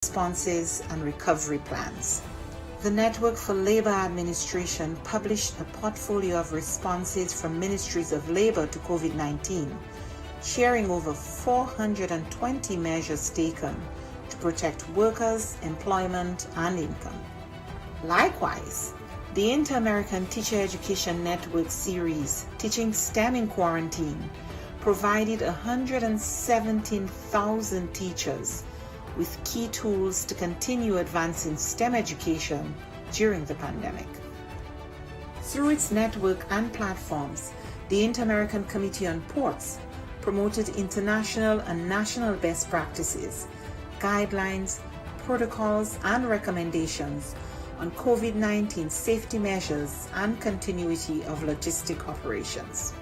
responses and recovery plans. The Network for Labor Administration published a portfolio of responses from ministries of labor to COVID-19, sharing over 420 measures taken to protect workers, employment, and income. Likewise, the Inter-American Teacher Education Network series, Teaching STEM in Quarantine, provided 117,000 teachers with key tools to continue advancing STEM education during the pandemic. Through its network and platforms, the Inter-American Committee on Ports promoted international and national best practices, guidelines, protocols, and recommendations on COVID-19 safety measures and continuity of logistic operations.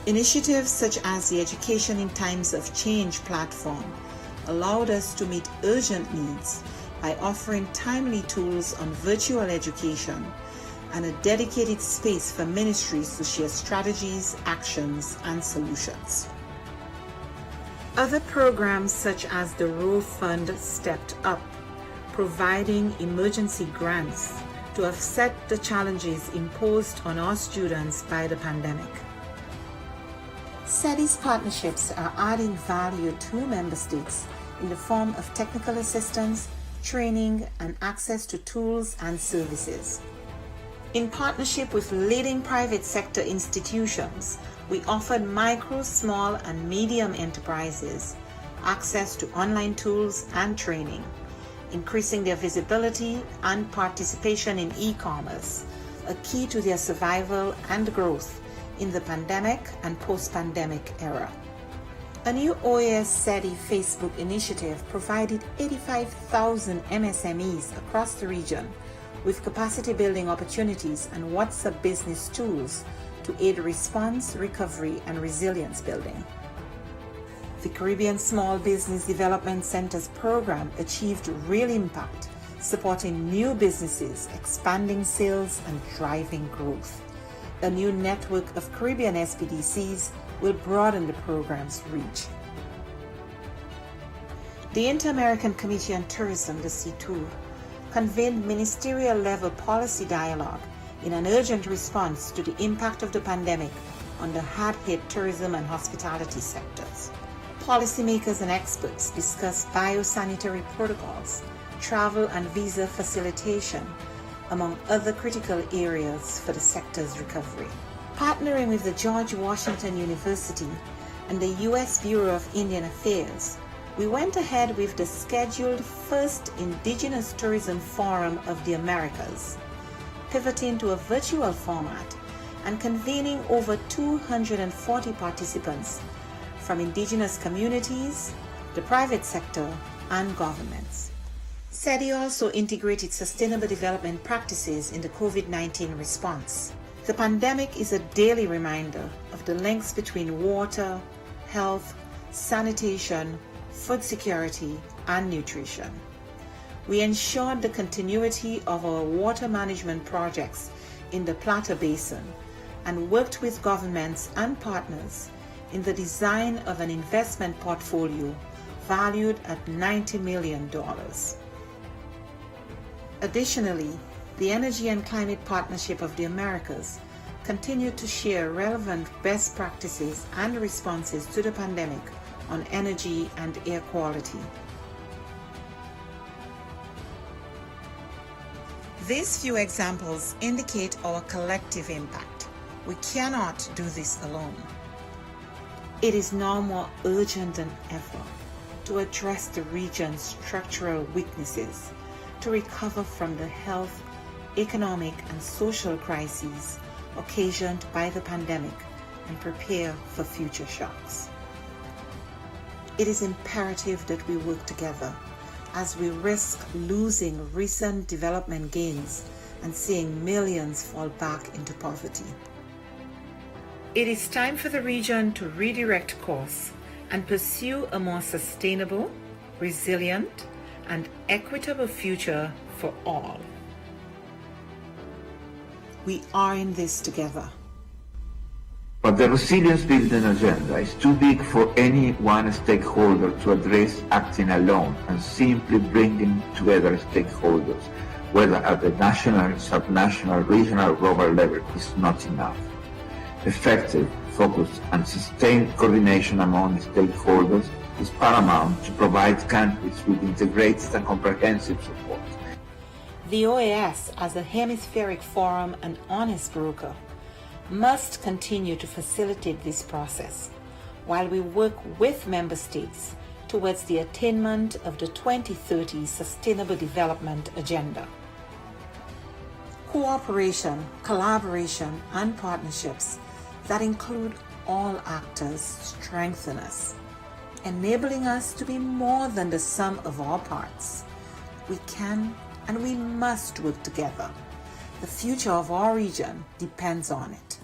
Initiatives such as the Education in Times of Change platform allowed us to meet urgent needs by offering timely tools on virtual education and a dedicated space for ministries to share strategies, actions, and solutions. Other programs such as the Row Fund stepped up, providing emergency grants to offset the challenges imposed on our students by the pandemic. SETI's partnerships are adding value to member states in the form of technical assistance, training, and access to tools and services. In partnership with leading private sector institutions, we offered micro, small, and medium enterprises access to online tools and training, increasing their visibility and participation in e-commerce, a key to their survival and growth in the pandemic and post-pandemic era. A new OAS SETI Facebook initiative provided 85,000 MSMEs across the region with capacity building opportunities and WhatsApp business tools to aid response, recovery, and resilience building. The Caribbean Small Business Development Centers program achieved real impact, supporting new businesses, expanding sales, and driving growth. A new network of Caribbean SPDCs will broaden the program's reach. The Inter-American Committee on Tourism, the C2, convened ministerial-level policy dialogue in an urgent response to the impact of the pandemic on the hard-hit tourism and hospitality sectors. Policymakers and experts discussed biosanitary protocols, travel and visa facilitation, among other critical areas for the sector's recovery. Partnering with the George Washington University and the U.S. Bureau of Indian Affairs, we went ahead with the scheduled first Indigenous Tourism Forum of the Americas, pivoting to a virtual format and convening over 240 participants from indigenous communities, the private sector, and governments. SETI also integrated sustainable development practices in the COVID-19 response. The pandemic is a daily reminder of the links between water, health, sanitation, food security, and nutrition. We ensured the continuity of our water management projects in the Plata Basin and worked with governments and partners in the design of an investment portfolio valued at $90 million. Additionally, the Energy and Climate Partnership of the Americas continued to share relevant best practices and responses to the pandemic on energy and air quality. These few examples indicate our collective impact. We cannot do this alone. It is now more urgent than ever to address the region's structural weaknesses, to recover from the health, economic, and social crises occasioned by the pandemic and prepare for future shocks. It is imperative that we work together as we risk losing recent development gains and seeing millions fall back into poverty. It is time for the region to redirect course and pursue a more sustainable, resilient, and equitable future for all. We are in this together. But the resilience building agenda is too big for any one stakeholder to address acting alone, and simply bringing together stakeholders, whether at the national, subnational, regional, or global level, is not enough. Effective, focused, and sustained coordination among stakeholders is paramount to provide countries with integrated and comprehensive support. The OAS, as a hemispheric forum and honest broker, must continue to facilitate this process while we work with member states towards the attainment of the 2030 Sustainable Development Agenda. Cooperation, collaboration, and partnerships that include all actors strengthen us, enabling us to be more than the sum of our parts. We can and we must work together. The future of our region depends on it.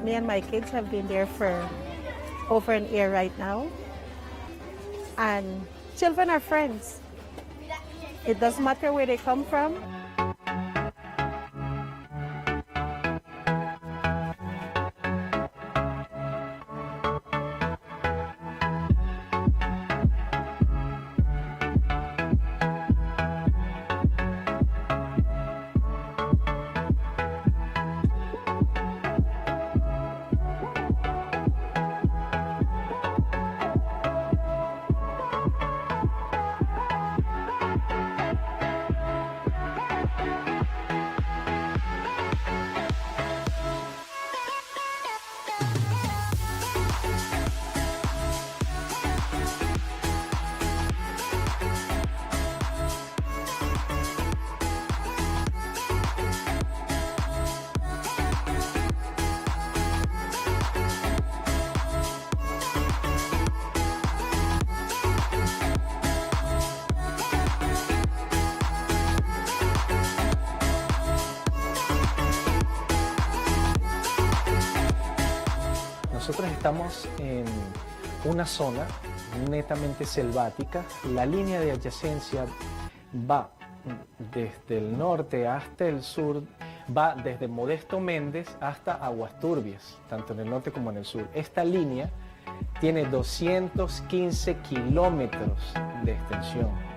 Me and my kids have been there for over an year right now. And children are friends. It doesn't matter where they come from. Nosotros estamos en una zona netamente selvática. La línea de adyacencia va desde el norte hasta el sur, va desde Modesto Méndez hasta Aguas Turbias, tanto en el norte como en el sur. Esta línea tiene 215 kilómetros de extensión.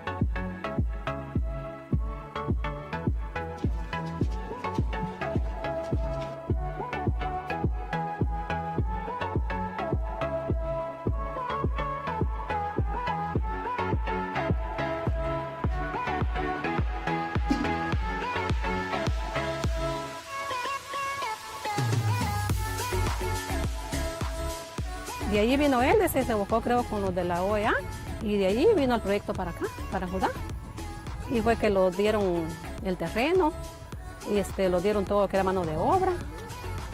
De allí vino él, se buscó creo con los de la OEA y de allí vino el proyecto para acá, para Judá. Y fue que lo dieron el terreno y lo dieron todo que era mano de obra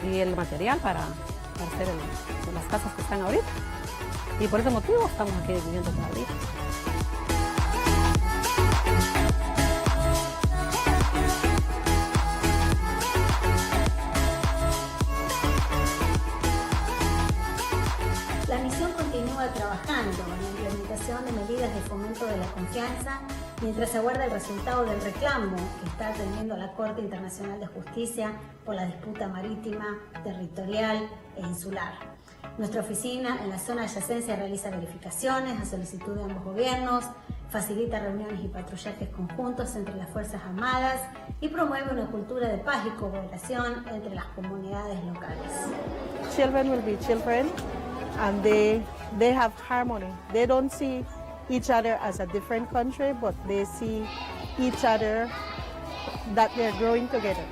y el material para hacer las casas que están ahorita. Y por ese motivo estamos aquí viviendo todavía. La misión continúa trabajando en la implementación de medidas de fomento de la confianza mientras se aguarda el resultado del reclamo que está atendiendo la Corte Internacional de Justicia por la disputa marítima, territorial e insular. Nuestra oficina en la zona adyacencia realiza verificaciones a solicitud de ambos gobiernos, facilita reuniones y patrullajes conjuntos entre las Fuerzas Armadas y promueve una cultura de paz y cooperación entre las comunidades locales. Children will be children and they have harmony. They don't see each other as a different country, but they see each other that they're growing together.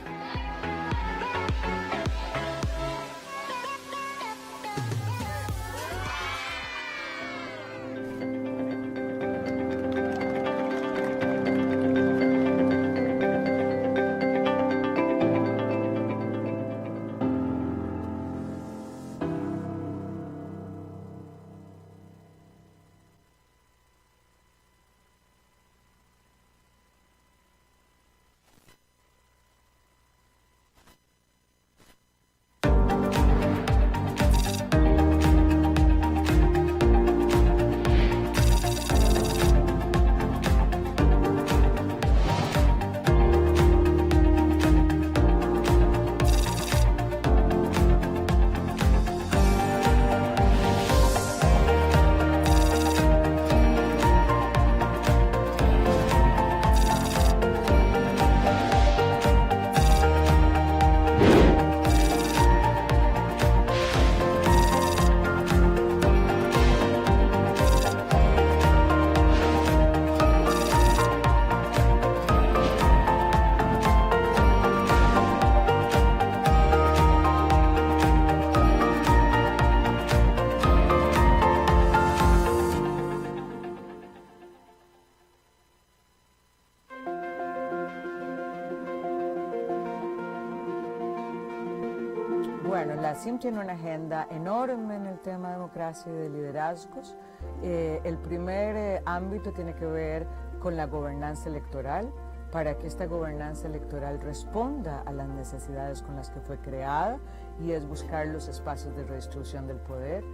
Bueno, la CIM tiene una agenda enorme en el tema de democracia y de liderazgos. El primer ámbito tiene que ver con la gobernanza electoral, para que esta gobernanza electoral responda a las necesidades con las que fue creada, y es buscar los espacios de redistribución del poder.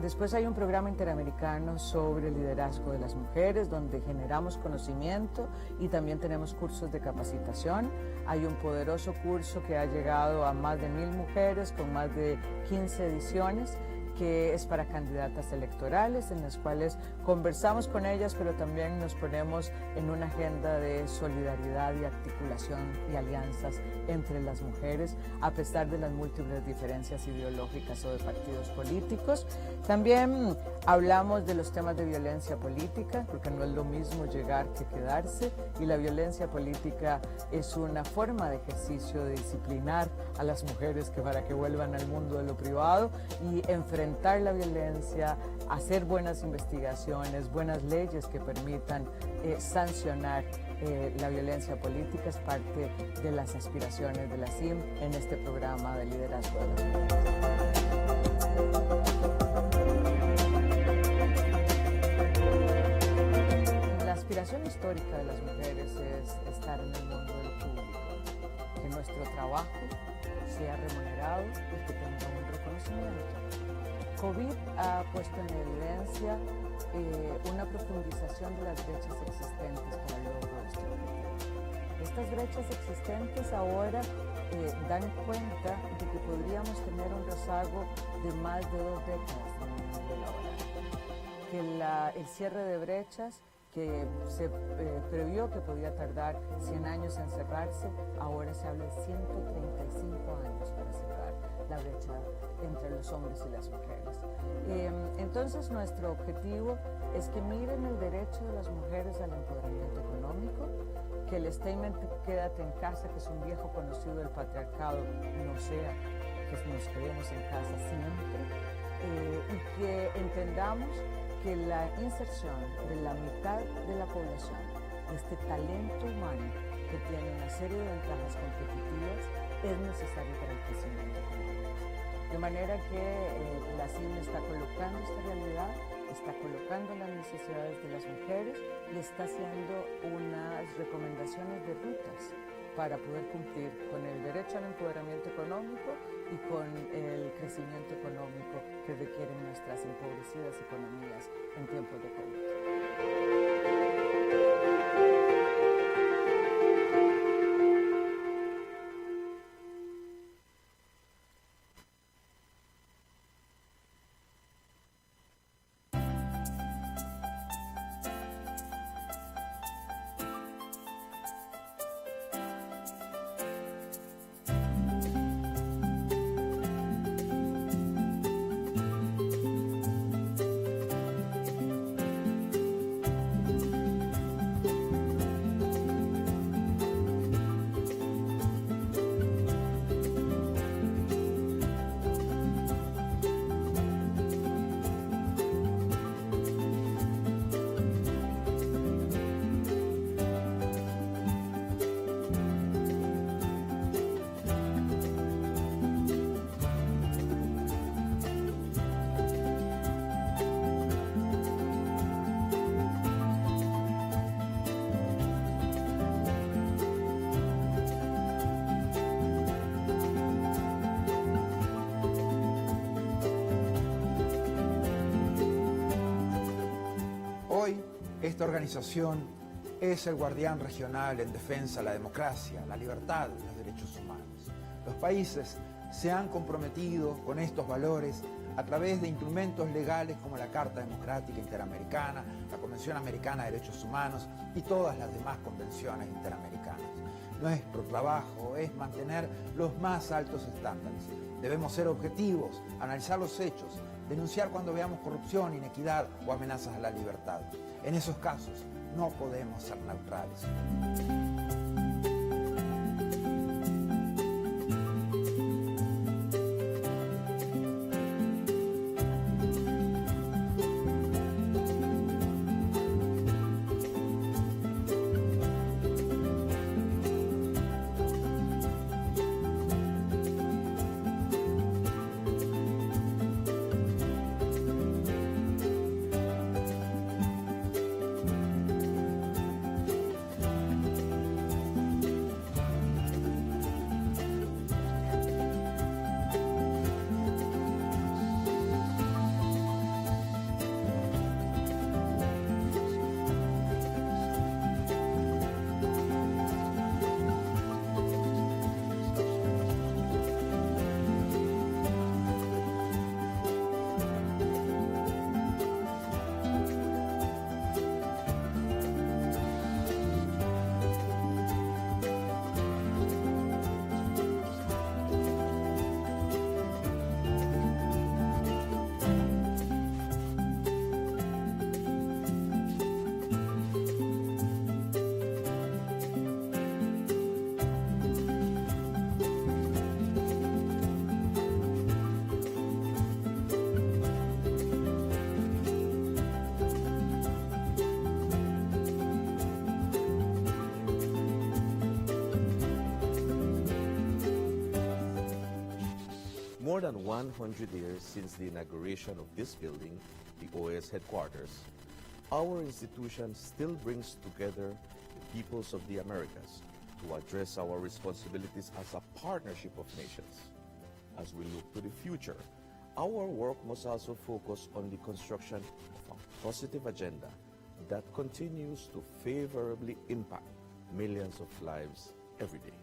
Después hay un programa interamericano sobre el liderazgo de las mujeres, donde generamos conocimiento y también tenemos cursos de capacitación. Hay un poderoso curso que ha llegado a más de 1000 mujeres con más de 15 ediciones, que es para candidatas electorales, en las cuales conversamos con ellas, pero también nos ponemos en una agenda de solidaridad y articulación y alianzas entre las mujeres, a pesar de las múltiples diferencias ideológicas o de partidos políticos. También hablamos de los temas de violencia política, porque no es lo mismo llegar que quedarse, y la violencia política es una forma de ejercicio de disciplinar a las mujeres para que vuelvan al mundo de lo privado y enfrentar la violencia, hacer buenas investigaciones, buenas leyes que permitan sancionar la violencia política. Es parte de las aspiraciones de la CIM en este programa de liderazgo de las mujeres. La aspiración histórica de las mujeres es estar en el mundo de lo público, que nuestro trabajo sea remunerado y que tenga un reconocimiento. COVID ha puesto en evidencia una profundización de las brechas existentes para el logro de este objetivo. Estas brechas existentes ahora dan cuenta de que podríamos tener un rezago de más de 2 décadas en el mundo laboral, que el cierre de brechas que se previó que podía tardar 100 años en cerrarse, ahora se habla de 135 años para cerrar la brecha entre los hombres y las mujeres. Entonces nuestro objetivo es que miren el derecho de las mujeres al empoderamiento económico, que el statement "quédate en casa", que es un viejo conocido del patriarcado, no sea que nos quedemos en casa siempre, y que entendamos que la inserción de la mitad de la población, este talento humano que tiene una serie de ventajas competitivas, es necesario para el crecimiento económico. De manera que la CIM está colocando esta realidad, está colocando las necesidades de las mujeres y está haciendo unas recomendaciones de rutas para poder cumplir con el derecho al empoderamiento económico y con el crecimiento económico que requieren nuestras empobrecidas economías en tiempos de COVID. Esta organización es el guardián regional en defensa de la democracia, la libertad y los derechos humanos. Los países se han comprometido con estos valores a través de instrumentos legales como la Carta Democrática Interamericana, la Convención Americana de Derechos Humanos y todas las demás convenciones interamericanas. Nuestro trabajo es mantener los más altos estándares. Debemos ser objetivos, analizar los hechos, denunciar cuando veamos corrupción, inequidad o amenazas a la libertad. En esos casos no podemos ser neutrales. More than 100 years since the inauguration of this building, the OAS headquarters, our institution still brings together the peoples of the Americas to address our responsibilities as a partnership of nations. As we look to the future, our work must also focus on the construction of a positive agenda that continues to favorably impact millions of lives every day.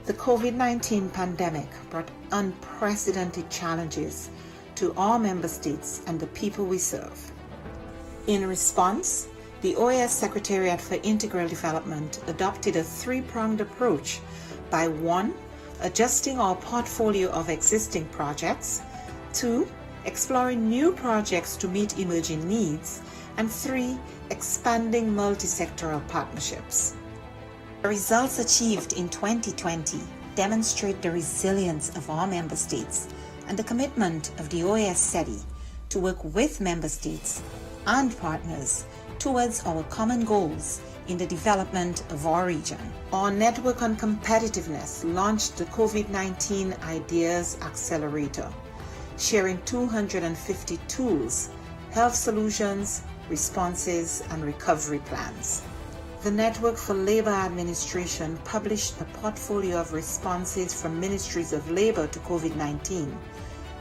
The COVID-19 pandemic brought unprecedented challenges to all member states and the people we serve. In response, the OAS Secretariat for Integral Development adopted a three-pronged approach by 1. Adjusting our portfolio of existing projects, 2. Exploring new projects to meet emerging needs, and 3. Expanding multi-sectoral partnerships. The results achieved in 2020 demonstrate the resilience of our member states and the commitment of the OAS SETI to work with member states and partners towards our common goals in the development of our region. Our Network on Competitiveness launched the COVID-19 Ideas Accelerator, sharing 250 tools, health solutions, responses, and recovery plans. The Network for Labor Administration published a portfolio of responses from ministries of labor to COVID-19,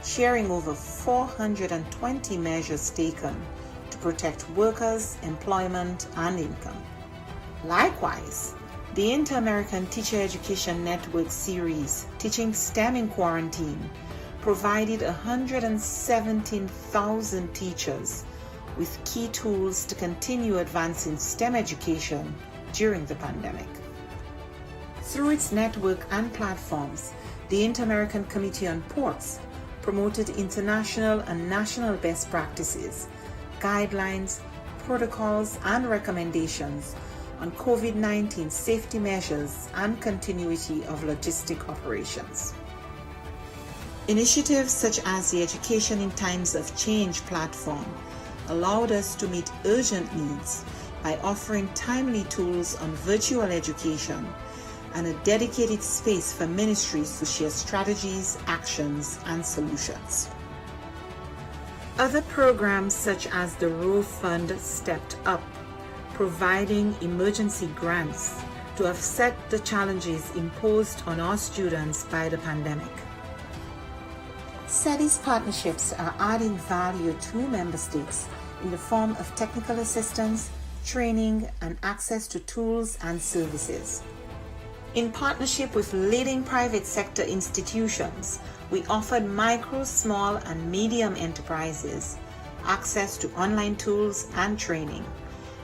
sharing over 420 measures taken to protect workers, employment, and income. Likewise, the Inter-American Teacher Education Network series, Teaching STEM in Quarantine, provided 117,000 teachers with key tools to continue advancing STEM education during the pandemic. Through its network and platforms, the Inter-American Committee on Ports promoted international and national best practices, guidelines, protocols, and recommendations on COVID-19 safety measures and continuity of logistic operations. Initiatives such as the Education in Times of Change platform allowed us to meet urgent needs by offering timely tools on virtual education and a dedicated space for ministries to share strategies, actions, and solutions. Other programs such as the Row Fund stepped up, providing emergency grants to offset the challenges imposed on our students by the pandemic. SETI's partnerships are adding value to member states in the form of technical assistance, training, and access to tools and services. In partnership with leading private sector institutions, we offered micro, small, and medium enterprises access to online tools and training,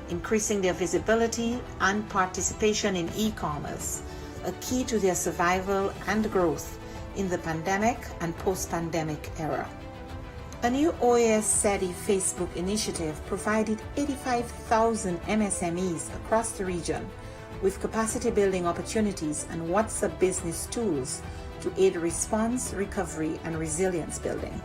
increasing their visibility and participation in e-commerce, a key to their survival and growth in the pandemic and post-pandemic era. A new OAS SETI Facebook initiative provided 85,000 MSMEs across the region with capacity building opportunities and WhatsApp business tools to aid response, recovery, and resilience building.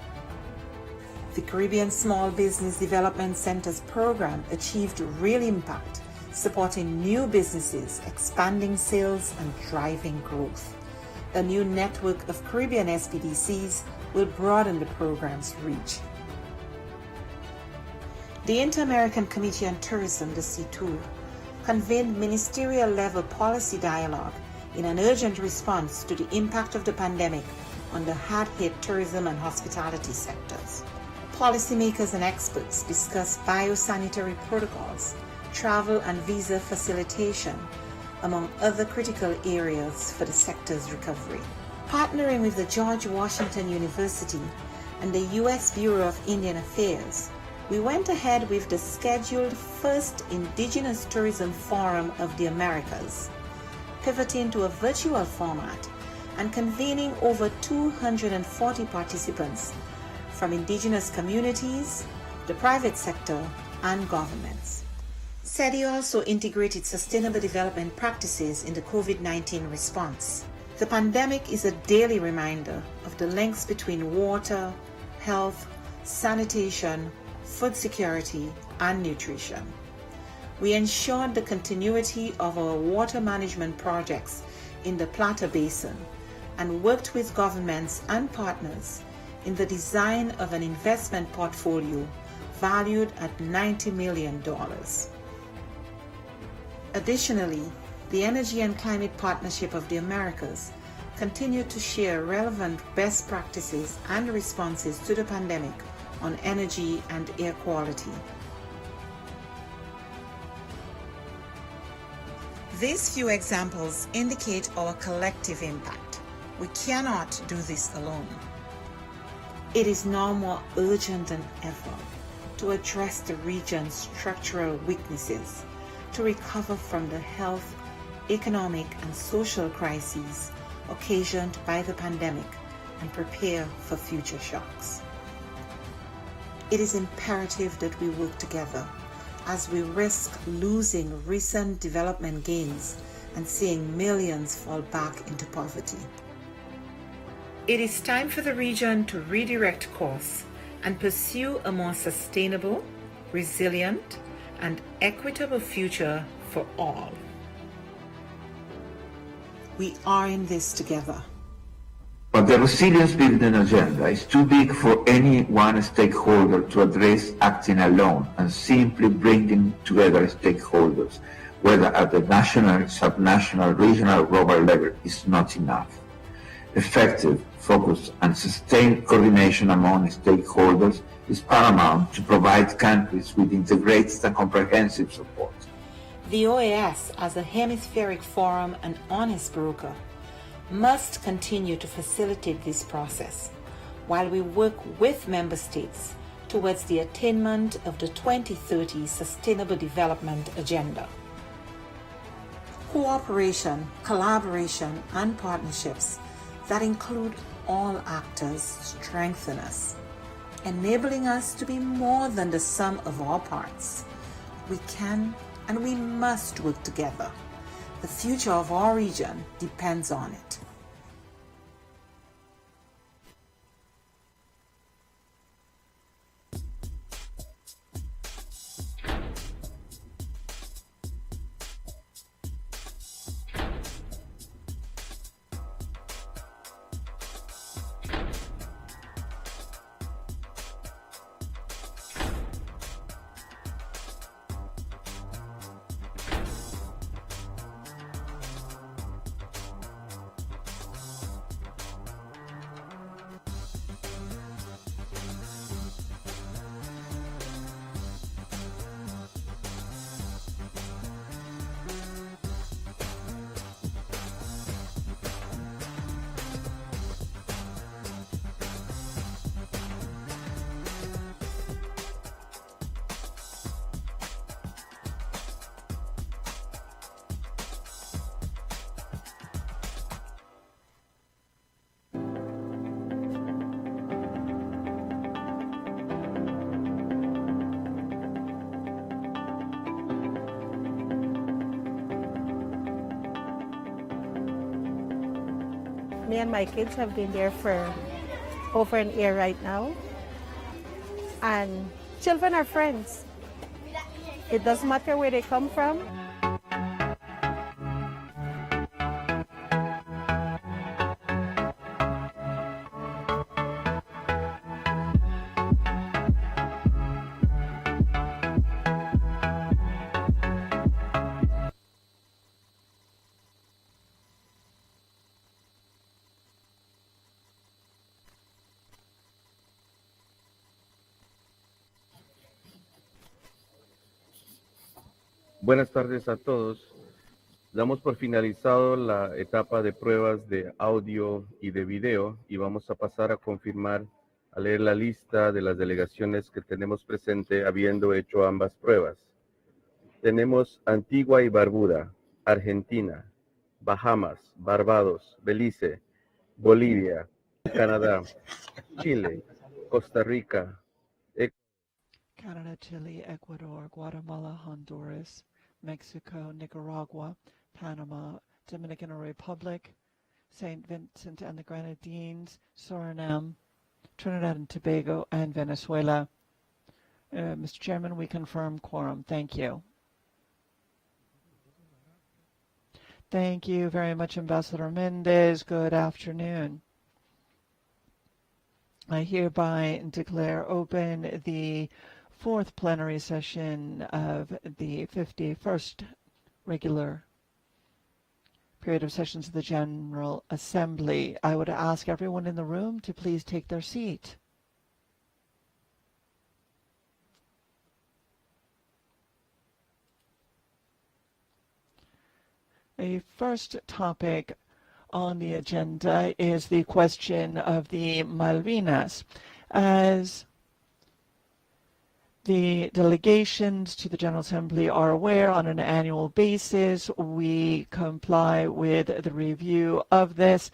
The Caribbean Small Business Development Center's program achieved real impact, supporting new businesses, expanding sales, and driving growth. A new network of Caribbean SBDCs will broaden the program's reach. The Inter-American Committee on Tourism, the C2, convened ministerial-level policy dialogue in an urgent response to the impact of the pandemic on the hard-hit tourism and hospitality sectors. Policymakers and experts discussed biosanitary protocols, travel and visa facilitation, among other critical areas for the sector's recovery. Partnering with the George Washington University and the U.S. Bureau of Indian Affairs, we went ahead with the scheduled first Indigenous Tourism Forum of the Americas, pivoting to a virtual format and convening over 240 participants from indigenous communities, the private sector, and governments. SETI also integrated sustainable development practices in the COVID-19 response. The pandemic is a daily reminder of the links between water, health, sanitation, food security, and nutrition. We ensured the continuity of our water management projects in the Plata Basin and worked with governments and partners in the design of an investment portfolio valued at $90 million. Additionally, the Energy and Climate Partnership of the Americas continued to share relevant best practices and responses to the pandemic on energy and air quality. These few examples indicate our collective impact. We cannot do this alone. It is now more urgent than ever to address the region's structural weaknesses, to recover from the health, economic, and social crises occasioned by the pandemic and prepare for future shocks. It is imperative that we work together as we risk losing recent development gains and seeing millions fall back into poverty. It is time for the region to redirect course and pursue a more sustainable, resilient, and equitable future for all. We are in this together. But the resilience building agenda is too big for any one stakeholder to address acting alone, and simply bringing together stakeholders, whether at the national, subnational, regional, or global level, is not enough. Effective, focused, and sustained coordination among stakeholders is paramount to provide countries with integrated and comprehensive support. The OAS, as a hemispheric forum and honest broker, must continue to facilitate this process while we work with member states towards the attainment of the 2030 Sustainable Development Agenda. Cooperation, collaboration, and partnerships that include all actors strengthen us, enabling us to be more than the sum of our parts. We can and we must work together. The future of our region depends on it. Me and my kids have been there for over an year right now. And children are friends. It doesn't matter where they come from. Buenas tardes a todos. Damos por finalizado la etapa de pruebas de audio y de video y vamos a pasar a confirmar, a leer la lista de las delegaciones que tenemos presente habiendo hecho ambas pruebas. Tenemos Antigua y Barbuda, Argentina, Bahamas, Barbados, Belice, Bolivia, Canadá, Chile, Costa Rica, Canada, Chile, Ecuador, Guatemala, Honduras, Mexico, Nicaragua, Panama, Dominican Republic, St. Vincent and the Grenadines, Suriname, Trinidad and Tobago, and Venezuela. Mr. Chairman, we confirm quorum. Thank you. Thank you very much, Ambassador Mendez. Good afternoon. I hereby declare open the fourth plenary session of the 51st regular period of sessions of the General Assembly. I would ask everyone in the room to please take their seat. The first topic on the agenda is the question of the Malvinas. As the delegations to the General Assembly are aware, on an annual basis, we comply with the review of this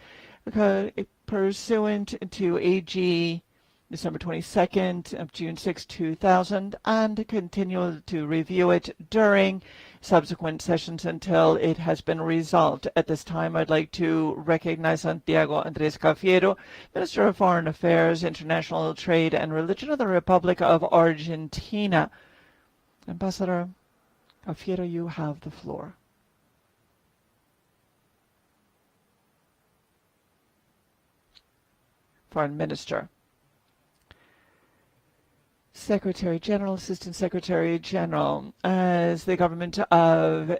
pursuant to AG December 22nd of June 6, 2000, and continue to review it during subsequent sessions until it has been resolved. At this time, I'd like to recognize Santiago Andrés Cafiero, Minister of Foreign Affairs, International Trade and Religion of the Republic of Argentina. Ambassador Cafiero, you have the floor. Foreign Minister. Secretary General, Assistant Secretary General, as the government of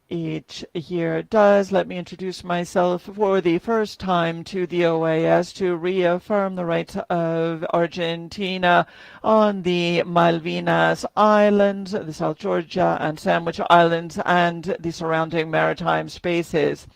each year does, let me introduce myself for the first time to the OAS to reaffirm the rights of Argentina on the Malvinas Islands, the South Georgia and Sandwich Islands, and the surrounding maritime spaces.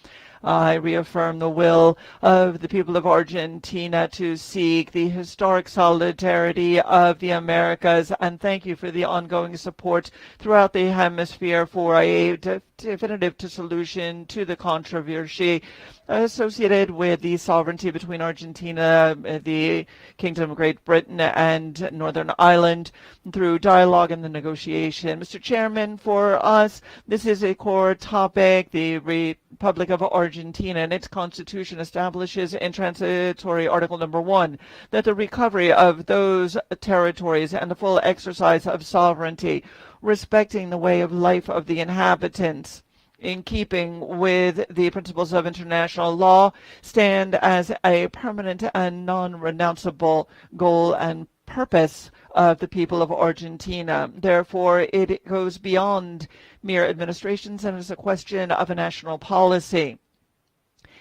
I reaffirm the will of the people of Argentina to seek the historic solidarity of the Americas, and thank you for the ongoing support throughout the hemisphere for a definitive solution to the controversy associated with the sovereignty between Argentina, the Kingdom of Great Britain, and Northern Ireland through dialogue and the negotiation. Mr. Chairman, for us, this is a core topic. The Republic of Argentina and its constitution establishes in transitory Article Number 1 that the recovery of those territories and the full exercise of sovereignty, respecting the way of life of the inhabitants, in keeping with the principles of international law, stand as a permanent and non-renounceable goal and purpose of the people of Argentina. Therefore, it goes beyond mere administrations and is a question of a national policy.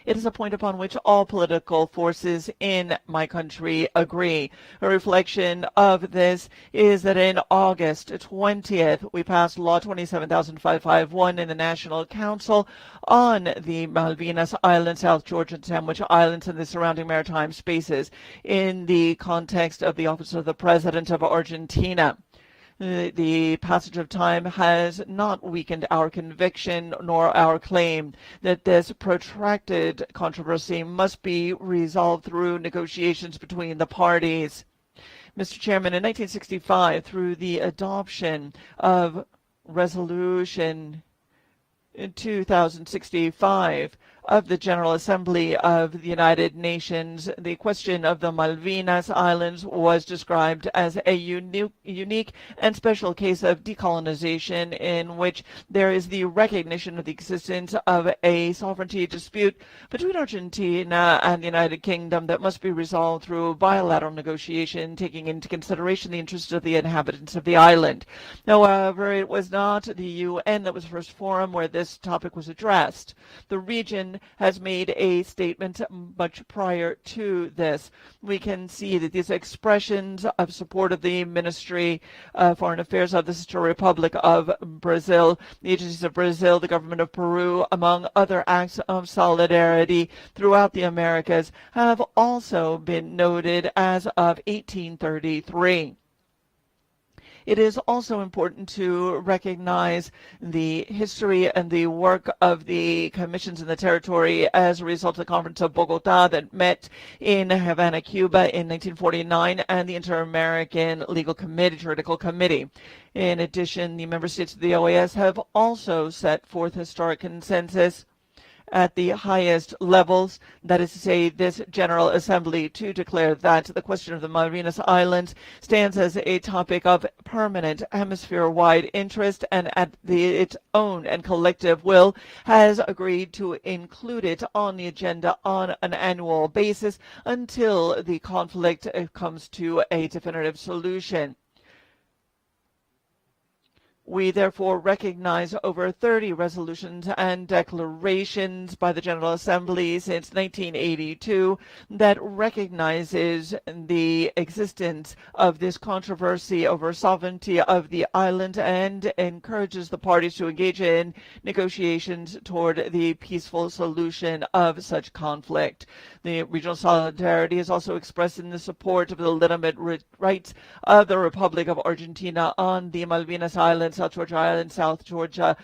It is a point upon which all political forces in my country agree. A reflection of this is that in August 20th, we passed Law 27,551 in the National Council on the Malvinas Islands, South Georgia and Sandwich Islands, and the surrounding maritime spaces in the context of the Office of the President of Argentina. The passage of time has not weakened our conviction nor our claim that this protracted controversy must be resolved through negotiations between the parties. Mr. Chairman, in 1965, through the adoption of Resolution 2065 of the General Assembly of the United Nations, the question of the Malvinas Islands was described as a unique and special case of decolonization in which there is the recognition of the existence of a sovereignty dispute between Argentina and the United Kingdom that must be resolved through bilateral negotiation, taking into consideration the interests of the inhabitants of the island. However, it was not the UN that was the first forum where this topic was addressed. The region has made a statement much prior to this. We can see that these expressions of support of the Ministry of Foreign Affairs of the Sister Republic of Brazil, the agencies of Brazil, the government of Peru, among other acts of solidarity throughout the Americas, have also been noted as of 1833. It is also important to recognize the history and the work of the commissions in the territory as a result of the Conference of Bogota that met in Havana, Cuba in 1949, and the Inter-American Legal Committee, Juridical Committee. In addition, the member states of the OAS have also set forth historic consensus at the highest levels, that is to say, this General Assembly, to declare that the question of the Malvinas Islands stands as a topic of permanent hemisphere-wide interest, and at its own and collective will has agreed to include it on the agenda on an annual basis until the conflict comes to a definitive solution. We therefore recognize over 30 resolutions and declarations by the General Assembly since 1982 that recognizes the existence of this controversy over sovereignty of the island and encourages the parties to engage in negotiations toward the peaceful solution of such conflict. The regional solidarity is also expressed in the support of the legitimate rights of the Republic of Argentina on the Malvinas Islands, South Georgia Island, South Georgia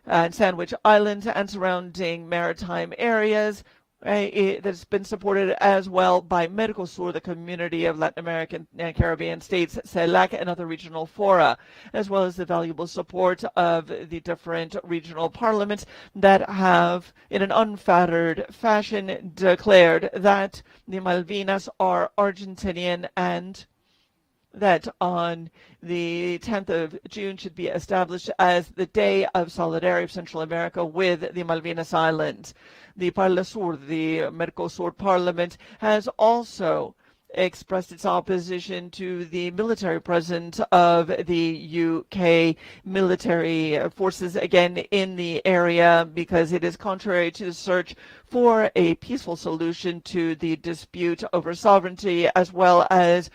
and Sandwich Islands, and surrounding maritime areas. That's been supported as well by Mercosur, the Community of Latin American and Caribbean States, CELAC, and other regional fora, as well as the valuable support of the different regional parliaments that have, in an unfettered fashion, declared that the Malvinas are Argentinian and that on the 10th of June should be established as the Day of Solidarity of Central America with the Malvinas Islands. The Parlasur, the Mercosur Parliament, has also expressed its opposition to the military presence of the UK military forces again in the area because it is contrary to the search for a peaceful solution to the dispute over sovereignty, as well as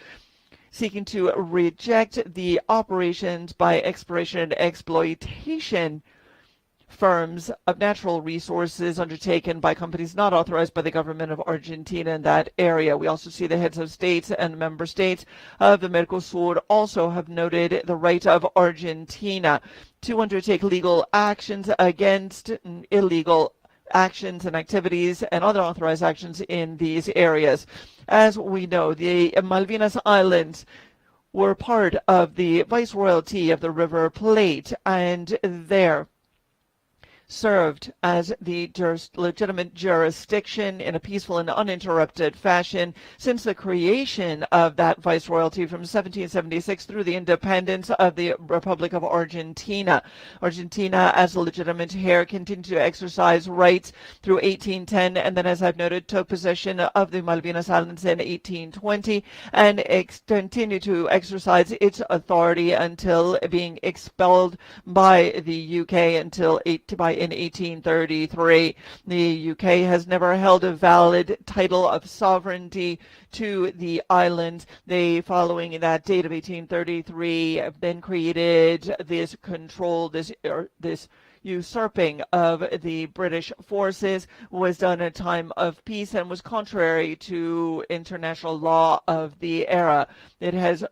seeking to reject the operations by exploration and exploitation firms of natural resources undertaken by companies not authorized by the government of Argentina in that area. We also see the heads of states and member states of the Mercosur also have noted the right of Argentina to undertake legal actions against illegal actions and activities and other authorized actions in these areas. As we know, the Malvinas Islands were part of the Viceroyalty of the River Plate, and there served as the legitimate jurisdiction in a peaceful and uninterrupted fashion since the creation of that viceroyalty from 1776 through the independence of the Republic of Argentina. Argentina, as a legitimate heir, continued to exercise rights through 1810, and then, as I've noted, took possession of the Malvinas Islands in 1820 and continued to exercise its authority until being expelled by the UK in 1833. The UK has never held a valid title of sovereignty to the island. They, following that date of 1833, then created this control, this usurping of the British forces was done at a time of peace and was contrary to international law of the era. It has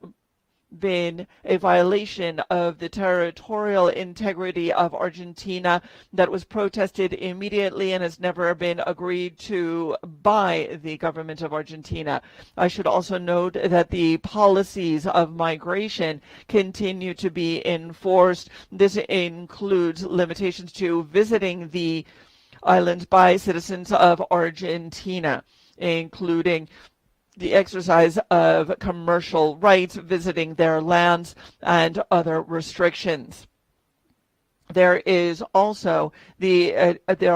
been a violation of the territorial integrity of Argentina that was protested immediately and has never been agreed to by the government of Argentina. I should also note that the policies of migration continue to be enforced. This includes limitations to visiting the island by citizens of Argentina, including the exercise of commercial rights, visiting their lands, and other restrictions. There are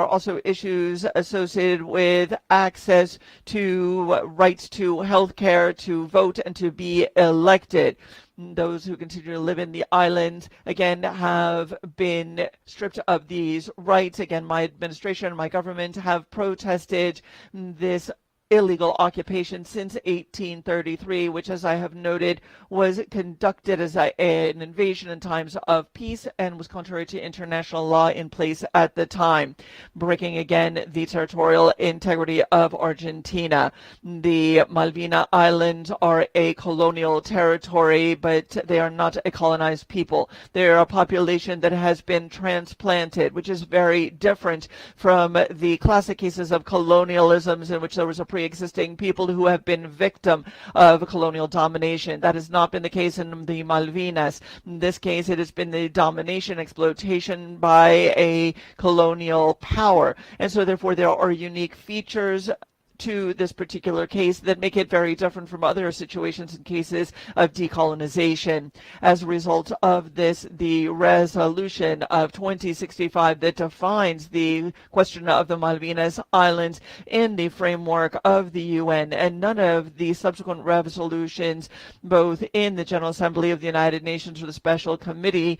also issues associated with access to rights to health care, to vote, and to be elected. Those who continue to live in the island, again, have been stripped of these rights. Again, my administration and my government have protested this illegal occupation since 1833, which, as I have noted, was conducted as an invasion in times of peace and was contrary to international law in place at the time, breaking again the territorial integrity of Argentina. The Malvina Islands are a colonial territory, but they are not a colonized people. They are a population that has been transplanted, which is very different from the classic cases of colonialisms in which there was a pre-existing people who have been victim of colonial domination. That has not been the case in the Malvinas. In this case, it has been the domination, exploitation by a colonial power. And so therefore there are unique features to this particular case that make it very different from other situations and cases of decolonization. As a result of this, the resolution of 2065 that defines the question of the Malvinas Islands in the framework of the UN, and none of the subsequent resolutions, both in the General Assembly of the United Nations or the Special Committee,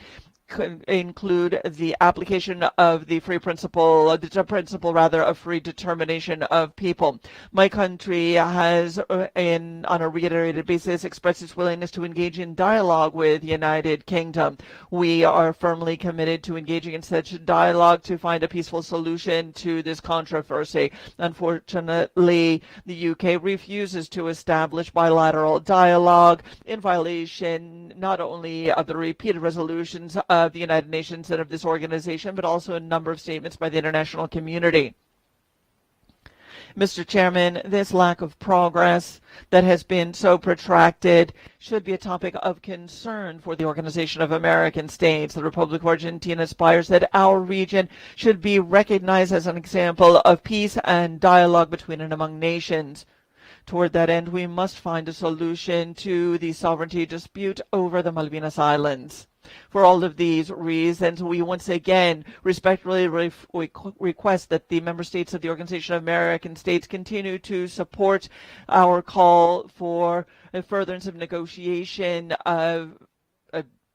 include the application of the principle rather of free determination of people. My country has, on a reiterated basis, expressed its willingness to engage in dialogue with the United Kingdom. We are firmly committed to engaging in such dialogue to find a peaceful solution to this controversy. Unfortunately, the UK refuses to establish bilateral dialogue in violation not only of the repeated resolutions of the United Nations and of this organization, but also a number of statements by the international community. Mr. Chairman, this lack of progress that has been so protracted should be a topic of concern for the Organization of American States. The Republic of Argentina aspires that our region should be recognized as an example of peace and dialogue between and among nations. Toward that end, we must find a solution to the sovereignty dispute over the Malvinas Islands. For all of these reasons, we once again respectfully request that the member states of the Organization of American States continue to support our call for a furtherance of negotiations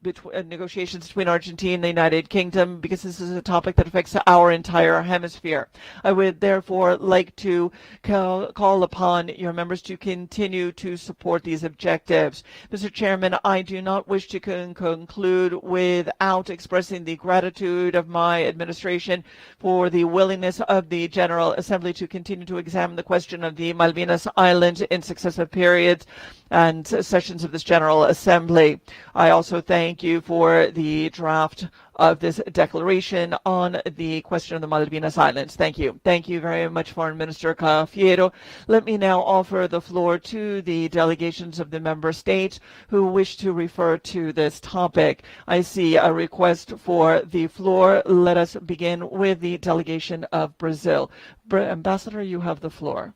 between Argentina and the United Kingdom, because this is a topic that affects our entire hemisphere. I would therefore like to call upon your members to continue to support these objectives. Mr. Chairman, I do not wish to conclude without expressing the gratitude of my administration for the willingness of the General Assembly to continue to examine the question of the Malvinas Islands in successive periods and sessions of this General Assembly. I also thank you for the draft of this declaration on the question of the Malvinas Islands. Thank you. Thank you very much, Foreign Minister Cafiero. Let me now offer the floor to the delegations of the member states who wish to refer to this topic. I see a request for the floor. Let us begin with the delegation of Brazil. Ambassador, you have the floor.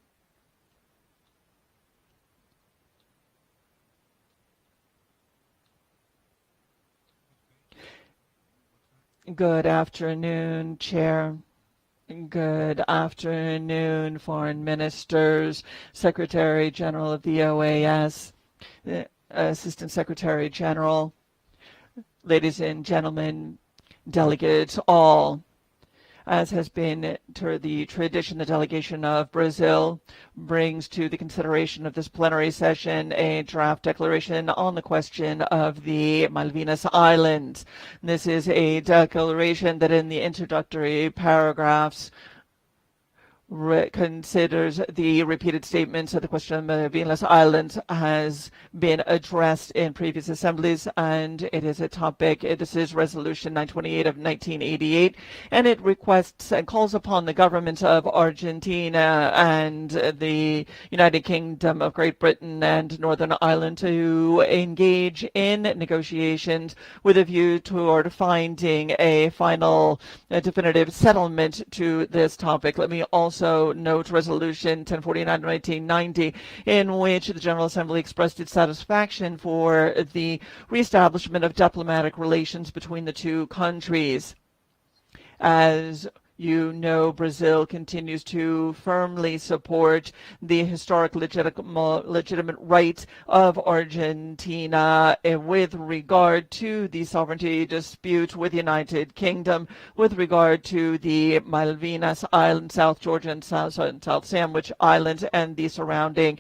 Good afternoon, Chair. Good afternoon, Foreign Ministers, Secretary General of the OAS, Assistant Secretary General, ladies and gentlemen, delegates all. As has been the tradition, the delegation of Brazil brings to the consideration of this plenary session a draft declaration on the question of the Malvinas Islands. This is a declaration that in the introductory paragraphs considers the repeated statements that the question of the Malvinas Islands has been addressed in previous assemblies, and it is a topic. This is Resolution 928 of 1988, and it requests and calls upon the governments of Argentina and the United Kingdom of Great Britain and Northern Ireland to engage in negotiations with a view toward finding a final definitive settlement to this topic. Let me also note Resolution 1049 of 1990, in which the General Assembly expressed its satisfaction for the reestablishment of diplomatic relations between the two countries. As you know, Brazil continues to firmly support the historic legitimate right of Argentina with regard to the sovereignty dispute with the United Kingdom, with regard to the Malvinas Islands, South Georgia and South Sandwich Islands, and the surrounding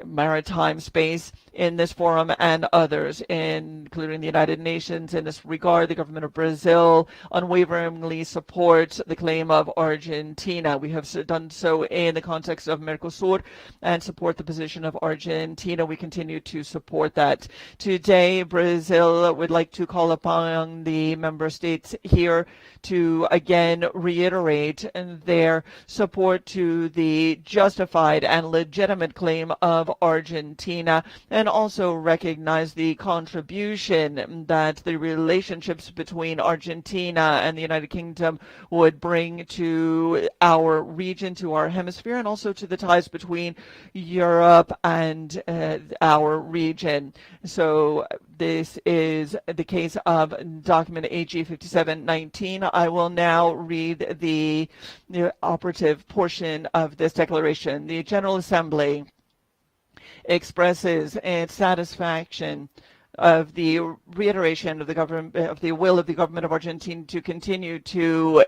maritime space in this forum and others, including the United Nations. In this regard, the government of Brazil unwaveringly supports the claim of Argentina. We have done so in the context of Mercosur and support the position of Argentina. We continue to support that. Today, Brazil would like to call upon the member states here to again reiterate their support to the justified and legitimate claim of Argentina, and also recognize the contribution that the relationships between Argentina and the United Kingdom would bring to our region, to our hemisphere, and also to the ties between Europe and our region. So this is the case of document AG 5719. I will now read the operative portion of this declaration. The General Assembly expresses its satisfaction of the reiteration of the government of the will of the government of Argentina to continue to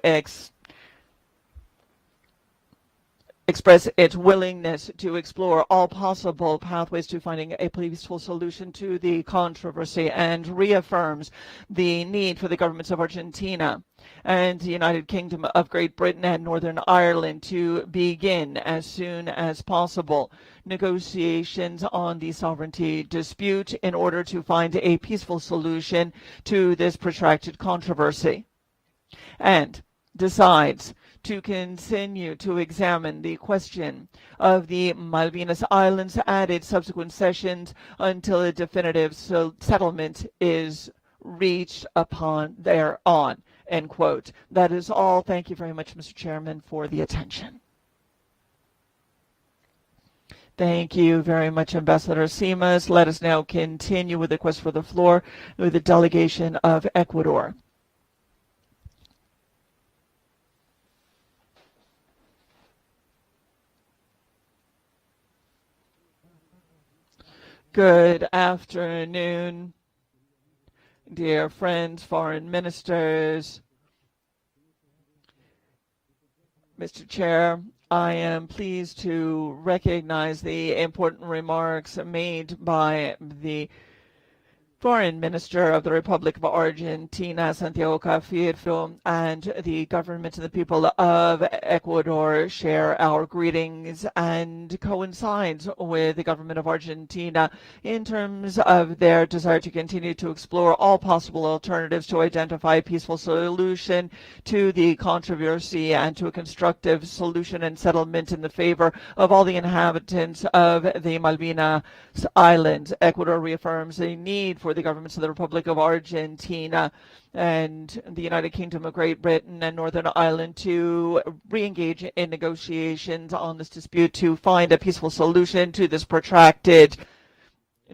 express its willingness to explore all possible pathways to finding a peaceful solution to the controversy, and reaffirms the need for the governments of Argentina and the United Kingdom of Great Britain and Northern Ireland to begin as soon as possible negotiations on the sovereignty dispute in order to find a peaceful solution to this protracted controversy, and decides to continue to examine the question of the Malvinas Islands at its subsequent sessions until a definitive settlement is reached upon thereon. End quote. That is all. Thank you very much, Mr. Chairman, for the attention. Thank you very much, Ambassador Simas. Let us now continue with the request for the floor with the delegation of Ecuador. Good afternoon, dear friends, foreign ministers. Mr. Chair, I am pleased to recognize the important remarks made by the Foreign Minister of the Republic of Argentina, Santiago Cafiero, and the government and the people of Ecuador share our greetings and coincides with the government of Argentina in terms of their desire to continue to explore all possible alternatives to identify a peaceful solution to the controversy and to a constructive solution and settlement in the favor of all the inhabitants of the Malvinas Islands. Ecuador reaffirms the need for the governments of the Republic of Argentina and the United Kingdom of Great Britain and Northern Ireland to re-engage in negotiations on this dispute to find a peaceful solution to this protracted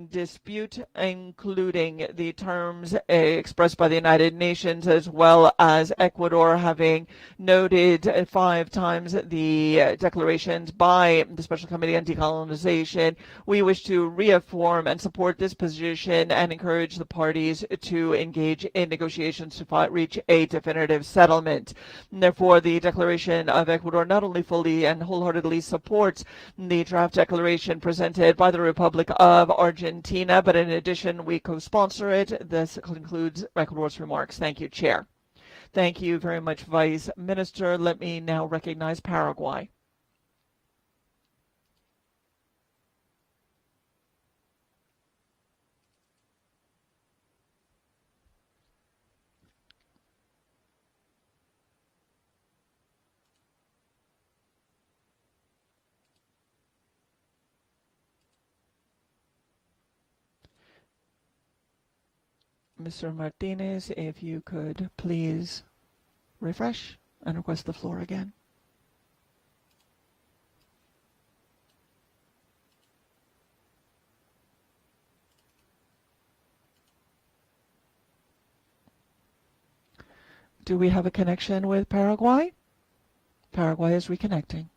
dispute, including the terms expressed by the United Nations, as well as Ecuador having noted 5 times the declarations by the Special Committee on Decolonization. We wish to reaffirm and support this position and encourage the parties to engage in negotiations to reach a definitive settlement. And therefore, the declaration of Ecuador not only fully and wholeheartedly supports the draft declaration presented by the Republic of Argentina, but in addition, we co-sponsor it. This concludes Ecuador's remarks. Thank you, Chair. Thank you very much, Vice Minister. Let me now recognize Paraguay. Mr. Martinez, if you could please refresh and request the floor again. Do we have a connection with Paraguay? Paraguay is reconnecting.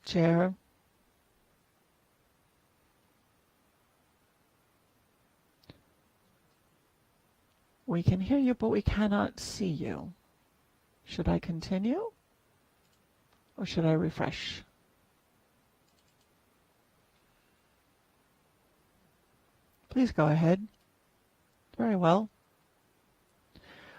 Chair. We can hear you, but we cannot see you. Should I continue? Or should I refresh? Please go ahead. Very well.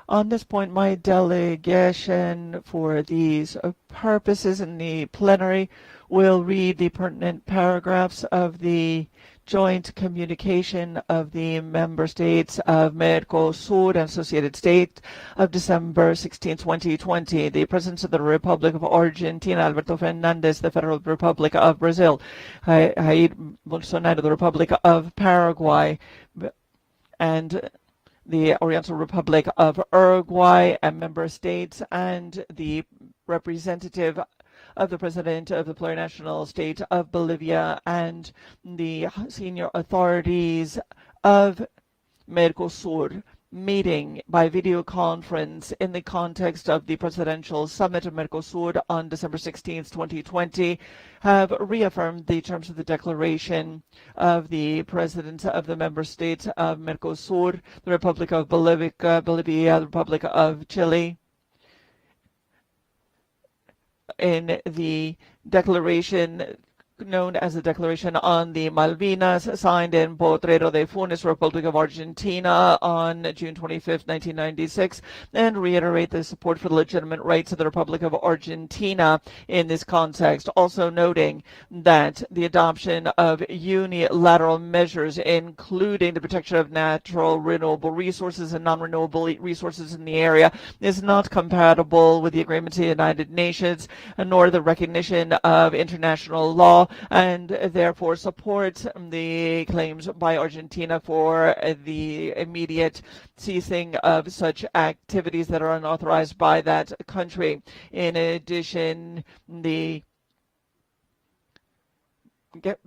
On this point, my delegation for these purposes in the plenary will read the pertinent paragraphs of the joint communication of the member states of Mercosur and Associated States of December 16, 2020. The President of the Republic of Argentina, Alberto Fernandez, the Federal Republic of Brazil, Jair Bolsonaro, the Republic of Paraguay, and the Oriental Republic of Uruguay and member states, and the representative of the President of the Plurinational State of Bolivia and the senior authorities of Mercosur meeting by video conference in the context of the Presidential Summit of Mercosur on December 16, 2020, have reaffirmed the terms of the declaration of the presidents of the member states of Mercosur, the Republic of Bolivia, the Republic of Chile. In the declaration known as the Declaration on the Malvinas, signed in Potrero de Funes, Republic of Argentina on June 25, 1996, and reiterate the support for the legitimate rights of the Republic of Argentina in this context. Also noting that the adoption of unilateral measures, including the protection of natural renewable resources and non-renewable resources in the area, is not compatible with the agreements of the United Nations, nor the recognition of international law, and therefore supports the claims by Argentina for the immediate ceasing of such activities that are unauthorized by that country. In addition, the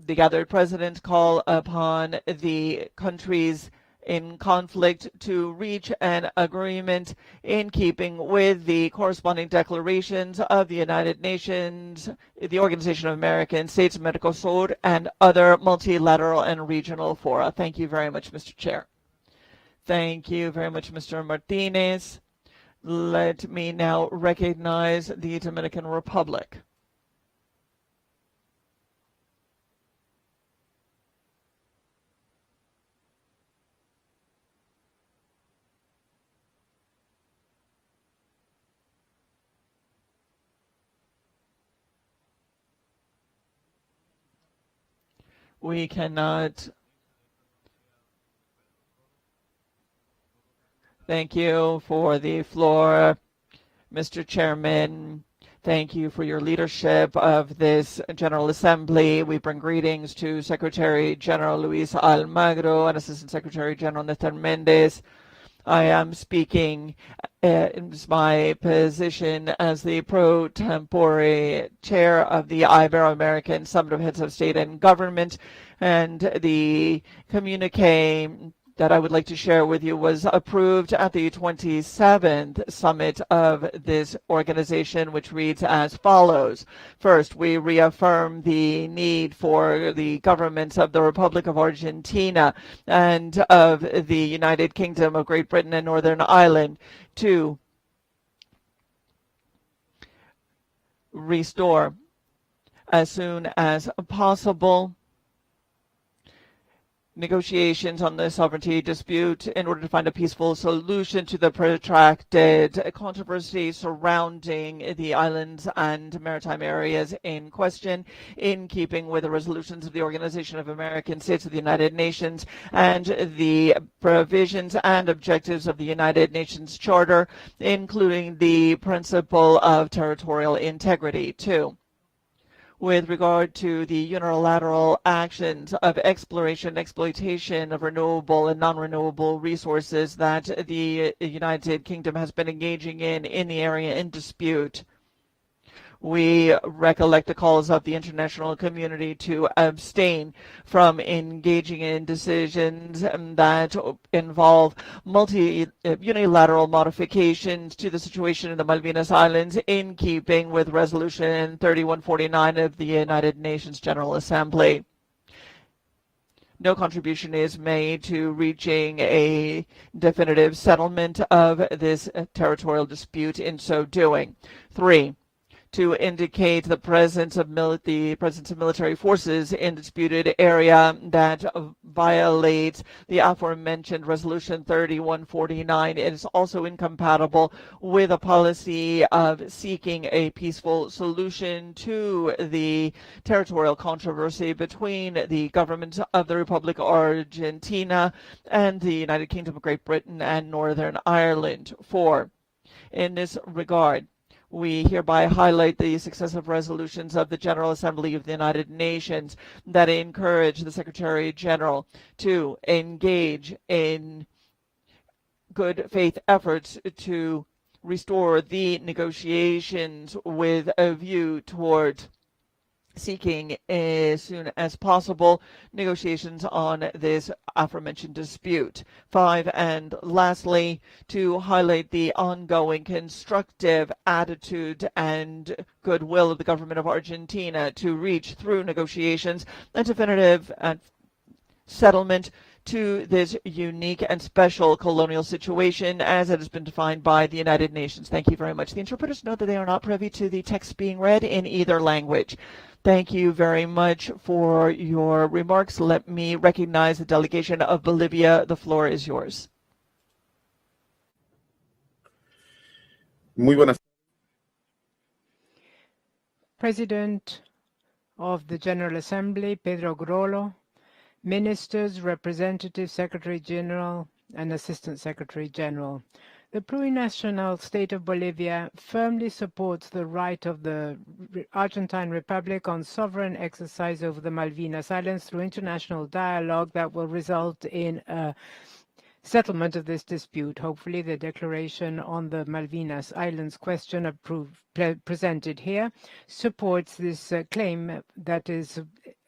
gathered presidents call upon the countries in conflict to reach an agreement in keeping with the corresponding declarations of the United Nations, the Organization of American States, Mercosur, and other multilateral and regional fora. Thank you very much, Mr. Chair. Thank you very much, Mr. Martinez. Let me now recognize the Dominican Republic. We cannot. Thank you for the floor, Mr. Chairman. Thank you for your leadership of this General Assembly. We bring greetings to Secretary General Luis Almagro and Assistant Secretary General Nestor Mendez. I am speaking in my position as the pro tempore chair of the Ibero-American Summit of Heads of State and Government, and the communique that I would like to share with you was approved at the 27th summit of this organization, which reads as follows. First, we reaffirm the need for the governments of the Republic of Argentina and of the United Kingdom of Great Britain and Northern Ireland to restore as soon as possible negotiations on the sovereignty dispute in order to find a peaceful solution to the protracted controversy surrounding the islands and maritime areas in question, in keeping with the resolutions of the Organization of American States of the United Nations and the provisions and objectives of the United Nations Charter, including the principle of territorial integrity, too. With regard to the unilateral actions of exploration and exploitation of renewable and non-renewable resources that the United Kingdom has been engaging in the area in dispute. We recollect the calls of the international community to abstain from engaging in decisions that involve unilateral modifications to the situation in the Malvinas Islands, in keeping with Resolution 3149 of the United Nations General Assembly. No contribution is made to reaching a definitive settlement of this territorial dispute in so doing. 3, to indicate the presence of military forces in disputed area that violates the aforementioned Resolution 3149. It is also incompatible with a policy of seeking a peaceful solution to the territorial controversy between the governments of the Republic of Argentina and the United Kingdom of Great Britain and Northern Ireland. 4, in this regard, we hereby highlight the successive resolutions of the General Assembly of the United Nations that encourage the Secretary General to engage in good faith efforts to restore the negotiations with a view toward seeking as soon as possible negotiations on this aforementioned dispute. 5, and lastly, to highlight the ongoing constructive attitude and goodwill of the government of Argentina to reach through negotiations a definitive settlement to this unique and special colonial situation as it has been defined by the United Nations. Thank you very much. The interpreters note that they are not privy to the text being read in either language. Thank you very much for your remarks. Let me recognize the delegation of Bolivia. The floor is yours. Muy buenas. President of the General Assembly, Pedro Grolo, Ministers, Representative Secretary General, and Assistant Secretary General. The plurinational state of Bolivia firmly supports the right of the Argentine Republic on sovereign exercise over the Malvinas Islands through international dialogue that will result in a settlement of this dispute. Hopefully, the declaration on the Malvinas Islands question presented here supports this claim that is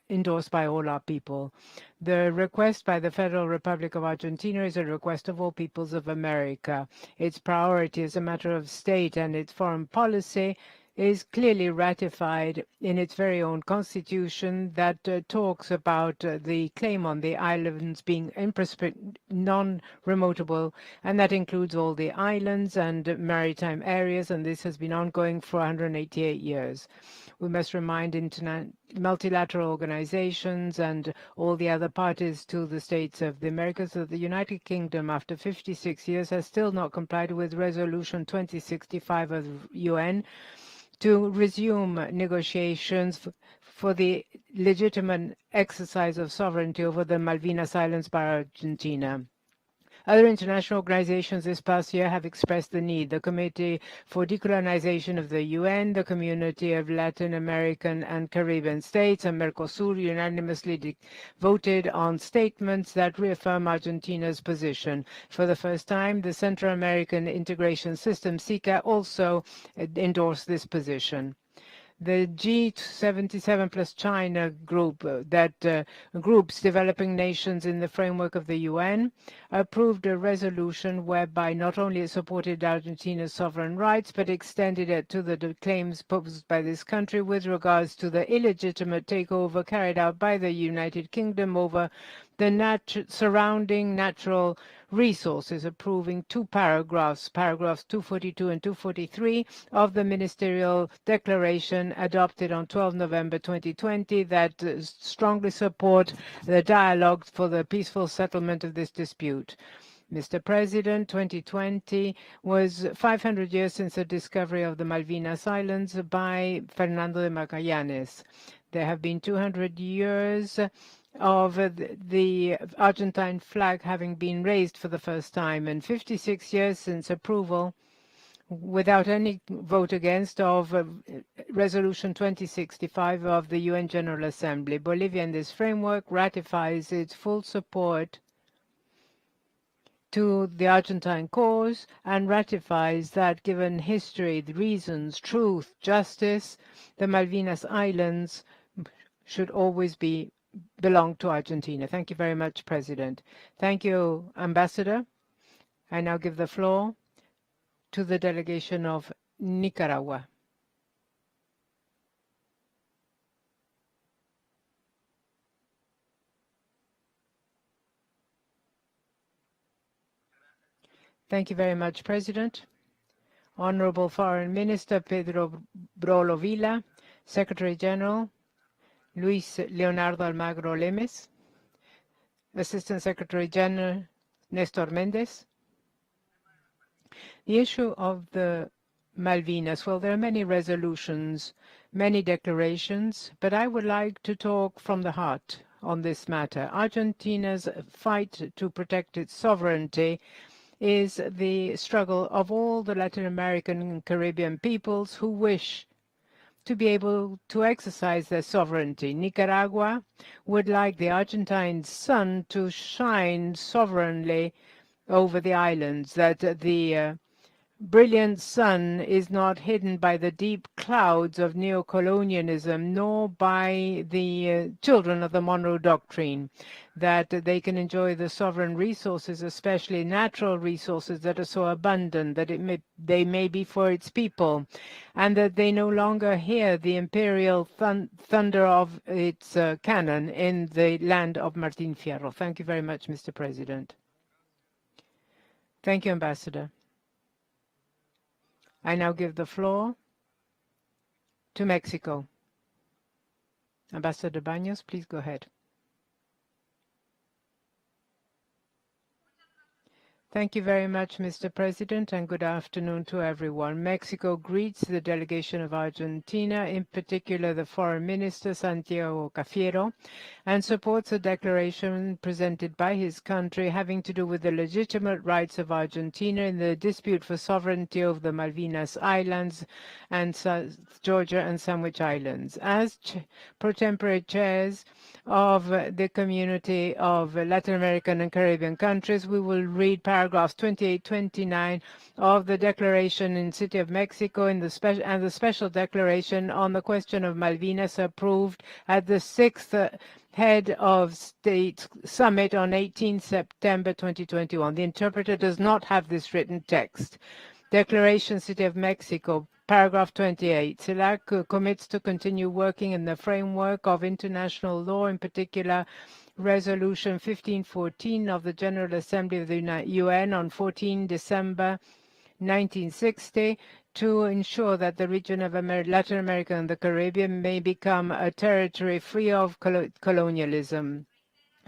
endorsed by all our people. The request by the Federal Republic of Argentina is a request of all peoples of America. Its priority as a matter of state and its foreign policy is clearly ratified in its very own constitution that talks about the claim on the islands being non-remotable, and that includes all the islands and maritime areas, and this has been ongoing for 188 years. We must remind multilateral organizations and all the other parties to the States of the Americas that the United Kingdom, after 56 years, has still not complied with Resolution 2065 of the UN to resume negotiations for the legitimate exercise of sovereignty over the Malvinas Islands by Argentina. Other international organizations this past year have expressed the need. The Committee for Decolonization of the UN, the Community of Latin American and Caribbean States, and Mercosur unanimously voted on statements that reaffirm Argentina's position. For the first time, the Central American Integration System, CICA, also endorsed this position. The G77 plus China group that groups developing nations in the framework of the UN approved a resolution whereby not only it supported Argentina's sovereign rights, but extended it to the claims posed by this country with regards to the illegitimate takeover carried out by the United Kingdom over the surrounding natural resources, approving 2 paragraphs, paragraphs 242 and 243 of the ministerial declaration adopted on 12 November 2020 that strongly support the dialogue for the peaceful settlement of this dispute. Mr. President, 2020 was 500 years since the discovery of the Malvinas Islands by Fernando de Magallanes. There have been 200 years of the Argentine flag having been raised for the first time, and 56 years since approval without any vote against of Resolution 2065 of the UN General Assembly. Bolivia in this framework ratifies its full support to the Argentine cause and ratifies that given history, the reasons, truth, justice, the Malvinas Islands should always belong to Argentina. Thank you very much, President. Thank you, Ambassador. I now give the floor to the delegation of Nicaragua. Thank you very much, President. Honorable Foreign Minister Pedro Brolo Vila, Secretary General Luis Leonardo Almagro Lemes, Assistant Secretary General Nestor Mendez. The issue of the Malvinas, well, there are many resolutions, many declarations, but I would like to talk from the heart on this matter. Argentina's fight to protect its sovereignty is the struggle of all the Latin American and Caribbean peoples who wish to be able to exercise their sovereignty. Nicaragua would like the Argentine sun to shine sovereignly over the islands, that the brilliant sun is not hidden by the deep clouds of neocolonialism, nor by the children of the Monroe Doctrine, that they can enjoy the sovereign resources, especially natural resources that are so abundant that they may be for its people, and that they no longer hear the imperial thunder of its cannon in the land of Martin Fierro. Thank you very much, Mr. President. Thank you, Ambassador. I now give the floor to Mexico. Ambassador Baños, please go ahead. Thank you very much, Mr. President, and good afternoon to everyone. Mexico greets the delegation of Argentina, in particular the Foreign Minister, Santiago Cafiero, and supports the declaration presented by his country having to do with the legitimate rights of Argentina in the dispute for sovereignty over the Malvinas Islands and South Georgia and Sandwich Islands. As pro tempore chairs of the community of Latin American and Caribbean countries, we will read paragraphs 28-29 of the declaration in City of Mexico and the special declaration on the question of Malvinas approved at the 6th Head of State Summit on 18 September 2021. The interpreter does not have this written text. Declaration, City of Mexico, paragraph 28. CELAC commits to continue working in the framework of international law, in particular Resolution 1514 of the General Assembly of the UN on 14 December 1960, to ensure that the region of Latin America and the Caribbean may become a territory free of colonialism.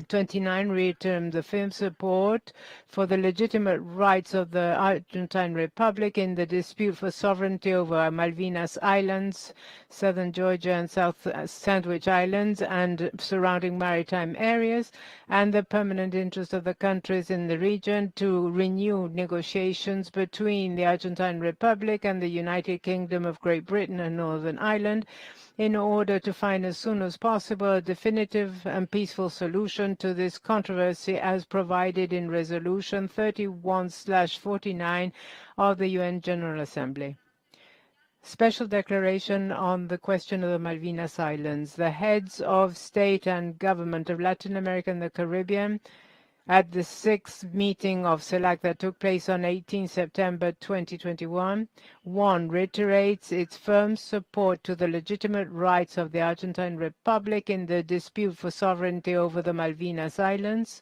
29 reaffirmed the firm support for the legitimate rights of the Argentine Republic in the dispute for sovereignty over Malvinas Islands, southern Georgia and South Sandwich Islands and surrounding maritime areas, and the permanent interest of the countries in the region to renew negotiations between the Argentine Republic and the United Kingdom of Great Britain and Northern Ireland in order to find as soon as possible a definitive and peaceful solution to this controversy as provided in Resolution 31/49 of the UN General Assembly. Special declaration on the question of the Malvinas Islands. The heads of state and government of Latin America and the Caribbean at the 6th meeting of CELAC that took place on 18 September 2021, one, reiterates its firm support to the legitimate rights of the Argentine Republic in the dispute for sovereignty over the Malvinas Islands,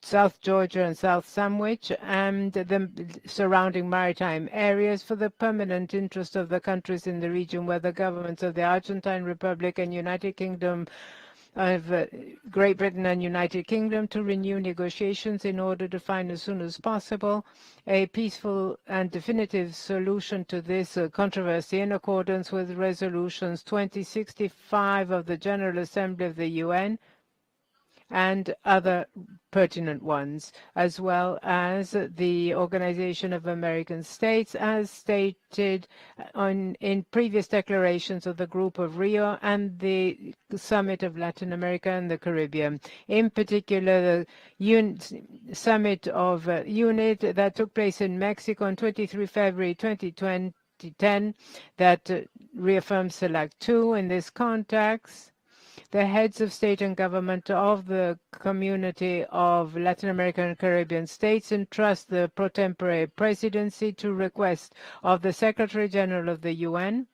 South Georgia and South Sandwich, and the surrounding maritime areas for the permanent interest of the countries in the region where the governments of the Argentine Republic and United Kingdom of Great Britain and United Kingdom to renew negotiations in order to find as soon as possible a peaceful and definitive solution to this controversy in accordance with resolutions 2065 of the General Assembly of the UN and other pertinent ones, as well as the Organization of American States, as stated in previous declarations of the Group of Rio and the Summit of Latin America and the Caribbean. In particular, the Summit of UNIT that took place in Mexico on 23 February 2010 that reaffirmed CELAC II. In this context, the heads of state and government of the community of Latin American and Caribbean states entrust the pro tempore presidency to request of the Secretary General of the UN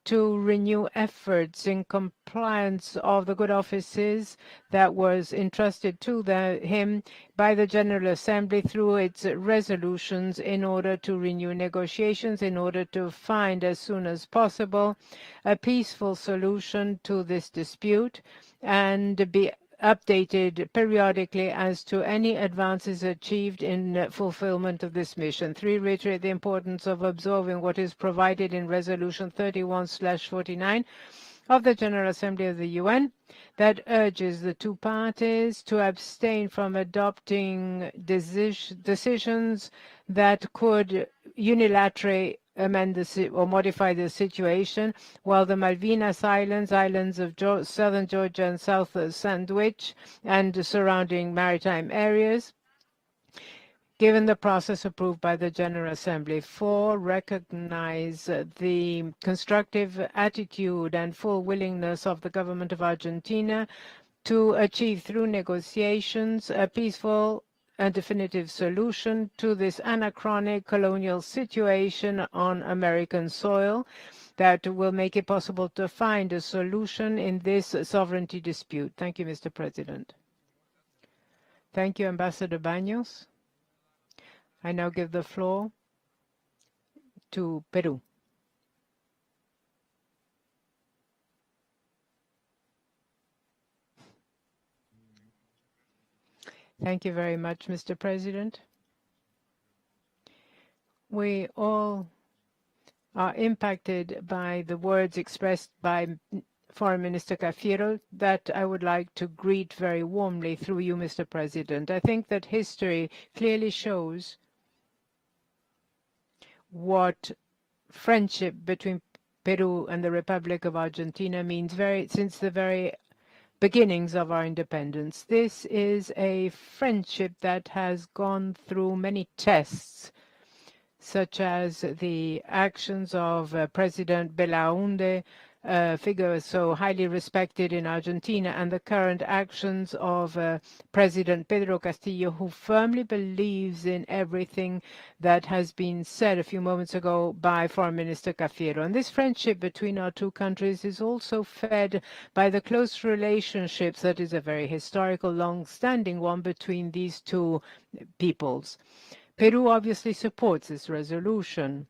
to renew efforts in compliance of the good offices that was entrusted to him by the General Assembly through its resolutions in order to renew negotiations, in order to find as soon as possible a peaceful solution to this dispute and be updated periodically as to any advances achieved in fulfillment of this mission. 3, reiterate the importance of observing what is provided in Resolution 31/49 of the General Assembly of the UN that urges the two parties to abstain from adopting decisions that could unilaterally amend or modify the situation, while the Malvinas Islands, islands of southern Georgia and South Sandwich, and surrounding maritime areas given the process approved by the General Assembly. 4, recognize the constructive attitude and full willingness of the government of Argentina to achieve through negotiations a peaceful and definitive solution to this anachronic colonial situation on American soil that will make it possible to find a solution in this sovereignty dispute. Thank you, Mr. President. Thank you, Ambassador Baños. I now give the floor to Peru. Thank you very much, Mr. President. We all are impacted by the words expressed by Foreign Minister Cafiero that I would like to greet very warmly through you, Mr. President. I think that history clearly shows what friendship between Peru and the Republic of Argentina means since the very beginnings of our independence. This is a friendship that has gone through many tests, such as the actions of President Belaunde, a figure so highly respected in Argentina, and the current actions of President Pedro Castillo, who firmly believes in everything that has been said a few moments ago by Foreign Minister Cafiero. And this friendship between our two countries is also fed by the close relationships that is a very historical, long-standing one between these two peoples. Peru obviously supports this resolution.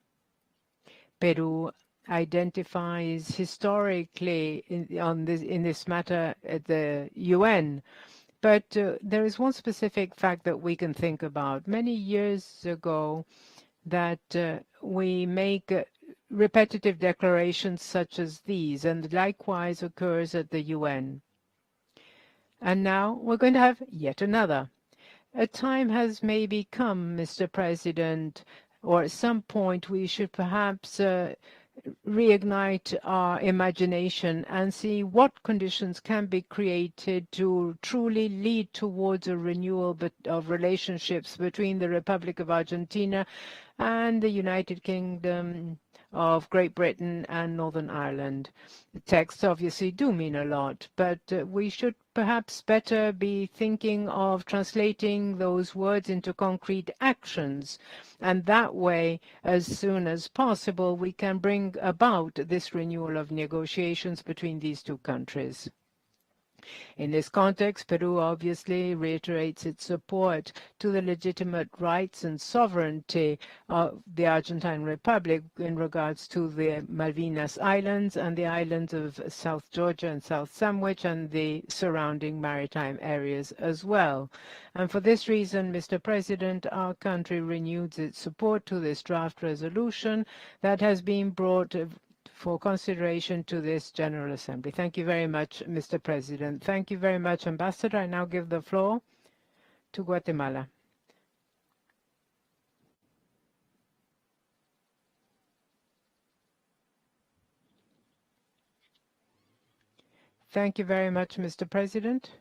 Peru identifies historically in this matter at the UN. But there is one specific fact that we can think about. Many years ago, that we make repetitive declarations such as these, and likewise occurs at the UN. And now we're going to have yet another. A time has maybe come, Mr. President, or at some point we should perhaps reignite our imagination and see what conditions can be created to truly lead towards a renewal of relationships between the Republic of Argentina and the United Kingdom of Great Britain and Northern Ireland. The texts obviously do mean a lot, but we should perhaps better be thinking of translating those words into concrete actions. And that way, as soon as possible, we can bring about this renewal of negotiations between these two countries. In this context, Peru obviously reiterates its support to the legitimate rights and sovereignty of the Argentine Republic in regards to the Malvinas Islands and the islands of South Georgia and South Sandwich and the surrounding maritime areas as well. And for this reason, Mr. President, our country renews its support to this draft resolution that has been brought for consideration to this General Assembly. Thank you very much, Mr. President. Thank you very much, Ambassador. I now give the floor to Guatemala. Thank you very much, Mr. President.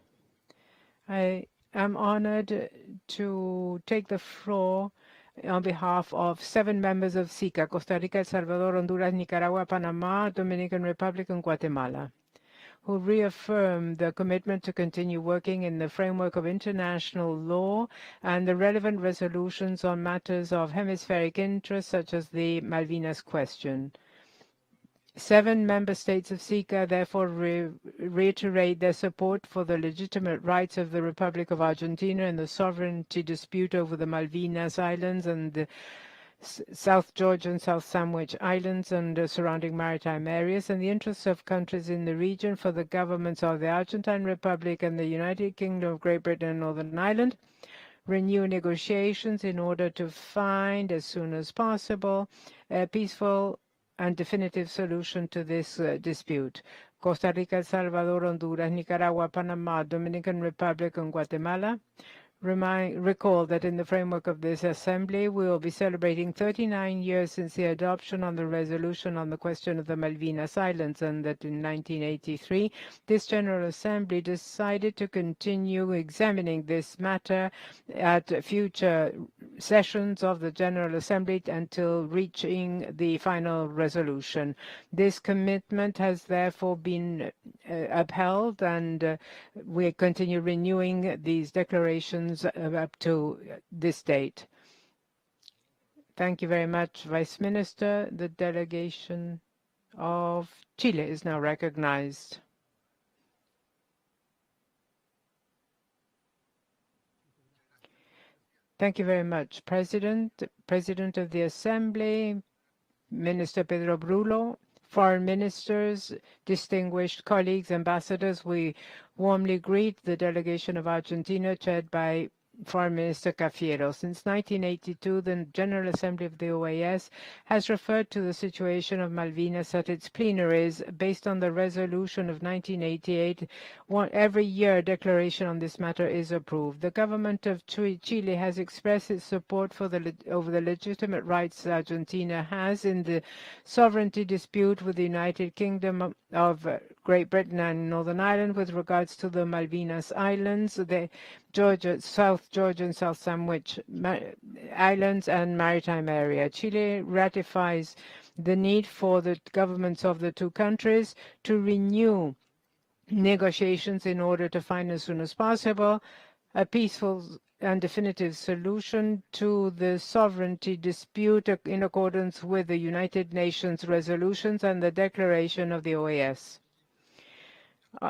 I am honored to take the floor on behalf of 7 members of SICA, Costa Rica, El Salvador, Honduras, Nicaragua, Panama, Dominican Republic, and Guatemala, who reaffirm the commitment to continue working in the framework of international law and the relevant resolutions on matters of hemispheric interest, such as the Malvinas question. 7 member states of SICA therefore reiterate their support for the legitimate rights of the Republic of Argentina in the sovereignty dispute over the Malvinas Islands and the South Georgia and South Sandwich Islands and surrounding maritime areas, and the interests of countries in the region for the governments of the Argentine Republic and the United Kingdom of Great Britain and Northern Ireland. Renew negotiations in order to find, as soon as possible, a peaceful and definitive solution to this dispute. Costa Rica, El Salvador, Honduras, Nicaragua, Panama, Dominican Republic, and Guatemala recall that in the framework of this assembly, we will be celebrating 39 years since the adoption of the resolution on the question of the Malvinas Islands, and that in 1983, this General Assembly decided to continue examining this matter at future sessions of the General Assembly until reaching the final resolution. This commitment has therefore been upheld, and we continue renewing these declarations up to this date. Thank you very much, Vice Minister. The delegation of Chile is now recognized. Thank you very much, President. President of the Assembly, Minister Pedro Brulo, foreign ministers, distinguished colleagues, ambassadors, we warmly greet the delegation of Argentina chaired by Foreign Minister Cafiero. Since 1982, the General Assembly of the OAS has referred to the situation of Malvinas at its plenaries based on the resolution of 1988. Every year, a declaration on this matter is approved. The government of Chile has expressed its support for over the legitimate rights Argentina has in the sovereignty dispute with the United Kingdom of Great Britain and Northern Ireland with regards to the Malvinas Islands, the South Georgia and South Sandwich Islands and maritime area. Chile ratifies the need for the governments of the two countries to renew negotiations in order to find as soon as possible a peaceful and definitive solution to the sovereignty dispute in accordance with the United Nations resolutions and the declaration of the OAS.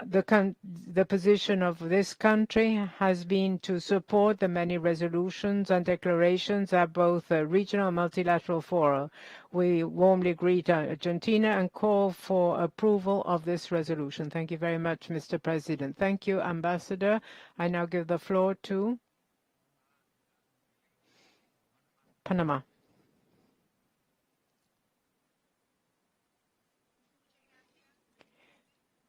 The position of this country has been to support the many resolutions and declarations at both regional and multilateral fora. We warmly greet Argentina and call for approval of this resolution. Thank you very much, Mr. President. Thank you, Ambassador. I now give the floor to Panama.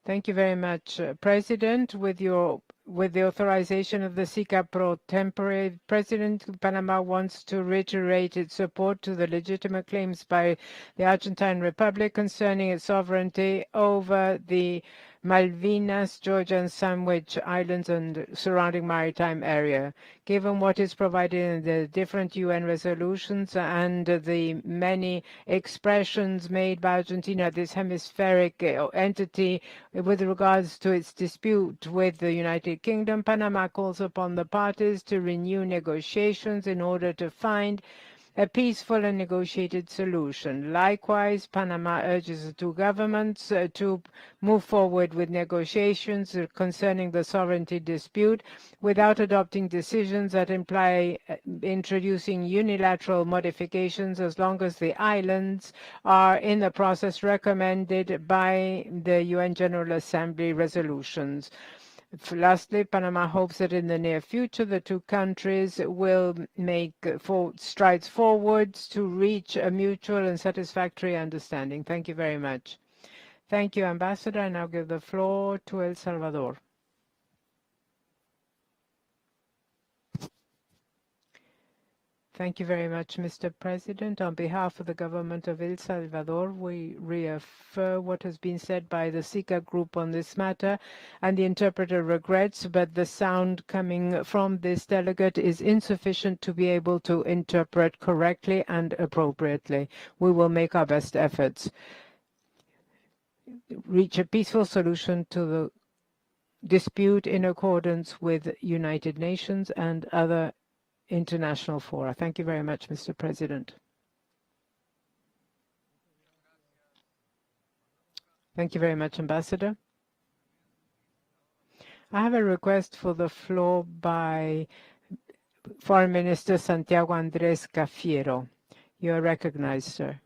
Thank you very much, President. With the authorization of the SICA pro tempore, President, Panama wants to reiterate its support to the legitimate claims by the Argentine Republic concerning its sovereignty over the Malvinas, Georgia, and Sandwich Islands and surrounding maritime area. Given what is provided in the different UN resolutions and the many expressions made by Argentina, this hemispheric entity, with regards to its dispute with the United Kingdom, Panama calls upon the parties to renew negotiations in order to find a peaceful and negotiated solution. Likewise, Panama urges the two governments to move forward with negotiations concerning the sovereignty dispute without adopting decisions that imply introducing unilateral modifications as long as the islands are in the process recommended by the UN General Assembly resolutions. Lastly, Panama hopes that in the near future, the two countries will make strides forwards to reach a mutual and satisfactory understanding. Thank you very much. Thank you, Ambassador. I now give the floor to El Salvador. Thank you very much, Mr. President. On behalf of the government of El Salvador, we reaffirm what has been said by the SICA group on this matter, and the interpreter regrets, but the sound coming from this delegate is insufficient to be able to interpret correctly and appropriately. We will make our best efforts. Reach a peaceful solution to the dispute in accordance with United Nations and other international fora. Thank you very much, Mr. President. Thank you very much, Ambassador. I have a request for the floor by Foreign Minister Santiago Andrés Cafiero. You are recognized, sir.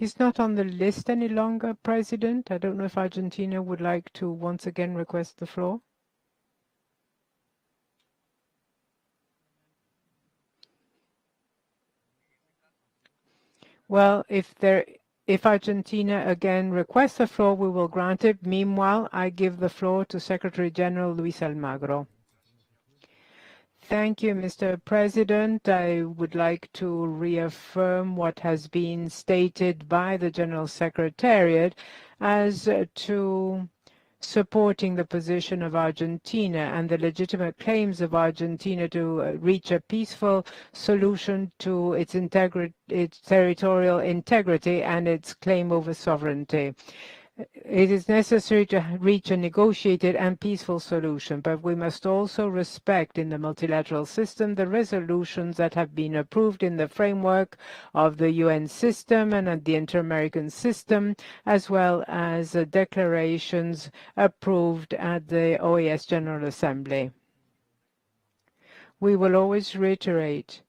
He's not on the list any longer, President. I don't know if Argentina would like to once again request the floor. Well, if Argentina again requests the floor, we will grant it. Meanwhile, I give the floor to Secretary General Luis Almagro. Thank you, Mr. President. I would like to reaffirm what has been stated by the General Secretariat as to supporting the position of Argentina and the legitimate claims of Argentina to reach a peaceful solution to its territorial integrity and its claim over sovereignty. It is necessary to reach a negotiated and peaceful solution, but we must also respect in the multilateral system the resolutions that have been approved in the framework of the UN system and the Inter-American system, as well as declarations approved at the OAS General Assembly. We will always reiterate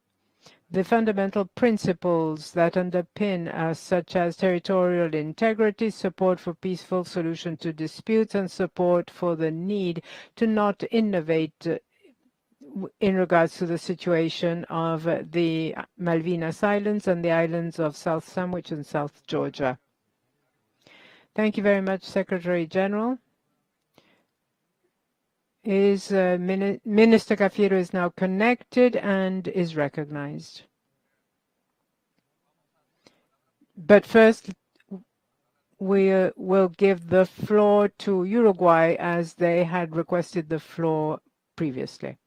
the fundamental principles that underpin us, such as territorial integrity, support for peaceful solution to disputes, and support for the need to not innovate in regards to the situation of the Malvinas Islands and the islands of South Sandwich and South Georgia. Thank you very much, Secretary General. Minister Cafiero is now connected and is recognized. But first, we will give the floor to Uruguay as they had requested the floor previously.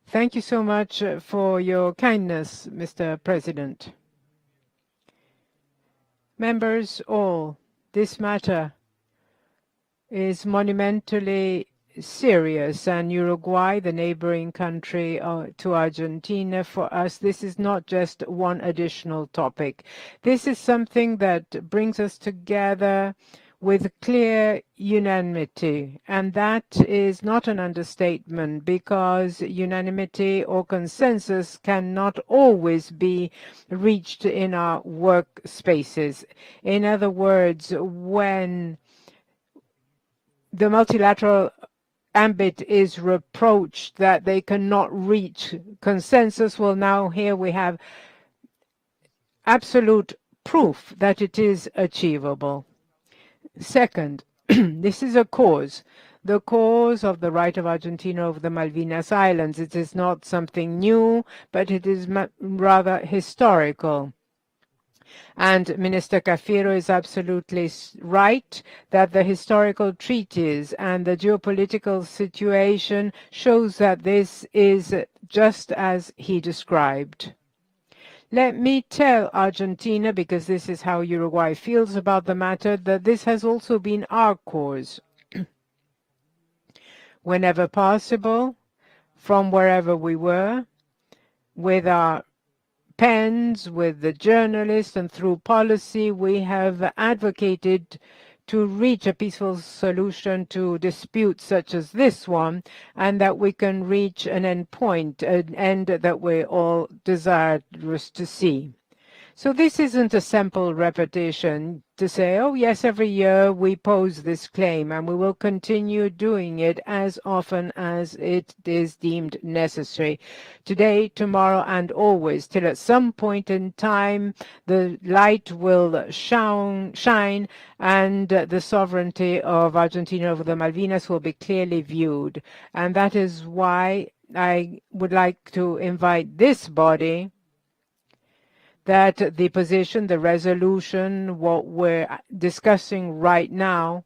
Thank you so much for your kindness, Mr. President. Members all, this matter is monumentally serious, and Uruguay, the neighboring country to Argentina, for us, this is not just one additional topic. This is something that brings us together with clear unanimity, and that is not an understatement, because unanimity or consensus cannot always be reached in our workspaces. In other words, when the multilateral ambit is reproached that they cannot reach consensus, well, now here we have absolute proof that it is achievable. Second, this is a cause, the cause of the right of Argentina over the Malvinas Islands. It is not something new, but it is rather historical. And Minister Cafiero is absolutely right that the historical treaties and the geopolitical situation shows that this is just as he described. Let me tell Argentina, because this is how Uruguay feels about the matter, that this has also been our cause. Whenever possible, from wherever we were, with our pens, with the journalists, and through policy, we have advocated to reach a peaceful solution to disputes such as this one, and that we can reach an end point, an end that we all desirous to see. So this isn't a simple repetition to say, oh yes, every year we pose this claim, and we will continue doing it as often as it is deemed necessary. Today, tomorrow, and always, till at some point in time the light will shine and the sovereignty of Argentina over the Malvinas will be clearly viewed. And that is why I would like to invite this body that the position, the resolution, what we're discussing right now,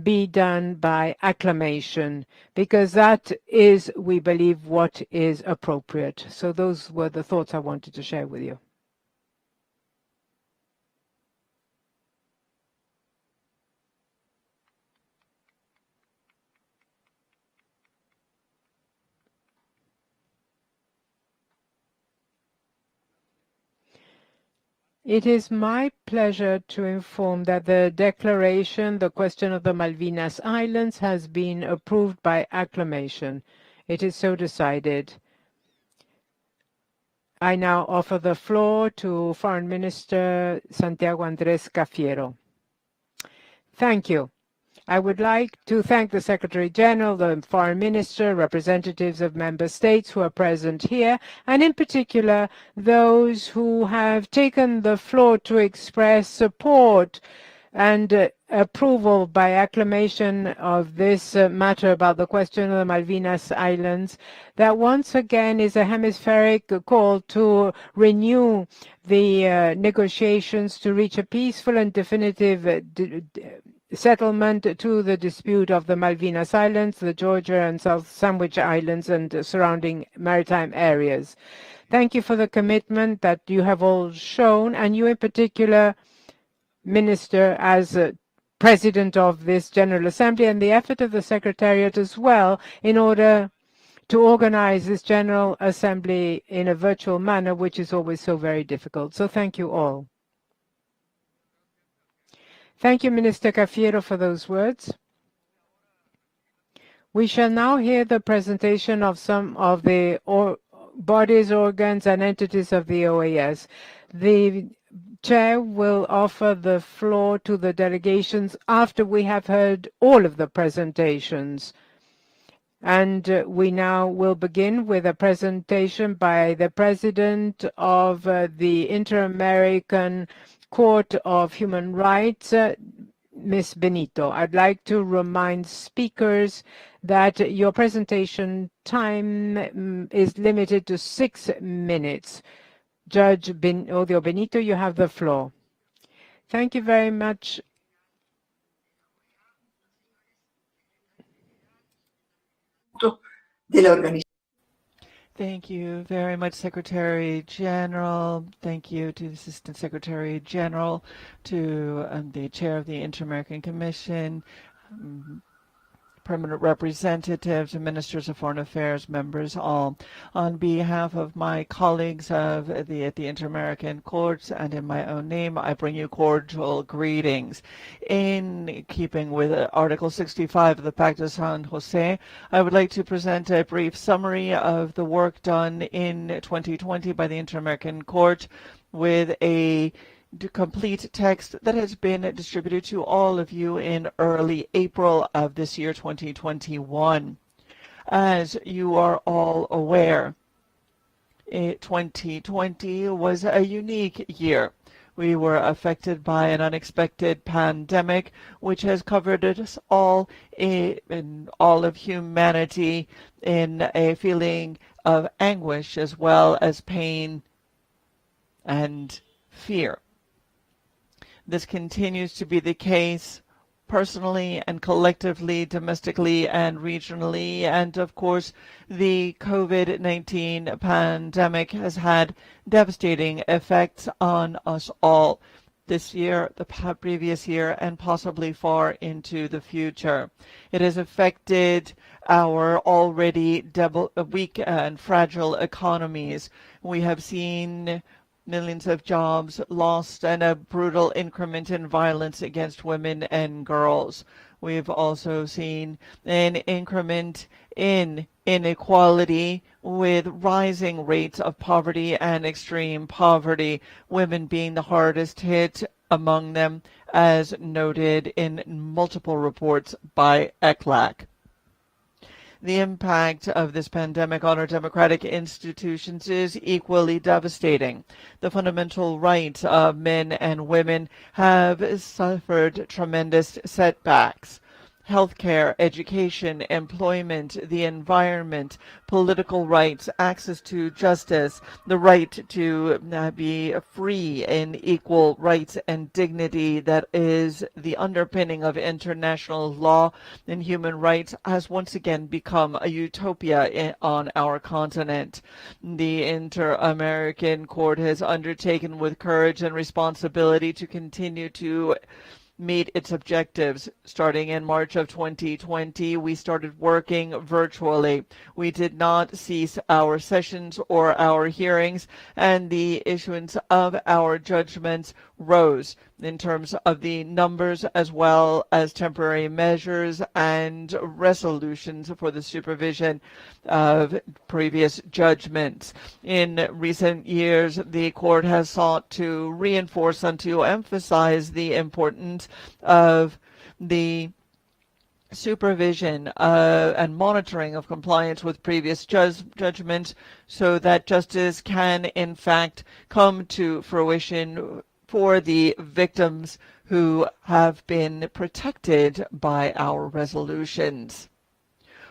be done by acclamation, because that is, we believe, what is appropriate. So those were the thoughts I wanted to share with you. It is my pleasure to inform that the declaration, the question of the Malvinas Islands, has been approved by acclamation. It is so decided. I now offer the floor to Foreign Minister Santiago Andrés Cafiero. Thank you. I would like to thank the Secretary General, the Foreign Minister, representatives of member states who are present here, and in particular those who have taken the floor to express support and approval by acclamation of this matter about the question of the Malvinas Islands, that once again is a hemispheric call to renew the negotiations to reach a peaceful and definitive settlement to the dispute of the Malvinas Islands, the Georgia and South Sandwich Islands, and surrounding maritime areas. Thank you for the commitment that you have all shown, and you in particular, Minister, as President of this General Assembly, and the effort of the Secretariat as well in order to organize this General Assembly in a virtual manner, which is always so very difficult. So thank you all. Thank you, Minister Cafiero, for those words. We shall now hear the presentation of some of the bodies, organs, and entities of the OAS. The Chair will offer the floor to the delegations after we have heard all of the presentations. And we now will begin with a presentation by the President of the Inter-American Court of Human Rights, Ms. Benito. I'd like to remind speakers that your presentation time is limited to 6 minutes. Judge Odio Benito, you have the floor. Thank you very much. Thank you very much, Secretary General. Thank you to the Assistant Secretary General, to the Chair of the Inter-American Commission, permanent representatives and ministers of foreign affairs, members all. On behalf of my colleagues at the Inter-American Courts and in my own name, I bring you cordial greetings. In keeping with Article 65 of the Pacta San Jose, I would like to present a brief summary of the work done in 2020 by the Inter-American Court with a complete text that has been distributed to all of you in early April of this year, 2021. As you are all aware, 2020 was a unique year. We were affected by an unexpected pandemic, which has covered us all in all of humanity in a feeling of anguish as well as pain and fear. This continues to be the case personally and collectively, domestically and regionally. And of course, the COVID-19 pandemic has had devastating effects on us all this year, the previous year, and possibly far into the future. It has affected our already weak and fragile economies. We have seen millions of jobs lost and a brutal increment in violence against women and girls. We've also seen an increment in inequality with rising rates of poverty and extreme poverty, women being the hardest hit among them, as noted in multiple reports by ECLAC. The impact of this pandemic on our democratic institutions is equally devastating. The fundamental rights of men and women have suffered tremendous setbacks. Healthcare, education, employment, the environment, political rights, access to justice, the right to be free in equal rights and dignity that is the underpinning of international law and human rights has once again become a utopia on our continent. The Inter-American Court has undertaken with courage and responsibility to continue to meet its objectives. Starting in March of 2020, we started working virtually. We did not cease our sessions or our hearings, and the issuance of our judgments rose in terms of the numbers as well as temporary measures and resolutions for the supervision of previous judgments. In recent years, the court has sought to reinforce and to emphasize the importance of the supervision and monitoring of compliance with previous judgments so that justice can in fact come to fruition for the victims who have been protected by our resolutions.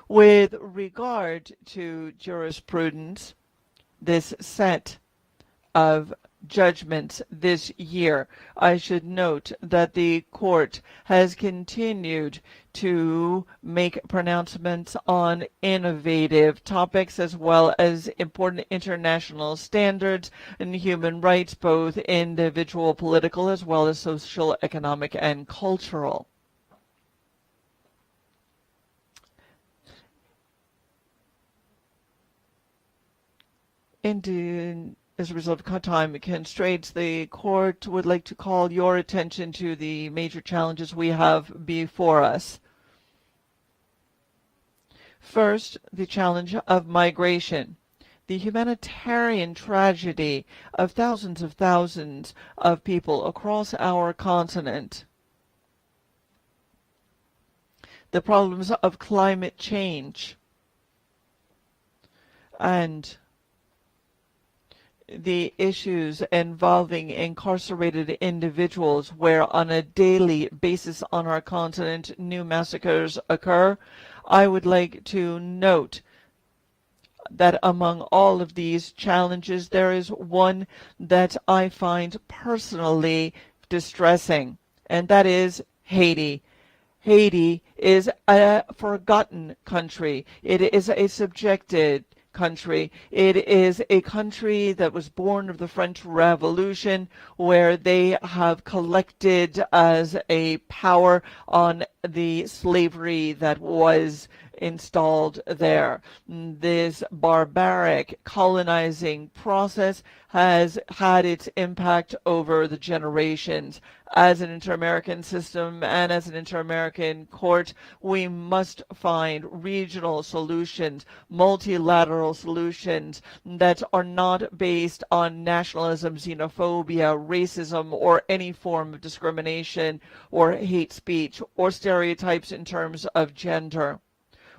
With regard to jurisprudence, this set of judgments this year, I should note that the court has continued to make pronouncements on innovative topics as well as important international standards and human rights, both individual, political, as well as social, economic, and cultural. As a result of time constraints, the court would like to call your attention to the major challenges we have before us. First, the challenge of migration, the humanitarian tragedy of thousands of people across our continent, the problems of climate change, and the issues involving incarcerated individuals where on a daily basis on our continent new massacres occur. I would like to note that among all of these challenges there is one that I find personally distressing, and that is Haiti. Haiti is a forgotten country. It is a subjected country. It is a country that was born of the French Revolution, where they have collected as a power on the slavery that was installed there. This barbaric colonizing process has had its impact over the generations. As an inter-American system and as an inter-American court, we must find regional solutions, multilateral solutions that are not based on nationalism, xenophobia, racism, or any form of discrimination or hate speech or stereotypes in terms of gender.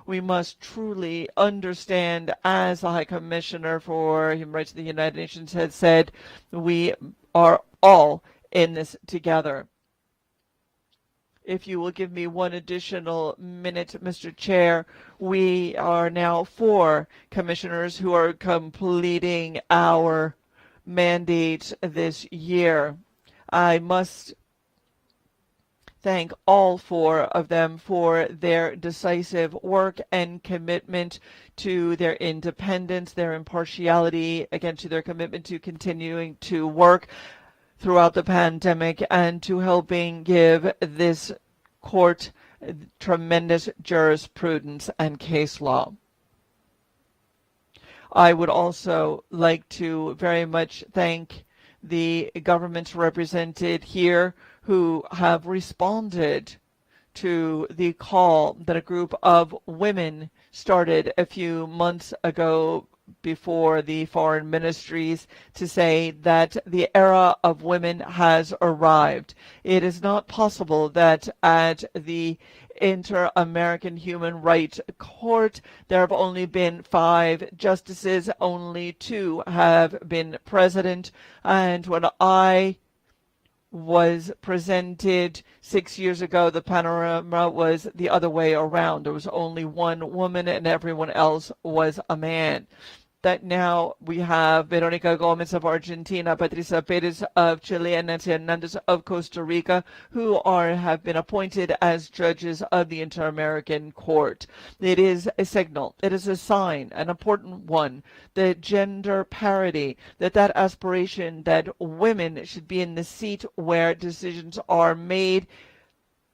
We must truly understand, as the High Commissioner for Human Rights of the United Nations has said, we are all in this together. If you will give me one additional minute, Mr. Chair, we are now 4 commissioners who are completing our mandate this year. I must thank all 4 of them for their decisive work and commitment to their independence, their impartiality, again, to their commitment to continuing to work throughout the pandemic and to helping give this court tremendous jurisprudence and case law. I would also like to very much thank the governments represented here who have responded to the call that a group of women started a few months ago before the foreign ministries to say that the era of women has arrived. It is not possible that at the Inter-American Human Rights Court there have only been 5 justices, only 2 have been president, and when I was presented 6 years ago, the panorama was the other way around. There was only 1 woman and everyone else was a man. That now we have Veronica Gomez of Argentina, Patricia Perez of Chile, and Nancy Hernandez of Costa Rica, who have been appointed as judges of the Inter-American Court. It is a signal, it is a sign, an important one, that gender parity, that aspiration that women should be in the seat where decisions are made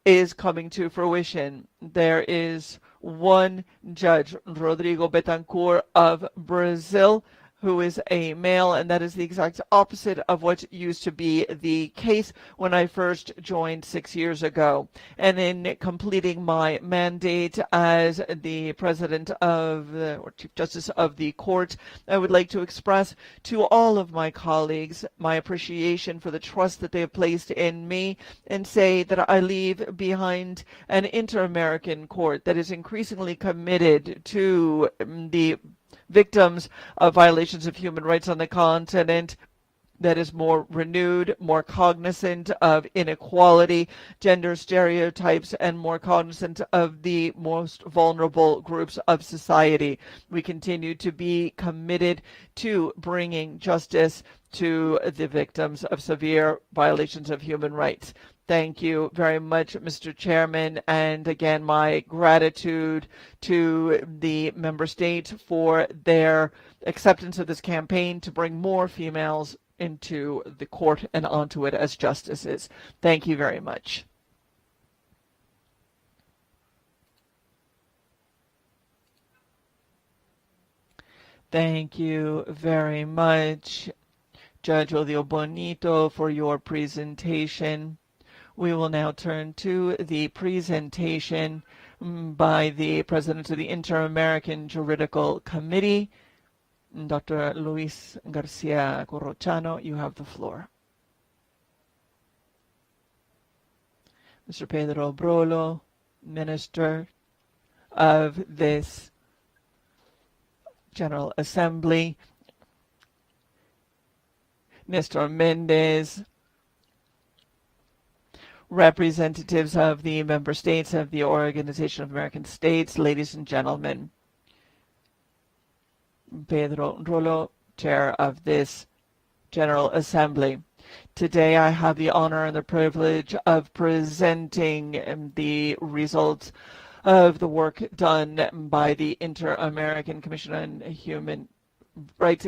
is coming to fruition. There is one judge, Rodrigo Betancourt of Brazil, who is a male, and that is the exact opposite of what used to be the case when I first joined 6 years ago. And in completing my mandate as the president of or Chief Justice of the court, I would like to express to all of my colleagues my appreciation for the trust that they have placed in me, and say that I leave behind an inter-American court that is increasingly committed to the victims of violations of human rights on the continent, that is more renewed, more cognizant of inequality, gender stereotypes, and more cognizant of the most vulnerable groups of society. We continue to be committed to bringing justice to the victims of severe violations of human rights. Thank you very much, Mr. Chairman, and again, my gratitude to the member states for their acceptance of this campaign to bring more females into the court and onto it as justices. Thank you very much. Thank you very much, Judge Odio Bonito, for your presentation. We will now turn to the presentation by the President of the Inter-American Juridical Committee, Dr. Luis Garcia Corrochano. You have the floor. Mr. Pedro Brolo, Minister of this General Assembly, Mr. Mendez, representatives of the member states of the Organization of American States, ladies and gentlemen. Pedro Rolo, chair of this General Assembly. Today I have the honor and the privilege of presenting the results of the work done by the Inter-American Commission on Human Rights,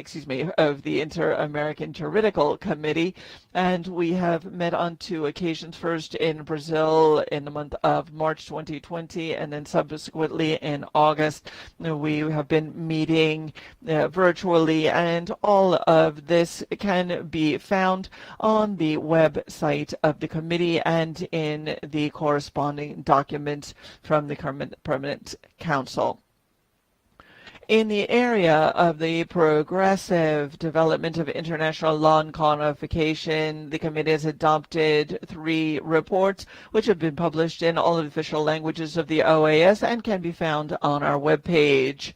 of the Inter-American Juridical Committee, and we have met on 2 occasions, first in Brazil in the month of March 2020, and then subsequently in August. We have been meeting virtually, and all of this can be found on the website of the committee and in the corresponding documents from the Permanent Council. In the area of the progressive development of international law and codification, the committee has adopted 3 reports which have been published in all of the official languages of the OAS and can be found on our webpage.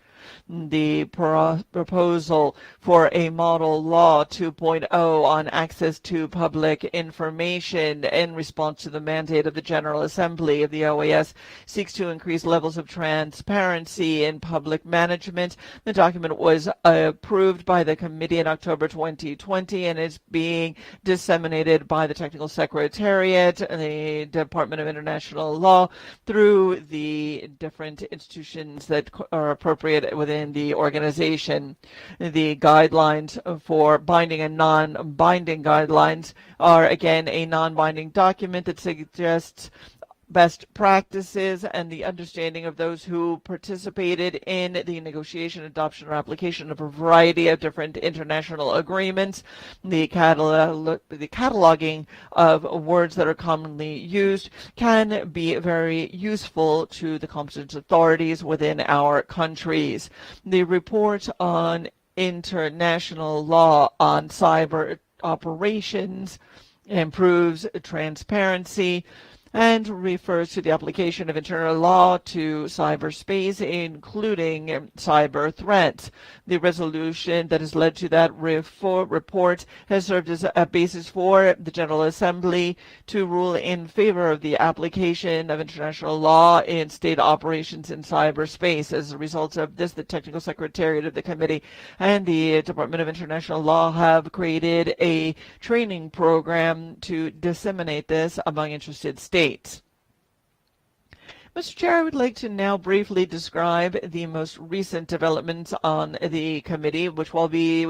The proposal for a model law 2.0 on access to public information in response to the mandate of the General Assembly of the OAS seeks to increase levels of transparency in public management. The document was approved by the committee in October 2020 and is being disseminated by the Technical Secretariat and the Department of International Law through the different institutions that are appropriate within the organization. The guidelines for binding and non-binding guidelines are again a non-binding document that suggests best practices and the understanding of those who participated in the negotiation, adoption, or application of a variety of different international agreements. The cataloging of words that are commonly used can be very useful to the competent authorities within our countries. The report on international law on cyber operations improves transparency and refers to the application of internal law to cyberspace, including cyber threats. The resolution that has led to that report has served as a basis for the General Assembly to rule in favor of the application of international law in state operations in cyberspace. As a result of this, the Technical Secretariat of the Committee and the Department of International Law have created a training program to disseminate this among interested states. Mr. Chair, I would like to now briefly describe the most recent developments on the committee, which will be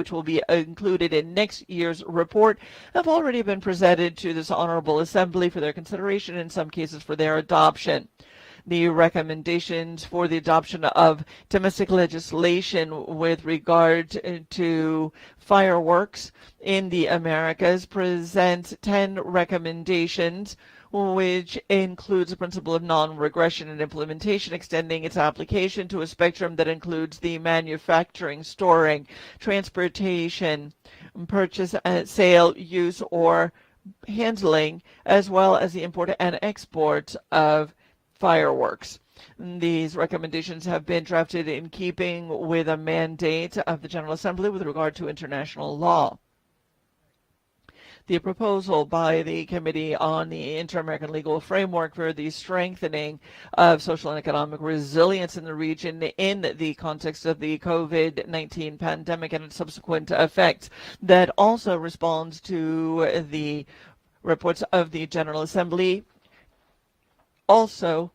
included in next year's report, have already been presented to this Honorable Assembly for their consideration, in some cases for their adoption. the recommendations for the adoption of domestic legislation with regard to fireworks in the Americas presents 10 recommendations, which includes the principle of non-regression and implementation, extending its application to a spectrum that includes the manufacturing, storing, transportation, purchase, sale, use, or handling, as well as the import and export of fireworks. These recommendations have been drafted in keeping with a mandate of the General Assembly with regard to international law. The proposal by the Committee on the Inter-American Legal Framework for the strengthening of social and economic resilience in the region in the context of the COVID-19 pandemic and its subsequent effects, that also responds to the reports of the General Assembly. Also,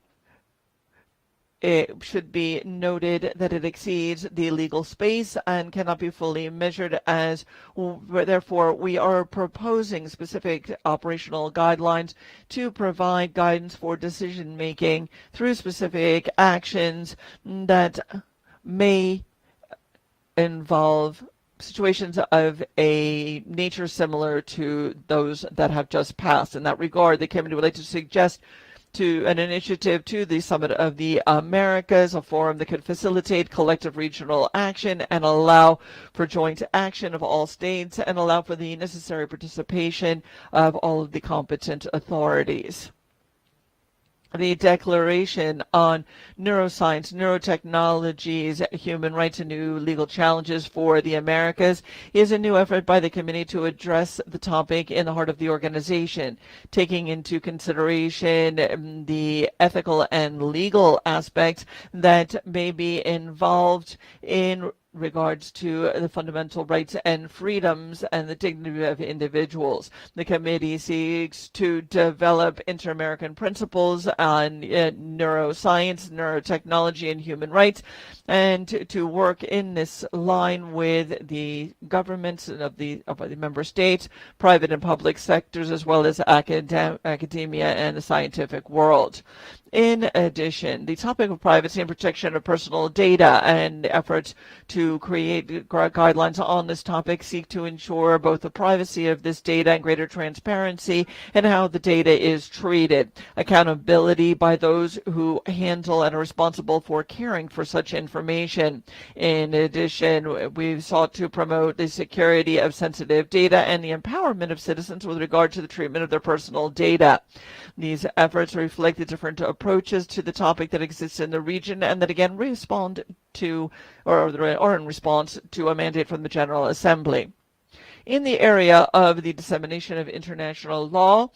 it should be noted that it exceeds the legal space and cannot be fully measured, as therefore we are proposing specific operational guidelines to provide guidance for decision making through specific actions that may involve situations of a nature similar to those that have just passed. In that regard, the committee would like to suggest to an initiative to the Summit of the Americas, a forum that could facilitate collective regional action and allow for joint action of all states and allow for the necessary participation of all of the competent authorities. The Declaration on Neuroscience, Neurotechnologies, Human Rights, and New Legal Challenges for the Americas is a new effort by the committee to address the topic in the heart of the organization, taking into consideration the ethical and legal aspects that may be involved in regards to the fundamental rights and freedoms and the dignity of individuals. The committee seeks to develop inter-American principles on neuroscience, neurotechnology, and human rights, and to work in this line with the governments of the member states, private and public sectors, as well as academia and the scientific world. In addition, the topic of privacy and protection of personal data and efforts to create guidelines on this topic seek to ensure both the privacy of this data and greater transparency in how the data is treated, accountability by those who handle and are responsible for caring for such information. In addition, we've sought to promote the security of sensitive data and the empowerment of citizens with regard to the treatment of their personal data. These efforts reflect the different approaches to the topic that exists in the region and that again respond to or in response to a mandate from the General Assembly. In the area of the dissemination of international law,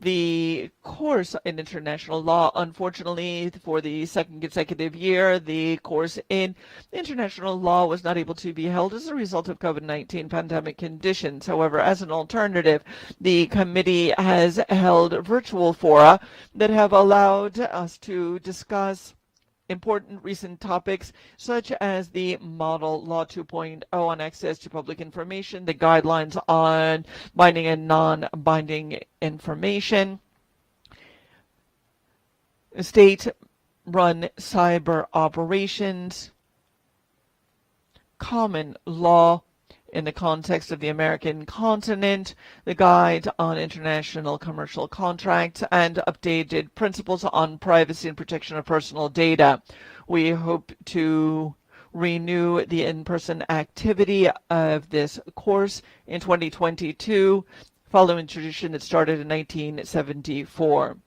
the course in international law, unfortunately, for the second consecutive year, the course in international law was not able to be held as a result of COVID-19 pandemic conditions. However, as an alternative, the committee has held virtual fora that have allowed us to discuss important recent topics such as the Model Law 2.0 on access to public information, the guidelines on binding and non-binding information, state-run cyber operations, common law in the context of the American continent, the guide on international commercial contracts, and updated principles on privacy and protection of personal data. We hope to renew the in-person activity of this course in 2022, following tradition that started in 1974.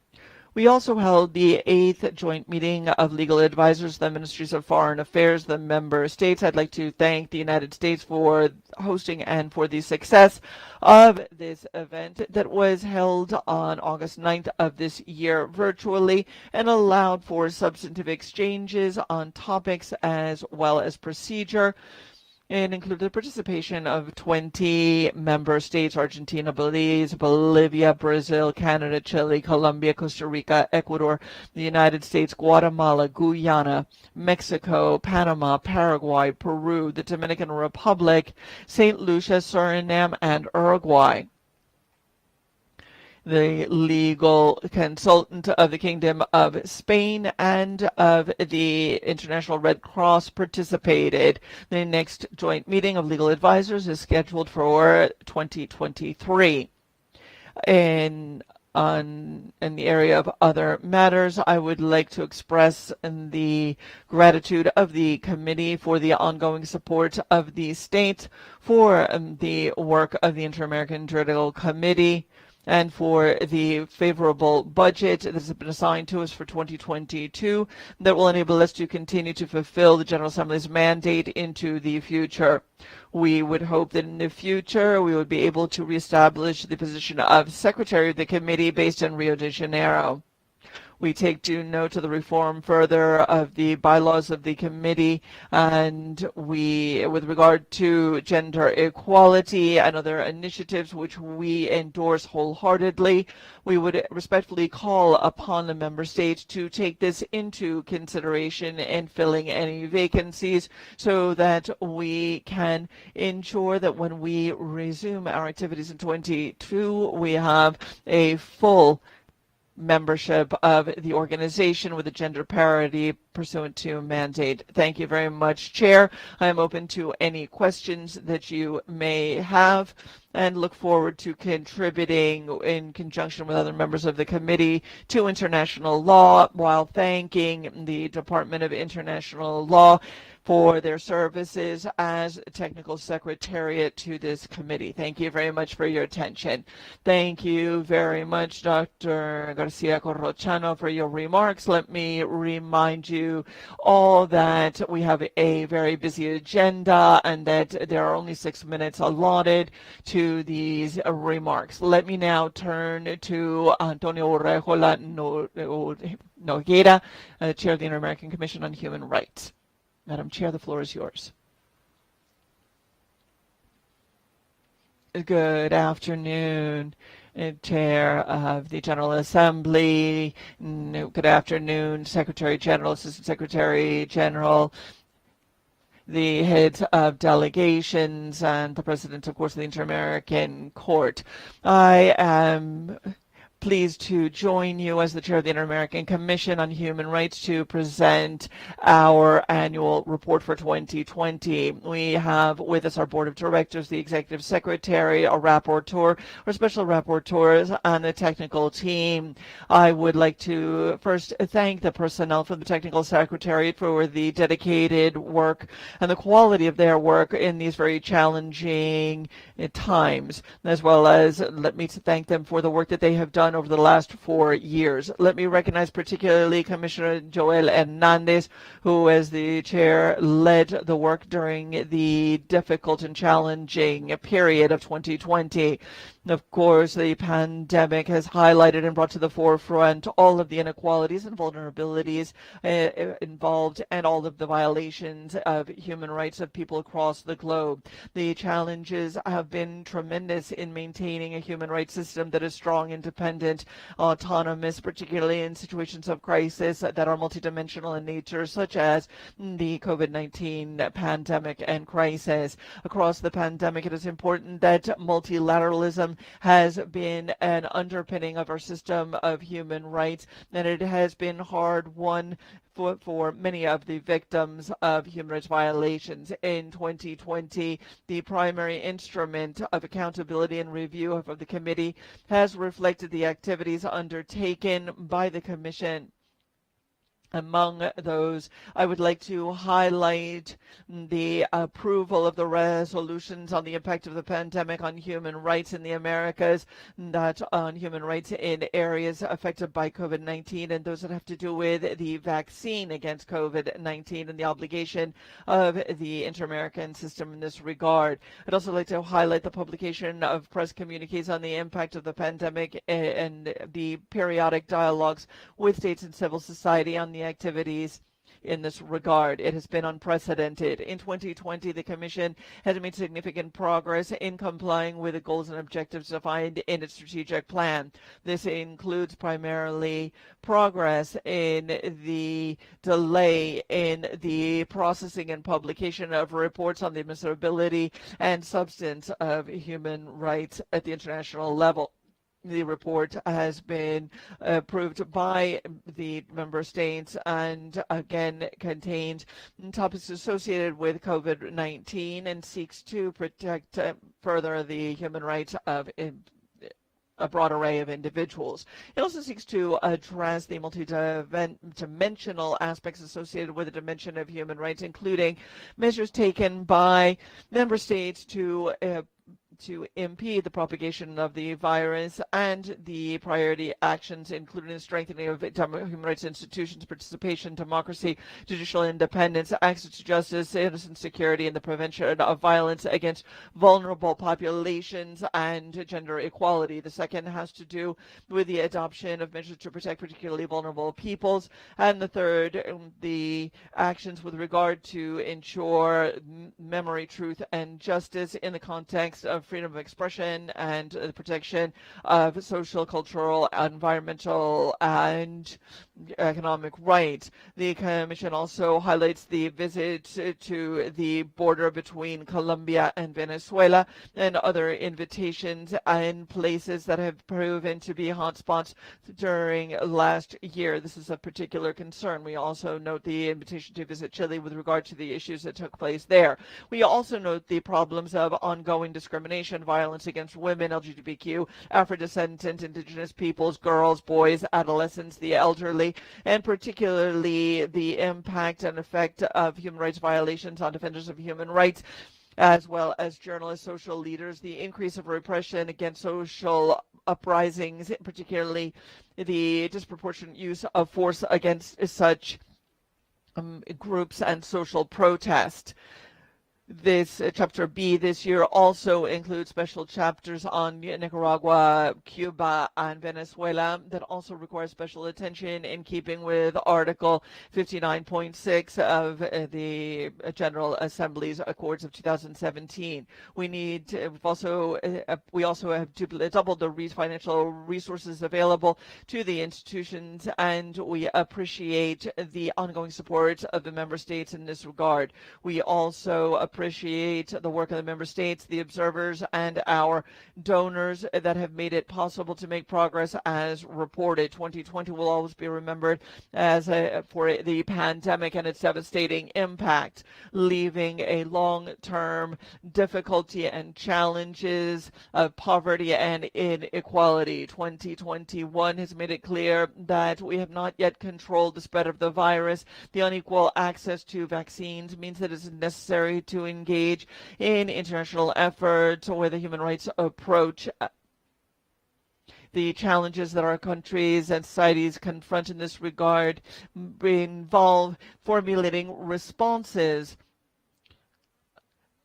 We also held the 8th joint meeting of legal advisors, the Ministries of Foreign Affairs, the member states. I'd like to thank the United States for hosting and for the success of this event that was held on August 9th of this year virtually and allowed for substantive exchanges on topics as well as procedure. It included the participation of 20 member states: Argentina, Belize, Bolivia, Brazil, Canada, Chile, Colombia, Costa Rica, Ecuador, the United States, Guatemala, Guyana, Mexico, Panama, Paraguay, Peru, the Dominican Republic, St. Lucia, Suriname, and Uruguay. the legal consultant of the Kingdom of Spain and of the International Red Cross participated. The next joint meeting of legal advisors is scheduled for 2023. In the area of other matters, I would like to express the gratitude of the committee for the ongoing support of the state for the work of the Inter-American Juridical Committee and for the favorable budget that has been assigned to us for 2022 that will enable us to continue to fulfill the General Assembly's mandate into the future. We would hope that in the future we would be able to reestablish the position of Secretary of the Committee based in Rio de Janeiro. We take due note of the reform further of the bylaws of the committee, and with regard to gender equality and other initiatives which we endorse wholeheartedly, we would respectfully call upon the member states to take this into consideration in filling any vacancies so that we can ensure that when we resume our activities in 2022, we have a full membership of the organization with a gender parity pursuant to mandate. Thank you very much, Chair. I am open to any questions that you may have and look forward to contributing in conjunction with other members of the committee to international law while thanking the Department of International Law for their services as technical secretariat to this committee. Thank you very much for your attention. Thank you very much, Dr. Garcia Corrochano, for your remarks. Let me remind you all that we have a very busy agenda and that there are only 6 minutes allotted to these remarks. Let me now turn to Antonio Urrejola Noguera, Chair of the Inter-American Commission on Human Rights. Madam Chair, the floor is yours. Good afternoon, Chair of the General Assembly. Good afternoon, Secretary General, Assistant Secretary General, the heads of delegations, and the President, of course, of the Inter-American Court. I am pleased to join you as the Chair of the Inter-American Commission on Human Rights to present our annual report for 2020. We have with us our Board of Directors, the Executive Secretary, our Rapporteur, our Special Rapporteurs, and the technical team. I would like to first thank the personnel from the Technical Secretariat for the dedicated work and the quality of their work in these very challenging times, as well as let me thank them for the work that they have done over the last 4 years. Let me recognize particularly Commissioner Joel Hernandez, who as the chair led the work during the difficult and challenging period of 2020. Of course, the pandemic has highlighted and brought to the forefront all of the inequalities and vulnerabilities involved and all of the violations of human rights of people across the globe. The challenges have been tremendous in maintaining a human rights system that is strong, independent, autonomous, particularly in situations of crisis that are multidimensional in nature, such as the COVID-19 pandemic and crisis. Across the pandemic, it is important that multilateralism has been an underpinning of our system of human rights, and it has been hard won for many of the victims of human rights violations. In 2020, the primary instrument of accountability and review of the committee has reflected the activities undertaken by the Commission. Among those, I would like to highlight the approval of the resolutions on the impact of the pandemic on human rights in the Americas, that on human rights in areas affected by COVID-19, and those that have to do with the vaccine against COVID-19 and the obligation of the Inter-American system in this regard. I'd also like to highlight the publication of press communiques on the impact of the pandemic and the periodic dialogues with states and civil society on the activities in this regard. It has been unprecedented. In 2020, the Commission has made significant progress in complying with the goals and objectives defined in its strategic plan. This includes primarily progress in the delay in the processing and publication of reports on the admissibility and substance of human rights at the international level. The report has been approved by the member states and again contains topics associated with COVID-19 and seeks to protect further the human rights of a broad array of individuals. It also seeks to address the multidimensional aspects associated with the dimension of human rights, including measures taken by member states to impede the propagation of the virus and the priority actions, including the strengthening of human rights institutions, participation, democracy, judicial independence, access to justice, citizen security, and the prevention of violence against vulnerable populations and gender equality. The second has to do with the adoption of measures to protect particularly vulnerable peoples. And the third, the actions with regard to ensure memory, truth, and justice in the context of freedom of expression and the protection of social, cultural, environmental, and economic rights. The Commission also highlights the visit to the border between Colombia and Venezuela and other invitations in places that have proven to be hotspots during last year. This is a particular concern. We also note the invitation to visit Chile with regard to the issues that took place there. We also note the problems of ongoing discrimination, violence against women, LGBTQ, Afro-descendant, indigenous peoples, girls, boys, adolescents, the elderly, and particularly the impact and effect of human rights violations on defenders of human rights, as well as journalists, social leaders, the increase of repression against social uprisings, particularly the disproportionate use of force against such groups and social protest. This chapter B this year also includes special chapters on Nicaragua, Cuba, and Venezuela that also require special attention in keeping with Article 59.6 of the General Assembly's Accords of 2017. We also have doubled the financial resources available to the institutions, and we appreciate the ongoing support of the member states in this regard. We also appreciate the work of the member states, the observers, and our donors that have made it possible to make progress as reported. 2020 will always be remembered as for the pandemic and its devastating impact, leaving a long-term difficulty and challenges of poverty and inequality. 2021 has made it clear that we have not yet controlled the spread of the virus. The unequal access to vaccines means that it is necessary to engage in international efforts with a human rights approach. The challenges that our countries and societies confront in this regard involve formulating responses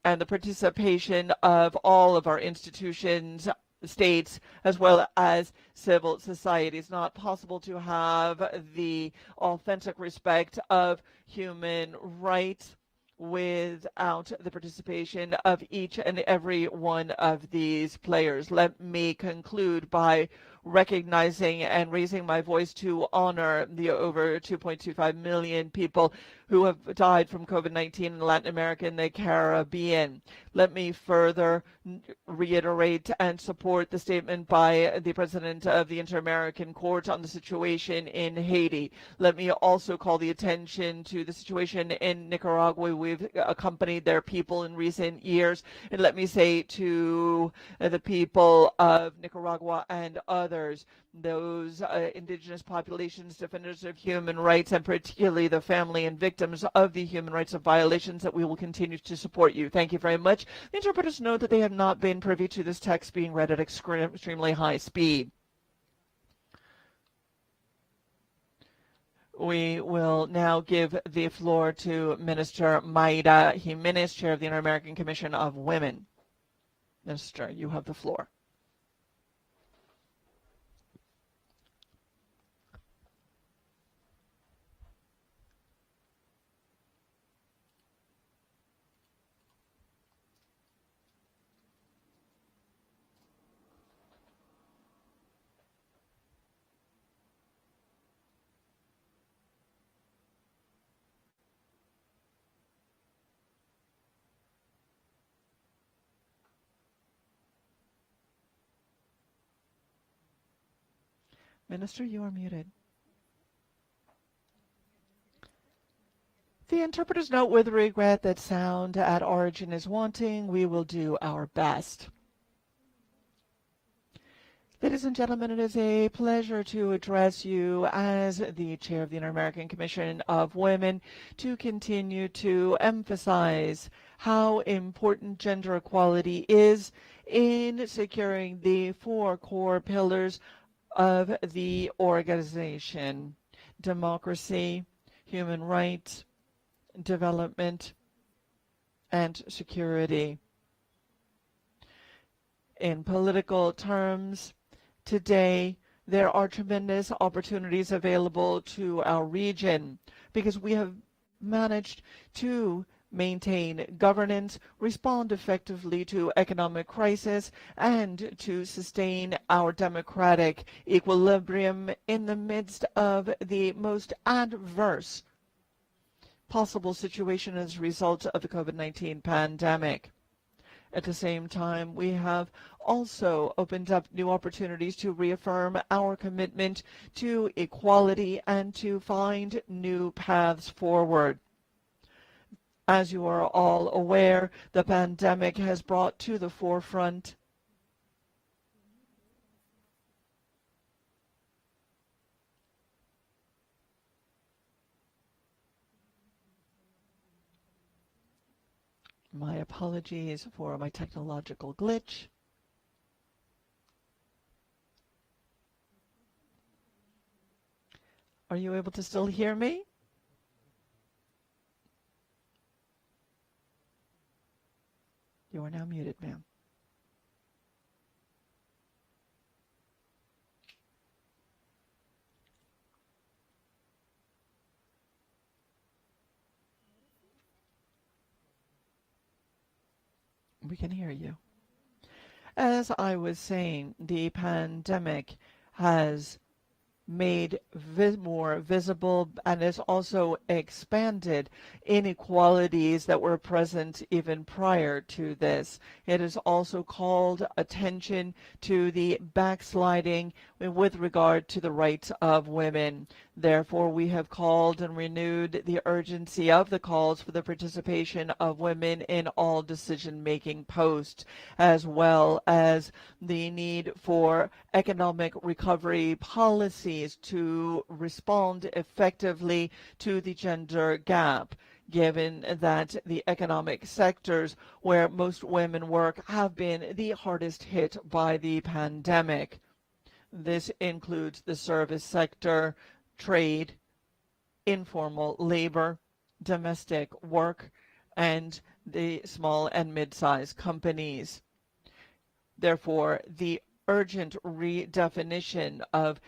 and the participation of all of our institutions, states, as well as civil society. It's not possible to have the authentic respect of human rights without the participation of each and every one of these players. Let me conclude by recognizing and raising my voice to honor the over 2.25 million people who have died from COVID-19 in Latin America and the Caribbean. Let me further reiterate and support the statement by the President of the Inter-American Court on the situation in Haiti. Let me also call the attention to the situation in Nicaragua. We've accompanied their people in recent years. And let me say to the people of Nicaragua and others, those indigenous populations, defenders of human rights, and particularly the family and victims of the human rights of violations, that we will continue to support you. Thank you very much. The interpreters note that they have not been privy to this text being read at extremely high speed. We will now give the floor to Minister Mayra Jimenez, Chair of the Inter-American Commission of Women. Minister, you have the floor. Minister, you are muted. The interpreters note with regret that sound at origin is wanting. We will do our best. Ladies and gentlemen, it is a pleasure to address you as the chair of the Inter-American Commission of Women to continue to emphasize how important gender equality is in securing the 4 core pillars of the organization: democracy, human rights, development, and security. In political terms, today, there are tremendous opportunities available to our region because we have managed to maintain governance, respond effectively to economic crisis, and to sustain our democratic equilibrium in the midst of the most adverse possible situation as a result of the COVID-19 pandemic. At the same time, we have also opened up new opportunities to reaffirm our commitment to equality and to find new paths forward. As you are all aware, the pandemic has brought to the forefront my apologies for my technological glitch. Are you able to still hear me? You are now muted, ma'am. We can hear you. As I was saying, the pandemic has made more visible and has also expanded inequalities that were present even prior to this. It has also called attention to the backsliding with regard to the rights of women. Therefore, we have called and renewed the urgency of the calls for the participation of women in all decision-making posts, as well as the need for economic recovery policies to respond effectively to the gender gap, given that the economic sectors where most women work have been the hardest hit by the pandemic. This includes the service sector, trade, informal labor, domestic work, and the small and mid-sized companies. Therefore, the urgent redefinition of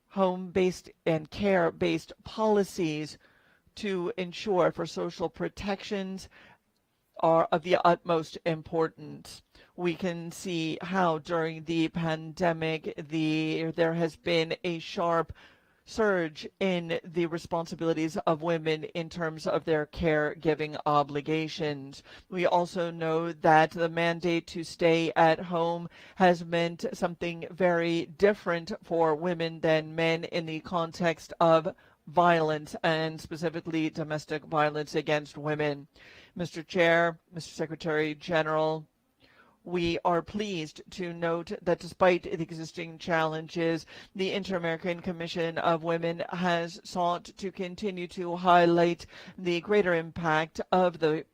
home-based and care-based policies to ensure for social protections are of the utmost importance. We can see how during the pandemic there has been a sharp surge in the responsibilities of women in terms of their caregiving obligations. We also know that the mandate to stay at home has meant something very different for women than men in the context of violence, and specifically domestic violence against women. Mr. Chair, Mr. Secretary General, we are pleased to note that despite the existing challenges, the Inter-American Commission of Women has sought to continue to highlight the greater impact of the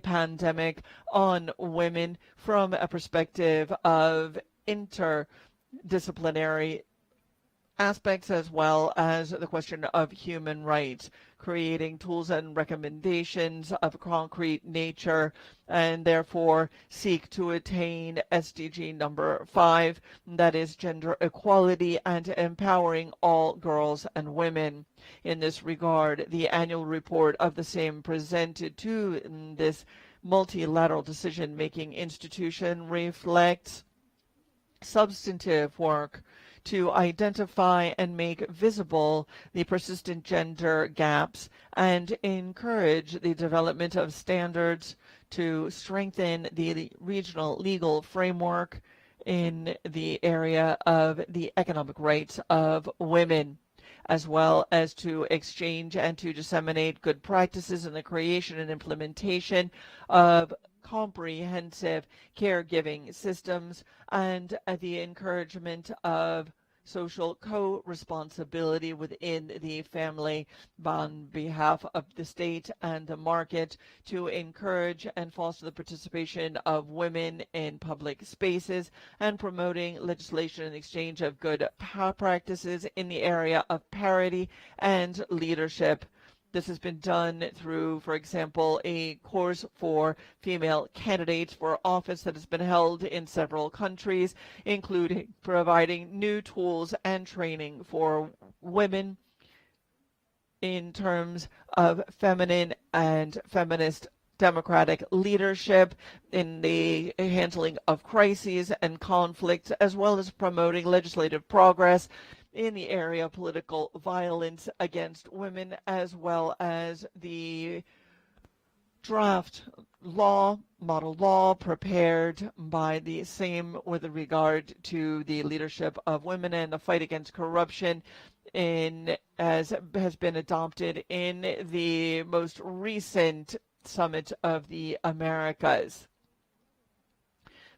pandemic on women from a perspective of interdisciplinary aspects, as well as the question of human rights, creating tools and recommendations of concrete nature, and therefore seek to attain SDG number 5, that is gender equality and empowering all girls and women. In this regard, the annual report of the same presented to this multilateral decision-making institution reflects substantive work to identify and make visible the persistent gender gaps and encourage the development of standards to strengthen the regional legal framework in the area of the economic rights of women, as well as to exchange and to disseminate good practices in the creation and implementation of comprehensive caregiving systems and the encouragement of social co-responsibility within the family on behalf of the state and the market to encourage and foster the participation of women in public spaces and promoting legislation and exchange of good practices in the area of parity and leadership. This has been done through, for example, a course for female candidates for office that has been held in several countries, including providing new tools and training for women in terms of feminine and feminist democratic leadership in the handling of crises and conflicts, as well as promoting legislative progress in the area of political violence against women, as well as the draft law, model law prepared by the same with regard to the leadership of women and the fight against corruption as has been adopted in the most recent Summit of the Americas.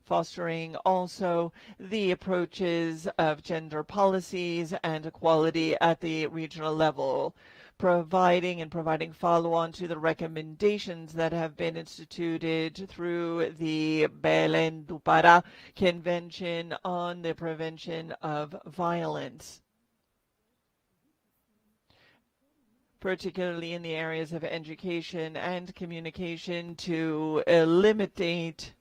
Fostering also the approaches of gender policies and equality at the regional level, providing follow-on to the recommendations that have been instituted through the Belén do Pará Convention on the Prevention of Violence, particularly in the areas of education and communication, to eliminate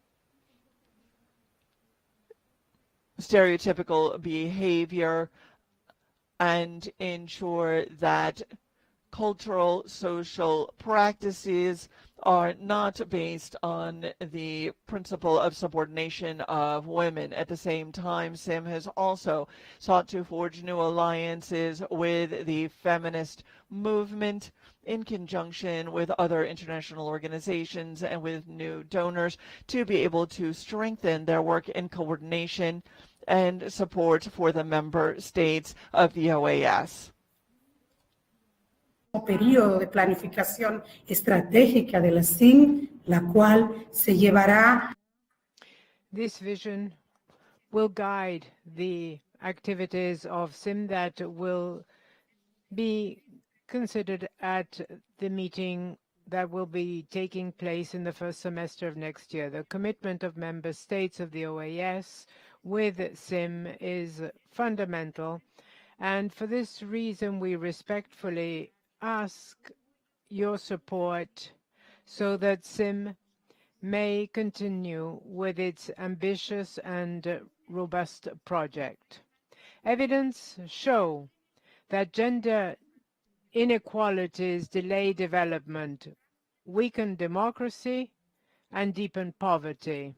stereotypical behavior and ensure that cultural, social practices are not based on the principle of subordination of women. At the same time, SIM has also sought to forge new alliances with the feminist movement in conjunction with other international organizations and with new donors to be able to strengthen their work in coordination and support for the member states of the OAS. Periodo de planificación estratégica de la SIN, la cual se llevará. This vision will guide the activities of SIM that will be considered at the meeting that will be taking place in the first semester of next year. The commitment of member states of the OAS with SIM is fundamental, and for this reason we respectfully ask your support so that SIM may continue with its ambitious and robust project. Evidence show that gender inequalities delay development, weaken democracy, and deepen poverty.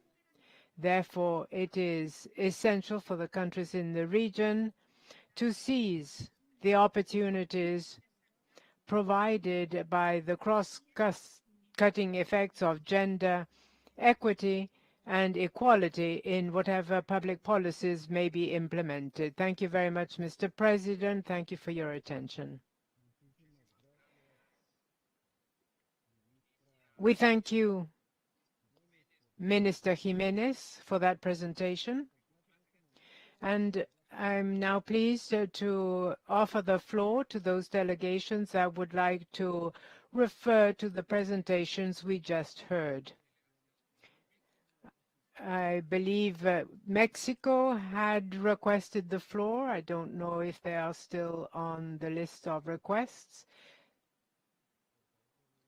Therefore, it is essential for the countries in the region to seize the opportunities provided by the cross-cutting effects of gender equity and equality in whatever public policies may be implemented. Thank you very much, Mr. President. Thank you for your attention. We thank you, Minister Jimenez, for that presentation. And I'm now pleased to offer the floor to those delegations that would like to refer to the presentations we just heard. I believe Mexico had requested the floor. I don't know if they are still on the list of requests.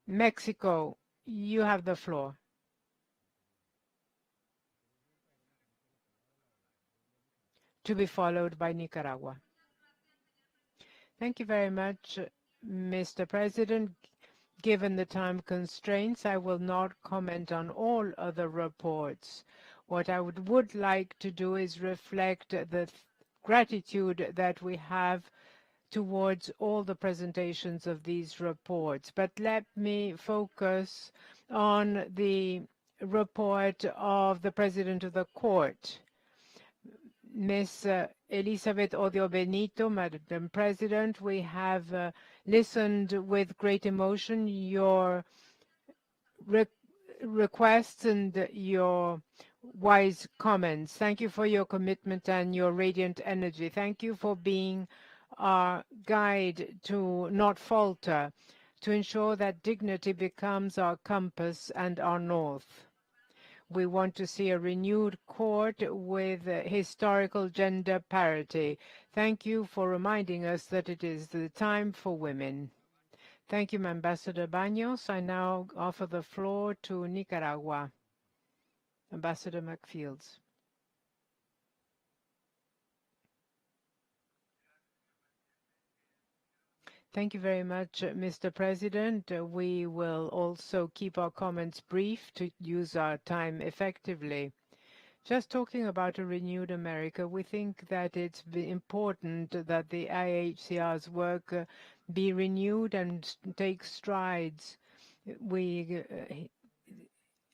Mexico, you have the floor. To be followed by Nicaragua. Thank you very much, Mr. President. Given the time constraints, I will not comment on all other reports. What I would like to do is reflect the gratitude that we have towards all the presentations of these reports. But let me focus on the report of the President of the Court. Ms. Elizabeth Odio Benito, Madam President, we have listened with great emotion your requests and your wise comments. Thank you for your commitment and your radiant energy. Thank you for being our guide to not falter, to ensure that dignity becomes our compass and our north. We want to see a renewed court with historical gender parity. Thank you for reminding us that it is the time for women. Thank you, Ambassador Baños. I now offer the floor to Nicaragua. Ambassador McFields. Thank you very much, Mr. President. We will also keep our comments brief to use our time effectively. Just talking about a renewed America, we think that it's important that the IHCR's work be renewed and take strides. We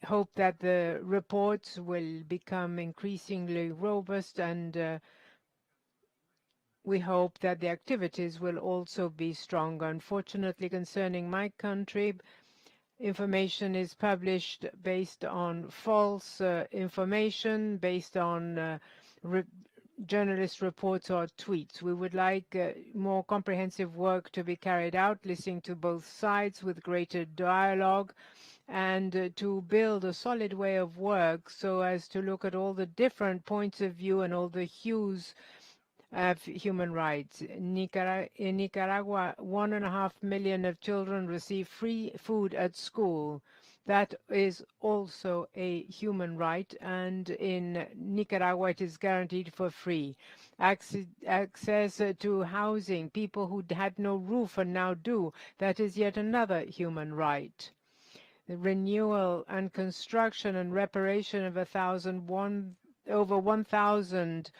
hope that the reports will become increasingly robust, and we hope that the activities will also be stronger. Unfortunately, concerning my country, information is published based on false information, based on journalist reports or tweets. We would like more comprehensive work to be carried out, listening to both sides with greater dialogue, and to build a solid way of work so as to look at all the different points of view and all the hues of human rights. In Nicaragua, 1.5 million of children receive free food at school. That is also a human right, and in Nicaragua it is guaranteed for free. Access to housing, people who had no roof and now do, that is yet another human right. The renewal and construction and reparation of over 1,000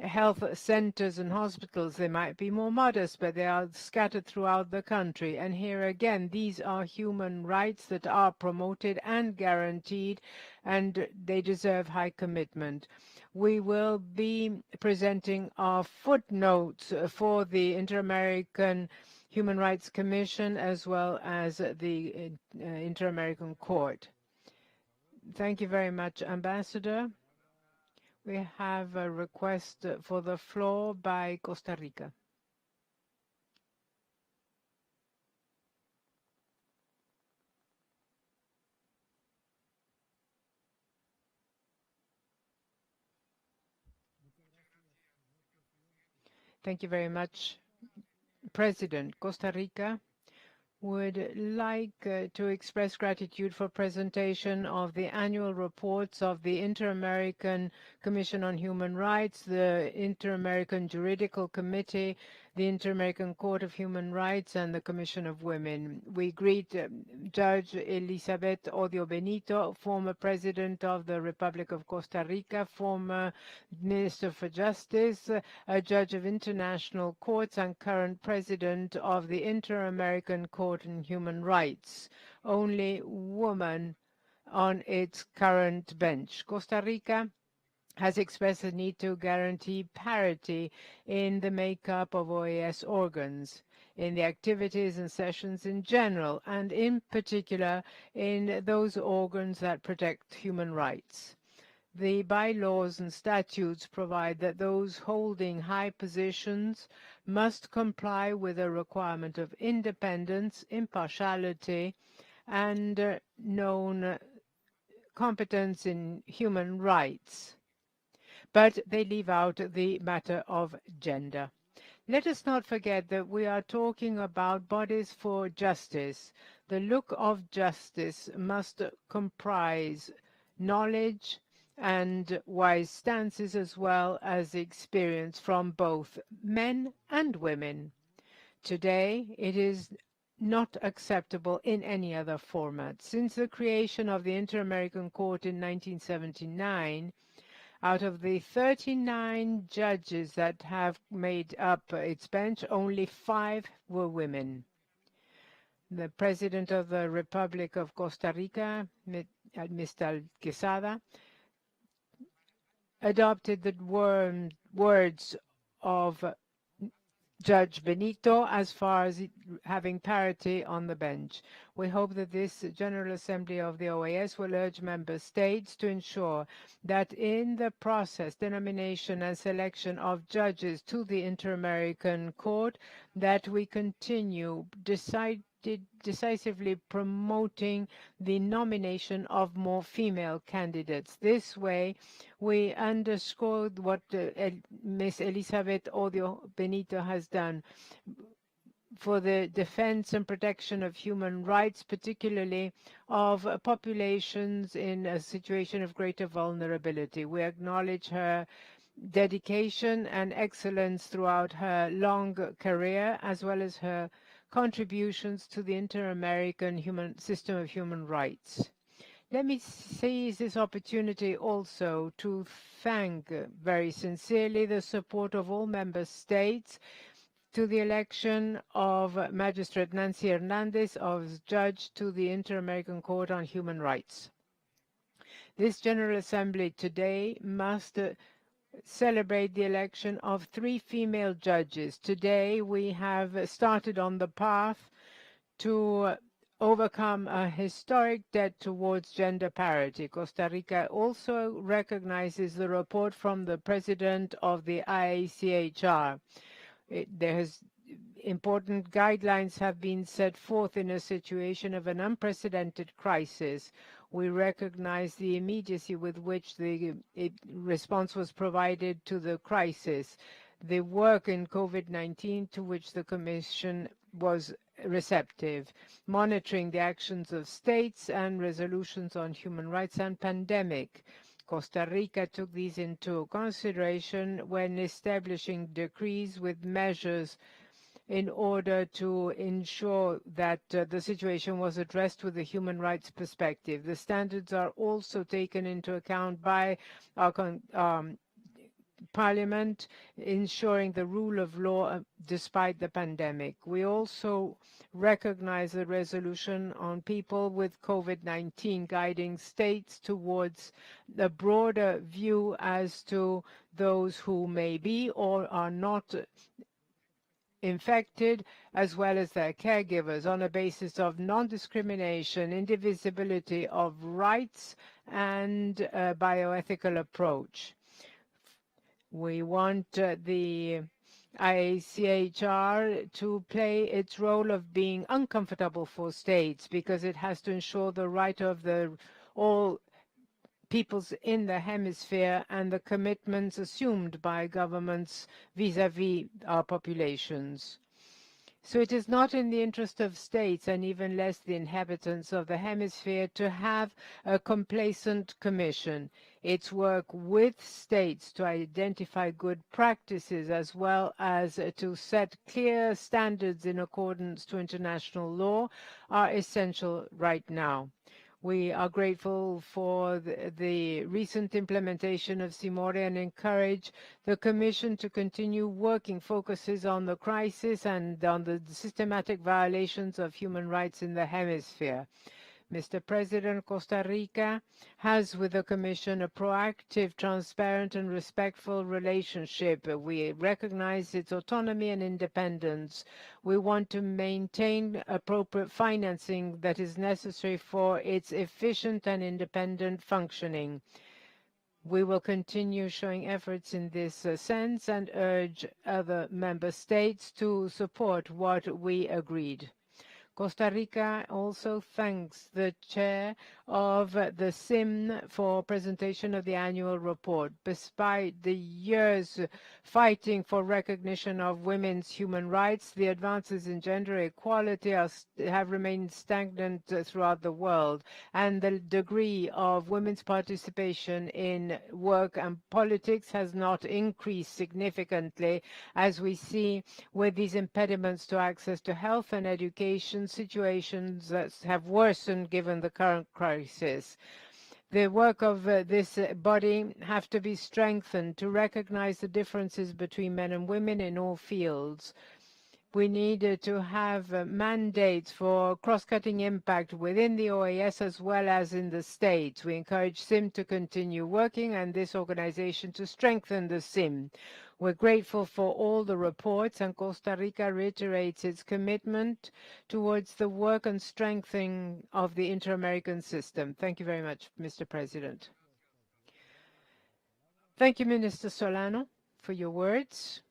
health centers and hospitals. They might be more modest, but they are scattered throughout the country. And here again, these are human rights that are promoted and guaranteed, and they deserve high commitment. We will be presenting our footnotes for the Inter-American Human Rights Commission as well as the Inter-American Court. Thank you very much, Ambassador. We have a request for the floor by Costa Rica. Thank you very much, President. Costa Rica would like to express gratitude for presentation of the annual reports of the Inter-American Commission on Human Rights, the Inter-American Juridical Committee, the Inter-American Court of Human Rights, and the Commission of Women. We greet Judge Elizabeth Odio Benito, former President of the Republic of Costa Rica, former Minister for Justice, a judge of international courts, and current President of the Inter-American Court on Human Rights. Only woman on its current bench. Costa Rica has expressed the need to guarantee parity in the makeup of OAS organs, in the activities and sessions in general, and in particular in those organs that protect human rights. The bylaws and statutes provide that those holding high positions must comply with a requirement of independence, impartiality, and known competence in human rights. But they leave out the matter of gender. Let us not forget that we are talking about bodies for justice. The look of justice must comprise knowledge and wise stances as well as experience from both men and women. Today, it is not acceptable in any other format. Since the creation of the Inter-American Court in 1979, out of the 39 judges that have made up its bench, only 5 were women. The President of the Republic of Costa Rica, Mr. Quesada, adopted the words of Judge Benito as far as having parity on the bench. We hope that this General Assembly of the OAS will urge member states to ensure that in the process, denomination and selection of judges to the Inter-American Court, that we continue decisively promoting the nomination of more female candidates. This way, we underscore what Ms. Elizabeth Odio Benito has done for the defense and protection of human rights, particularly of populations in a situation of greater vulnerability. We acknowledge her dedication and excellence throughout her long career, as well as her contributions to the Inter-American system of human rights. Let me seize this opportunity also to thank very sincerely the support of all member states to the election of Magistrate Nancy Hernandez as judge to the Inter-American Court on Human Rights. This General Assembly today must celebrate the election of 3 female judges. Today we have started on the path to overcome a historic debt towards gender parity. Costa Rica also recognizes the report from the president of the IACHR. Important guidelines have been set forth in a situation of an unprecedented crisis. We recognize the immediacy with which the response was provided to the crisis, the work in COVID-19 to which the Commission was receptive, monitoring the actions of states and resolutions on human rights and pandemic. Costa Rica took these into consideration when establishing decrees with measures in order to ensure that the situation was addressed with a human rights perspective. The standards are also taken into account by our Parliament, ensuring the rule of law despite the pandemic. We also recognize the resolution on people with COVID-19, guiding states towards a broader view as to those who may be or are not infected, as well as their caregivers, on a basis of non-discrimination, indivisibility of rights, and a bioethical approach. We want the IACHR to play its role of being uncomfortable for states, because it has to ensure the right of all peoples in the hemisphere and the commitments assumed by governments vis-à-vis our populations. So it is not in the interest of states, and even less the inhabitants of the hemisphere, to have a complacent commission. Its work with states to identify good practices, as well as to set clear standards in accordance to international law, are essential right now. We are grateful for the recent implementation of CIMORE and encourage the Commission to continue working focuses on the crisis and on the systematic violations of human rights in the hemisphere. Mr. President, Costa Rica has with the Commission a proactive, transparent, and respectful relationship. We recognize its autonomy and independence. We want to maintain appropriate financing that is necessary for its efficient and independent functioning. We will continue showing efforts in this sense and urge other member states to support what we agreed. Costa Rica also thanks the chair of the SIM for presentation of the annual report. Despite the years fighting for recognition of women's human rights, the advances in gender equality have remained stagnant throughout the world, and the degree of women's participation in work and politics has not increased significantly, as we see with these impediments to access to health and education, situations that have worsened given the current crisis. The work of this body have to be strengthened to recognize the differences between men and women in all fields. We need to have mandates for cross-cutting impact within the OAS as well as in the states. We encourage SIM to continue working and this organization to strengthen the SIM. We're grateful for all the reports, and Costa Rica reiterates its commitment towards the work and strengthening of the inter-American system. Thank you very much, Mr. President. Thank you, Minister Solano, for your words.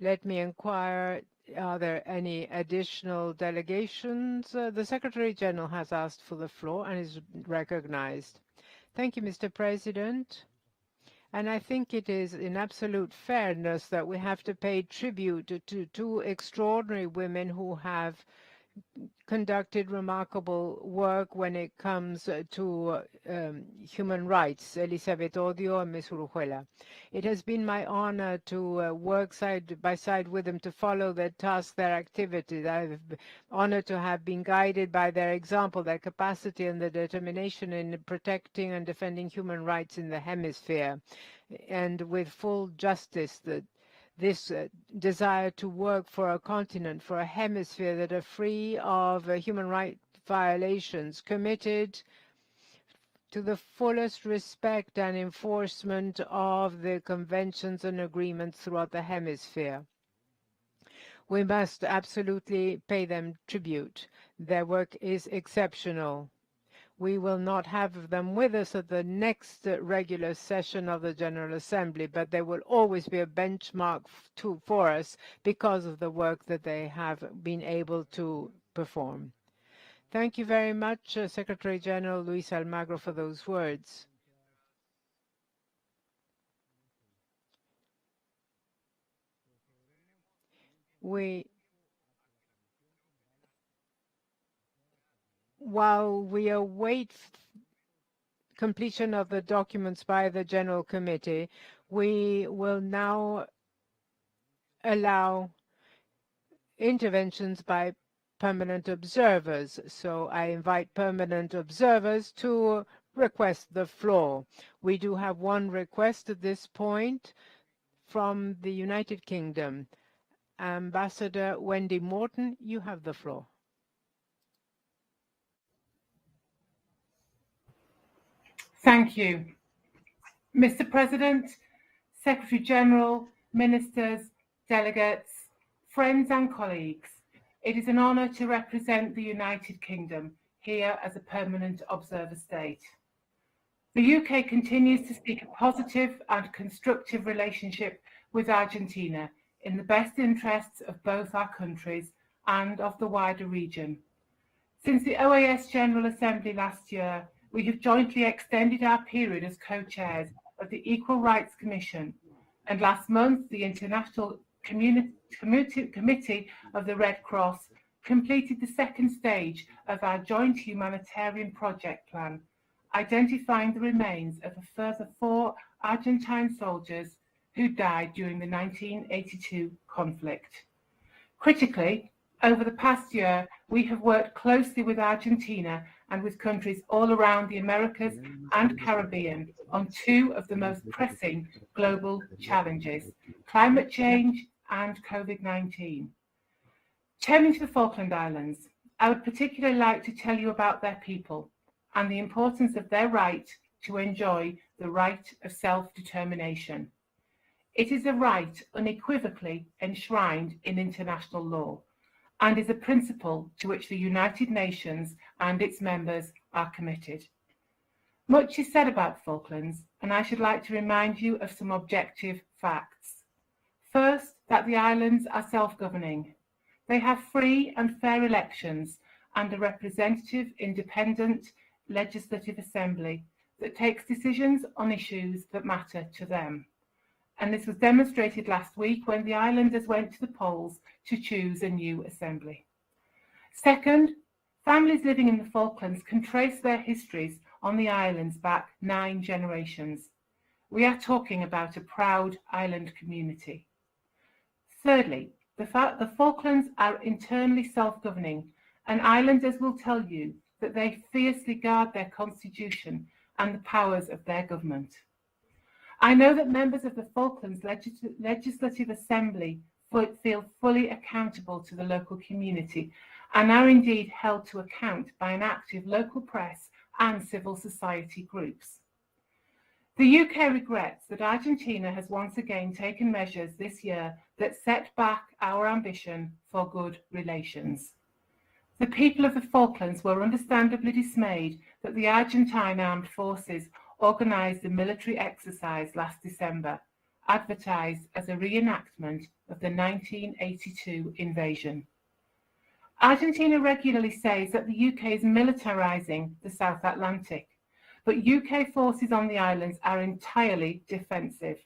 Let me inquire, are there any additional delegations? The Secretary General has asked for the floor and is recognized. Thank you, Mr. President. And I think it is in absolute fairness that we have to pay tribute to two extraordinary women who have conducted remarkable work when it comes to human rights, Elizabeth Odio and Ms. Urujuela. It has been my honor to work side by side with them to follow their tasks, their activities. I've been honored to have been guided by their example, their capacity and their determination in protecting and defending human rights in the hemisphere, and with full justice, this desire to work for a continent, for a hemisphere that are free of human rights violations, committed to the fullest respect and enforcement of the conventions and agreements throughout the hemisphere. We must absolutely pay them tribute. Their work is exceptional. We will not have them with us at the next regular session of the General Assembly, but they will always be a benchmark for us because of the work that they have been able to perform. Thank you very much, Secretary General Luis Almagro, for those words. While we await completion of the documents by the General Committee, we will now allow interventions by permanent observers. So I invite permanent observers to request the floor. We do have one request at this point from the United Kingdom. Ambassador Wendy Morton, you have the floor. Thank you. Mr. President, Secretary General, Ministers, delegates, friends and colleagues, it is an honour to represent the United Kingdom here as a permanent observer state. The UK continues to seek a positive and constructive relationship with Argentina in the best interests of both our countries and of the wider region. Since the OAS General Assembly last year, we have jointly extended our period as co-chairs of the Equal Rights Commission, and last month the International Committee of the Red Cross completed the second stage of our joint humanitarian project plan, identifying the remains of a further 4 Argentine soldiers who died during the 1982 conflict. Critically, over the past year, we have worked closely with Argentina and with countries all around the Americas and Caribbean on 2 of the most pressing global challenges, climate change and COVID-19. Turning to the Falkland Islands, I would particularly like to tell you about their people and the importance of their right to enjoy the right of self-determination. It is a right unequivocally enshrined in international law, and is a principle to which the United Nations and its members are committed. Much is said about Falklands, and I should like to remind you of some objective facts. First, that the islands are self-governing. They have free and fair elections and a representative, independent legislative assembly that takes decisions on issues that matter to them. And this was demonstrated last week when the islanders went to the polls to choose a new assembly. Second, families living in the Falklands can trace their histories on the islands back 9 generations. We are talking about a proud island community. Thirdly, the Falklands are internally self-governing, and islanders will tell you that they fiercely guard their constitution and the powers of their government. I know that members of the Falklands Legislative Assembly feel fully accountable to the local community and are indeed held to account by an active local press and civil society groups. The UK regrets that Argentina has once again taken measures this year that set back our ambition for good relations. The people of the Falklands were understandably dismayed that the Argentine armed forces organised a military exercise last December, advertised as a reenactment of the 1982 invasion. Argentina regularly says that the UK is militarising the South Atlantic, but UK forces on the islands are entirely defensive,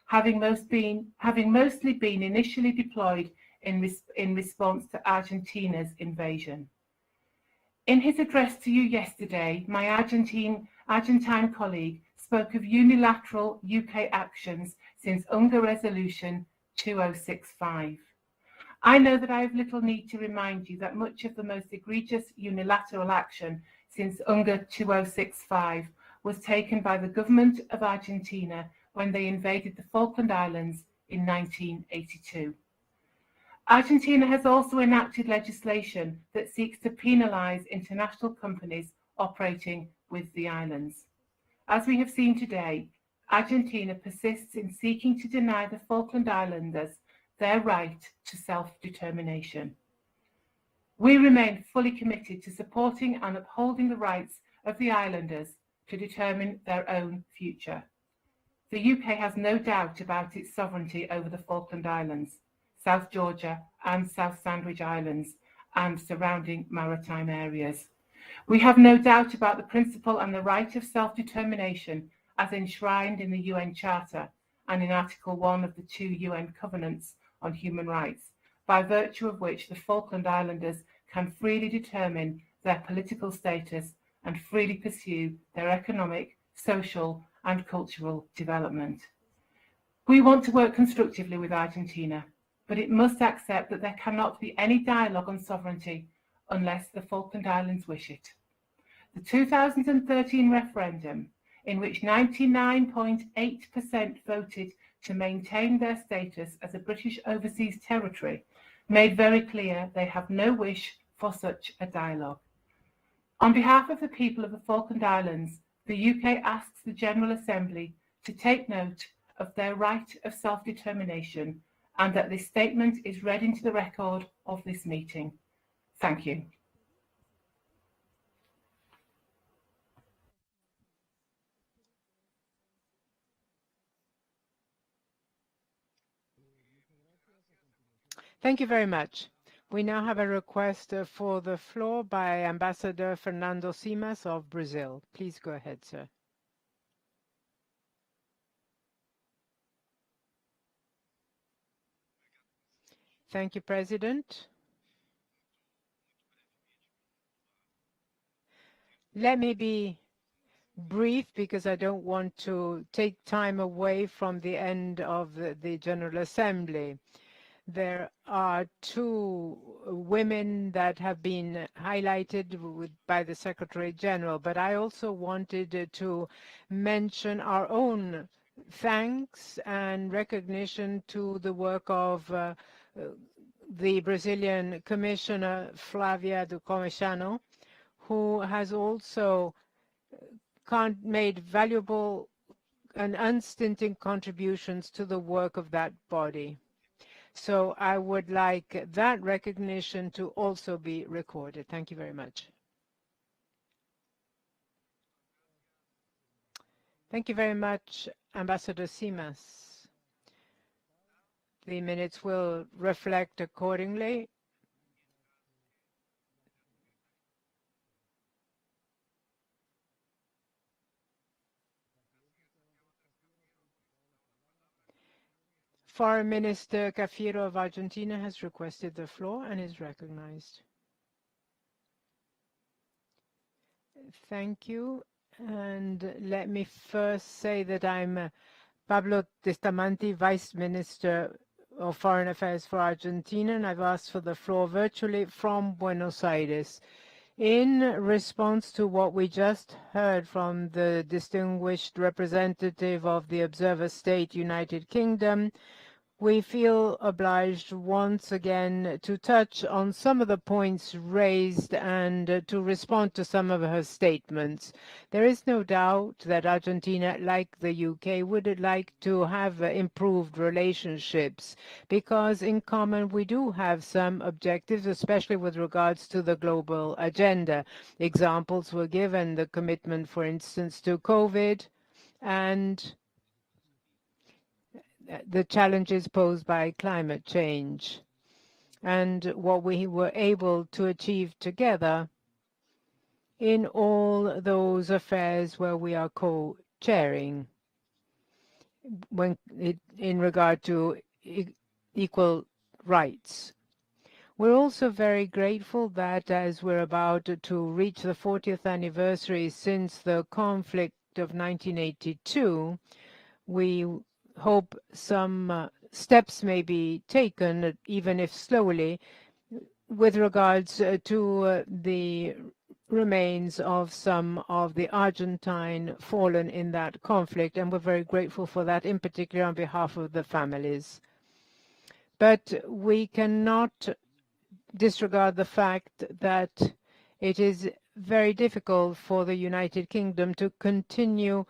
having mostly been initially deployed in response to Argentina's invasion. In his address to you yesterday, my Argentine colleague spoke of unilateral UK actions since UNGA Resolution 2065. I know that I have little need to remind you that much of the most egregious unilateral action since UNGA 2065 was taken by the government of Argentina when they invaded the Falkland Islands in 1982. Argentina has also enacted legislation that seeks to penalise international companies operating with the islands. As we have seen today, Argentina persists in seeking to deny the Falkland Islanders their right to self-determination. We remain fully committed to supporting and upholding the rights of the islanders to determine their own future. The UK has no doubt about its sovereignty over the Falkland Islands, South Georgia and South Sandwich Islands and surrounding maritime areas. We have no doubt about the principle and the right of self-determination as enshrined in the UN Charter and in Article 1 of the 2 UN Covenants on Human Rights, by virtue of which the Falkland Islanders can freely determine their political status and freely pursue their economic, social and cultural development. We want to work constructively with Argentina, but it must accept that there cannot be any dialogue on sovereignty unless the Falkland Islands wish it. The 2013 referendum, in which 99.8% voted to maintain their status as a British overseas territory, made very clear they have no wish for such a dialogue. On behalf of the people of the Falkland Islands, the UK asks the General Assembly to take note of their right of self-determination and that this statement is read into the record of this meeting. Thank you. Thank you very much. We now have a request for the floor by Ambassador Fernando Simas of Brazil. Please go ahead, sir. Thank you, President. Let me be brief because I don't want to take time away from the end of the General Assembly. There are two women that have been highlighted by the Secretary General, but I also wanted to mention our own thanks and recognition to the work of the Brazilian Commissioner Flavia do Comichano, who has also made valuable and unstinting contributions to the work of that body. So I would like that recognition to also be recorded. Thank you very much. Thank you very much, Ambassador Simas. The minutes will reflect accordingly. Foreign Minister Cafiero of Argentina has requested the floor and is recognized. Thank you. And let me first say that I'm Pablo Testamanti, Vice Minister of Foreign Affairs for Argentina, and I've asked for the floor virtually from Buenos Aires. In response to what we just heard from the distinguished representative of the observer state, United Kingdom, we feel obliged once again to touch on some of the points raised and to respond to some of her statements. There is no doubt that Argentina, like the UK, would like to have improved relationships because in common we do have some objectives, especially with regards to the global agenda. Examples were given, the commitment, for instance, to COVID and the challenges posed by climate change and what we were able to achieve together in all those affairs where we are co-chairing in regard to equal rights. We're also very grateful that as we're about to reach the 40th anniversary since the conflict of 1982, we hope some steps may be taken, even if slowly, with regards to the remains of some of the Argentine fallen in that conflict, and we're very grateful for that, in particular on behalf of the families. But we cannot disregard the fact that it is very difficult for the United Kingdom to continue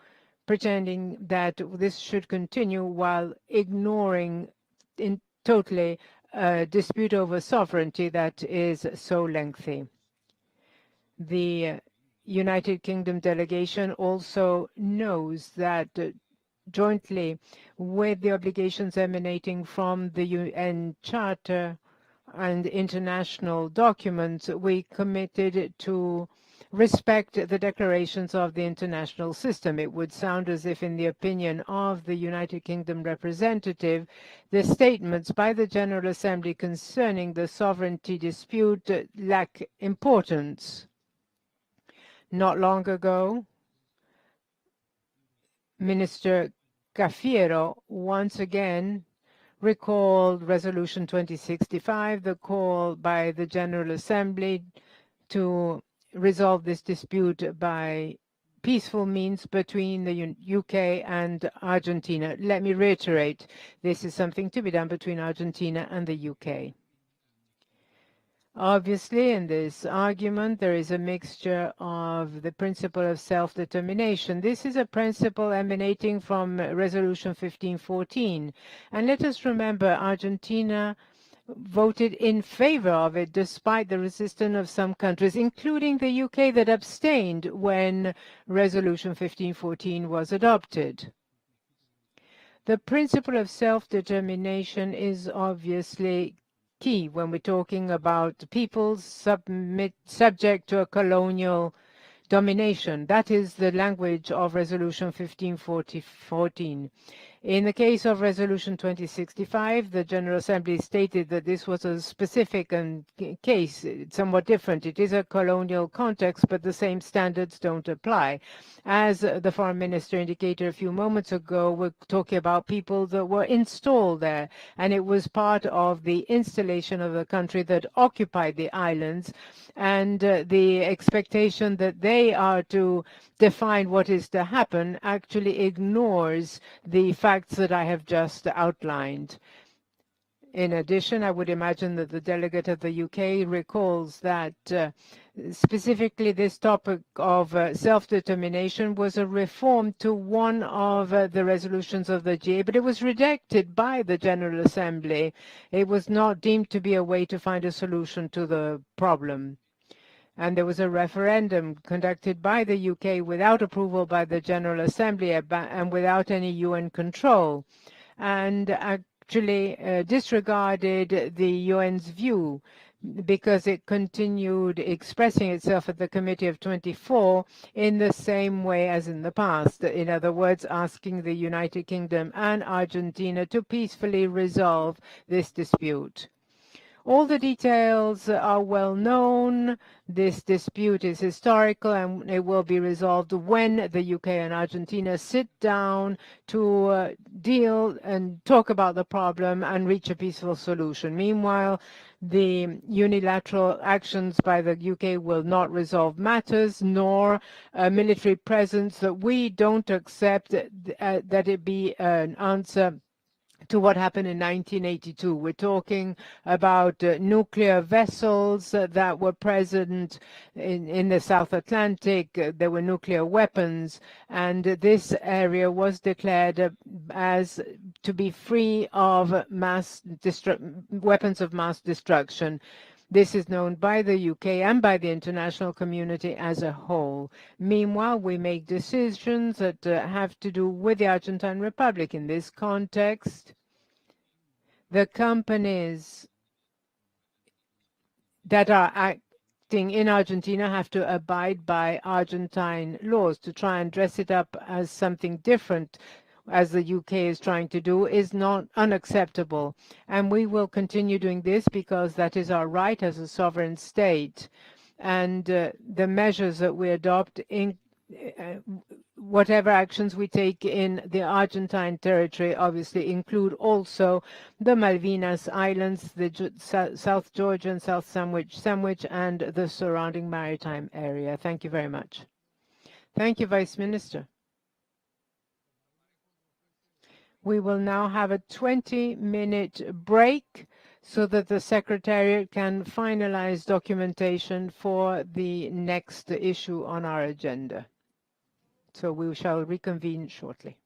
pretending that this should continue while ignoring totally a dispute over sovereignty that is so lengthy. The United Kingdom delegation also knows that jointly with the obligations emanating from the UN Charter and international documents, we committed to respect the declarations of the international system. It would sound as if, in the opinion of the United Kingdom representative, the statements by the General Assembly concerning the sovereignty dispute lack importance. Not long ago, Minister Cafiero once again recalled Resolution 2065, the call by the General Assembly to resolve this dispute by peaceful means between the UK and Argentina. Let me reiterate, this is something to be done between Argentina and the UK. Obviously, in this argument, there is a mixture of the principle of self-determination. This is a principle emanating from Resolution 1514. And let us remember, Argentina voted in favor of it despite the resistance of some countries, including the UK, that abstained when Resolution 1514 was adopted. The principle of self-determination is obviously key when we're talking about peoples subject to a colonial domination. That is the language of Resolution 1514. In the case of Resolution 2065, the General Assembly stated that this was a specific case, somewhat different. It is a colonial context, but the same standards don't apply. As the Foreign Minister indicated a few moments ago, we're talking about people that were installed there, and it was part of the installation of the country that occupied the islands, and the expectation that they are to define what is to happen actually ignores the facts that I have just outlined. In addition, I would imagine that the delegate of the UK recalls that specifically this topic of self-determination was a reform to one of the resolutions of the GA, but it was rejected by the General Assembly. It was not deemed to be a way to find a solution to the problem. And there was a referendum conducted by the UK without approval by the General Assembly and without any UN control, and actually disregarded the UN's view because it continued expressing itself at the Committee of 24 in the same way as in the past. In other words, asking the United Kingdom and Argentina to peacefully resolve this dispute. All the details are well known. This dispute is historical and it will be resolved when the UK and Argentina sit down to deal and talk about the problem and reach a peaceful solution. Meanwhile, the unilateral actions by the UK will not resolve matters, nor a military presence that we don't accept that it be an answer to what happened in 1982. We're talking about nuclear vessels that were present in the South Atlantic. There were nuclear weapons, and this area was declared as to be free of weapons of mass destruction. This is known by the UK and by the international community as a whole. Meanwhile, we make decisions that have to do with the Argentine Republic. In this context, the companies that are acting in Argentina have to abide by Argentine laws. To try and dress it up as something different, as the UK is trying to do, is not unacceptable. And we will continue doing this because that is our right as a sovereign state. And the measures that we adopt in whatever actions we take in the Argentine territory obviously include also the Malvinas Islands, the South Georgia and South Sandwich, and the surrounding maritime area. Thank you very much. Thank you, Vice Minister. We will now have a 20-minute break so that the Secretariat can finalize documentation for the next issue on our agenda. So we shall reconvene shortly.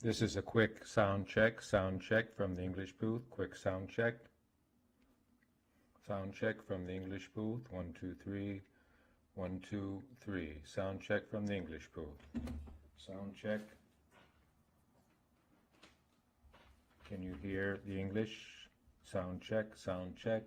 This is a quick sound check from the English booth. Quick sound check. Sound check from the English booth. 1, 2, 3. 1, 2, 3. Sound check from the English booth. Sound check. Can you hear the English? Sound check, sound check.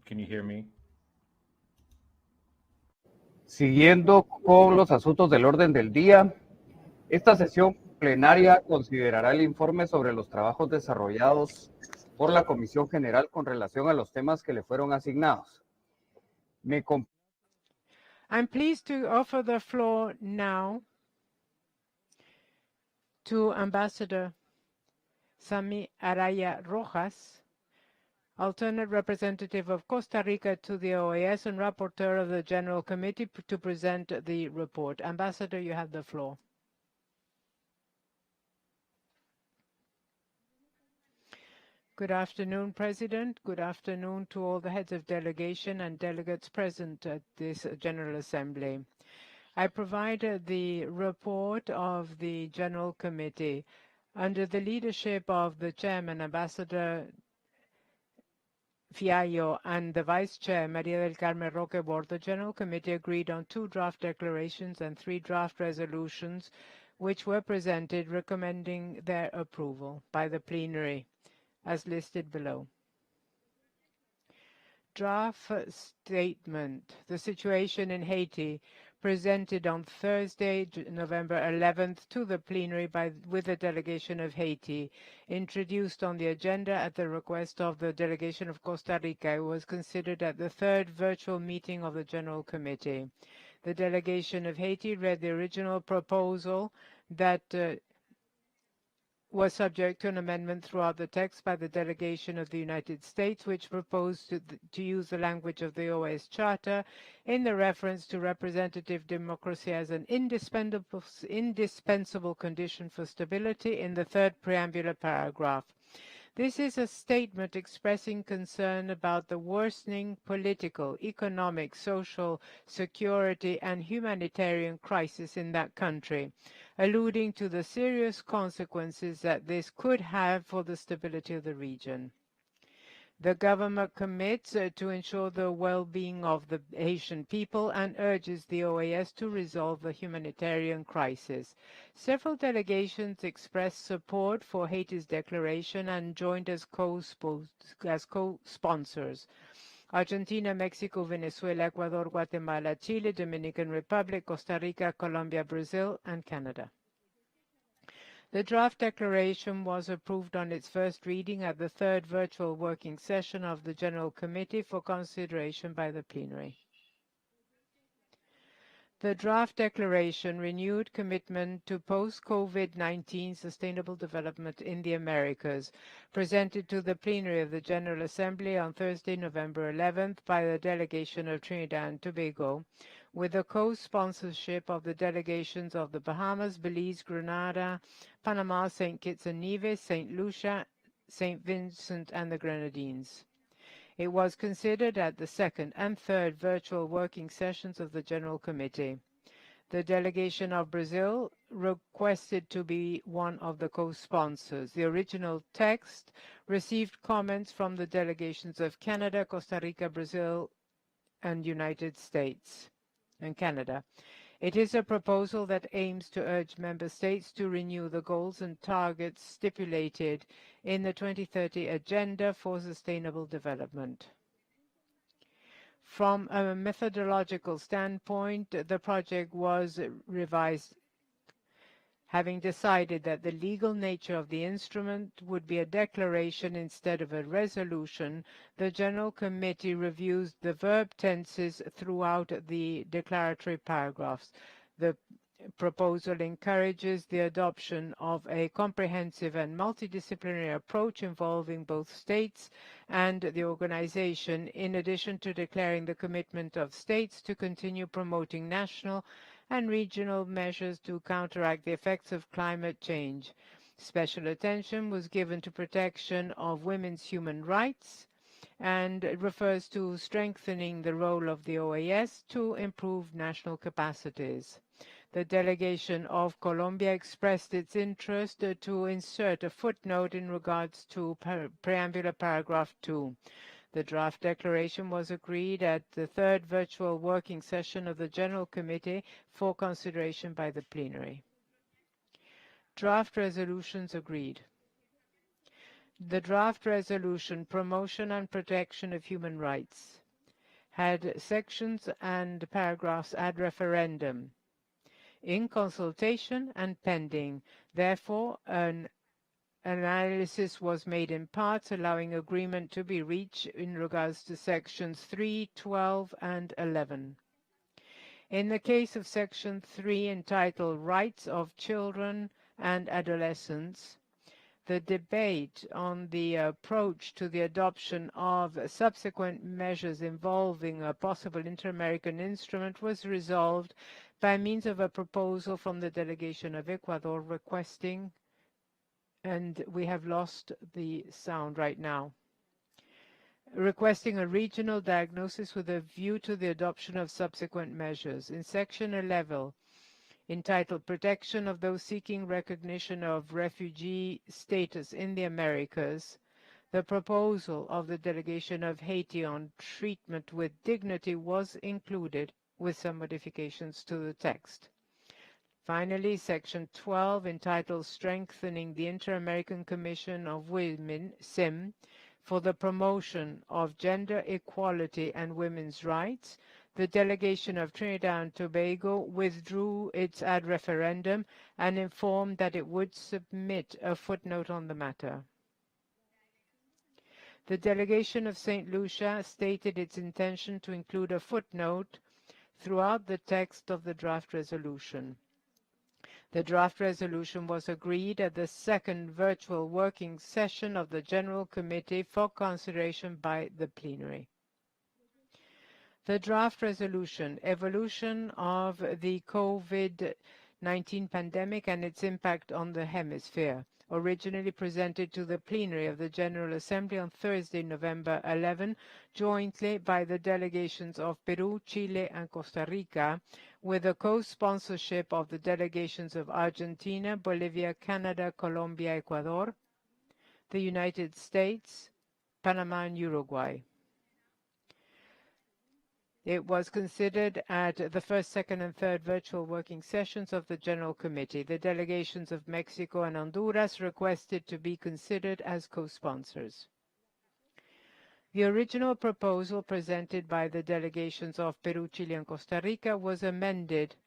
Can you hear me? Siguiendo con los asuntos del orden del día, esta sesión plenaria considerará el informe sobre los trabajos desarrollados por la Comisión General con relación a los temas que le fueron asignados. I'm pleased to offer the floor now to Ambassador Sami Araya Rojas, alternate representative of Costa Rica to the OAS and rapporteur of the General Committee to present the report. Ambassador, you have the floor. Good afternoon, President. Good afternoon to all the heads of delegation and delegates present at this General Assembly. I provided the report of the General Committee under the leadership of the Chairman, Ambassador Fiallo, and the Vice Chair, Maria del Carmen Roque Bordo. The General Committee agreed on 2 draft declarations and 3 draft resolutions, which were presented recommending their approval by the plenary, as listed below. Draft statement, the situation in Haiti, presented on Thursday, November 11th, to the plenary with the delegation of Haiti, introduced on the agenda at the request of the delegation of Costa Rica. It was considered at the 3rd virtual meeting of the General Committee. The delegation of Haiti read the original proposal that was subject to an amendment throughout the text by the delegation of the United States, which proposed to use the language of the OAS Charter in the reference to representative democracy as an indispensable condition for stability in the 3rd preambular paragraph. This is a statement expressing concern about the worsening political, economic, social, security, and humanitarian crisis in that country, alluding to the serious consequences that this could have for the stability of the region. The government commits to ensure the well-being of the Haitian people and urges the OAS to resolve the humanitarian crisis. Several delegations expressed support for Haiti's declaration and joined as co-sponsors. Argentina, Mexico, Venezuela, Ecuador, Guatemala, Chile, Dominican Republic, Costa Rica, Colombia, Brazil, and Canada. The draft declaration was approved on its first reading at the 3rd virtual working session of the General Committee for consideration by the plenary. The draft declaration renewed commitment to post-COVID-19 sustainable development in the Americas, presented to the plenary of the General Assembly on Thursday, November 11th by the delegation of Trinidad and Tobago, with the co-sponsorship of the delegations of the Bahamas, Belize, Grenada, Panama, St. Kitts and Nevis, St. Lucia, St. Vincent, and the Grenadines. It was considered at the 2nd and 3rd virtual working sessions of the General Committee. The delegation of Brazil requested to be one of the co-sponsors. The original text received comments from the delegations of Canada, Costa Rica, Brazil, and United States and Canada. It is a proposal that aims to urge member states to renew the goals and targets stipulated in the 2030 Agenda for Sustainable Development. From a methodological standpoint, the project was revised, having decided that the legal nature of the instrument would be a declaration instead of a resolution. The General Committee reviews the verb tenses throughout the declaratory paragraphs. The proposal encourages the adoption of a comprehensive and multidisciplinary approach involving both states and the organization, in addition to declaring the commitment of states to continue promoting national and regional measures to counteract the effects of climate change. Special attention was given to protection of women's human rights, and it refers to strengthening the role of the OAS to improve national capacities. The delegation of Colombia expressed its interest to insert a footnote in regards to preambular paragraph 2. The draft declaration was agreed at the third virtual working session of the General Committee for consideration by the plenary. Draft resolutions agreed. The draft resolution, Promotion and Protection of Human Rights, had sections and paragraphs ad referendum, in consultation and pending. Therefore, an analysis was made in parts, allowing agreement to be reached in regards to sections 3, 12, and 11. In the case of section 3, entitled Rights of Children and Adolescents, the debate on the approach to the adoption of subsequent measures involving a possible inter-American instrument was resolved by means of a proposal from the delegation of Ecuador requesting, and we have lost the sound right now, requesting a regional diagnosis with a view to the adoption of subsequent measures. In section 11, entitled Protection of Those Seeking Recognition of Refugee Status in the Americas, the proposal of the delegation of Haiti on treatment with dignity was included with some modifications to the text. Finally, section 12, entitled Strengthening the Inter-American Commission of Women, SIM, for the promotion of gender equality and women's rights, the delegation of Trinidad and Tobago withdrew its ad referendum and informed that it would submit a footnote on the matter. The delegation of St. Lucia stated its intention to include a footnote throughout the text of the draft resolution. The draft resolution was agreed at the second virtual working session of the General Committee for consideration by the plenary. The draft resolution, Evolution of the COVID-19 pandemic and its impact on the hemisphere, originally presented to the plenary of the General Assembly on Thursday, November 11, jointly by the delegations of Peru, Chile, and Costa Rica, with the co-sponsorship of the delegations of Argentina, Bolivia, Canada, Colombia, Ecuador, the United States, Panama, and Uruguay. It was considered at the first, second, and third virtual working sessions of the General Committee. The delegations of Mexico and Honduras requested to be considered as co-sponsors. The original proposal presented by the delegations of Peru, Chile, and Costa Rica was amended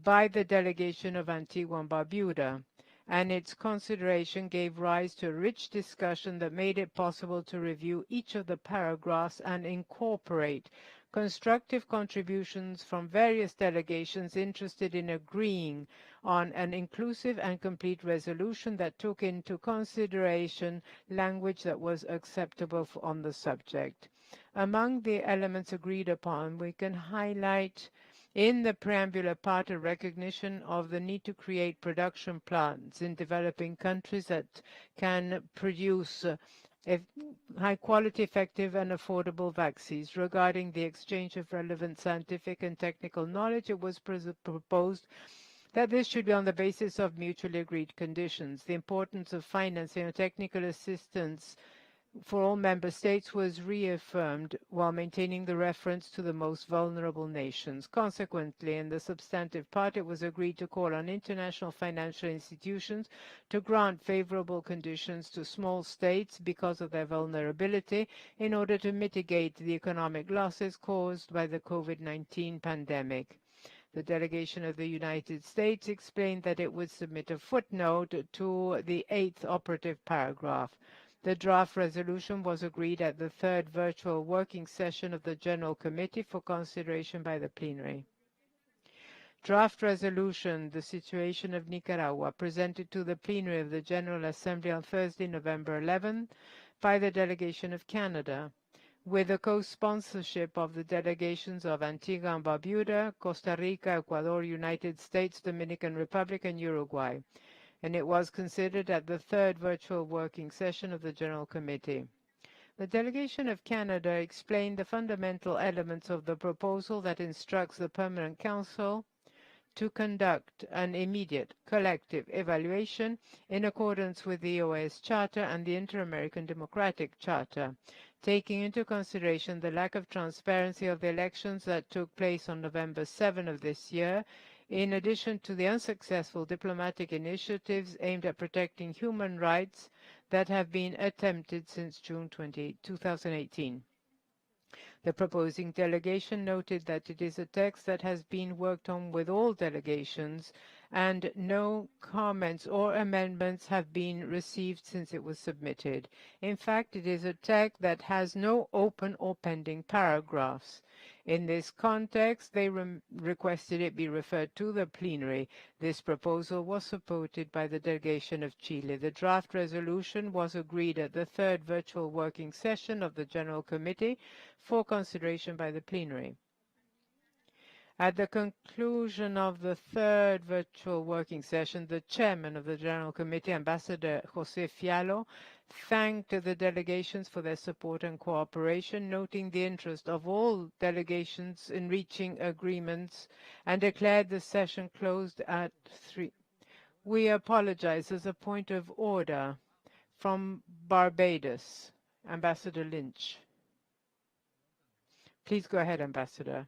by the delegation of Antigua and Barbuda, and its consideration gave rise to a rich discussion that made it possible to review each of the paragraphs and incorporate constructive contributions from various delegations interested in agreeing on an inclusive and complete resolution that took into consideration language that was acceptable on the subject. Among the elements agreed upon, we can highlight in the preambular part a recognition of the need to create production plants in developing countries that can produce high-quality, effective, and affordable vaccines. Regarding the exchange of relevant scientific and technical knowledge, it was proposed that this should be on the basis of mutually agreed conditions. The importance of financing and technical assistance for all member states was reaffirmed while maintaining the reference to the most vulnerable nations. Consequently, in the substantive part, it was agreed to call on international financial institutions to grant favorable conditions to small states because of their vulnerability in order to mitigate the economic losses caused by the COVID-19 pandemic. The delegation of the United States explained that it would submit a footnote to the 8th operative paragraph. The draft resolution was agreed at the third virtual working session of the General Committee for consideration by the plenary. Draft resolution, the situation of Nicaragua, presented to the plenary of the General Assembly on Thursday, November 11, by the delegation of Canada, with the co-sponsorship of the delegations of Antigua and Barbuda, Costa Rica, Ecuador, United States, Dominican Republic, and Uruguay, and it was considered at the third virtual working session of the General Committee. The delegation of Canada explained the fundamental elements of the proposal that instructs the Permanent Council to conduct an immediate collective evaluation in accordance with the OAS Charter and the Inter-American Democratic Charter, taking into consideration the lack of transparency of the elections that took place on November 7 of this year, in addition to the unsuccessful diplomatic initiatives aimed at protecting human rights that have been attempted since June 2018. The proposing delegation noted that it is a text that has been worked on with all delegations and no comments or amendments have been received since it was submitted. In fact, it is a text that has no open or pending paragraphs. In this context, they requested it be referred to the plenary. This proposal was supported by the delegation of Chile. The draft resolution was agreed at the third virtual working session of the General Committee for consideration by the plenary. At the conclusion of the third virtual working session, the chairman of the General Committee, Ambassador José Fiallo, thanked the delegations for their support and cooperation, noting the interest of all delegations in reaching agreements, and declared the session closed at 3. We apologize. As a point of order from Barbados, Ambassador Lynch. Please go ahead, Ambassador.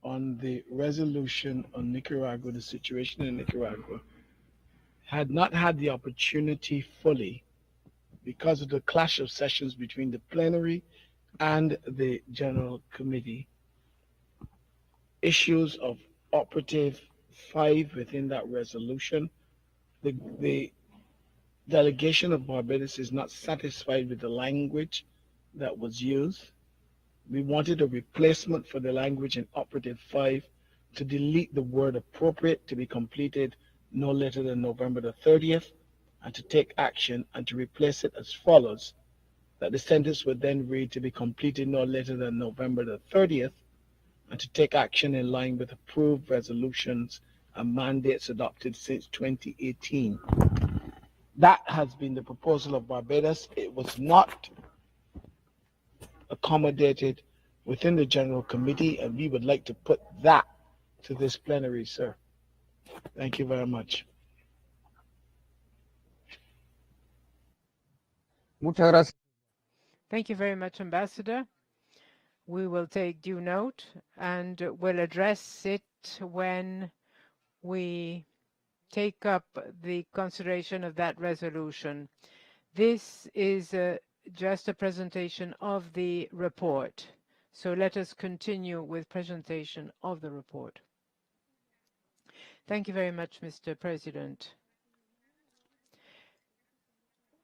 On the resolution on Nicaragua, the situation in Nicaragua, had not had the opportunity fully because of the clash of sessions between the plenary and the General Committee. Issues of operative 5 within that resolution. The delegation of Barbados is not satisfied with the language that was used. We wanted a replacement for the language in operative 5 to delete the word appropriate to be completed no later than November the 30th, and to take action, and to replace it as follows: that the sentence would then read to be completed no later than November the 30th, and to take action in line with approved resolutions and mandates adopted since 2018. That has been the proposal of Barbados. It was not accommodated within the General Committee, and we would like to put that to this plenary, sir. Thank you very much. Muchas gracias. Thank you very much, Ambassador. We will take due note and will address it when we take up the consideration of that resolution. This is just a presentation of the report. So let us continue with presentation of the report. Thank you very much, Mr. President.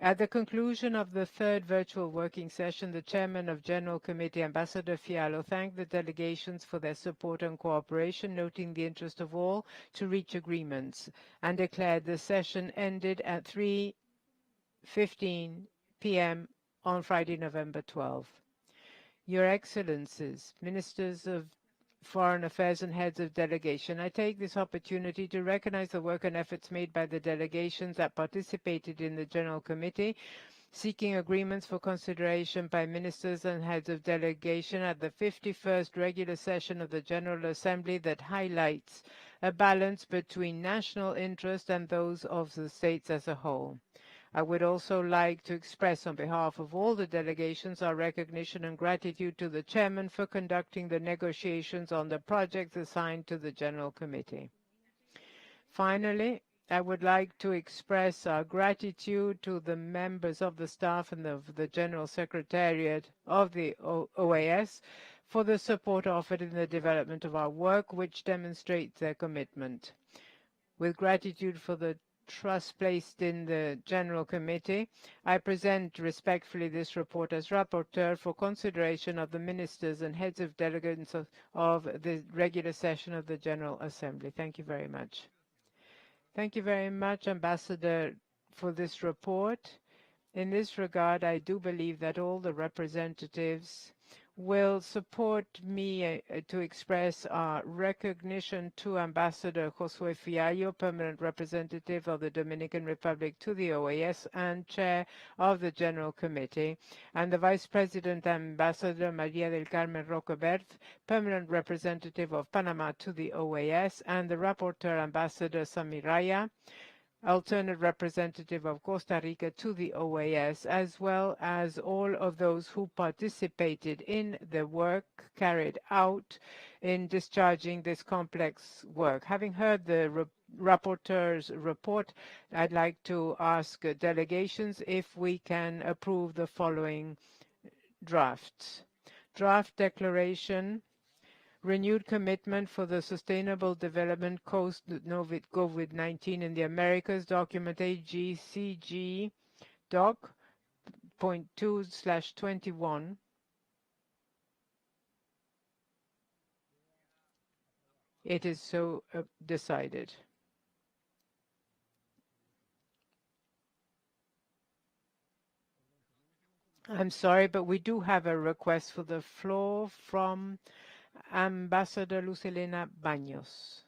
At the conclusion of the third virtual working session, the chairman of General Committee, Ambassador Fiallo, thanked the delegations for their support and cooperation, noting the interest of all to reach agreements, and declared the session ended at 3:15 p.m. on Friday, November 12. Your Excellencies, Ministers of Foreign Affairs and heads of delegation, I take this opportunity to recognize the work and efforts made by the delegations that participated in the General Committee, seeking agreements for consideration by ministers and heads of delegation at the 51st regular session of the General Assembly that highlights a balance between national interest and those of the states as a whole. I would also like to express on behalf of all the delegations our recognition and gratitude to the chairman for conducting the negotiations on the projects assigned to the General Committee. Finally, I would like to express our gratitude to the members of the staff and of the General Secretariat of the OAS for the support offered in the development of our work, which demonstrates their commitment. With gratitude for the trust placed in the General Committee, I present respectfully this report as rapporteur for consideration of the ministers and heads of delegates of the regular session of the General Assembly. Thank you very much. Thank you very much, Ambassador, for this report. In this regard, I do believe that all the representatives will support me to express our recognition to Ambassador Josué Fiallo, permanent representative of the Dominican Republic to the OAS and chair of the General Committee, and the Vice President Ambassador María del Carmen Roquebert, permanent representative of Panama to the OAS, and the Rapporteur Ambassador Samiraya, alternate representative of Costa Rica to the OAS, as well as all of those who participated in the work carried out in discharging this complex work. Having heard the rapporteur's report, I'd like to ask delegations if we can approve the following drafts. Draft declaration, renewed commitment for the sustainable development post COVID-19 in the Americas, document AGCG doc .2/21. It is so decided. I'm sorry, but we do have a request for the floor from Ambassador Luz Helena Baños.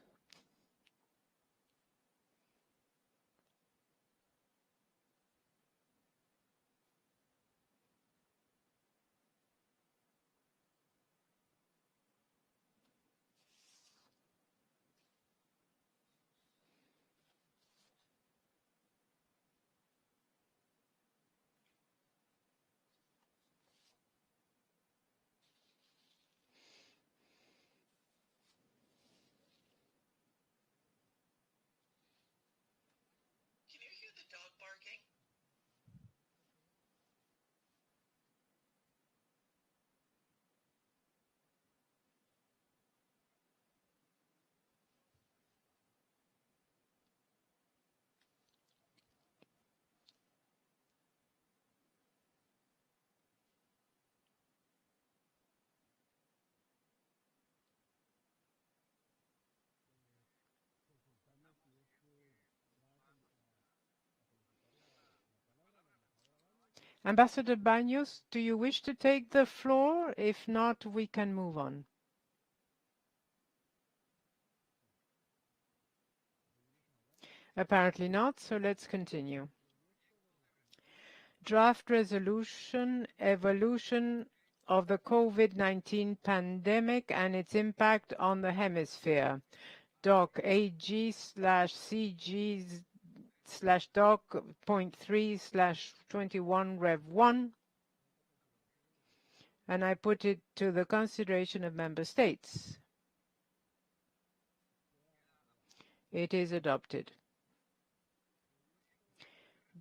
Ambassador Baños, do you wish to take the floor? If not, we can move on. Apparently not, so let's continue. Draft resolution, evolution of the COVID-19 pandemic and its impact on the hemisphere. Doc AG/CG/doc.3/21 Rev 1. And I put it to the consideration of member states. It is adopted.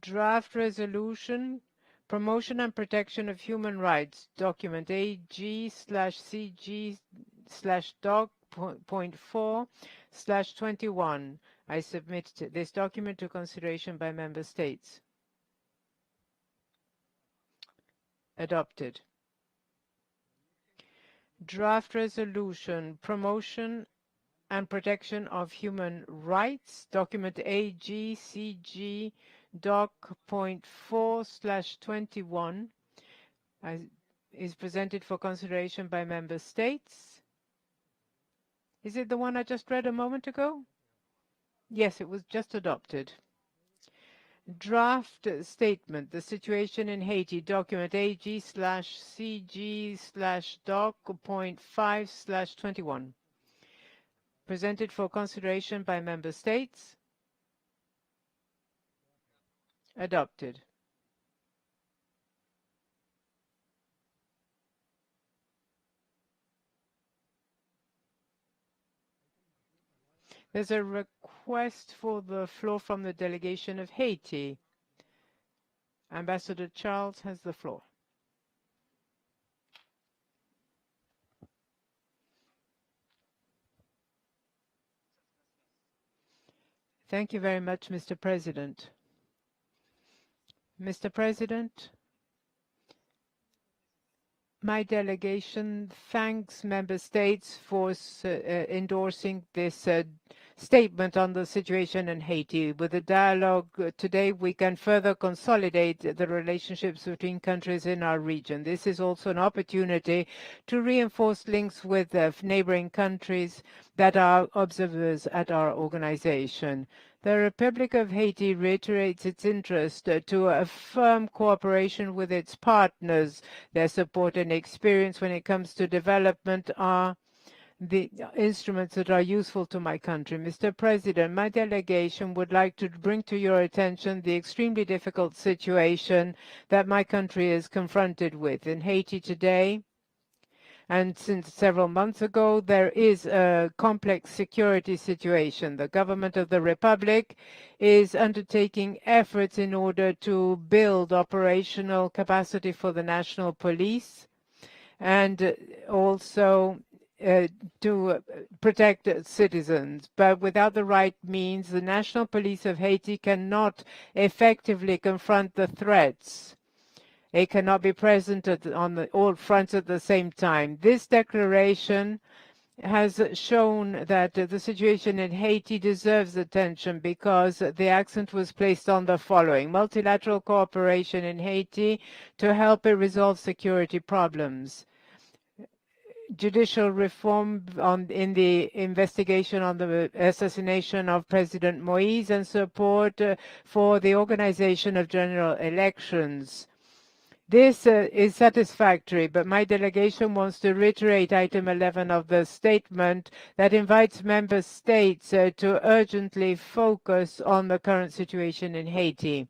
Draft resolution, promotion and protection of human rights, document AG/CG/doc.4/21. I submit this document to consideration by member states. Adopted. Draft resolution, promotion and protection of human rights, document AG/CG doc.4/21 is presented for consideration by member states. Is it the one I just read a moment ago? Yes, it was just adopted. Draft statement, the situation in Haiti, document AG/CG/doc.5/21. Presented for consideration by member states. Adopted. There's a request for the floor from the delegation of Haiti. Ambassador Charles has the floor. Thank you very much, Mr. President. Mr. President, my delegation thanks member states for endorsing this statement on the situation in Haiti. With the dialogue today, we can further consolidate the relationships between countries in our region. This is also an opportunity to reinforce links with neighboring countries that are observers at our organization. The Republic of Haiti reiterates its interest to a firm cooperation with its partners. Their support and experience when it comes to development are the instruments that are useful to my country. Mr. President, my delegation would like to bring to your attention the extremely difficult situation that my country is confronted with. In Haiti today, and since several months ago, there is a complex security situation. The government of the Republic is undertaking efforts in order to build operational capacity for the national police and also to protect citizens. But without the right means, the National Police of Haiti cannot effectively confront the threats. It cannot be present on all fronts at the same time. This declaration has shown that the situation in Haiti deserves attention because the accent was placed on the following: multilateral cooperation in Haiti to help it resolve security problems, judicial reform in the investigation on the assassination of President Moise, and support for the organization of general elections. This is satisfactory, but my delegation wants to reiterate item 11 of the statement that invites member states to urgently focus on the current situation in Haiti.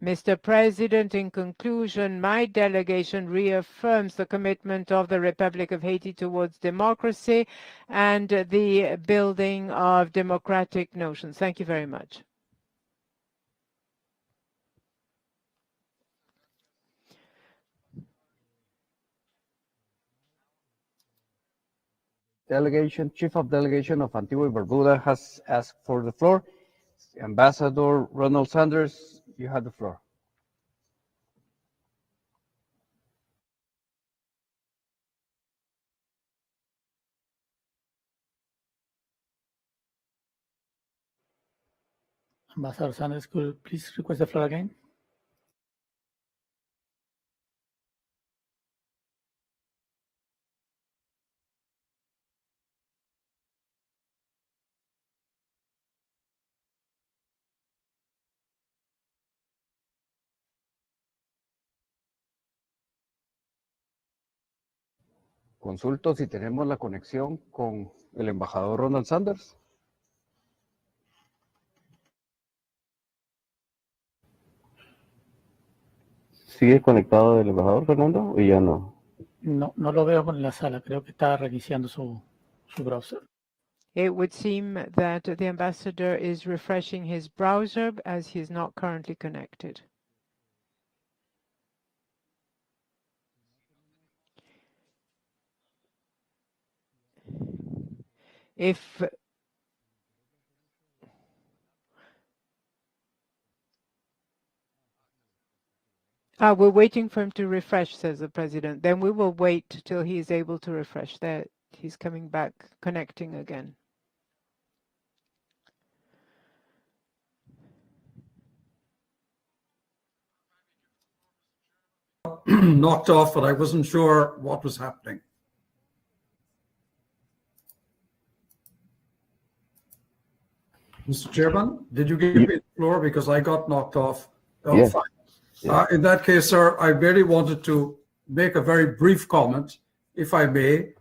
Mr. President, in conclusion, my delegation reaffirms the commitment of the Republic of Haiti towards democracy and the building of democratic notions. Thank you very much. Delegation, Chief of Delegation of Antigua y Barbuda has asked for the floor. Ambassador Ronald Sanders, you have the floor. Ambassador Sanders, could you please request the floor again? Consulto si tenemos la conexión con el embajador Ronald Sanders. ¿Sigue conectado el embajador, Fernando, o ya no? No lo veo en la sala. Creo que está reiniciando su browser. It would seem that the ambassador is refreshing his browser as he is not currently connected. We're waiting for him to refresh, says the president. Then we will wait till he is able to refresh. There, he's coming back, connecting again. Knocked off, but I wasn't sure what was happening. Mr. Chairman, did you give me the floor because I got knocked off? Oh, yes. Fine. Yes. In that case, sir, I really wanted to make a very brief comment, if I may,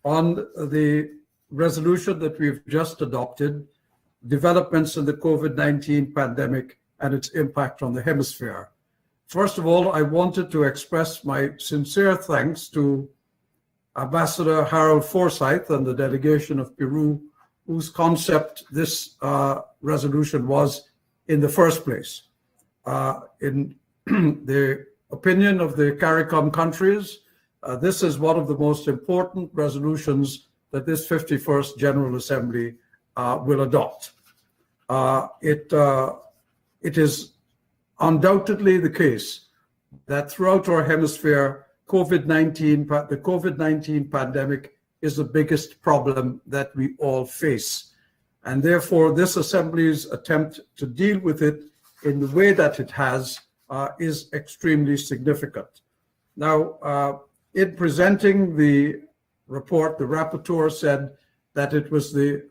on the resolution that we've just adopted, developments in the COVID-19 pandemic and its impact on the hemisphere. First of all, I wanted to express my sincere thanks to Ambassador Harold Forsyth and the delegation of Peru, whose concept this resolution was in the first place. In the opinion of the CARICOM countries, this is one of the most important resolutions that this 51st General Assembly will adopt. it is undoubtedly the case that throughout our hemisphere, the COVID-19 pandemic is the biggest problem that we all face. And therefore, this Assembly's attempt to deal with it in the way that it has is extremely significant. Now, in presenting the report, the rapporteur said that it was the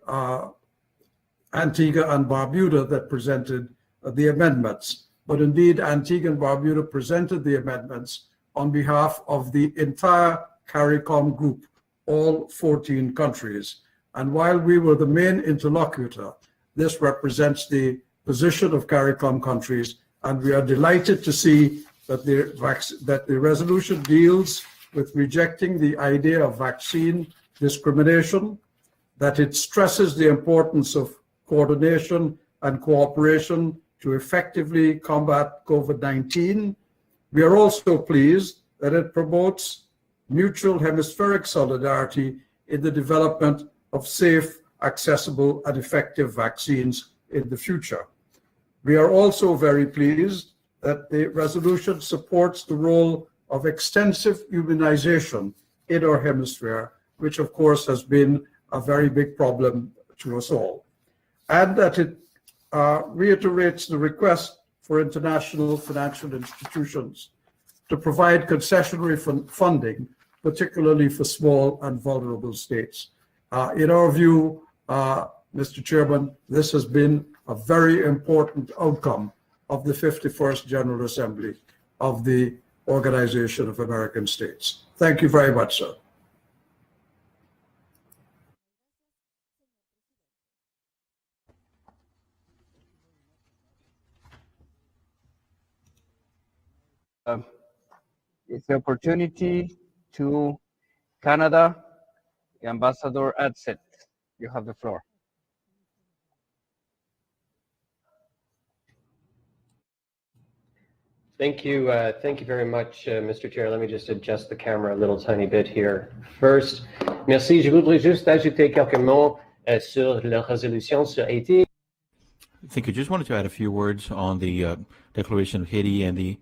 Antigua and Barbuda that presented the amendments. But indeed, Antigua and Barbuda presented the amendments on behalf of the entire CARICOM group, all 14 countries. And while we were the main interlocutor, this represents the position of CARICOM countries, and we are delighted to see that the resolution deals with rejecting the idea of vaccine discrimination, that it stresses the importance of coordination and cooperation to effectively combat COVID-19. We are also pleased that it promotes mutual hemispheric solidarity in the development of safe, accessible, and effective vaccines in the future. We are also very pleased that the resolution supports the role of extensive immunization in our hemisphere, which of course has been a very big problem to us all, and that it reiterates the request for international financial institutions to provide concessionary funding, particularly for small and vulnerable states. In our view, Mr. Chairman, this has been a very important outcome of the 51st General Assembly of the Organization of American States. Thank you very much, sir. It's the opportunity to Canada, Ambassador Adset. You have the floor. Thank you very much, Mr. Chair. Let me just adjust the camera a little tiny bit here. First, merci. Je voudrais juste ajouter quelques mots sur la résolution sur Haïti. Thank you. Just wanted to add a few words on the Declaration of Haiti and the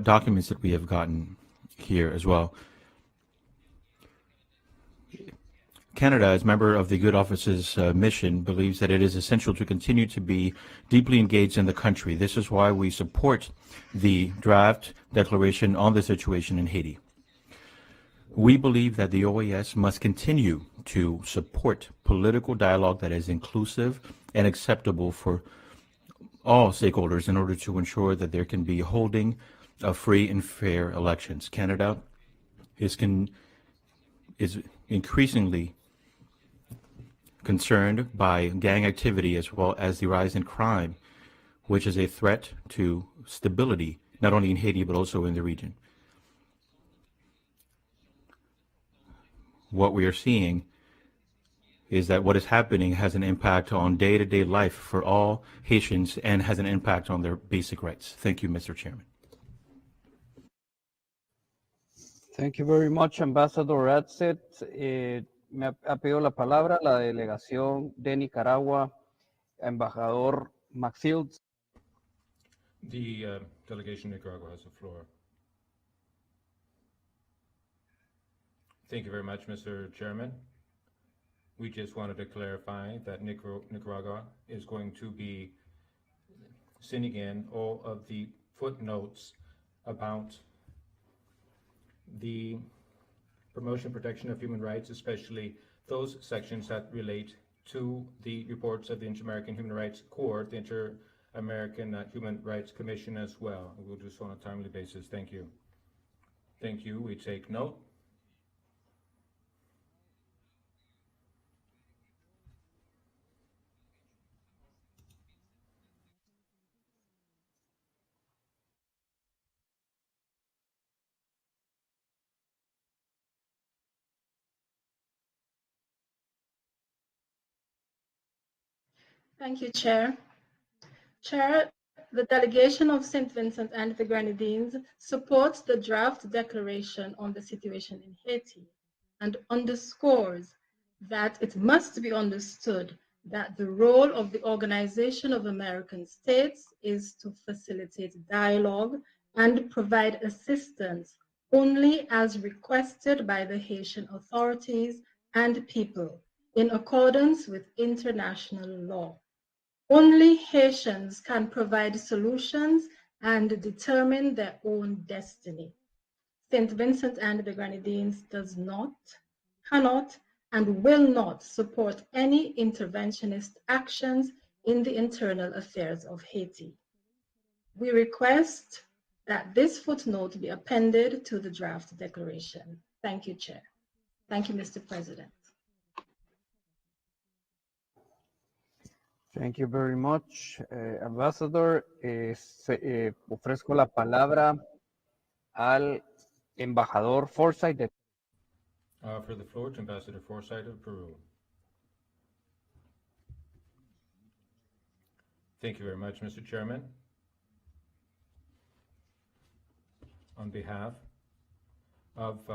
documents that we have gotten here as well. Canada, as member of the Good Office's mission, believes that it is essential to continue to be deeply engaged in the country. This is why we support the draft declaration on the situation in Haiti. We believe that the OAS must continue to support political dialogue that is inclusive and acceptable for all stakeholders in order to ensure that there can be holding of free and fair elections. Canada is increasingly concerned by gang activity as well as the rise in crime, which is a threat to stability, not only in Haiti, but also in the region. What we are seeing is that what is happening has an impact on day-to-day life for all Haitians and has an impact on their basic rights. Thank you, Mr. Chairman. Thank you very much, Ambassador Adset. Me ha pedido la palabra la delegación de Nicaragua, embajador McField. The delegation of Nicaragua has the floor. Thank you very much, Mr. Chairman. We just wanted to clarify that Nicaragua is going to be sending in all of the footnotes about the promotion protection of human rights, especially those sections that relate to the reports of the Inter-American Human Rights Court, the Inter-American Human Rights Commission as well. We'll do so on a timely basis. Thank you. Thank you. We take note. Thank you, Chair. Chair, the delegation of St. Vincent and the Grenadines supports the draft declaration on the situation in Haiti and underscores that it must be understood that the role of the Organization of American States is to facilitate dialogue and provide assistance only as requested by the Haitian authorities and people in accordance with international law. Only Haitians can provide solutions and determine their own destiny. St. Vincent and the Grenadines does not, cannot, and will not support any interventionist actions in the internal affairs of Haiti. We request that this footnote be appended to the draft declaration. Thank you, Chair. Thank you, Mr. President. Thank you very much, Ambassador. Ofrezco la palabra al embajador Forsyth de For the floor to Ambassador Forsyth of Peru. Thank you very much, Mr. Chairman. On behalf of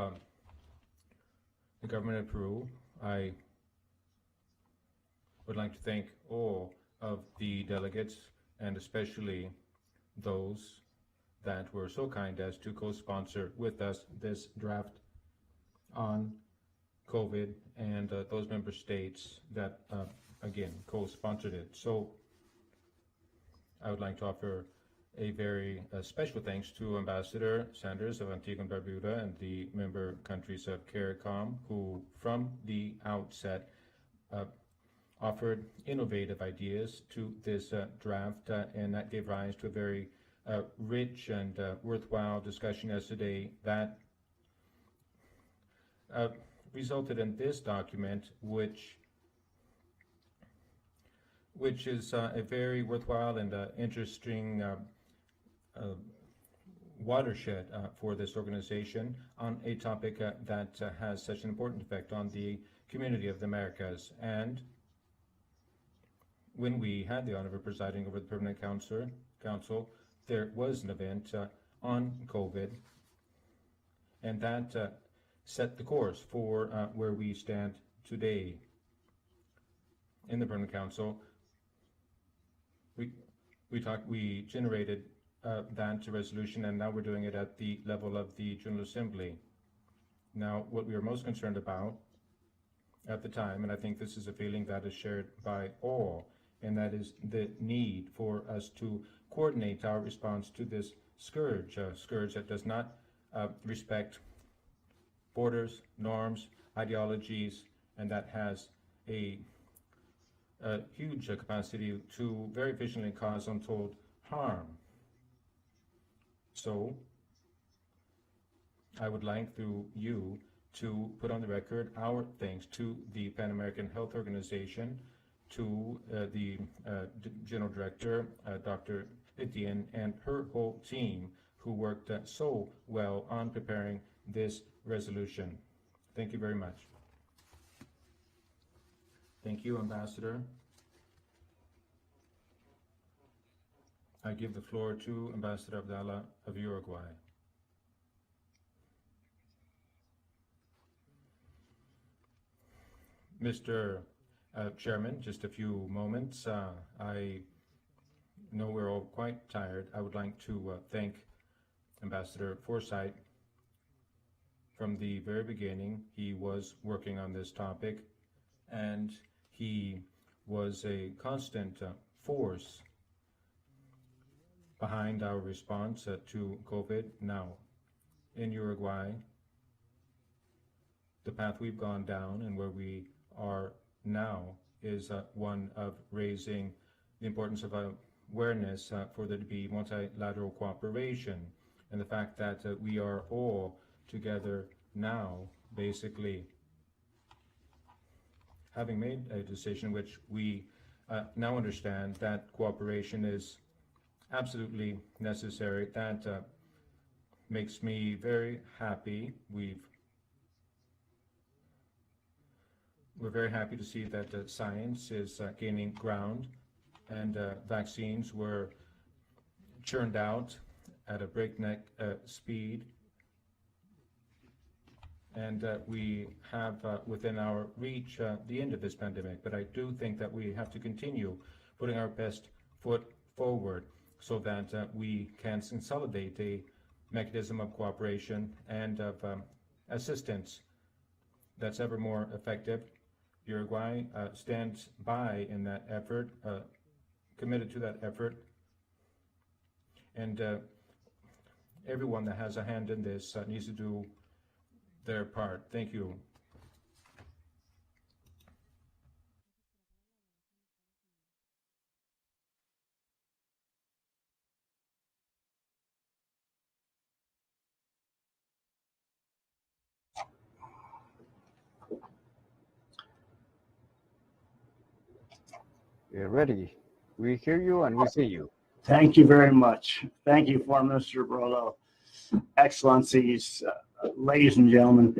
the government of Peru, I would like to thank all of the delegates, and especially those that were so kind as to co-sponsor with us this draft on COVID, and those member states that, again, co-sponsored it. So I would like to offer a very special thanks to Ambassador Sanders of Antigua and Barbuda and the member countries of CARICOM, who from the outset offered innovative ideas to this draft, and that gave rise to a very rich and worthwhile discussion yesterday that resulted in this document, which is a very worthwhile and interesting watershed for this organization on a topic that has such an important effect on the community of the Americas. And when we had the honor of presiding over the Permanent Council, there was an event on COVID, and that set the course for where we stand today. In the Permanent Council, we generated that resolution, and now we're doing it at the level of the General Assembly. Now, what we are most concerned about at the time, and I think this is a feeling that is shared by all, and that is the need for us to coordinate our response to this scourge, a scourge that does not respect borders, norms, ideologies, and that has a huge capacity to very efficiently cause untold harm. So I would like through you to put on the record our thanks to the Pan American Health Organization, to the General Director, Dr. Etienne, and her whole team who worked so well on preparing this resolution. Thank you very much. Thank you, Ambassador. I give the floor to Ambassador Abdallah of Uruguay. Mr. Chairman, just a few moments. I know we're all quite tired. I would like to thank Ambassador Forsyth. From the very beginning, he was working on this topic, and he was a constant force behind our response to COVID. Now, in Uruguay, the path we've gone down and where we are now is one of raising the importance of awareness for there to be multilateral cooperation, and the fact that we are all together now, basically having made a decision which we now understand that cooperation is absolutely necessary. That makes me very happy. We're very happy to see that science is gaining ground, and vaccines were churned out at a breakneck speed. and we have within our reach the end of this pandemic. But I do think that we have to continue putting our best foot forward so that we can consolidate a mechanism of cooperation and of assistance that's ever more effective. Uruguay stands by in that effort, committed to that effort, and everyone that has a hand in this needs to do their part. Thank you. We're ready. We hear you and we see you. Thank you very much. Thank you, Foreign Minister Barolo. Excellencies, ladies and gentlemen,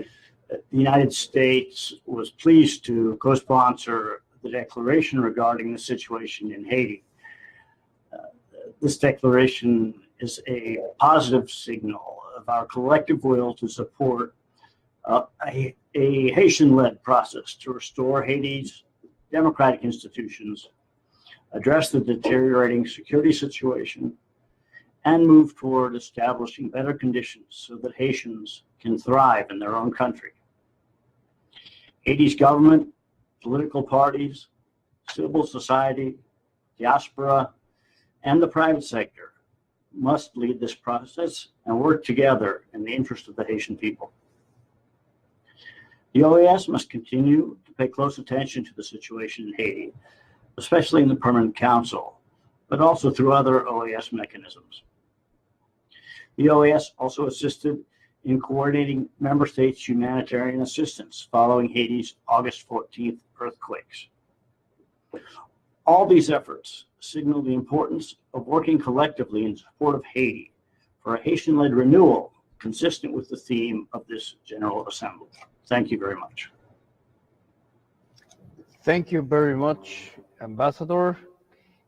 the United States was pleased to co-sponsor the declaration regarding the situation in Haiti. This declaration is a positive signal of our collective will to support a Haitian-led process to restore Haiti's democratic institutions, address the deteriorating security situation, and move toward establishing better conditions so that Haitians can thrive in their own country. Haiti's government, political parties, civil society, diaspora, and the private sector must lead this process and work together in the interest of the Haitian people. The OAS must continue to pay close attention to the situation in Haiti, especially in the Permanent Council, but also through other OAS mechanisms. The OAS also assisted in coordinating member states' humanitarian assistance following Haiti's August 14th earthquakes. All these efforts signal the importance of working collectively in support of Haiti for a Haitian-led renewal consistent with the theme of this General Assembly. Thank you very much. Thank you very much, Ambassador.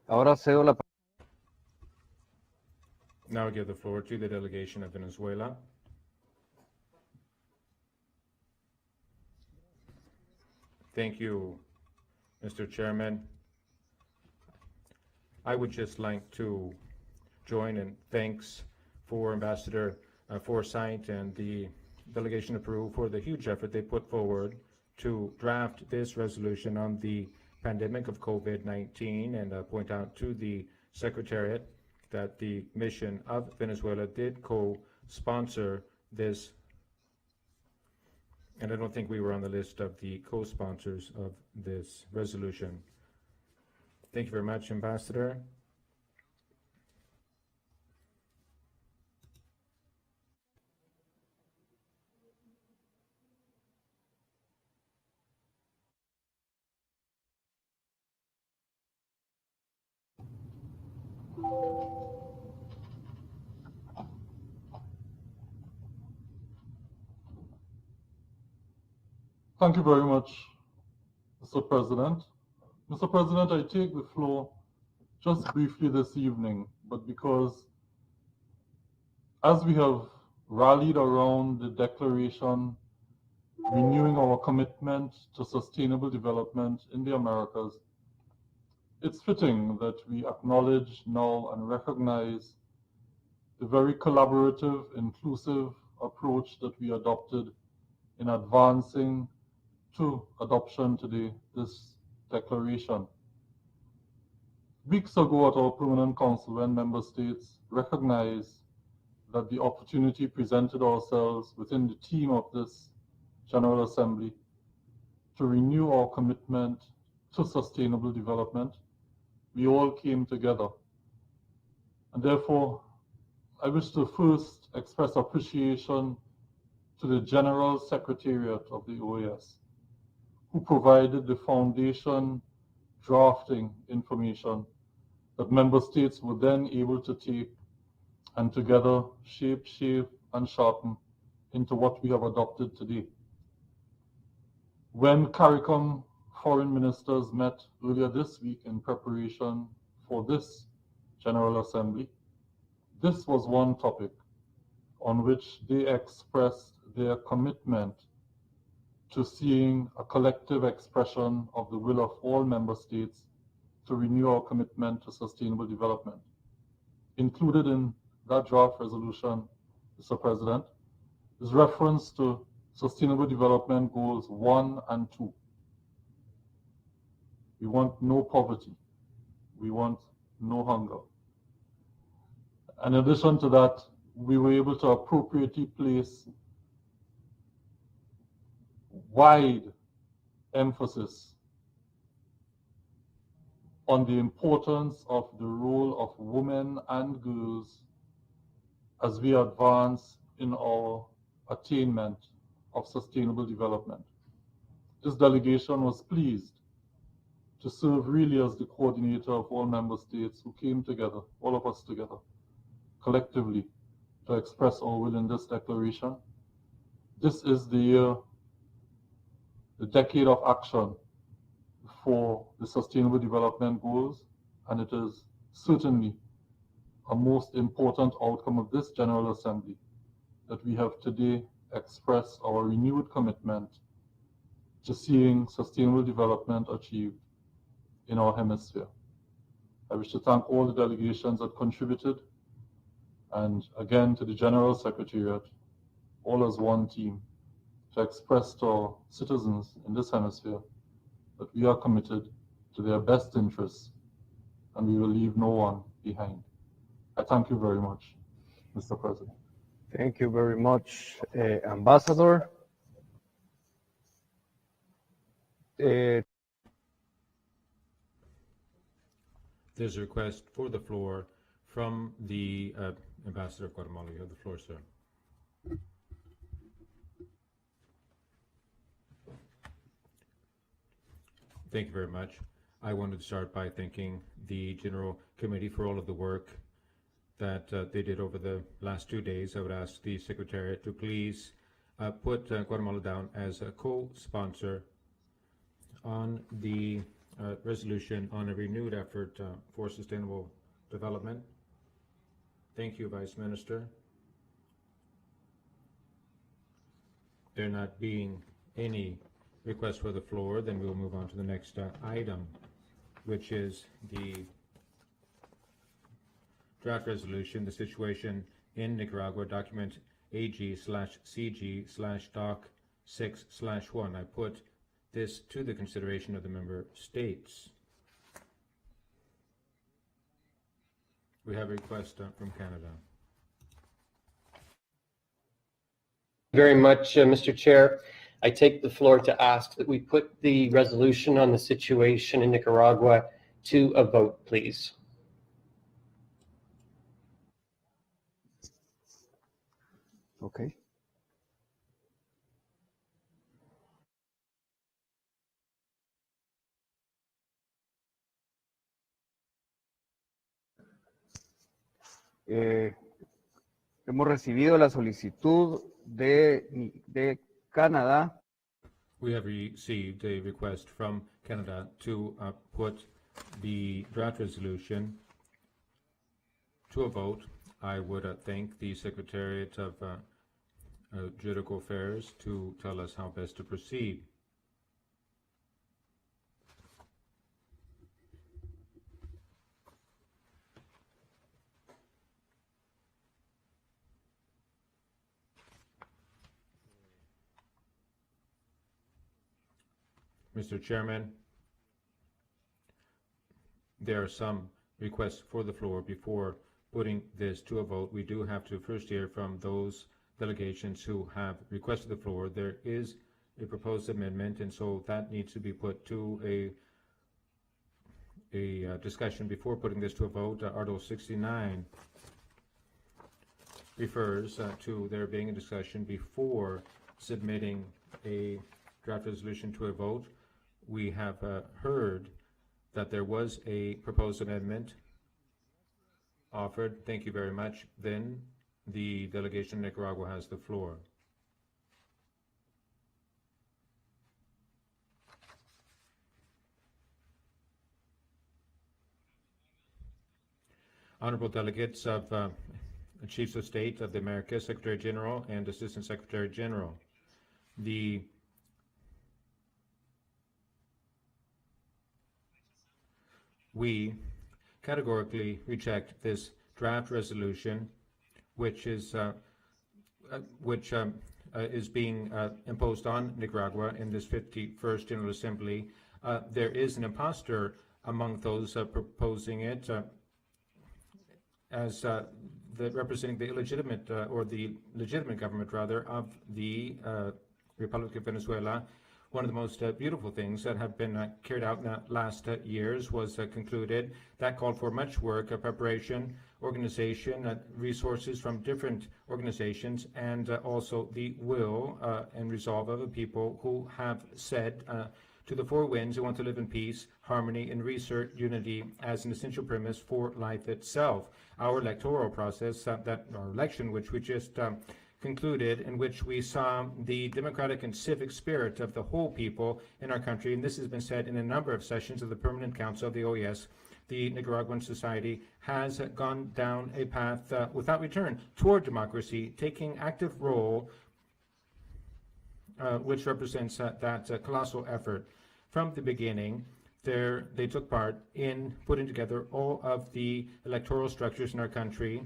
Ahora cedo la Now I give the floor to the delegation of Venezuela. Thank you, Mr. Chairman. I would just like to join in thanks for Ambassador Forsyth and the delegation of Peru for the huge effort they put forward to draft this resolution on the pandemic of COVID-19, and point out to the Secretariat that the mission of Venezuela did co-sponsor this, and I don't think we were on the list of the co-sponsors of this resolution. Thank you very much, Ambassador. Thank you very much, Mr. President. Mr. President, I take the floor just briefly this evening, but because as we have rallied around the declaration renewing our commitment to sustainable development in the Americas, it's fitting that we acknowledge now and recognize the very collaborative, inclusive approach that we adopted in advancing to adoption today, this declaration. Weeks ago at our Permanent Council, when member states recognized that the opportunity presented ourselves within the theme of this General Assembly to renew our commitment to sustainable development, we all came together. And therefore, I wish to first express appreciation to the General Secretariat of the OAS, who provided the foundation drafting information that member states were then able to take and together shape, and sharpen into what we have adopted today. When CARICOM foreign ministers met earlier this week in preparation for this General Assembly, this was one topic on which they expressed their commitment to seeing a collective expression of the will of all member states to renew our commitment to sustainable development. Included in that draft resolution, Mr. President, is reference to Sustainable Development Goals 1 and 2. We want no poverty. We want no hunger. In addition to that, we were able to appropriately place wide emphasis on the importance of the role of women and girls as we advance in our attainment of sustainable development. This delegation was pleased to serve really as the coordinator of all member states who came together, all of us together, collectively, to express our will in this declaration. This is the year, the decade of action for the Sustainable Development Goals, and it is certainly a most important outcome of this General Assembly that we have today expressed our renewed commitment to seeing sustainable development achieved in our hemisphere. I wish to thank all the delegations that contributed, and again to the General Secretariat, all as one team, to express to our citizens in this hemisphere that we are committed to their best interests and we will leave no one behind. I thank you very much, Mr. President. Thank you very much, Ambassador. There's a request for the floor from the Ambassador of Guatemala. You have the floor, sir. Thank you very much. I wanted to start by thanking the General Committee for all of the work that they did over the last 2 days. I would ask the Secretariat to please put Guatemala down as a co-sponsor on the resolution on a renewed effort for sustainable development. Thank you, Vice Minister. There not being any request for the floor, then we will move on to the next item, which is the draft resolution, the situation in Nicaragua, document AG/CG/Doc 6/1. I put this to the consideration of the member states. We have a request from Canada. Very much, Mr. Chair. I take the floor to ask that we put the resolution on the situation in Nicaragua to a vote, please. Okay. Hemos recibido la solicitud de Canadá. We have received a request from Canada to put the draft resolution to a vote. I would thank the Secretariat of Judicial Affairs to tell us how best to proceed. Mr. Chairman, there are some requests for the floor. Before putting this to a vote, we do have to first hear from those delegations who have requested the floor. There is a proposed amendment, and so that needs to be put to a discussion before putting this to a vote. Article 69 refers to there being a discussion before submitting a draft resolution to a vote. We have heard that there was a proposed amendment offered. Thank you very much. Then the delegation of Nicaragua has the floor. Honorable delegates of Chiefs of State of the Americas, Secretary General and Assistant Secretary General, the we categorically reject this draft resolution, which is being imposed on Nicaragua in this 51st General Assembly. There is an imposter among those proposing it as representing the illegitimate or the legitimate government, rather, of the Republic of Venezuela. One of the most beautiful things that have been carried out in the last years was concluded. That called for much work, preparation, organization, resources from different organizations, and also the will and resolve of the people who have said to the four winds they want to live in peace, harmony, and research unity as an essential premise for life itself. Our electoral process, our election, which we just concluded, in which we saw the democratic and civic spirit of the whole people in our country, and this has been said in a number of sessions of the Permanent Council of the OAS, the Nicaraguan society has gone down a path without return toward democracy, taking active role, which represents that colossal effort. From the beginning, they took part in putting together all of the electoral structures in our country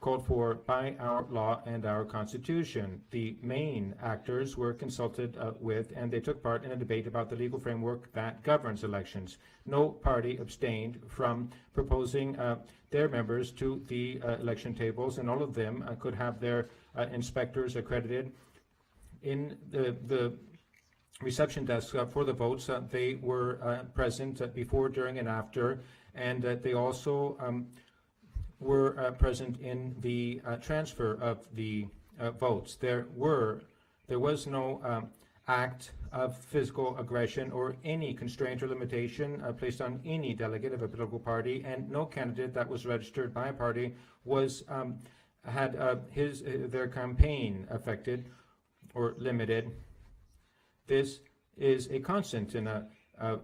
called for by our law and our constitution. The main actors were consulted with, and they took part in a debate about the legal framework that governs elections. No party abstained from proposing their members to the election tables, and all of them could have their inspectors accredited. In the reception desk for the votes, they were present before, during, and after, and they also were present in the transfer of the votes. There was no act of physical aggression or any constraint or limitation placed on any delegate of a political party, and no candidate that was registered by a party was had their campaign affected or limited. This is a constant in a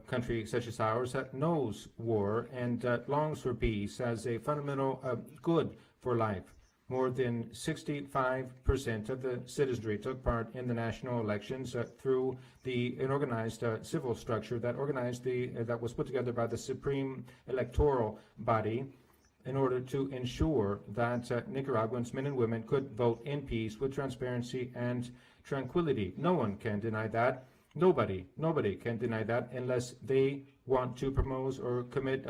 country such as ours that knows war and longs for peace as a fundamental good for life. More than 65% of the citizenry took part in the national elections through an organized civil structure that that was put together by the Supreme Electoral Body in order to ensure that Nicaraguans, men and women, could vote in peace with transparency and tranquility. No one can deny that. Nobody can deny that unless they want to promote or commit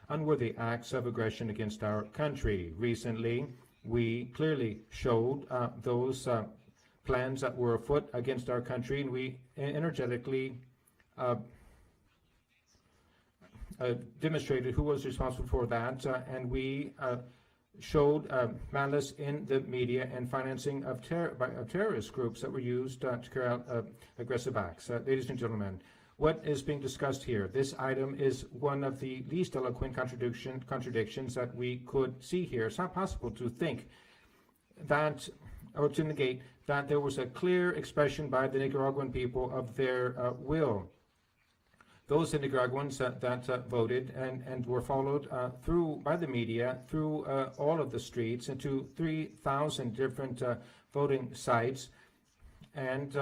unworthy acts of aggression against our country. Recently, we clearly showed those plans that were afoot against our country, and we energetically demonstrated who was responsible for that, and we showed malice in the media and financing of terrorist groups that were used to carry out aggressive acts. Ladies and gentlemen, what is being discussed here? This item is one of the least eloquent contradictions that we could see here. It's not possible to think that, or to negate that there was a clear expression by the Nicaraguan people of their will. Those Nicaraguans that voted and were followed through by the media, through all of the streets, into 3,000 different voting sites, and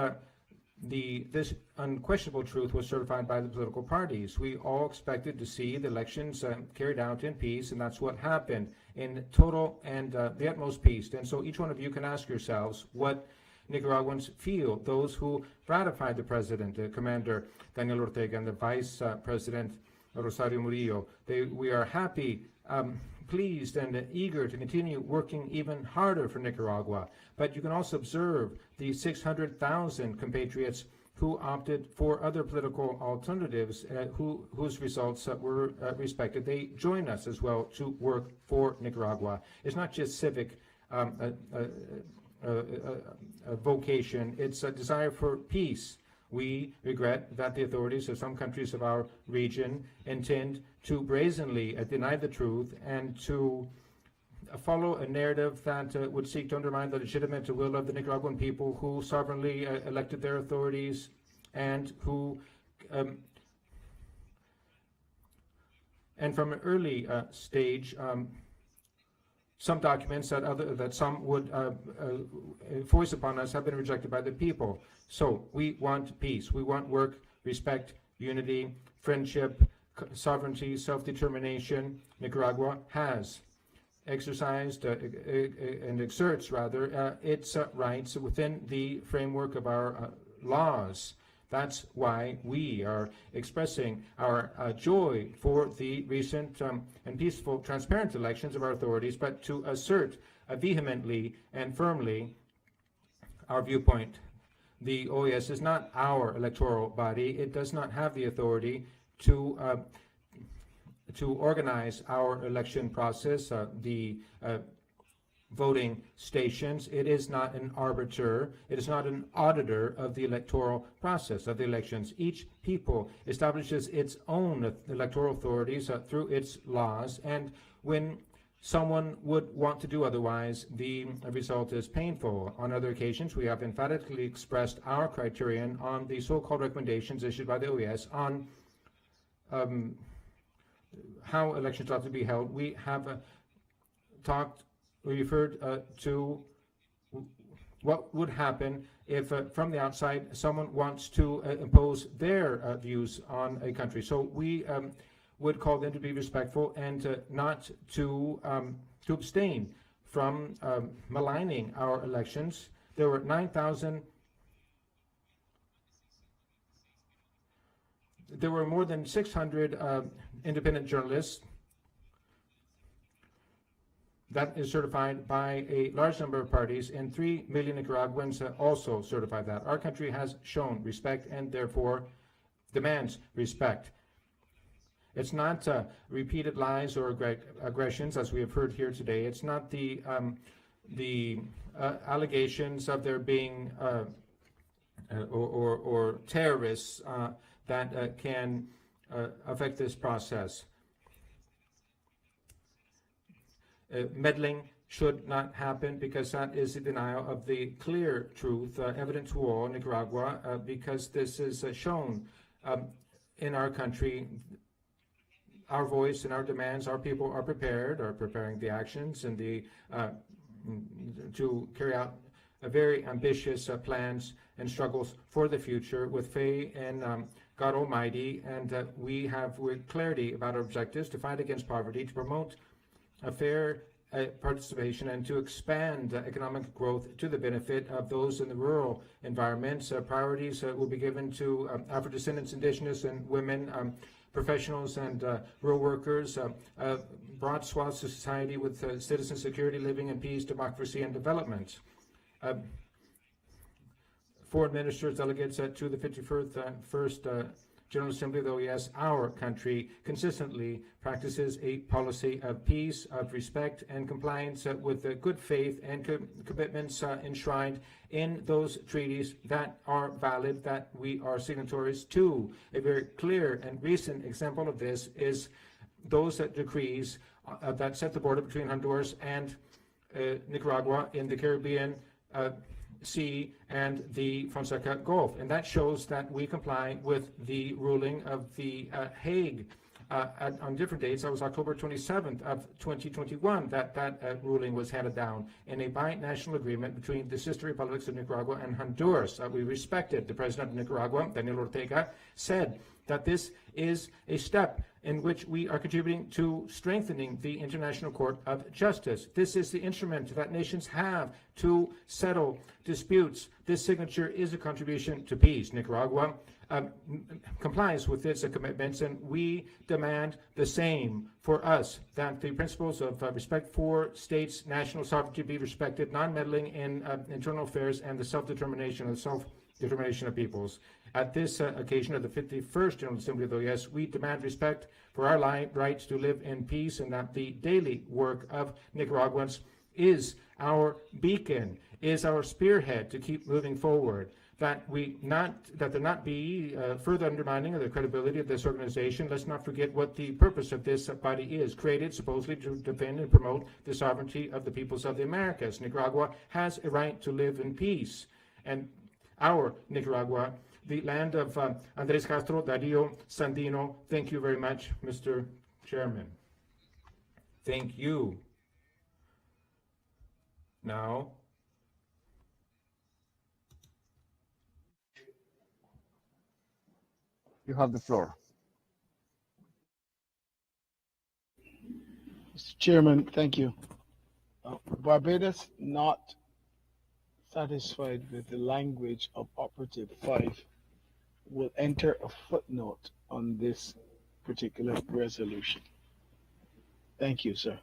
this unquestionable truth was certified by the political parties. We all expected to see the elections carried out in peace, and that's what happened, in total and the utmost peace. And so each one of you can ask yourselves what Nicaraguans feel, those who ratified the president, the commander Daniel Ortega, and the vice president Rosario Murillo. We are happy, pleased, and eager to continue working even harder for Nicaragua. But you can also observe the 600,000 compatriots who opted for other political alternatives, whose results were respected. They join us as well to work for Nicaragua. It's not just civic vocation, it's a desire for peace. We regret that the authorities of some countries of our region intend to brazenly deny the truth and to follow a narrative that would seek to undermine the legitimate will of the Nicaraguan people who sovereignly elected their authorities, and who and from an early stage some documents that some would force upon us have been rejected by the people. So we want peace. We want work, respect, unity, friendship, sovereignty, self-determination, Nicaragua has exercised and exerts rather its rights within the framework of our laws. That's why we are expressing our joy for the recent and peaceful, transparent elections of our authorities, but to assert vehemently and firmly our viewpoint. The OAS is not our electoral body. It does not have the authority to organize our election process, the voting stations. It is not an arbiter. It is not an auditor of the electoral process of the elections. Each people establishes its own electoral authorities through its laws, and when someone would want to do otherwise, the result is painful. On other occasions, we have emphatically expressed our criterion on the so-called recommendations issued by the OAS on how elections ought to be held. We have referred to what would happen if from the outside someone wants to impose their views on a country. So we would call them to be respectful and not to abstain from maligning our elections. There were 9,000. There were more than 600 independent journalists. That is certified by a large number of parties, and 3 million Nicaraguans also certified that. Our country has shown respect and therefore demands respect. It's not repeated lies or aggressions, as we have heard here today. It's not the allegations of there being or terrorists that can affect this process. Meddling should not happen because that is a denial of the clear truth evident to all in Nicaragua, because this is shown in our country. Our voice and our demands, our people are preparing the actions and to carry out very ambitious plans and struggles for the future with faith in God Almighty, and we have with clarity about our objectives to fight against poverty, to promote a fair participation, and to expand economic growth to the benefit of those in the rural environments. Priorities will be given to Afro-descendants, indigenous, and women, professionals and rural workers, broad swaths of society with citizen security, living in peace, democracy, and development. Foreign ministers, delegates to the 51st General Assembly of the OAS, our country consistently practices a policy of peace, of respect, and compliance with good faith and commitments enshrined in those treaties that are valid, that we are signatories to. A very clear and recent example of this is those decrees that set the border between Honduras and Nicaragua in the Caribbean Sea and the Fonseca Gulf, and that shows that we comply with the ruling of the Hague on different dates. That was October 27th of 2021 that ruling was handed down in a binational agreement between the sister republics of Nicaragua and Honduras. We respected. The president of Nicaragua, Daniel Ortega, said that this is a step in which we are contributing to strengthening the International Court of Justice. This is the instrument that nations have to settle disputes. This signature is a contribution to peace. Nicaragua complies with its commitments, and we demand the same for us, that the principles of respect for states' national sovereignty be respected, non-meddling in internal affairs, and the self-determination of peoples. At this occasion of the 51st General Assembly of the OAS, we demand respect for our rights to live in peace, and that the daily work of Nicaraguans is our beacon, is our spearhead to keep moving forward. That there not be further undermining of the credibility of this organization. Let's not forget what the purpose of this body is, created supposedly to defend and promote the sovereignty of the peoples of the Americas. Nicaragua has a right to live in peace, and our Nicaragua, the land of Andres Castro, Dario Sandino. Thank you very much, Mr. Chairman. Thank you. Now, you have the floor. Chairman, thank you. Barbados not satisfied with the language of Operative 5 will enter a footnote on this particular resolution. Thank you, sir.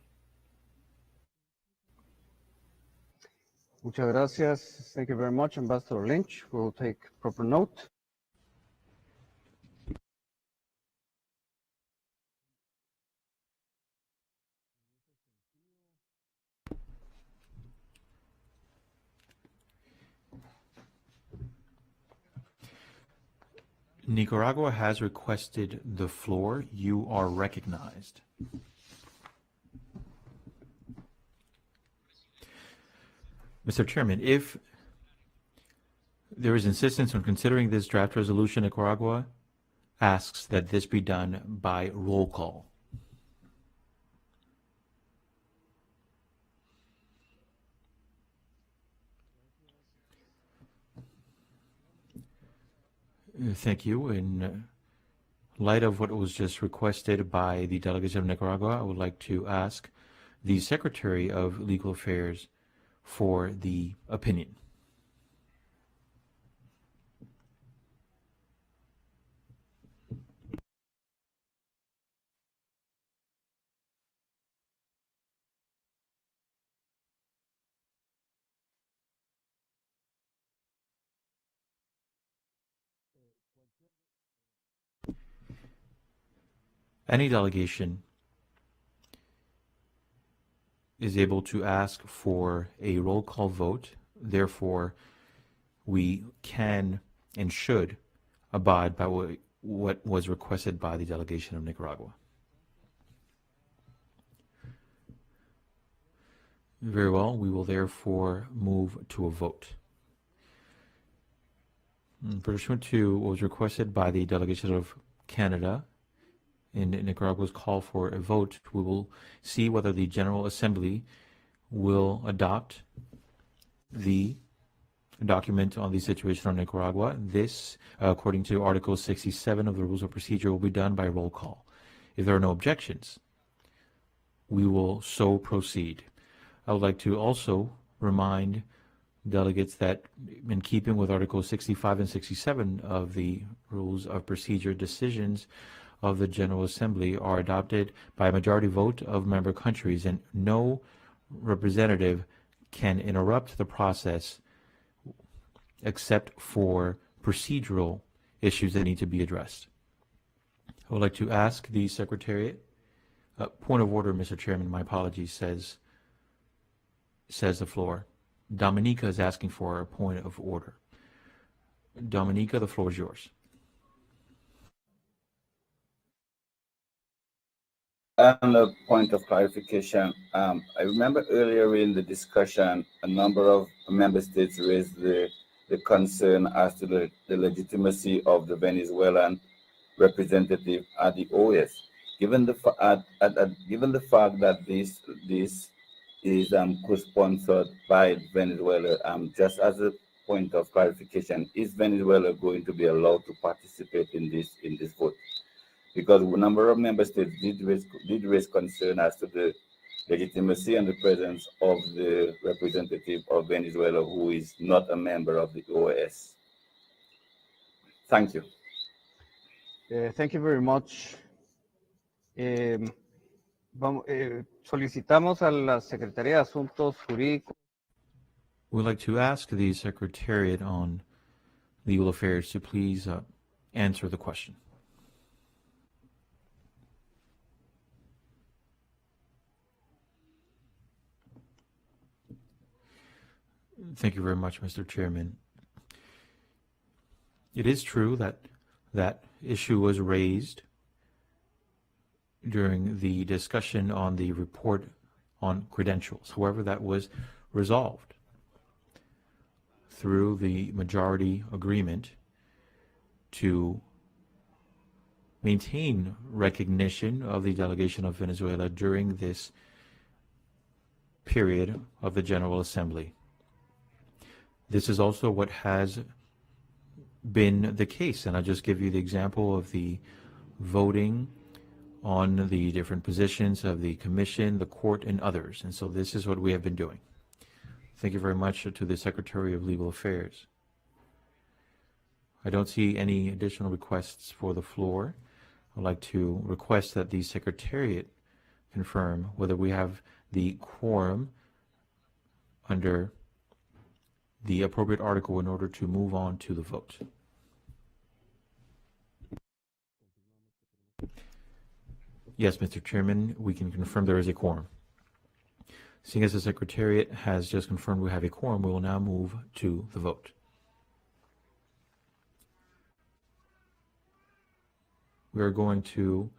Muchas gracias. Thank you very much, Ambassador Lynch. We'll take proper note. Nicaragua has requested the floor. You are recognized. Mr. Chairman, if there is insistence on considering this draft resolution, Nicaragua asks that this be done by roll call. Thank you. In light of what was just requested by the delegation of Nicaragua, I would like to ask the Secretary of Legal Affairs for the opinion. Any delegation is able to ask for a roll call vote. Therefore, we can and should abide by what was requested by the delegation of Nicaragua. Very well, we will therefore move to a vote. Pursuant to what was requested by the delegation of Canada in Nicaragua's call for a vote, we will see whether the General Assembly will adopt the document on the situation on Nicaragua. This, according to Article 67 of the Rules of Procedure, will be done by roll call. If there are no objections, we will so proceed. I would like to also remind delegates that in keeping with Articles 65 and 67 of the Rules of Procedure, decisions of the General Assembly are adopted by a majority vote of member countries, and no representative can interrupt the process except for procedural issues that need to be addressed. I would like to ask the Secretariat, point of order, Mr. Chairman, my apologies, says the floor. Dominica is asking for a point of order. Dominica, the floor is yours. And a point of clarification. I remember earlier in the discussion, a number of member states raised the concern as to the legitimacy of the Venezuelan representative at the OAS. Given the fact that this is co-sponsored by Venezuela, just as a point of clarification, is Venezuela going to be allowed to participate in this vote? Because a number of member states did raise concern as to the legitimacy and the presence of the representative of Venezuela, who is not a member of the OAS. Thank you. Thank you very much. Solicitamos a la Secretaría de Asuntos Jurídicos. We'd like to ask the Secretariat on Legal Affairs to please answer the question. Thank you very much, Mr. Chairman. It is true that that issue was raised during the discussion on the report on credentials. However, that was resolved through the majority agreement to maintain recognition of the delegation of Venezuela during this period of the General Assembly. This is also what has been the case, and I'll just give you the example of the voting on the different positions of the Commission, the Court, and others. And so this is what we have been doing. Thank you very much to the Secretary of Legal Affairs. I don't see any additional requests for the floor. I'd like to request that the Secretariat confirm whether we have the quorum under the appropriate article in order to move on to the vote. Yes, Mr. Chairman, we can confirm there is a quorum. Seeing as the Secretariat has just confirmed we have a quorum, we will now move to the vote. We are going to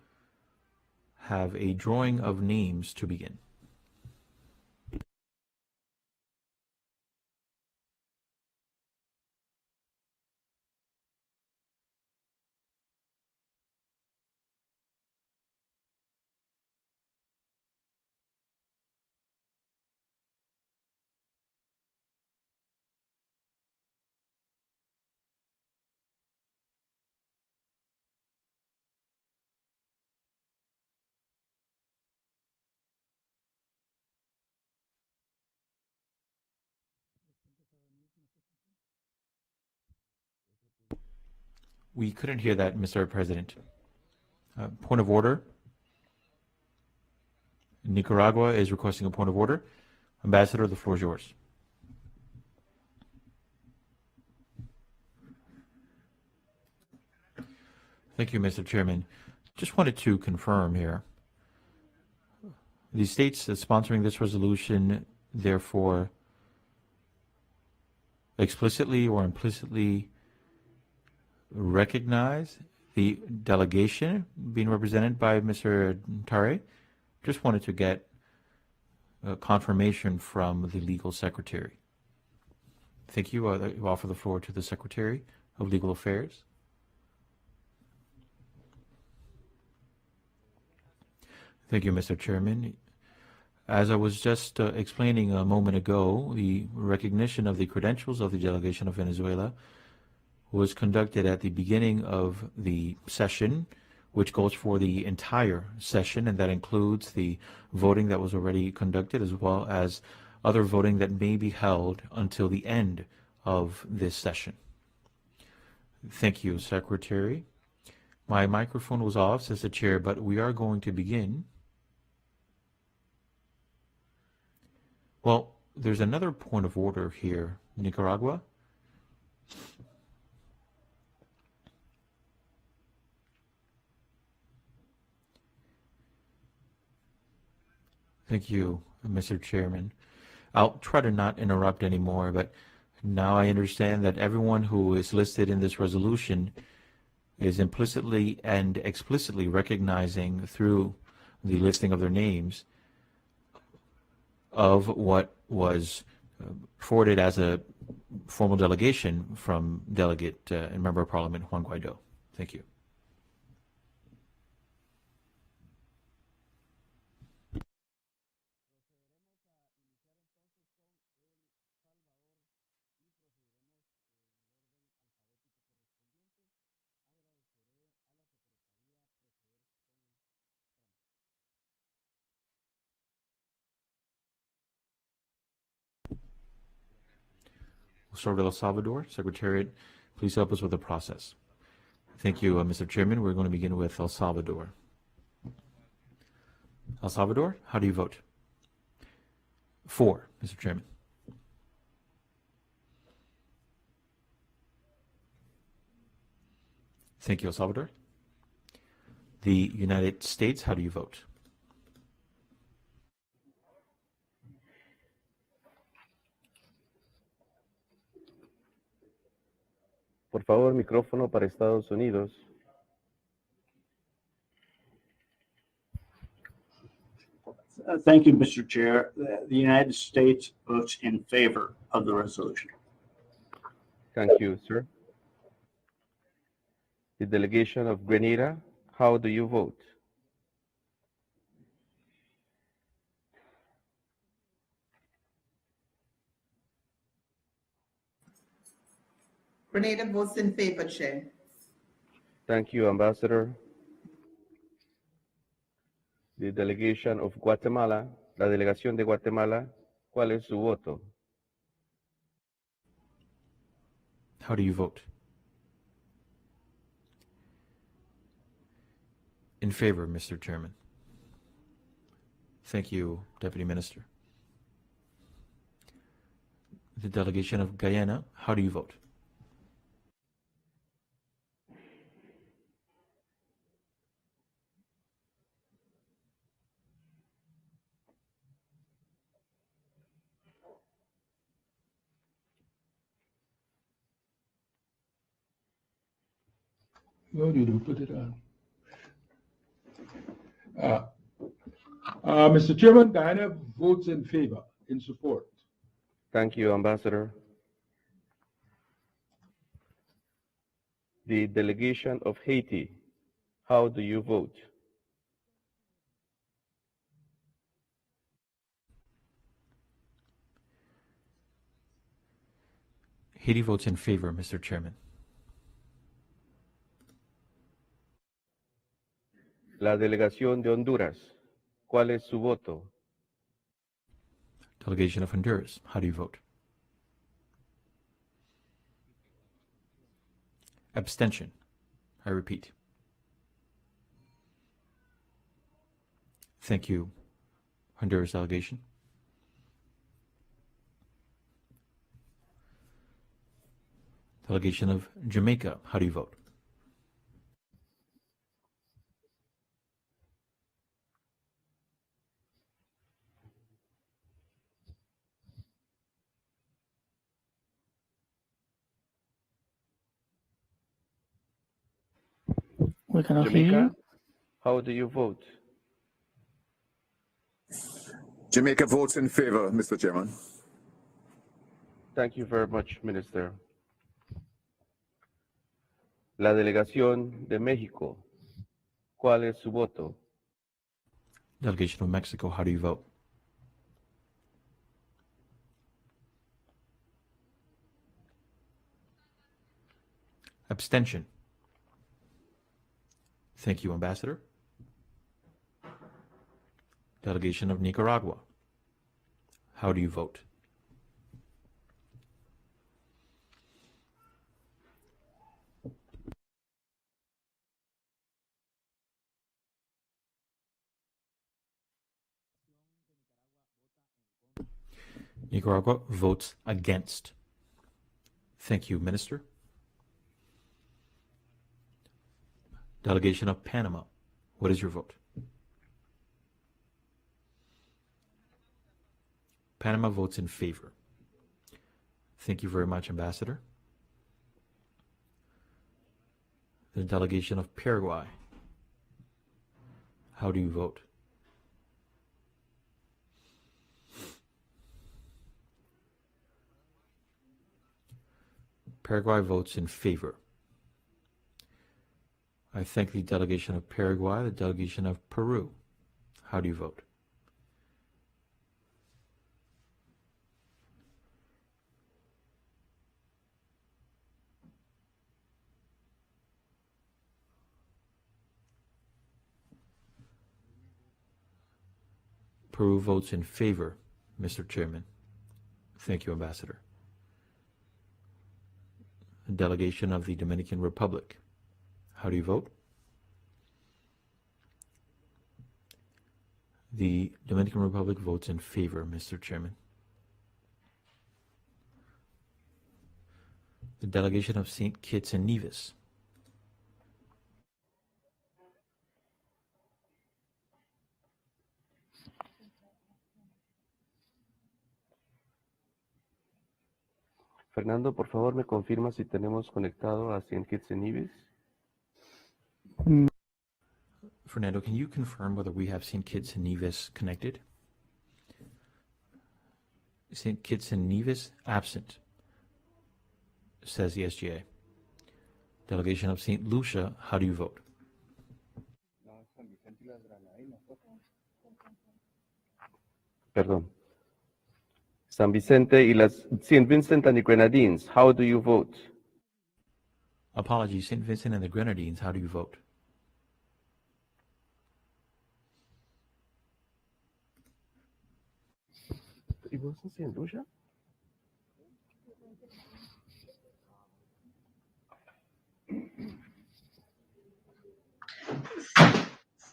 have a drawing of names to begin. We couldn't hear that, Mr. President. Point of order. Nicaragua is requesting a point of order. Ambassador, the floor is yours. Thank you, Mr. Chairman. Just wanted to confirm here. The states sponsoring this resolution, therefore, explicitly or implicitly recognize the delegation being represented by Mr. Tare. Just wanted to get confirmation from the legal secretary. Thank you. I offer the floor to the Secretary of Legal Affairs. Thank you, Mr. Chairman. As I was just explaining a moment ago, the recognition of the credentials of the delegation of Venezuela was conducted at the beginning of the session, which goes for the entire session, and that includes the voting that was already conducted, as well as other voting that may be held until the end of this session. Thank you, Secretary. My microphone was off, says the chair, but we are going to begin. Well, there's another point of order here. Nicaragua. Thank you, Mr. Chairman. I'll try to not interrupt anymore, but now I understand that everyone who is listed in this resolution is implicitly and explicitly recognizing through the listing of their names of what was forwarded as a formal delegation from Delegate and Member of Parliament Juan Guaido. Thank you. We'll start with El Salvador. Secretariat, please help us with the process. Thank you, Mr. Chairman. We're going to begin with El Salvador. El Salvador, how do you vote? 4, Mr. Chairman. Thank you, El Salvador. The United States, how do you vote? Por favor, micrófono para Estados Unidos. Thank you, Mr. Chair. The United States votes in favor of the resolution. Thank you, sir. The delegation of Grenada, how do you vote? Grenada votes in favor, Chair. Thank you, Ambassador. The delegation of Guatemala, la delegación de Guatemala, ¿cuál es su voto? How do you vote? In favor, Mr. Chairman. Thank you, Deputy Minister. The delegation of Guyana, how do you vote? No need to put it on. Mr. Chairman, Guyana votes in favor, in support. Thank you, Ambassador. The delegation of Haiti, how do you vote? Haiti votes in favor, Mr. Chairman. La delegación de Honduras, ¿cuál es su voto? Delegation of Honduras, how do you vote? Abstention. I repeat. Thank you, Honduras delegation. Delegation of Jamaica, how do you vote? We cannot hear Jamaica, you. how do you vote? Jamaica votes in favor, Mr. Chairman. Thank you very much, Minister. La delegación de México, ¿cuál es su voto? Delegation of Mexico, how do you vote? Abstention. Thank you, Ambassador. Delegation of Nicaragua, how do you vote? Nicaragua votes against. Thank you, Minister. Delegation of Panama, what is your vote? Panama votes in favor. Thank you very much, Ambassador. The delegation of Paraguay, how do you vote? Paraguay votes in favor. I thank the delegation of Paraguay, the delegation of Peru. How do you vote? Peru votes in favor, Mr. Chairman. Thank you, Ambassador. A delegation of the Dominican Republic. How do you vote? The Dominican Republic votes in favor, Mr. Chairman. The delegation of St. Kitts and Nevis. Fernando, por favor, me confirma si tenemos conectado a St. Kitts and Nevis. Fernando, can you confirm whether we have St. Kitts and Nevis connected? St. Kitts and Nevis absent, says the SGA. Delegation of St. Lucia, how do you vote? Perdón. San Vicente y las St. Vincent and the Grenadines, how do you vote? Apologies, St. Vincent and the Grenadines, how do you vote? he wasn't St. Lucia?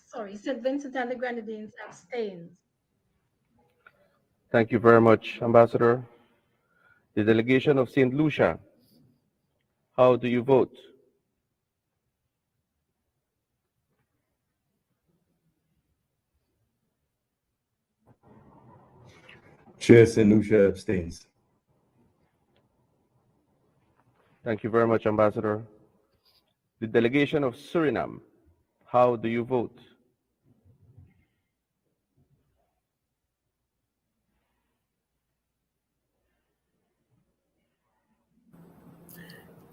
Sorry, St. Vincent and the Grenadines abstains. Thank you very much, Ambassador. The delegation of St. Lucia, how do you vote? Chair St. Lucia abstains. Thank you very much, Ambassador. The delegation of Suriname, how do you vote?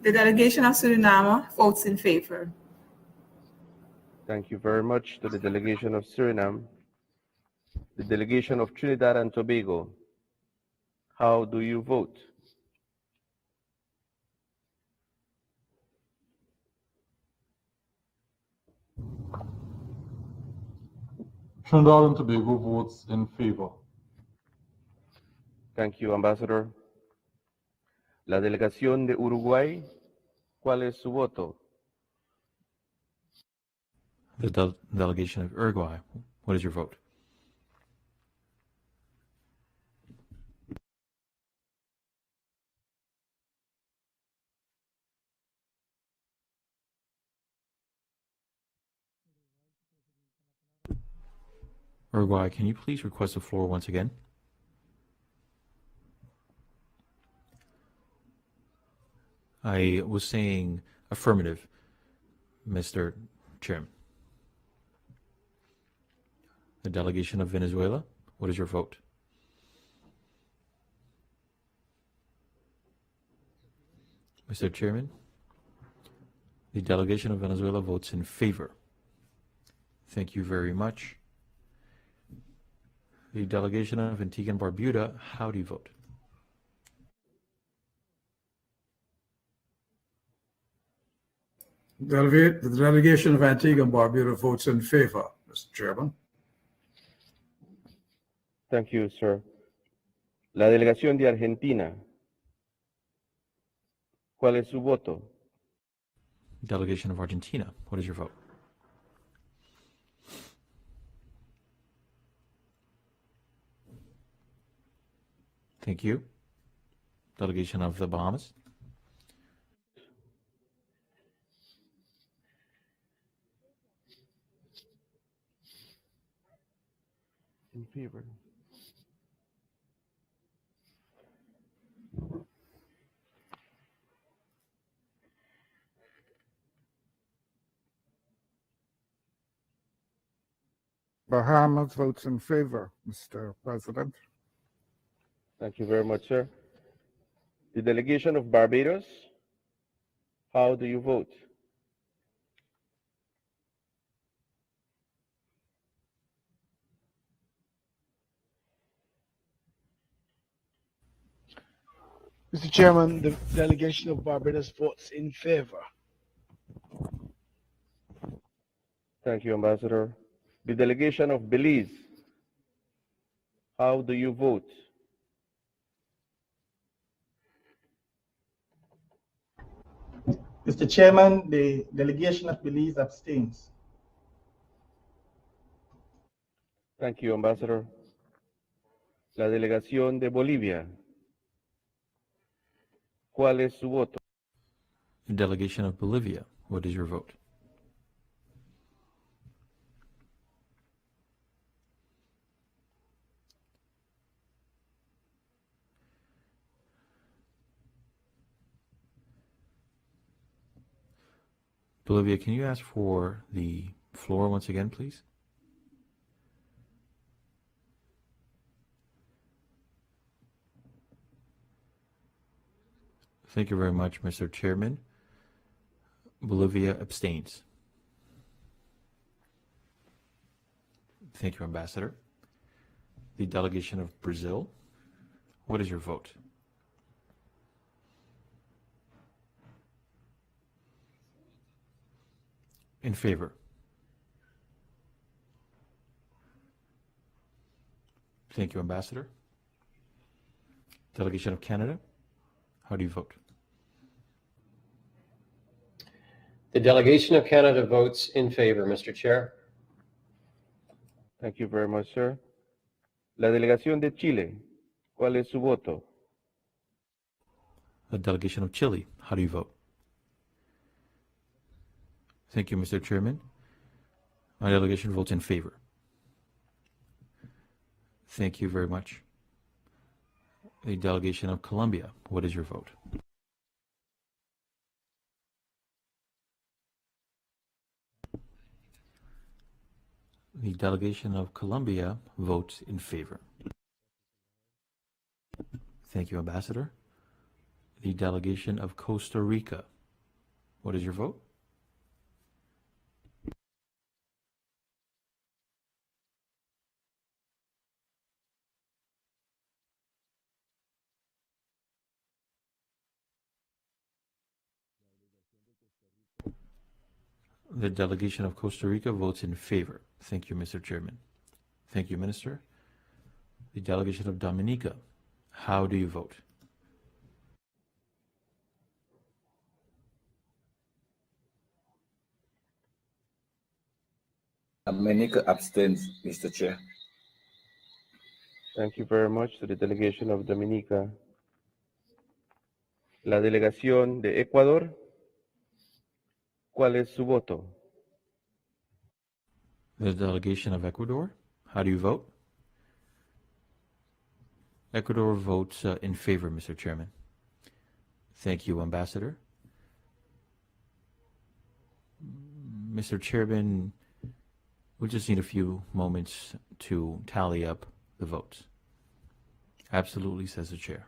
The delegation of Suriname votes in favor. Thank you very much to the delegation of Suriname. The delegation of Trinidad and Tobago, how do you vote? Trinidad and Tobago votes in favor. Thank you, Ambassador. La delegación de Uruguay, ¿cuál es su voto? The delegation of Uruguay, what is your vote? Uruguay, can you please request the floor once again? I was saying affirmative, Mr. Chairman. The delegation of Venezuela, what is your vote? Mr. Chairman, the delegation of Venezuela votes in favor. Thank you very much. The delegation of Antigua and Barbuda, how do you vote? The delegation of Antigua and Barbuda votes in favor, Mr. Chairman. Thank you, sir. La delegación de Argentina, ¿cuál es su voto? Delegation of Argentina, what is your vote? Thank you. Delegation of the Bahamas. In favor. Bahamas votes in favor, Mr. President. Thank you very much, sir. The delegation of Barbados, how do you vote? Mr. Chairman, the delegation of Barbados votes in favor. Thank you, Ambassador. The delegation of Belize, how do you vote? Mr. Chairman, the delegation of Belize abstains. Thank you, Ambassador. La delegación de Bolivia, ¿cuál es su voto? The delegation of Bolivia, what is your vote? Bolivia, can you ask for the floor once again, please? Thank you very much, Mr. Chairman. Bolivia abstains. Thank you, Ambassador. The delegation of Brazil, what is your vote? In favor. Thank you, Ambassador. Delegation of Canada, how do you vote? The delegation of Canada votes in favor, Mr. Chair. Thank you very much, sir. La delegación de Chile, ¿cuál es su voto? The Delegation of Chile, how do you vote? Thank you, Mr. Chairman. My delegation votes in favor. Thank you very much. The Delegation of Colombia, what is your vote? The Delegation of Colombia votes in favor. Thank you, Ambassador. The Delegation of Costa Rica, what is your vote? The Delegation of Costa Rica votes in favor. Thank you, Mr. Chairman. Thank you, Minister. The Delegation of Dominica, how do you vote? Dominica abstains, Mr. Chair. Thank you very much to the delegation of Dominica. La delegación de Ecuador, ¿cuál es su voto? The Delegation of Ecuador, how do you vote? Ecuador votes in favor, Mr. Chairman. Thank you, Ambassador. Mr. Chairman, we just need a few moments to tally up the votes. Absolutely, says the chair.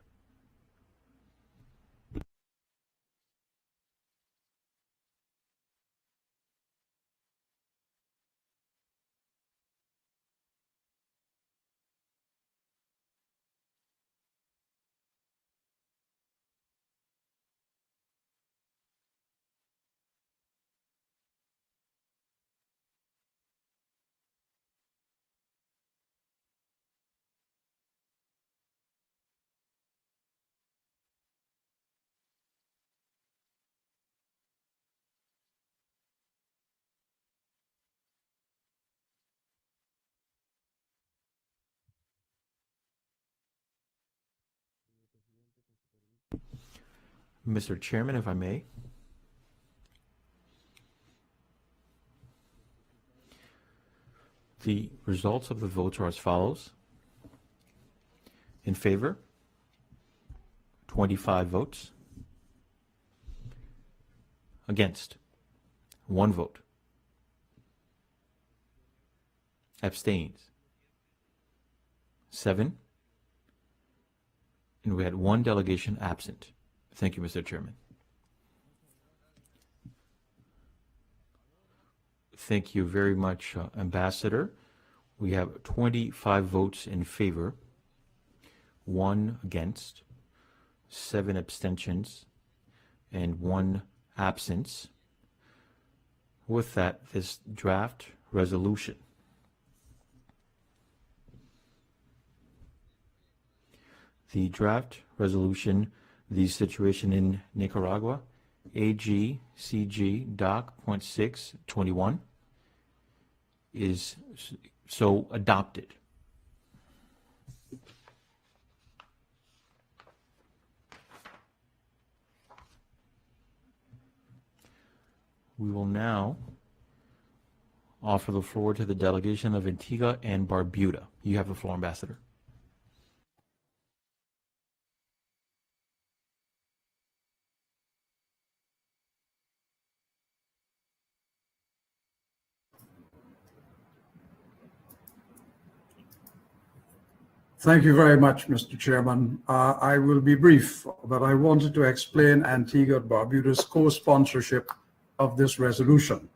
Mr. Chairman, if I may. The results of the votes are as follows. In favor, 25 votes. Against, 1 vote. Abstains, 7. And we had 1 delegation absent. Thank you, Mr. Chairman. Thank you very much, Ambassador. We have 25 votes in favor, 1 against, 7 abstentions, and 1 absence. With that, this draft resolution the situation in Nicaragua, AGCG Doc. 621, is so adopted. We will now offer the floor to the delegation of Antigua and Barbuda. You have the floor, Ambassador. Thank you very much, Mr. Chairman. I will be brief, but I wanted to explain Antigua and Barbuda's co-sponsorship of this resolution.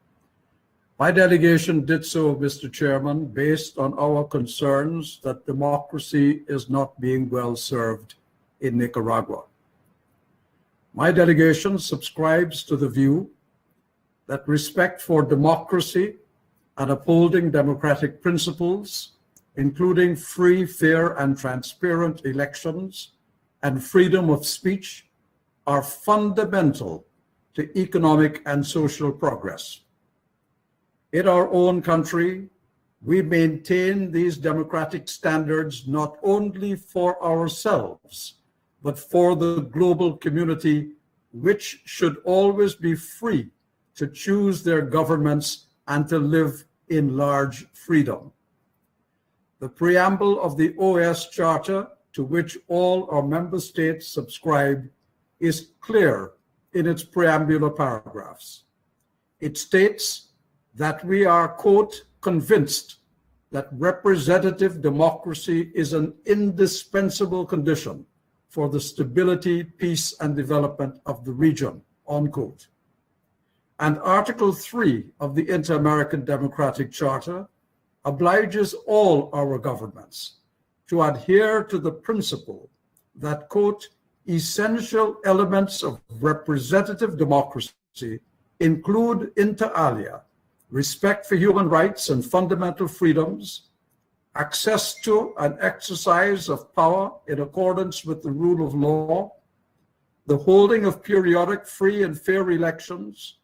My delegation did so, Mr. Chairman, based on our concerns that democracy is not being well served in Nicaragua. My delegation subscribes to the view that respect for democracy and upholding democratic principles, including free, fair, and transparent elections and freedom of speech are fundamental to economic and social progress. In our own country, we maintain these democratic standards not only for ourselves, but for the global community, which should always be free to choose their governments and to live in large freedom. The preamble of the OAS Charter, to which all our member states subscribe, is clear in its preambular paragraphs. It states that we are, quote, convinced that representative democracy is an indispensable condition for the stability, peace, and development of the region, unquote. And Article 3 of the Inter-American Democratic Charter obliges all our governments to adhere to the principle that, quote, essential elements of representative democracy include, inter alia, respect for human rights and fundamental freedoms, access to and exercise of power in accordance with the rule of law, the holding of periodic free and fair elections,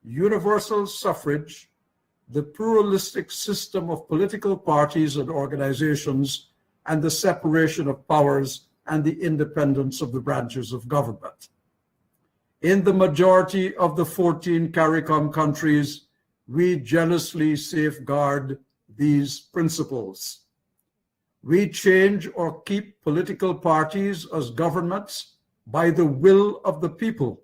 universal suffrage, the pluralistic system of political parties and organizations, and the separation of powers and the independence of the branches of government. In the majority of the 14 CARICOM countries, we jealously safeguard these principles. We change or keep political parties as governments by the will of the people,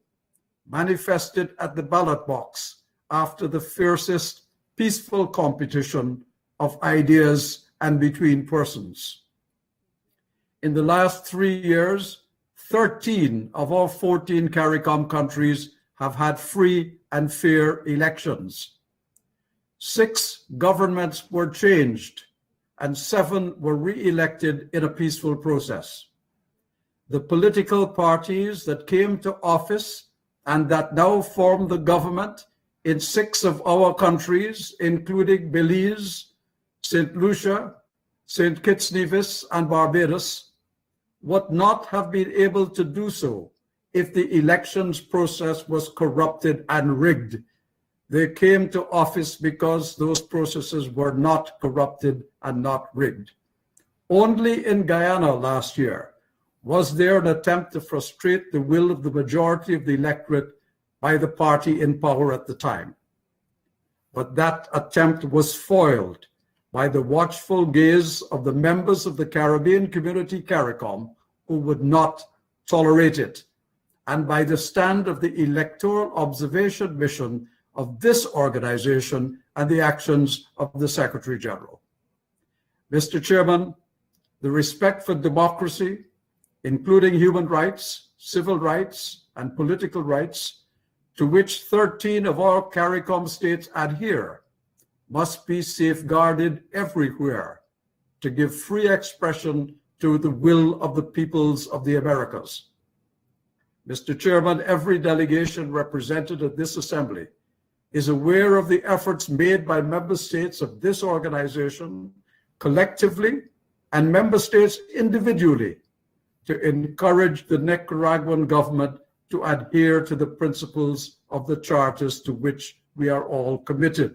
manifested at the ballot box after the fiercest peaceful competition of ideas and between persons. In the last 3 years, 13 of our 14 CARICOM countries have had free and fair elections. 6 governments were changed and 7 were re-elected in a peaceful process. The political parties that came to office and that now form the government in 6 of our countries, including Belize, St. Lucia, St. Kitts Nevis, and Barbados, would not have been able to do so if the elections process was corrupted and rigged. They came to office because those processes were not corrupted and not rigged. Only in Guyana last year was there an attempt to frustrate the will of the majority of the electorate by the party in power at the time. But that attempt was foiled by the watchful gaze of the members of the Caribbean Community CARICOM, who would not tolerate it, and by the stand of the Electoral Observation Mission of this organization and the actions of the Secretary General. Mr. Chairman, the respect for democracy, including human rights, civil rights, and political rights, to which 13 of our CARICOM states adhere, must be safeguarded everywhere to give free expression to the will of the peoples of the Americas. Mr. Chairman, every delegation represented at this assembly is aware of the efforts made by member states of this organization collectively and member states individually to encourage the Nicaraguan government to adhere to the principles of the charters to which we are all committed.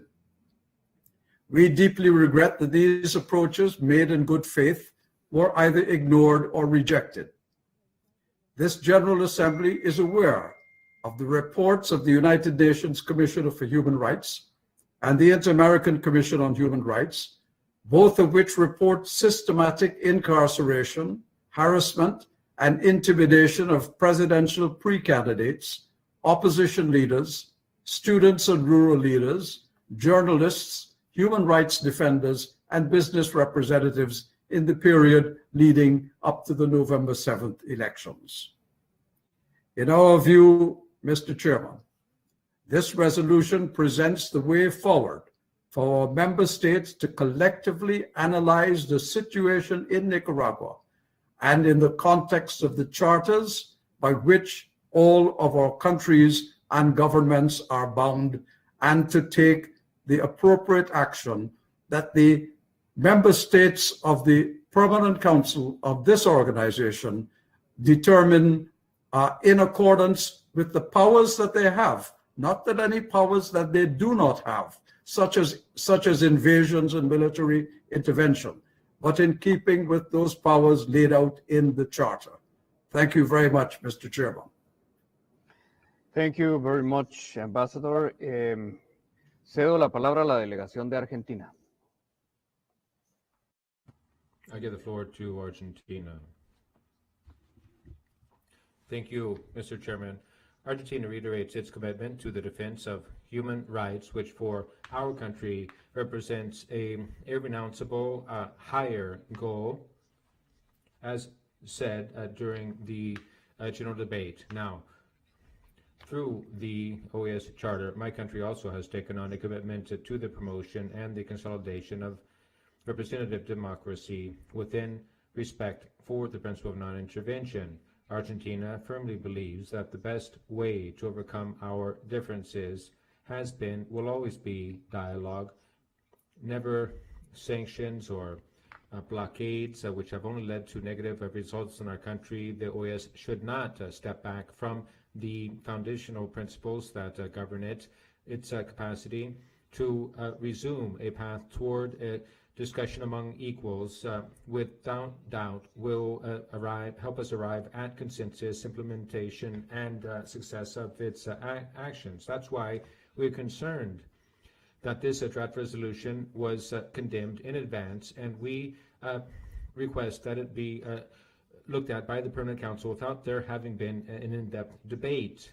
We deeply regret that these approaches, made in good faith, were either ignored or rejected. This General Assembly is aware of the reports of the United Nations Commissioner for Human Rights and the Inter-American Commission on Human Rights, both of which report systematic incarceration, harassment, and intimidation of presidential pre-candidates, opposition leaders, students and rural leaders, journalists, human rights defenders, and business representatives in the period leading up to the November 7th elections. In our view, Mr. Chairman, this resolution presents the way forward for our member states to collectively analyze the situation in Nicaragua and in the context of the charters by which all of our countries and governments are bound, and to take the appropriate action that the member states of the Permanent Council of this organization determine in accordance with the powers that they have, not that any powers that they do not have, such as invasions and military intervention, but in keeping with those powers laid out in the Charter. Thank you very much, Mr. Chairman. Thank you very much, Ambassador. Cedo la palabra a la delegación de Argentina. I give the floor to Argentina. Thank you, Mr. Chairman. Argentina reiterates its commitment to the defense of human rights, which for our country represents a irrenounceable higher goal, as said during the general debate. Now, through the OAS Charter, my country also has taken on a commitment to the promotion and the consolidation of representative democracy within respect for the principle of non-intervention. Argentina firmly believes that the best way to overcome our differences has been, will always be, dialogue, never sanctions or blockades, which have only led to negative results in our country. The OAS should not step back from the foundational principles that govern its capacity to resume a path toward a discussion among equals, without doubt, will help us arrive at consensus, implementation, and success of its actions. That's why we're concerned that this draft resolution was condemned in advance, and we request that it be looked at by the Permanent Council without there having been an in-depth debate.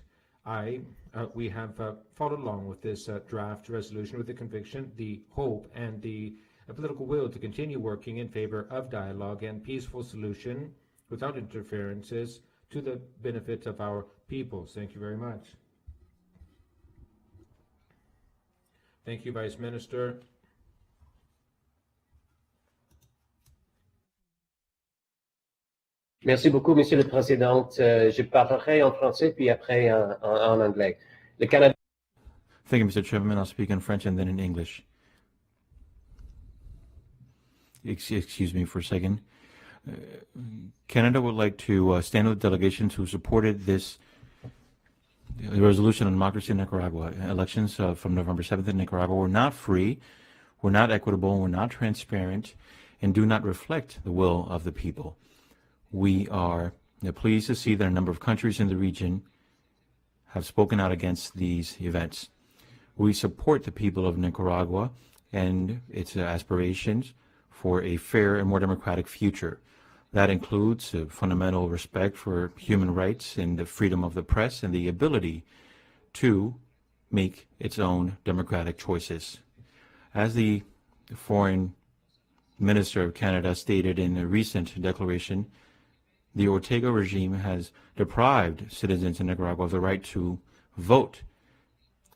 We have followed along with this draft resolution with the conviction, the hope, and the political will to continue working in favor of dialogue and peaceful solution without interferences to the benefit of our peoples. Thank you very much. Thank you, Vice Minister. Merci beaucoup, Monsieur le Président. Je parlerai en français puis après en anglais. Le Canada. Thank you, Mr. Chairman. I'll speak in French and then in English. Excuse me for a second. Canada would like to stand with the delegations who supported this resolution on democracy in Nicaragua. Elections from November 7th in Nicaragua were not free, were not equitable, were not transparent, and do not reflect the will of the people. We are pleased to see that a number of countries in the region have spoken out against these events. We support the people of Nicaragua and its aspirations for a fair and more democratic future. That includes fundamental respect for human rights and the freedom of the press and the ability to make its own democratic choices. As the Foreign Minister of Canada stated in a recent declaration, the Ortega regime has deprived citizens in Nicaragua of the right to vote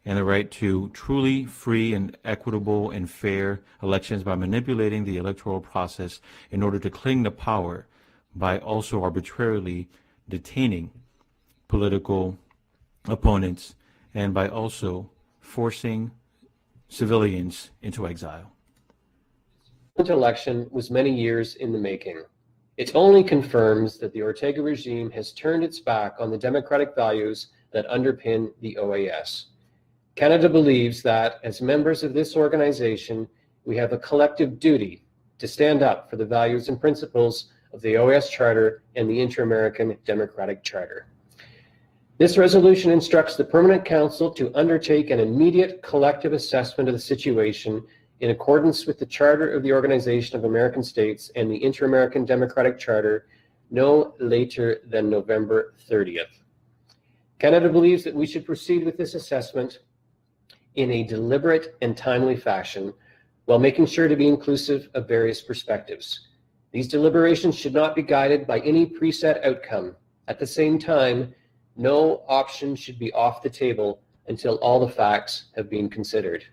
and the right to truly free and equitable and fair elections by manipulating the electoral process in order to cling to power, by also arbitrarily detaining political opponents, and by also forcing civilians into exile. The election was many years in the making. It only confirms that the Ortega regime has turned its back on the democratic values that underpin the OAS. Canada believes that, as members of this organization, we have a collective duty to stand up for the values and principles of the OAS Charter and the Inter-American Democratic Charter. This resolution instructs the Permanent Council to undertake an immediate collective assessment of the situation in accordance with the Charter of the Organization of American States and the Inter-American Democratic Charter no later than November 30th. Canada believes that we should proceed with this assessment in a deliberate and timely fashion while making sure to be inclusive of various perspectives. These deliberations should not be guided by any preset outcome. At the same time, no option should be off the table until all the facts have been considered.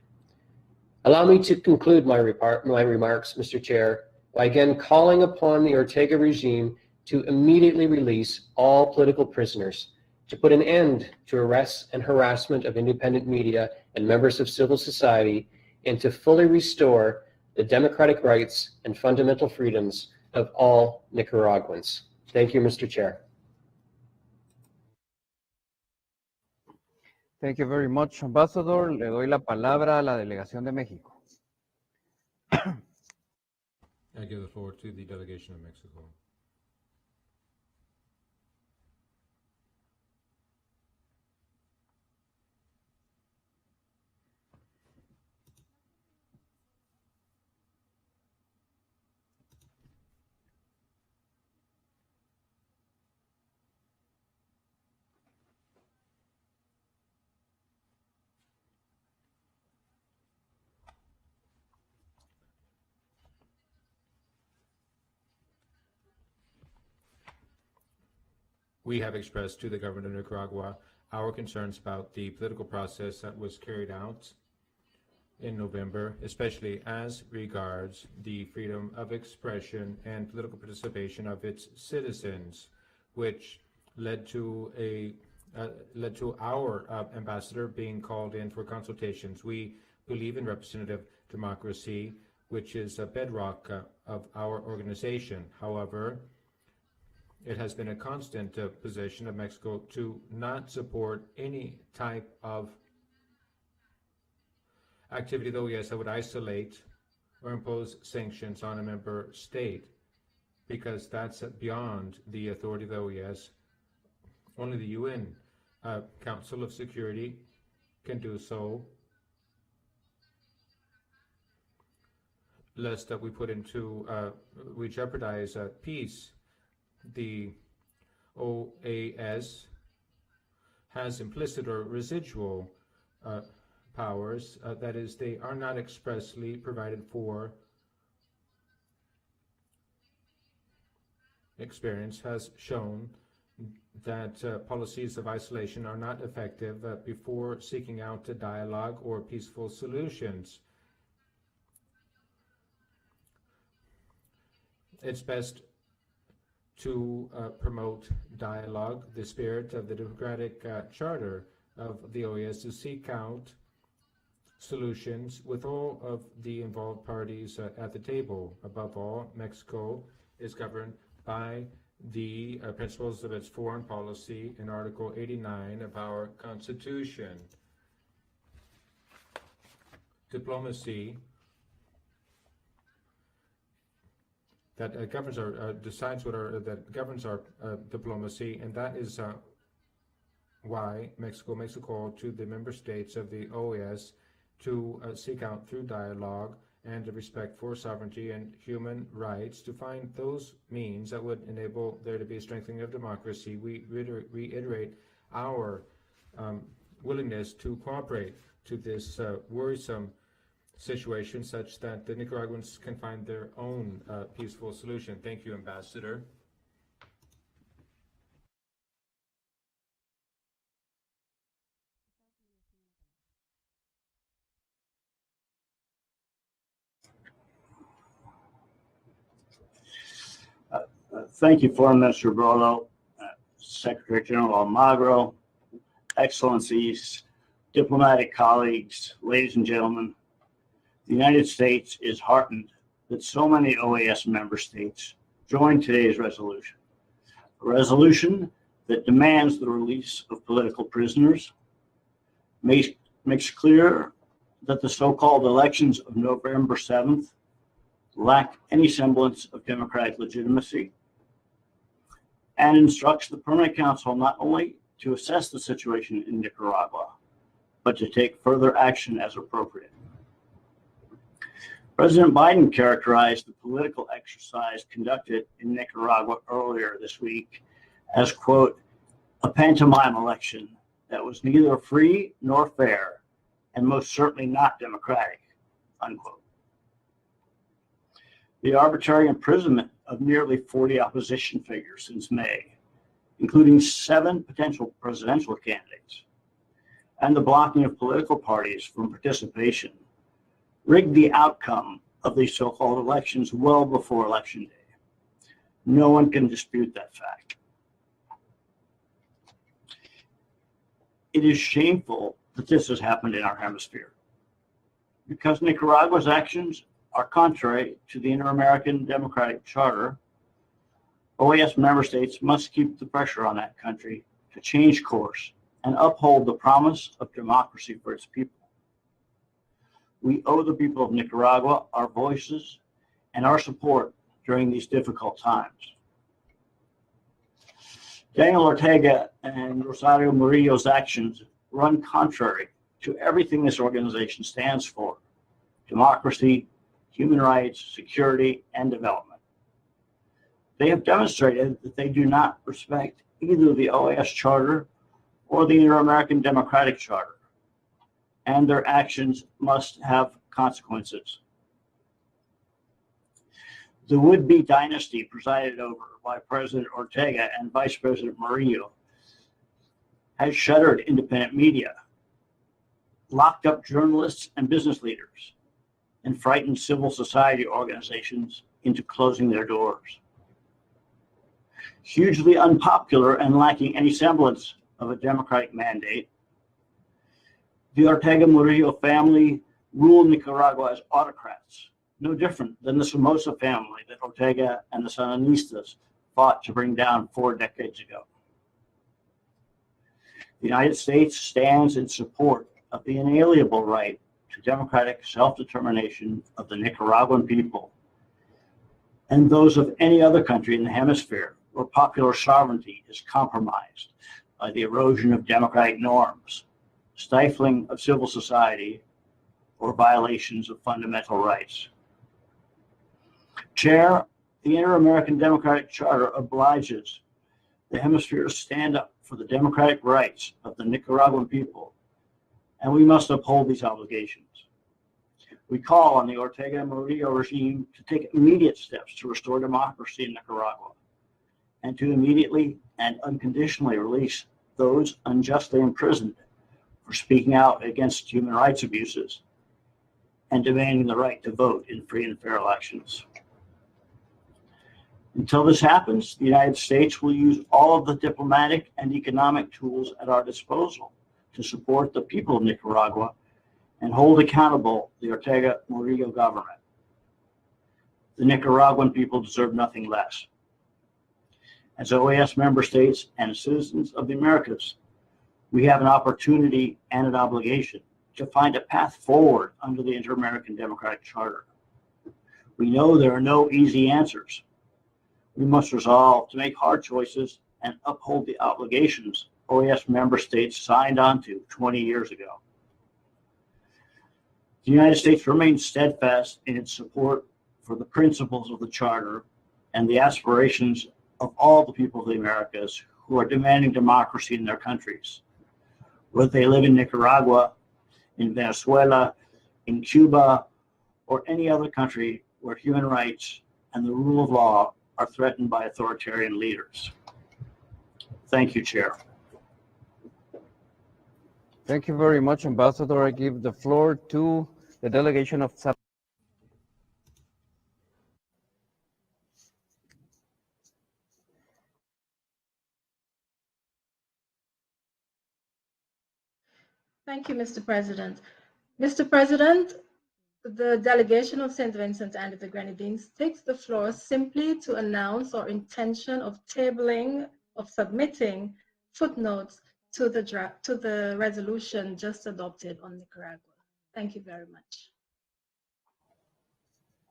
Allow me to conclude my remarks, Mr. Chair, by again calling upon the Ortega regime to immediately release all political prisoners, to put an end to arrests and harassment of independent media and members of civil society, and to fully restore the democratic rights and fundamental freedoms of all Nicaraguans. Thank you, Mr. Chair. Thank you very much, Ambassador. Le doy la palabra a la delegación de México. I give the floor to the delegation of Mexico. We have expressed to the government of Nicaragua our concerns about the political process that was carried out in November, especially as regards the freedom of expression and political participation of its citizens, which led to our ambassador being called in for consultations. We believe in representative democracy, which is a bedrock of our organization. However, it has been a constant position of Mexico to not support any type of activity, though yes, that would isolate or impose sanctions on a member state, because that's beyond the authority of the OAS. Only the UN Council of Security can do so, lest that we jeopardize peace. The OAS has implicit or residual powers, that is, they are not expressly provided for. Experience has shown that policies of isolation are not effective before seeking out a dialogue or peaceful solutions. It's best to promote dialogue, the spirit of the democratic charter of the OAS, to seek out solutions with all of the involved parties at the table. Above all, Mexico is governed by the principles of its foreign policy in Article 89 of our Constitution. Diplomacy that governs our governs our diplomacy, and that is why Mexico makes a call to the member states of the OAS to seek out through dialogue and respect for sovereignty and human rights to find those means that would enable there to be a strengthening of democracy. We reiterate our willingness to cooperate to this worrisome situation such that the Nicaraguans can find their own peaceful solution. Thank you, Ambassador. Thank you, Foreign Minister Brolo, Secretary General Almagro, Excellencies, diplomatic colleagues, ladies and gentlemen. The United States is heartened that so many OAS member states joined today's resolution, a resolution that demands the release of political prisoners, makes clear that the so-called elections of November 7th lack any semblance of democratic legitimacy, and instructs the Permanent Council not only to assess the situation in Nicaragua, but to take further action as appropriate. President Biden characterized the political exercise conducted in Nicaragua earlier this week as, quote, a pantomime election that was neither free nor fair and most certainly not democratic, unquote. The arbitrary imprisonment of nearly 40 opposition figures since May, including 7 potential presidential candidates, and the blocking of political parties from participation, rigged the outcome of these so-called elections well before Election Day. No one can dispute that fact. It is shameful that this has happened in our hemisphere, because Nicaragua's actions are contrary to the Inter-American Democratic Charter. OAS member states must keep the pressure on that country to change course and uphold the promise of democracy for its people. We owe the people of Nicaragua our voices and our support during these difficult times. Daniel Ortega and Rosario Murillo's actions run contrary to everything this organization stands for: democracy, human rights, security, and development. They have demonstrated that they do not respect either the OAS Charter or the Inter-American Democratic Charter, and their actions must have consequences. The would-be dynasty presided over by President Ortega and Vice President Murillo has shuttered independent media, locked up journalists and business leaders, and frightened civil society organizations into closing their doors. Hugely unpopular and lacking any semblance of a democratic mandate, the Ortega-Murillo family rule Nicaragua as autocrats, no different than the Somoza family that Ortega and the Sandinistas fought to bring down 4 decades ago. The United States stands in support of the inalienable right to democratic self-determination of the Nicaraguan people and those of any other country in the hemisphere where popular sovereignty is compromised by the erosion of democratic norms, stifling of civil society, or violations of fundamental rights. Chair, the Inter-American Democratic Charter obliges the hemisphere to stand up for the democratic rights of the Nicaraguan people, and we must uphold these obligations. We call on the Ortega-Murillo regime to take immediate steps to restore democracy in Nicaragua and to immediately and unconditionally release those unjustly imprisoned for speaking out against human rights abuses and demanding the right to vote in free and fair elections. Until this happens, the United States will use all of the diplomatic and economic tools at our disposal to support the people of Nicaragua and hold accountable the Ortega-Murillo government. The Nicaraguan people deserve nothing less. As OAS member states and citizens of the Americas, we have an opportunity and an obligation to find a path forward under the Inter-American Democratic Charter. We know there are no easy answers. We must resolve to make hard choices and uphold the obligations OAS member states signed on to 20 years ago. The United States remains steadfast in its support for the principles of the Charter and the aspirations of all the people of the Americas who are demanding democracy in their countries, whether they live in Nicaragua, in Venezuela, in Cuba, or any other country where human rights and the rule of law are threatened by authoritarian leaders. Thank you, Chair. Thank you very much, Ambassador. I give the floor to the delegation of Thank you, Mr. President. Mr. President, the delegation of St. Vincent and the Grenadines takes the floor simply to announce our intention of submitting footnotes to the resolution just adopted on Nicaragua. Thank you very much.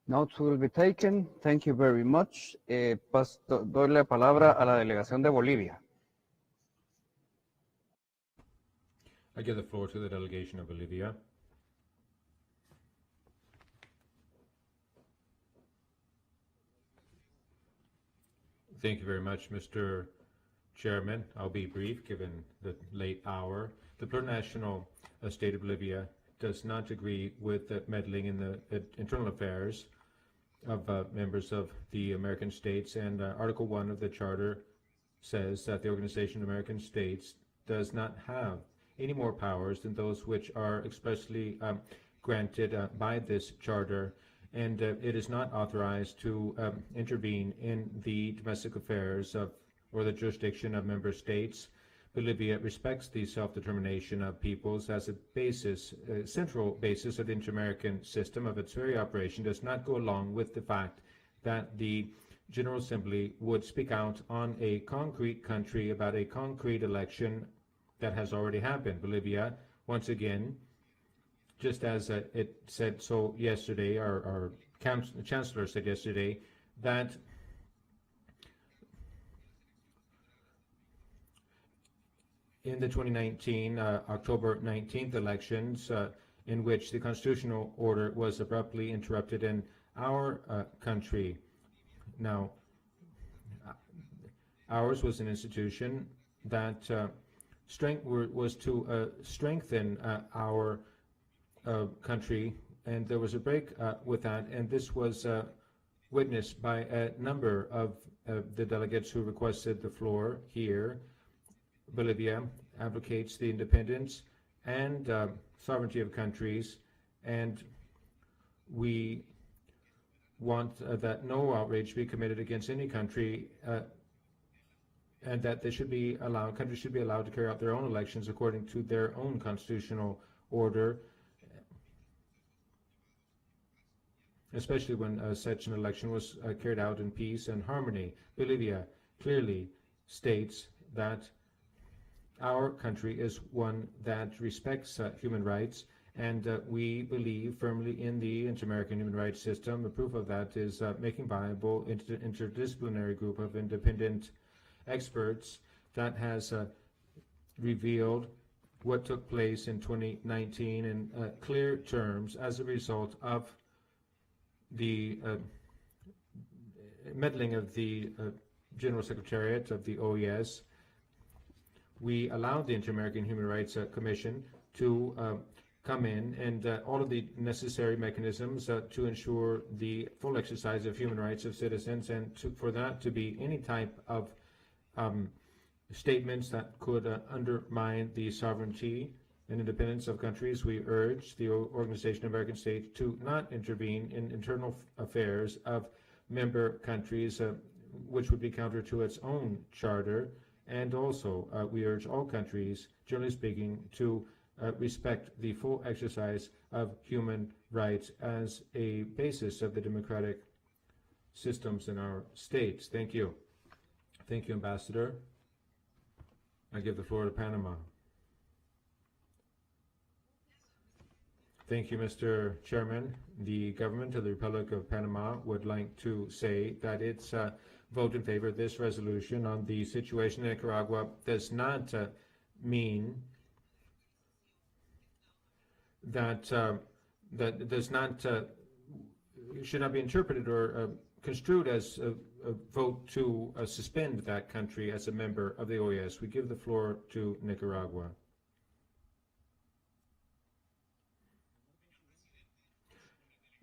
Notes will be taken. Thank you very much. Doy la palabra a la delegación de Bolivia. I give the floor to the delegation of Bolivia. Thank you very much, Mr. Chairman. I'll be brief given the late hour. The plurinational state of Bolivia does not agree with the meddling in the internal affairs of members of the American states, and Article 1 of the Charter says that the Organization of American States does not have any more powers than those which are expressly granted by this charter, and it is not authorized to intervene in the domestic affairs of or the jurisdiction of member states. Bolivia respects the self-determination of peoples as a basis, central basis of the inter-American system of its very operation, does not go along with the fact that the General Assembly would speak out on a concrete country about a concrete election that has already happened. Bolivia, once again, just as it said so yesterday, our chancellor said yesterday, that in the 2019 October 19th elections, in which the constitutional order was abruptly interrupted in our country. Now, ours was an institution that was to strengthen our country, and there was a break with that, and this was witnessed by a number of the delegates who requested the floor here. Bolivia advocates the independence and sovereignty of countries, and we want that no outrage be committed against any country, and that countries should be allowed to carry out their own elections according to their own constitutional order, especially when such an election was carried out in peace and harmony. Bolivia clearly states that our country is one that respects human rights, and we believe firmly in the inter-American human rights system. The proof of that is making viable interdisciplinary group of independent experts that has revealed what took place in 2019 in clear terms as a result of the meddling of the General Secretariat of the OAS. We allowed the Inter-American Human Rights Commission to come in, and all of the necessary mechanisms to ensure the full exercise of human rights of citizens, and for that to be any type of statements that could undermine the sovereignty and independence of countries. We urge the Organization of American States to not intervene in internal affairs of member countries, which would be counter to its own charter. And also, we urge all countries, generally speaking, to respect the full exercise of human rights as a basis of the democratic systems in our states. Thank you. Thank you, Ambassador. I give the floor to Panama. Thank you, Mr. Chairman. The government of the Republic of Panama would like to say that its vote in favor of this resolution on the situation in Nicaragua does not mean that that does not should not be interpreted or construed as a vote to suspend that country as a member of the OAS. We give the floor to Nicaragua.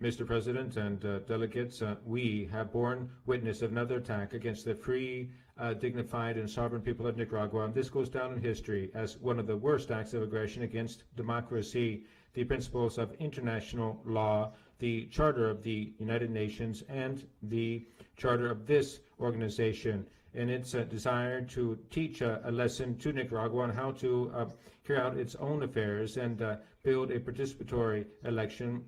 Mr. President and delegates, we have borne witness of another attack against the free, dignified, and sovereign people of Nicaragua. This goes down in history as one of the worst acts of aggression against democracy, the principles of international law, the Charter of the United Nations, and the Charter of this organization, and its desire to teach a lesson to Nicaragua on how to carry out its own affairs and build a participatory election.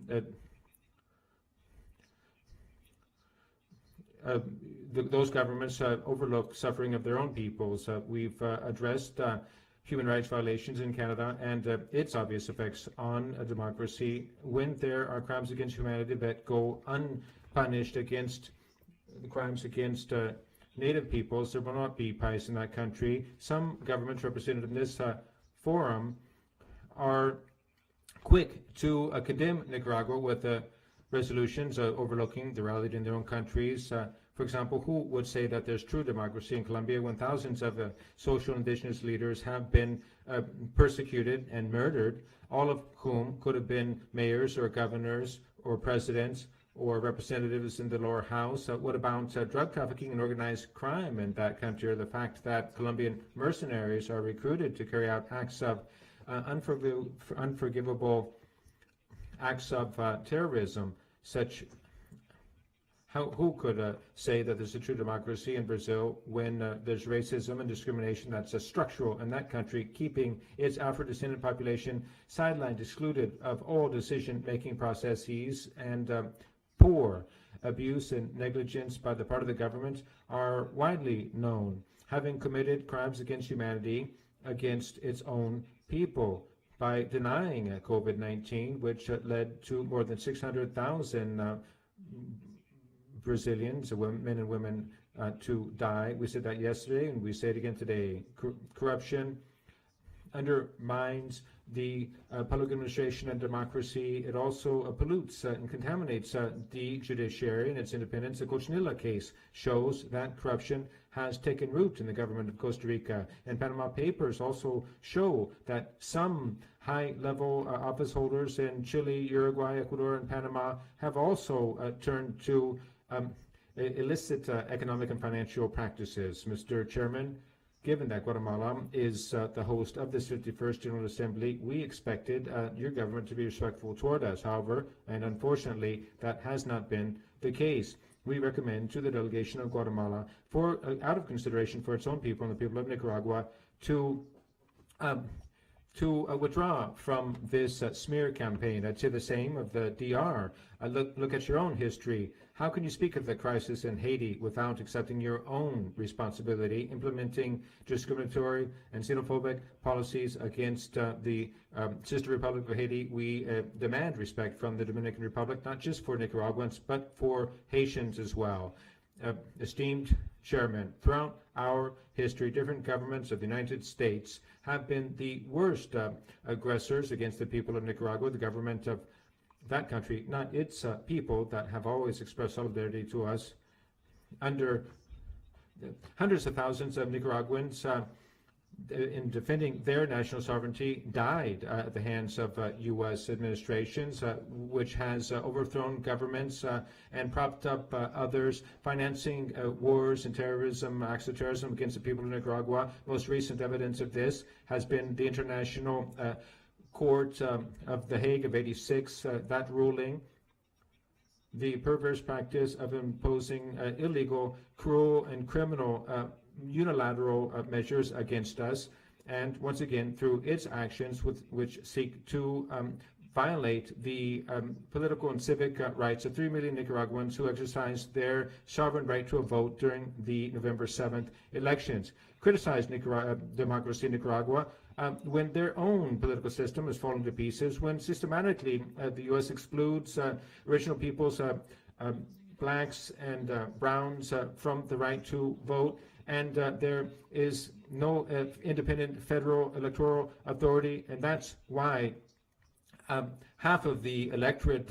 Those governments overlook suffering of their own peoples. We've addressed human rights violations in Canada and its obvious effects on democracy. When there are crimes against humanity that go unpunished, against crimes against Native peoples, there will not be peace in that country. Some governments represented in this forum are quick to condemn Nicaragua with resolutions overlooking the reality in their own countries. For example, who would say that there's true democracy in Colombia when thousands of social indigenous leaders have been persecuted and murdered, all of whom could have been mayors or governors or presidents or representatives in the lower house? What about drug trafficking and organized crime in that country, or the fact that Colombian mercenaries are recruited to carry out acts of unforgivable acts of terrorism? Who could say that there's a true democracy in Brazil when there's racism and discrimination that's structural in that country, keeping its Afro-descendant population sidelined, excluded of all decision-making processes, and poor abuse and negligence by the part of the government are widely known. Having committed crimes against humanity, against its own people by denying COVID-19, which led to more than 600,000 Brazilians, men and women, to die. We said that yesterday, and we say it again today. Corruption undermines the public administration and democracy. It also pollutes and contaminates the judiciary and its independence. The Cochinilla case shows that corruption has taken root in the government of Costa Rica. And Panama Papers also show that some high-level office holders in Chile, Uruguay, Ecuador, and Panama have also turned to illicit economic and financial practices. Mr. Chairman, given that Guatemala is the host of this 51st General Assembly, we expected your government to be respectful toward us. However, and unfortunately, that has not been the case. We recommend to the delegation of Guatemala, for out of consideration for its own people and the people of Nicaragua, to withdraw from this smear campaign. I'd say the same of the DR. Look at your own history. How can you speak of the crisis in Haiti without accepting your own responsibility, implementing discriminatory and xenophobic policies against the sister Republic of Haiti? We demand respect from the Dominican Republic, not just for Nicaraguans, but for Haitians as well. Esteemed Chairman, throughout our history, different governments of the United States have been the worst aggressors against the people of Nicaragua. The government of that country, not its people, that have always expressed solidarity to us. Under hundreds of thousands of Nicaraguans in defending their national sovereignty died at the hands of U.S. administrations, which has overthrown governments and propped up others, financing wars and terrorism, acts of terrorism against the people of Nicaragua. Most recent evidence of this has been the International Court of The Hague of '86, that ruling, the perverse practice of imposing illegal, cruel, and criminal unilateral measures against us, and once again through its actions which seek to violate the political and civic rights of 3 million Nicaraguans who exercised their sovereign right to a vote during the November 7th elections. Criticized democracy in Nicaragua when their own political system is falling to pieces, when systematically the U.S. excludes original peoples, blacks and browns from the right to vote, and there is no independent federal electoral authority, and that's why half of the electorate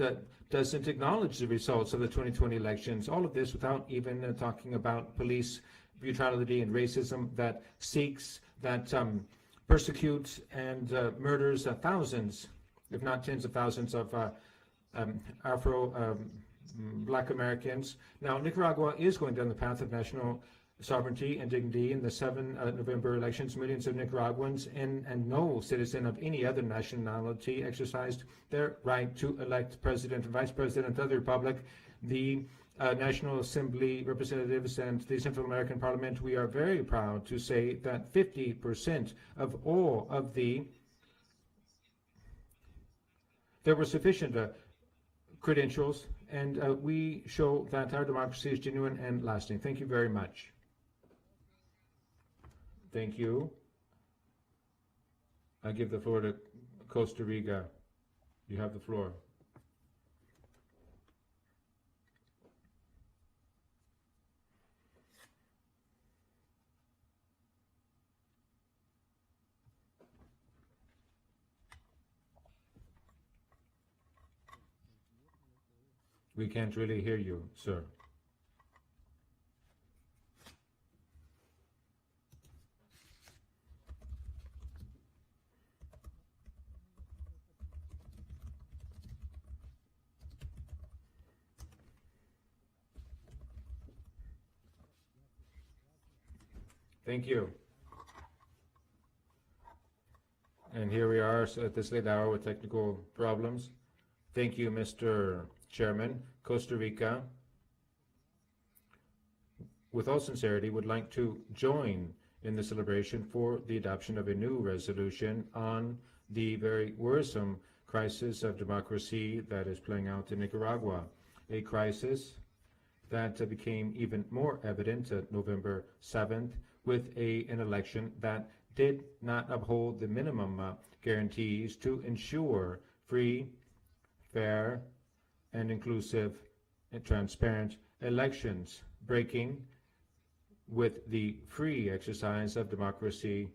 doesn't acknowledge the results of the 2020 elections. All of this without even talking about police brutality and racism that seeks, that persecutes and murders thousands, if not tens of thousands of Black Americans. Now, Nicaragua is going down the path of national sovereignty and dignity. In the 7 November elections, millions of Nicaraguans and no citizen of any other nationality exercised their right to elect president and vice president of the republic. The National Assembly representatives and the Central American Parliament, we are very proud to say that 50% of all of there were sufficient credentials, and we show that our democracy is genuine and lasting. Thank you very much. Thank you. I give the floor to Costa Rica. You have the floor. We can't really hear you, sir. Thank you. And here we are at this late hour with technical problems. Thank you, Mr. Chairman. Costa Rica, with all sincerity, would like to join in the celebration for the adoption of a new resolution on the very worrisome crisis of democracy that is playing out in Nicaragua, a crisis that became even more evident at November 7th with an election that did not uphold the minimum guarantees to ensure free, fair, and inclusive and transparent elections, breaking with the free exercise of democracy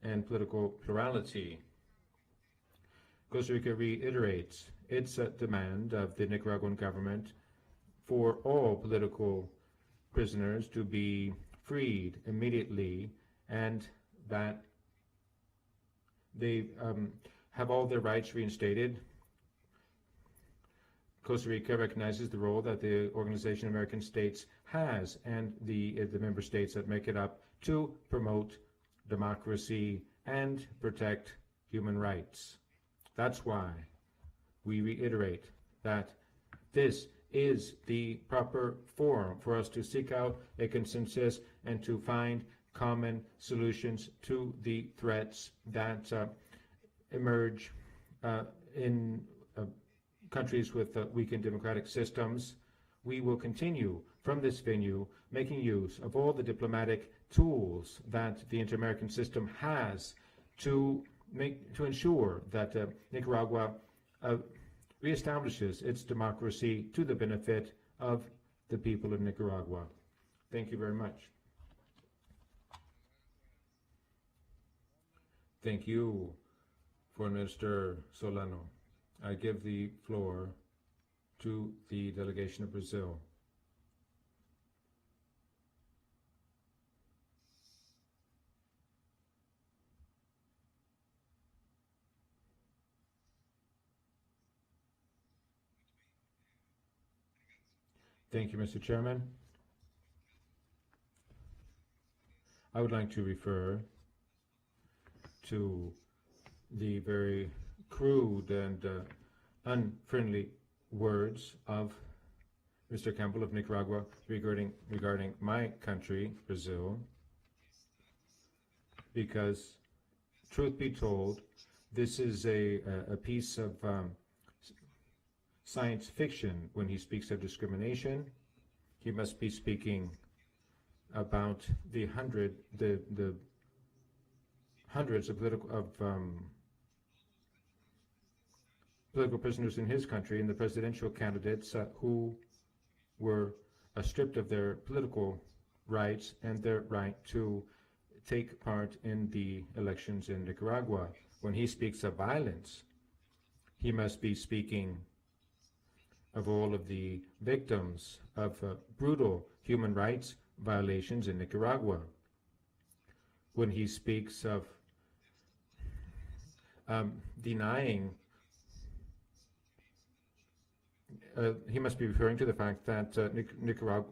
and political plurality. Costa Rica reiterates its demand of the Nicaraguan government for all political prisoners to be freed immediately and that they have all their rights reinstated. Costa Rica recognizes the role that the Organization of American States has and the member states that make it up to promote democracy and protect human rights. That's why we reiterate that this is the proper forum for us to seek out a consensus and to find common solutions to the threats that emerge in countries with weakened democratic systems. We will continue from this venue making use of all the diplomatic tools that the inter-American system has to ensure that Nicaragua reestablishes its democracy to the benefit of the people of Nicaragua. Thank you very much. Thank you, Foreign Minister Solano. I give the floor to the delegation of Brazil. Thank you, Mr. Chairman. I would like to refer to the very crude and unfriendly words of Mr. Campbell of Nicaragua regarding my country, Brazil, because, truth be told, this is a piece of science fiction. When he speaks of discrimination, he must be speaking about the hundreds of political prisoners in his country and the presidential candidates who were stripped of their political rights and their right to take part in the elections in Nicaragua. When he speaks of violence, he must be speaking of all of the victims of brutal human rights violations in Nicaragua. When he speaks of denying, he must be referring to the fact that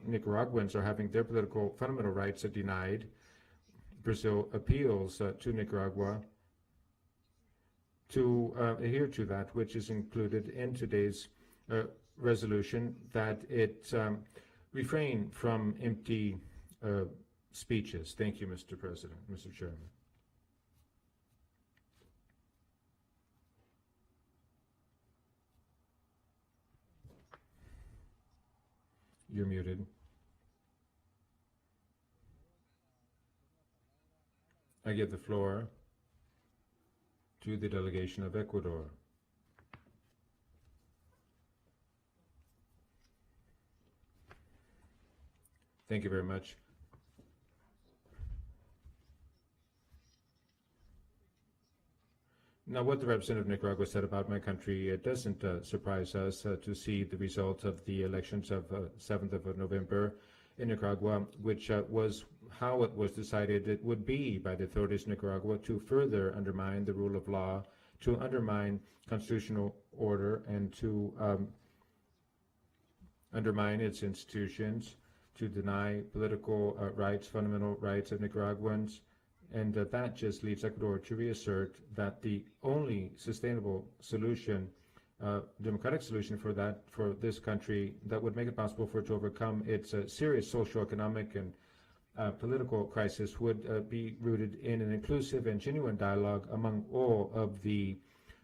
Nicaraguans are having their political fundamental rights denied. Brazil appeals to Nicaragua to adhere to that which is included in today's resolution, that it refrain from empty speeches. Thank you, Mr. President, Mr. Chairman. You're muted. I give the floor to the delegation of Ecuador. Thank you very much. Now, what the representative of Nicaragua said about my country, it doesn't surprise us to see the result of the elections of 7th of November in Nicaragua, which was how it was decided it would be by the authorities in Nicaragua to further undermine the rule of law, to undermine constitutional order, and to undermine its institutions, to deny political rights, fundamental rights of Nicaraguans. And that just leaves Ecuador to reassert that the only sustainable solution, democratic solution for this country that would make it possible for it to overcome its serious socio-economic and political crisis would be rooted in an inclusive and genuine dialogue among all of the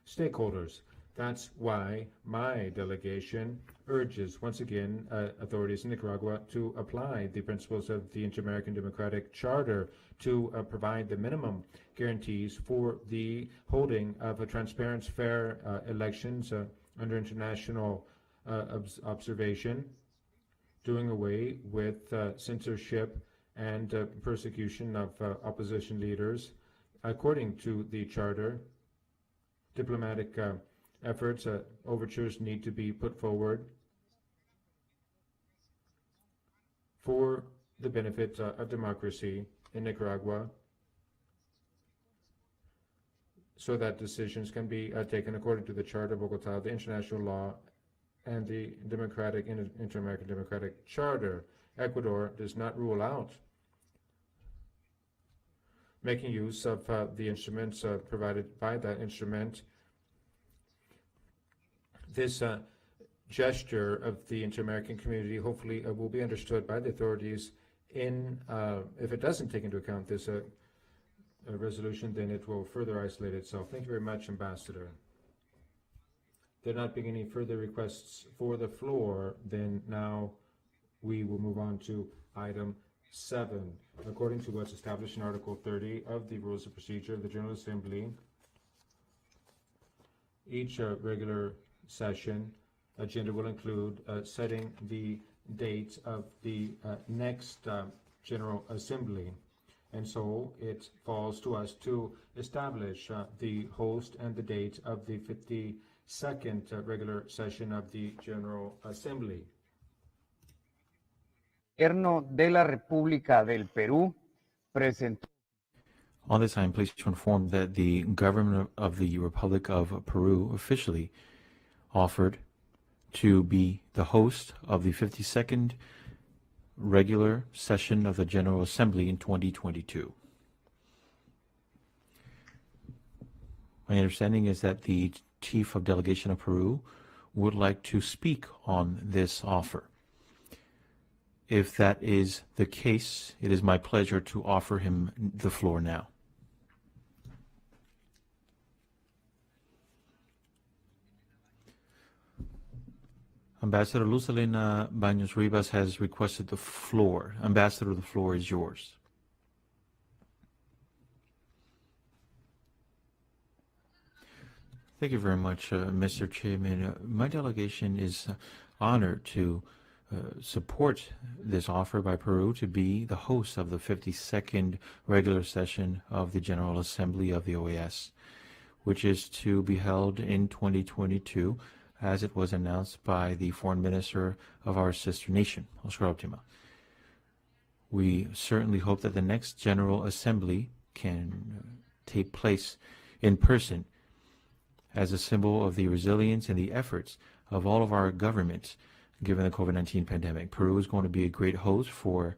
stakeholders. That's why my delegation urges, once again, authorities in Nicaragua to apply the principles of the Inter-American Democratic Charter to provide the minimum guarantees for the holding of a transparent, fair elections under international observation, doing away with censorship and persecution of opposition leaders. According to the Charter, diplomatic efforts, overtures need to be put forward for the benefit of democracy in Nicaragua, so that decisions can be taken according to the Charter of Bogota, the international law, and the Inter-American Democratic Charter. Ecuador does not rule out making use of the instruments provided by that instrument. This gesture of the inter-American community hopefully will be understood by the authorities in, if it doesn't take into account this resolution, then it will further isolate itself. Thank you very much, Ambassador. There not being any further requests for the floor, then now we will move on to item 7. According to what's established in Article 30 of the Rules of Procedure of the General Assembly, each regular session agenda will include setting the date of the next General Assembly. And so it falls to us to establish the host and the date of the 52nd regular session of the General Assembly. Gobierno de la República del Perú presentó. On this, I am pleased to inform that the government of the Republic of Peru officially offered to be the host of the 52nd regular session of the General Assembly in 2022. My understanding is that the Chief of Delegation of Peru would like to speak on this offer. If that is the case, it is my pleasure to offer him the floor now. Ambassador Luz Helena Baños Rivas has requested the floor. Ambassador, the floor is yours. Thank you very much, Mr. Chairman. My delegation is honored to support this offer by Peru to be the host of the 52nd regular session of the General Assembly of the OAS, which is to be held in 2022, as it was announced by the foreign minister of our sister nation, Oscar Optima. We certainly hope that the next General Assembly can take place in person as a symbol of the resilience and the efforts of all of our governments given the COVID-19 pandemic. Peru is going to be a great host for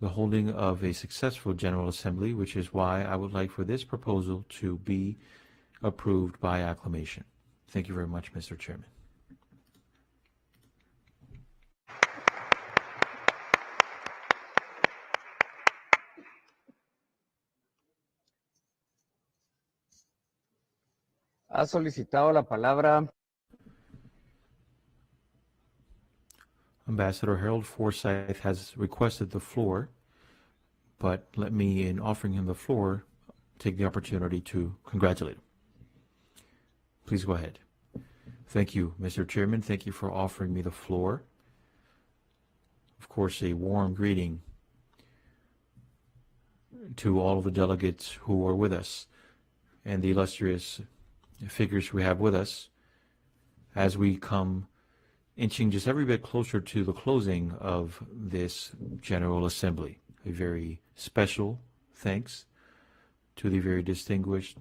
the holding of a successful General Assembly, which is why I would like for this proposal to be approved by acclamation. Thank you very much, Mr. Chairman. Ha solicitado la palabra. Ambassador Harold Forsyth has requested the floor, but let me, in offering him the floor, take the opportunity to congratulate him. Please go ahead. Thank you, Mr. Chairman. Thank you for offering me the floor. Of course, a warm greeting to all of the delegates who are with us and the illustrious figures we have with us as we come inching just every bit closer to the closing of this General Assembly. A very special thanks to the very distinguished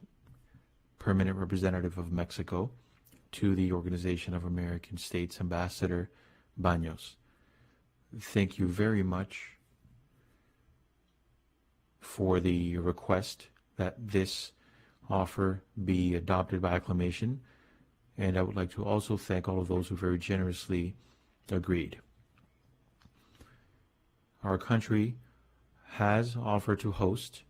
permanent representative of Mexico to the Organization of American States, Ambassador Baños. Thank you very much for the request that this offer be adopted by acclamation, and I would like to also thank all of those who very generously agreed. Our country has offered to host,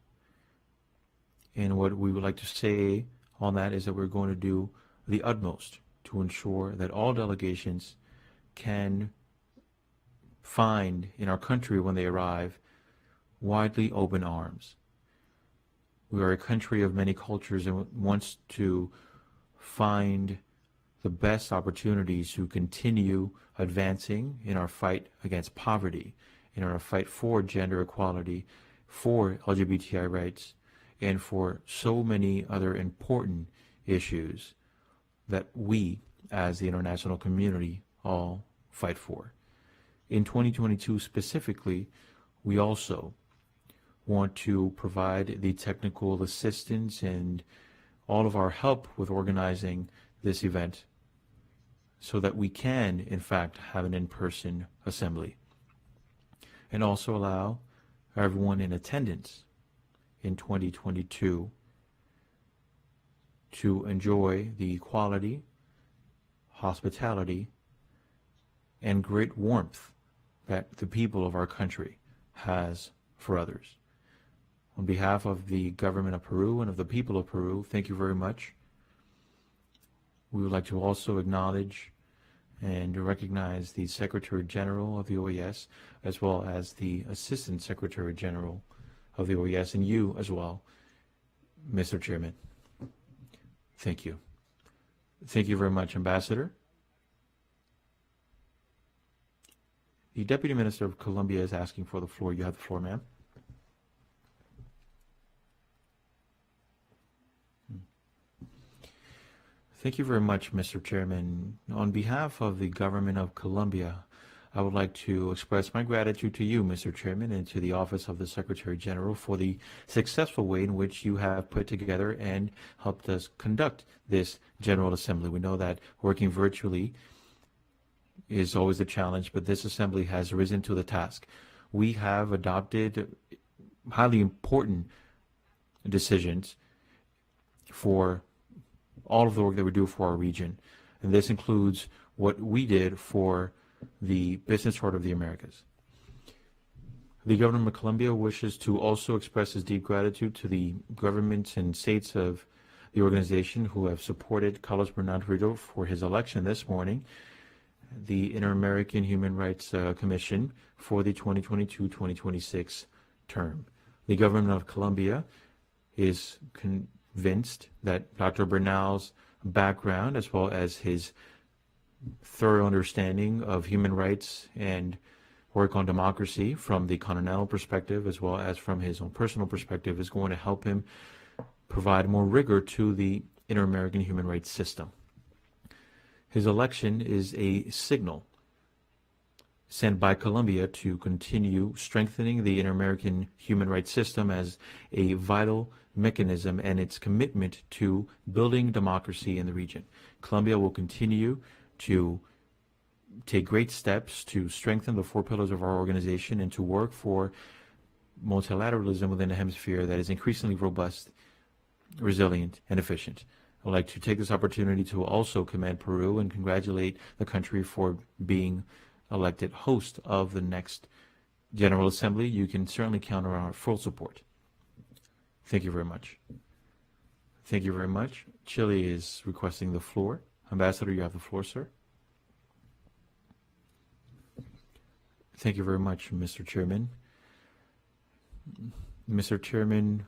and what we would like to say on that is that we're going to do the utmost to ensure that all delegations can find in our country when they arrive widely open arms. We are a country of many cultures and wants to find the best opportunities to continue advancing in our fight against poverty, in our fight for gender equality, for LGBTI rights, and for so many other important issues that we, as the international community, all fight for. In 2022 specifically, we also want to provide the technical assistance and all of our help with organizing this event so that we can, in fact, have an in-person assembly and also allow everyone in attendance in 2022 to enjoy the quality, hospitality, and great warmth that the people of our country has for others. On behalf of the government of Peru and of the people of Peru, thank you very much. We would like to also acknowledge and recognize the Secretary General of the OAS, as well as the Assistant Secretary General of the OAS, and you as well, Mr. Chairman. Thank you. Thank you very much, Ambassador. The Deputy Minister of Colombia is asking for the floor. You have the floor, ma'am. Thank you very much, Mr. Chairman. On behalf of the government of Colombia, I would like to express my gratitude to you, Mr. Chairman, and to the Office of the Secretary General for the successful way in which you have put together and helped us conduct this General Assembly. We know that working virtually is always a challenge, but this assembly has risen to the task. We have adopted highly important decisions for all of the work that we do for our region. And this includes what we did for the Business Charter of the Americas. The government of Colombia wishes to also express its deep gratitude to the governments and states of the organization who have supported Carlos Bernardo for his election this morning, the Inter-American Human Rights Commission for the 2022-2026 term. The government of Colombia is convinced that Dr. Bernal's background, as well as his thorough understanding of human rights and work on democracy from the continental perspective, as well as from his own personal perspective, is going to help him provide more rigor to the Inter-American human rights system. His election is a signal sent by Colombia to continue strengthening the Inter-American human rights system as a vital mechanism and its commitment to building democracy in the region. Colombia will continue to take great steps to strengthen the four pillars of our organization and to work for multilateralism within a hemisphere that is increasingly robust, resilient, and efficient. I'd like to take this opportunity to also commend Peru and congratulate the country for being elected host of the next General Assembly. You can certainly count on our full support. Thank you very much. Thank you very much. Chile is requesting the floor. Ambassador, you have the floor, sir. Thank you very much, Mr. Chairman. Mr. Chairman,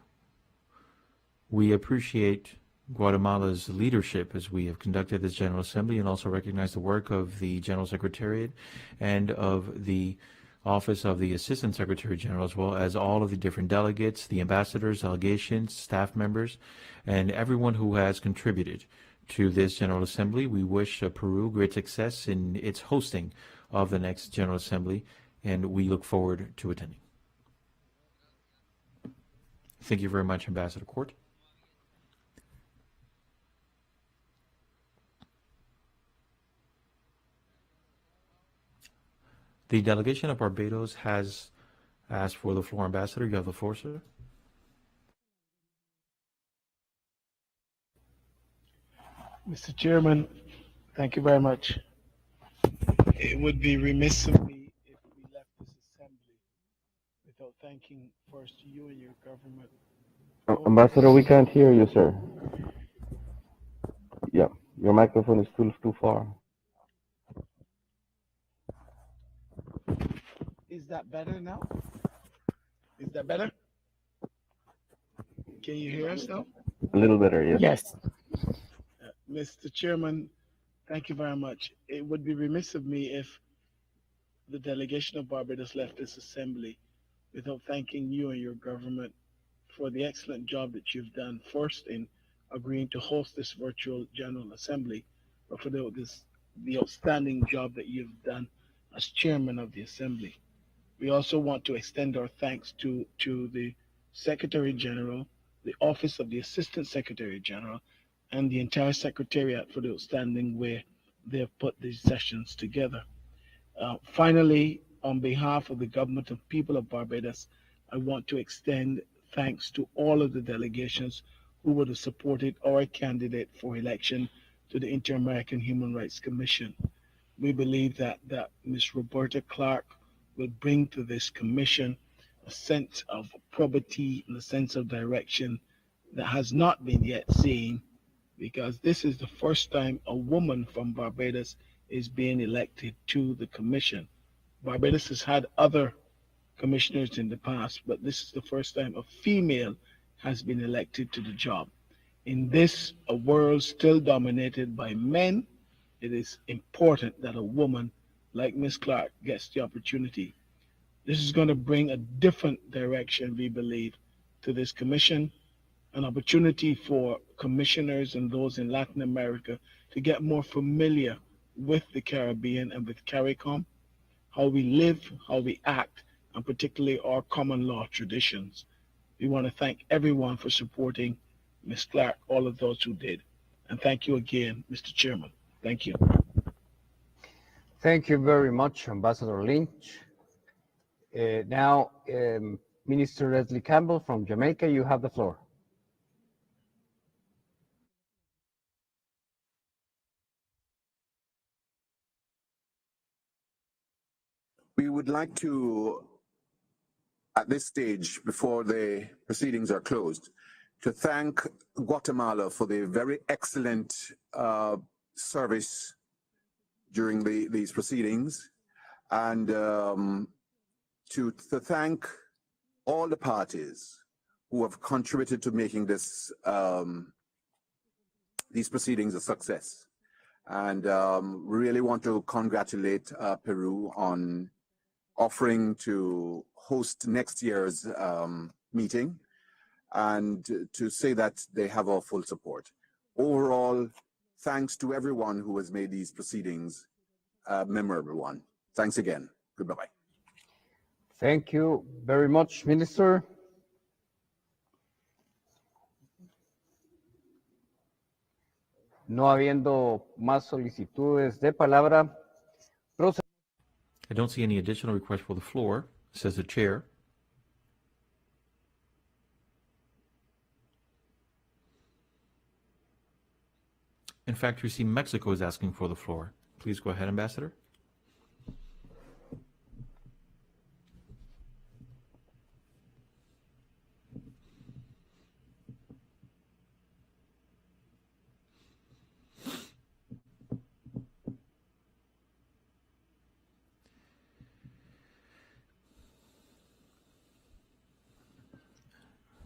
we appreciate Guatemala's leadership as we have conducted this General Assembly and also recognize the work of the General Secretariat and of the Office of the Assistant Secretary General, as well as all of the different delegates, the ambassadors, delegations, staff members, and everyone who has contributed to this General Assembly. We wish Peru great success in its hosting of the next General Assembly, and we look forward to attending. Thank you very much, Ambassador Court. The delegation of Barbados has asked for the floor. Ambassador, you have the floor, sir. Mr. Chairman, thank you very much. It would be remiss of me if we left this assembly without thanking first you and your government. Ambassador, we can't hear you, sir. Yeah, Your microphone is too far. Is that better now? Is that better? Can you hear us now? A little better, yes. Yes. Mr. Chairman, thank you very much. It would be remiss of me if the delegation of Barbados left this assembly without thanking you and your government for the excellent job that you've done, first in agreeing to host this virtual General Assembly, but for the outstanding job that you've done as chairman of the Assembly. We also want to extend our thanks to the Secretary General, the Office of the Assistant Secretary General, and the entire Secretariat for the outstanding way they have put these sessions together. Finally, on behalf of the government and people of Barbados, I want to extend thanks to all of the delegations who would have supported our candidate for election to the Inter-American Human Rights Commission. We believe that Ms. Roberta Clark will bring to this commission a sense of probity and a sense of direction that has not been yet seen, because this is the first time a woman from Barbados is being elected to the commission. Barbados has had other commissioners in the past, but this is the first time a female has been elected to the job. In this, a world still dominated by men, it is important that a woman like Ms. Clark gets the opportunity. This is going to bring a different direction, we believe, to this commission, an opportunity for commissioners and those in Latin America to get more familiar with the Caribbean and with CARICOM, how we live, how we act, and particularly our common law traditions. We want to thank everyone for supporting Ms. Clark, all of those who did. And thank you again, Mr. Chairman. Thank you. Thank you very much, Ambassador Lynch. Now, Minister Leslie Campbell from Jamaica, you have the floor. We would like to, at this stage, before the proceedings are closed, to thank Guatemala for the very excellent service during these proceedings, and to thank all the parties who have contributed to making this these proceedings a success. And really want to congratulate Peru on offering to host next year's meeting, and to say that they have our full support. Overall, thanks to everyone who has made these proceedings a memorable one. Thanks again. Goodbye. Thank you very much, Minister. No habiendo más solicitudes de palabra, I don't see any additional requests for the floor, says the chair. In fact, we see Mexico is asking for the floor. Please go ahead, Ambassador.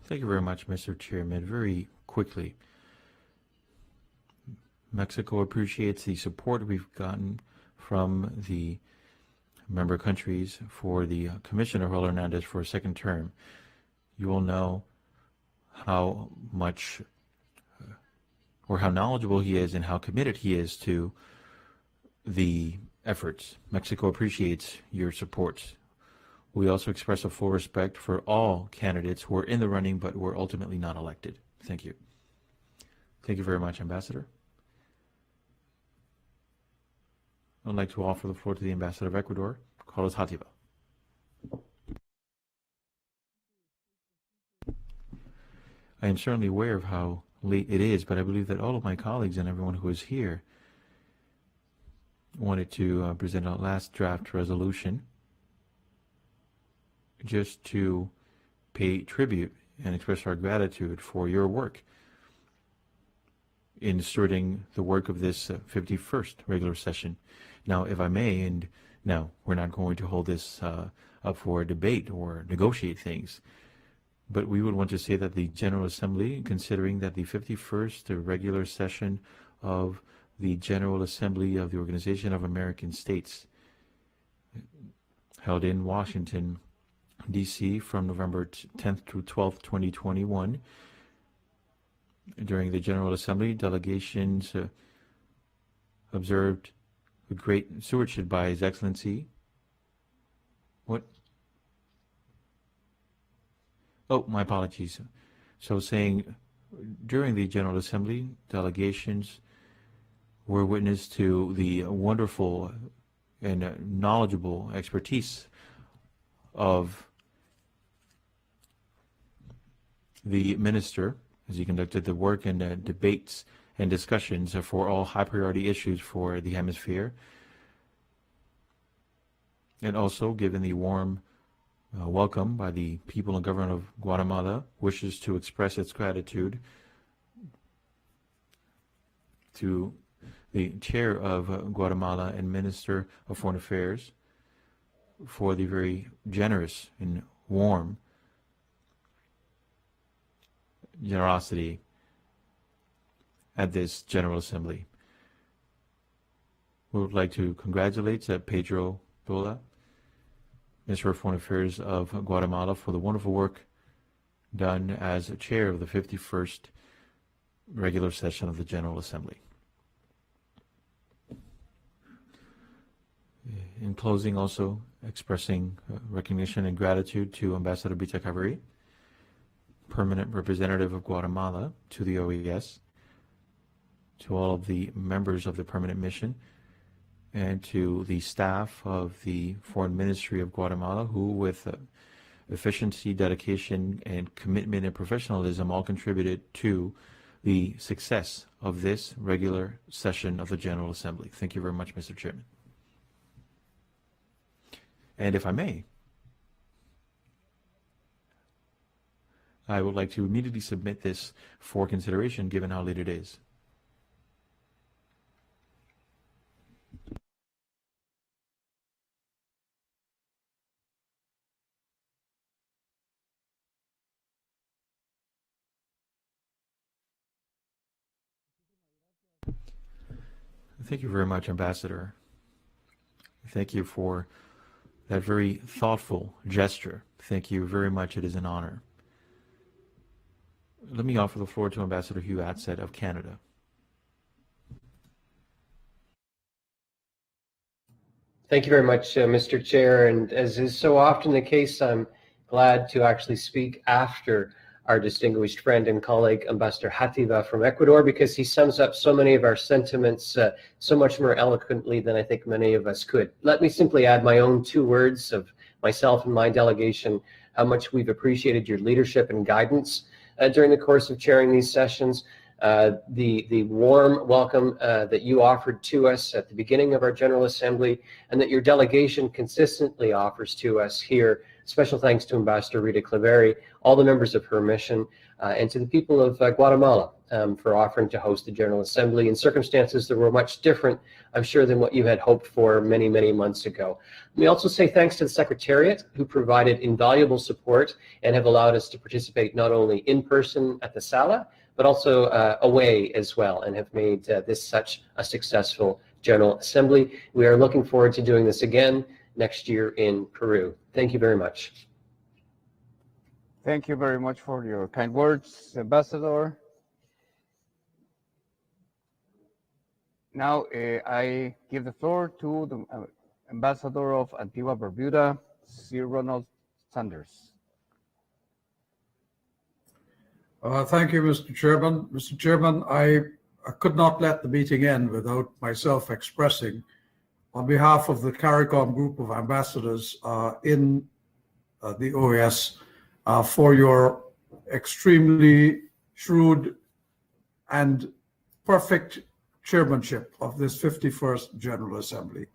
Thank you very much, Mr. Chairman. Very quickly, Mexico appreciates the support we've gotten from the member countries for the Commissioner Raul Hernandez for a second term. You will know how much or how knowledgeable he is and how committed he is to the efforts. Mexico appreciates your support. We also express a full respect for all candidates who are in the running but were ultimately not elected. Thank you. Thank you very much, Ambassador. I'd like to offer the floor to the Ambassador of Ecuador, Carlos Hatiba. I am certainly aware of how late it is, but I believe that all of my colleagues and everyone who is here wanted to present a last draft resolution just to pay tribute and express our gratitude for your work. inserting the work of this 51st regular session. Now, if I may, and now we're not going to hold this up for a debate or negotiate things, but we would want to say that the General Assembly, considering that the 51st regular session of the General Assembly of the Organization of American States, held in Washington, D.C. from November 10th through 12th, 2021, during the General Assembly, delegations observed with great stewardship by His Excellency. What? Oh, my apologies. So saying during the General Assembly, delegations were witness to the wonderful and knowledgeable expertise of the minister as he conducted the work and debates and discussions for all high priority issues for the hemisphere. And also, given the warm welcome by the people and government of Guatemala, wishes to express its gratitude to the chair of Guatemala and Minister of Foreign Affairs for the very generous and warm generosity at this General Assembly. We would like to congratulate Pedro Dola, Minister of Foreign Affairs of Guatemala, for the wonderful work done as chair of the 51st regular session of the General Assembly. In closing, also expressing recognition and gratitude to Ambassador Bicha Cavalry, permanent representative of Guatemala to the OAS, to all of the members of the permanent mission, and to the staff of the Foreign Ministry of Guatemala, who with efficiency, dedication, and commitment and professionalism all contributed to the success of this regular session of the General Assembly. Thank you very much, Mr. Chairman. And if I may, I would like to immediately submit this for consideration, given how late it is. Thank you very much, Ambassador. Thank you for that very thoughtful gesture. Thank you very much. It is an honor. Let me offer the floor to Ambassador Hugh Atsett of Canada. Thank you very much, Mr. Chair. And as is so often the case, I'm glad to actually speak after our distinguished friend and colleague, Ambassador Hativa from Ecuador, because he sums up so many of our sentiments so much more eloquently than I think many of us could. Let me simply add my own 2 words of myself and my delegation, how much we've appreciated your leadership and guidance during the course of chairing these sessions. The warm welcome that you offered to us at the beginning of our General Assembly, and that your delegation consistently offers to us here. Special thanks to Ambassador Rita Claverie, all the members of her mission, and to the people of Guatemala for offering to host the General Assembly in circumstances that were much different, I'm sure, than what you had hoped for many, many months ago. Let me also say thanks to the Secretariat, who provided invaluable support and have allowed us to participate not only in person at the Sala, but also away as well, and have made this such a successful General Assembly. We are looking forward to doing this again next year in Peru. Thank you very much. Thank you very much for your kind words, Ambassador. Now I give the floor to the Ambassador of Antigua Barbuda, Sir Ronald Sanders. Thank you, Mr. Chairman. Mr. Chairman, I could not let the meeting end without myself expressing, on behalf of the CARICOM group of ambassadors in the OAS, for your extremely shrewd and perfect chairmanship of this 51st General Assembly.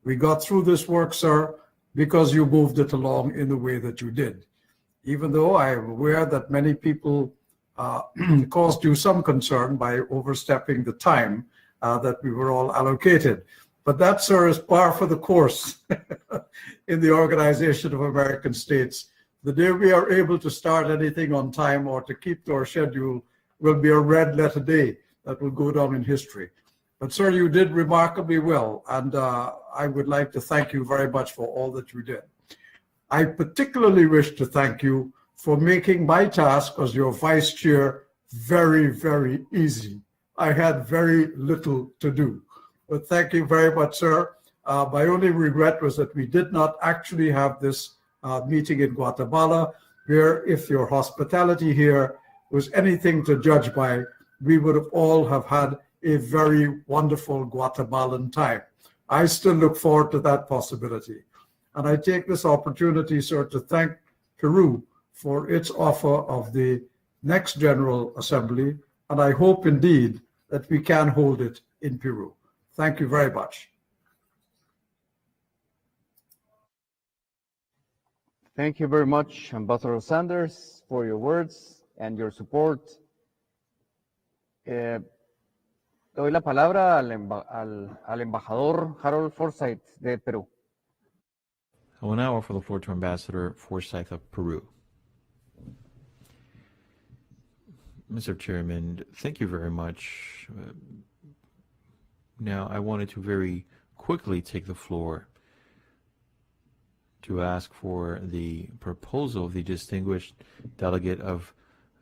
We got through this work, sir, because you moved it along in the way that you did. Even though I am aware that many people caused you some concern by overstepping the time that we were all allocated. But that, sir, is par for the course in the Organization of American States. The day we are able to start anything on time or to keep to our schedule will be a red letter day that will go down in history. But, sir, you did remarkably well, and I would like to thank you very much for all that you did. I particularly wish to thank you for making my task as your vice chair very, very easy. I had very little to do. But thank you very much, sir. My only regret was that we did not actually have this meeting in Guatemala, where if your hospitality here was anything to judge by, we would have all have had a very wonderful Guatemalan time. I still look forward to that possibility. And I take this opportunity, sir, to thank Peru for its offer of the next General Assembly, and I hope indeed that we can hold it in Peru. Thank you very much. Thank you very much, Ambassador Sanders, for your words and your support. Doy la palabra al embajador Harold Forsyth de Perú. I will now offer the floor to Ambassador Forsyth of Peru. Mr. Chairman, thank you very much. Now, I wanted to very quickly take the floor to ask for the proposal of the distinguished delegate of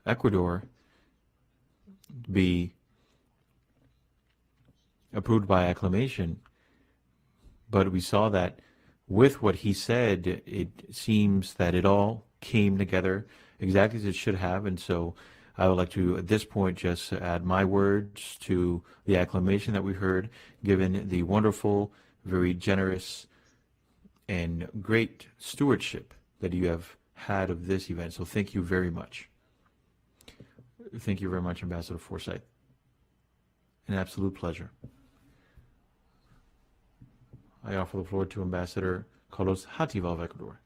Ecuador be approved by acclamation. But we saw that with what he said, it seems that it all came together exactly as it should have, and so I would like to, at this point, just add my words to the acclamation that we heard, given the wonderful, very generous, and great stewardship that you have had of this event. So thank you very much. Thank you very much, Ambassador Forsyth. An absolute pleasure. I offer the floor to Ambassador Carlos Hativa of Ecuador.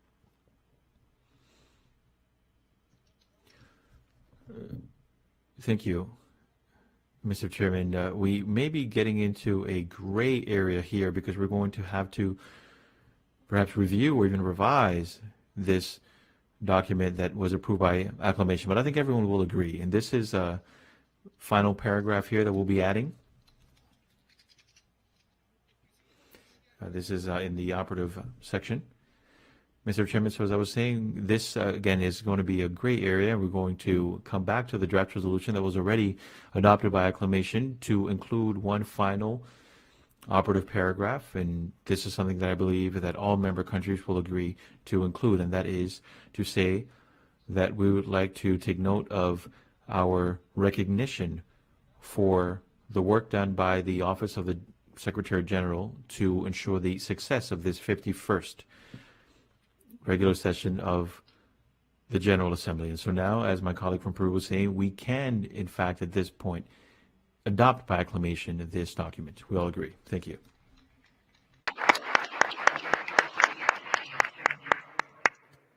Thank you, Mr. Chairman. We may be getting into a gray area here because we're going to have to perhaps review or even revise this document that was approved by acclamation, but I think everyone will agree. And this is a final paragraph here that we'll be adding. This is in the operative section. Mr. Chairman, so as I was saying, this again is going to be a gray area. We're going to come back to the draft resolution that was already adopted by acclamation to include one final operative paragraph, and this is something that I believe that all member countries will agree to include, and that is to say that we would like to take note of our recognition for the work done by the Office of the Secretary General to ensure the success of this 51st regular session of the General Assembly. And so now, as my colleague from Peru was saying, we can, in fact, at this point, adopt by acclamation this document. We all agree. Thank you.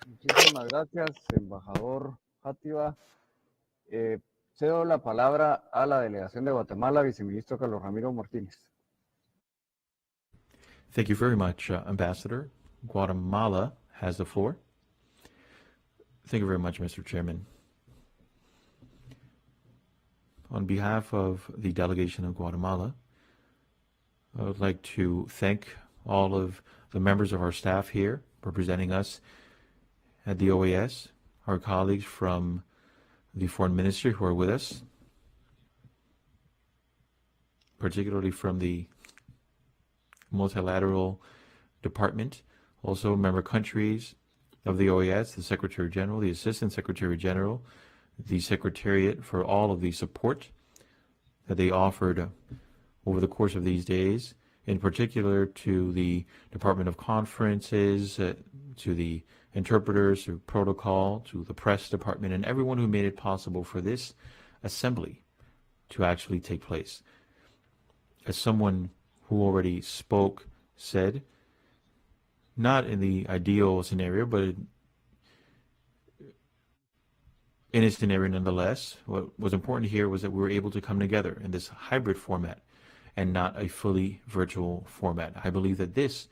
Muchísimas gracias, embajador Hativa. Cedo la palabra a la delegación de Guatemala, viceministro Carlos Ramiro Martínez. Thank you very much, Ambassador. Guatemala has the floor. Thank you very much, Mr. Chairman. On behalf of the delegation of Guatemala, I would like to thank all of the members of our staff here representing us at the OAS, our colleagues from the Foreign Ministry who are with us, particularly from the Multilateral Department, also member countries of the OAS, the Secretary General, the Assistant Secretary General, the Secretariat for all of the support that they offered over the course of these days, in particular to the Department of Conferences, to the interpreters, to protocol, to the press department, and everyone who made it possible for this assembly to actually take place. As someone who already spoke said, not in the ideal scenario, but in a scenario nonetheless. What was important here was that we were able to come together in this hybrid format and not a fully virtual format. I believe that this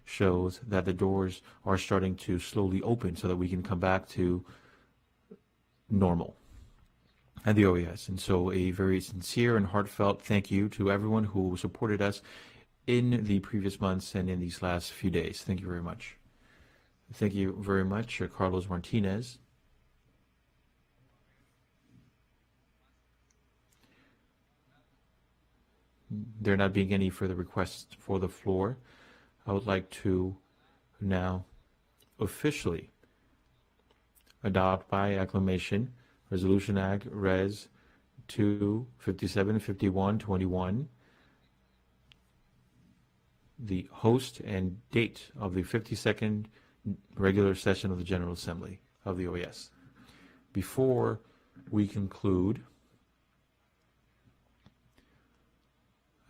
shows that the doors are starting to slowly open so that we can come back to normal at the OAS. And so a very sincere and heartfelt thank you to everyone who supported us in the previous months and in these last few days. Thank you very much. Thank you very much, Carlos Martinez. There not being any further requests for the floor, I would like to now officially adopt by acclamation Resolution Act Res 2575121, the host and date of the 52nd regular session of the General Assembly of the OAS. Before we conclude,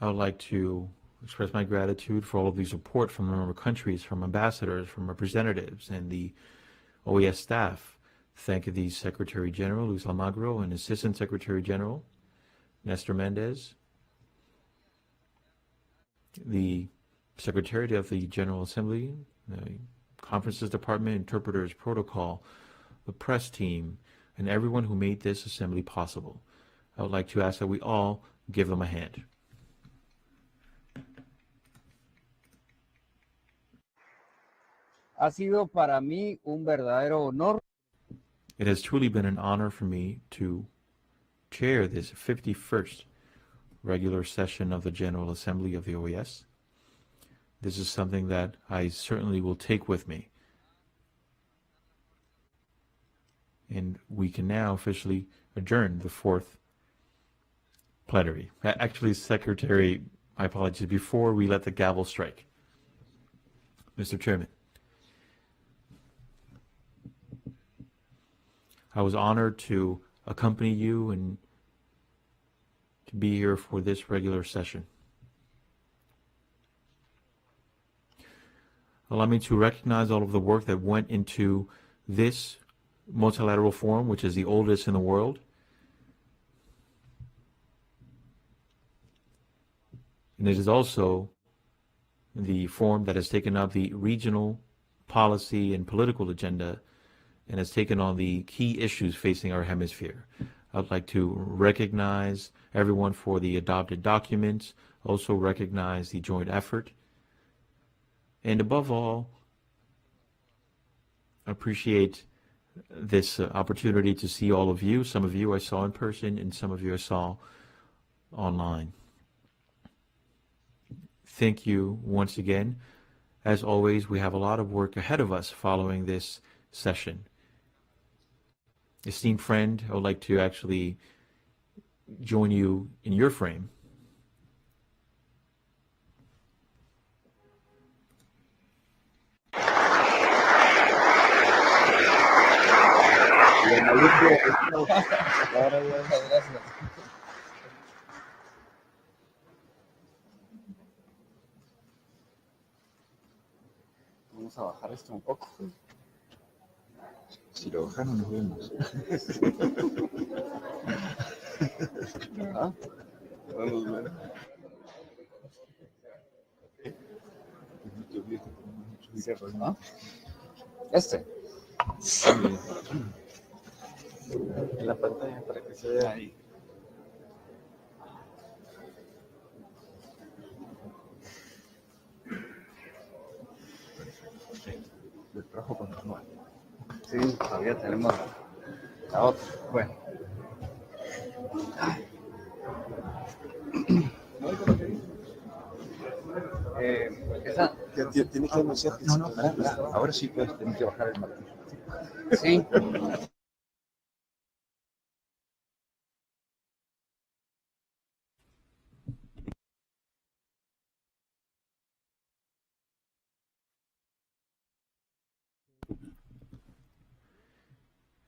I would like to express my gratitude for all of the support from member countries, from ambassadors, from representatives, and the OAS staff. Thank the Secretary General, Luis Almagro, and Assistant Secretary General, Nestor Mendez, the Secretary of the General Assembly, the Conferences Department, Interpreters, Protocol, the press team, and everyone who made this assembly possible. I would like to ask that we all give them a hand. Ha sido para mí un verdadero honor. It has truly been an honor for me to chair this 51st regular session of the General Assembly of the OAS. This is something that I certainly will take with me. And we can now officially adjourn the fourth plenary. Actually, Secretary, my apologies, before we let the gavel strike. Mr. Chairman, I was honored to accompany you and to be here for this regular session. Allow me to recognize all of the work that went into this multilateral forum, which is the oldest in the world. And it is also the forum that has taken up the regional policy and political agenda and has taken on the key issues facing our hemisphere. I'd like to recognize everyone for the adopted documents, also recognize the joint effort, and above all, appreciate this opportunity to see all of you. Some of you I saw in person, and some of you I saw online. Thank you once again. As always, we have a lot of work ahead of us following this session. Esteemed friend, I would like to actually join you in your frame. Vamos a bajar esto un poco. Si lo bajan, nos vemos. ¿Ah? Vamos a ver. ¿Ah? Este. Sí. En la pantalla para que se vea ahí. El trabajo continúa. Sí, todavía tenemos la otra. Bueno. Esa tiene que anunciar que no. Ahora sí puedes tener que bajar el martillo. Sí.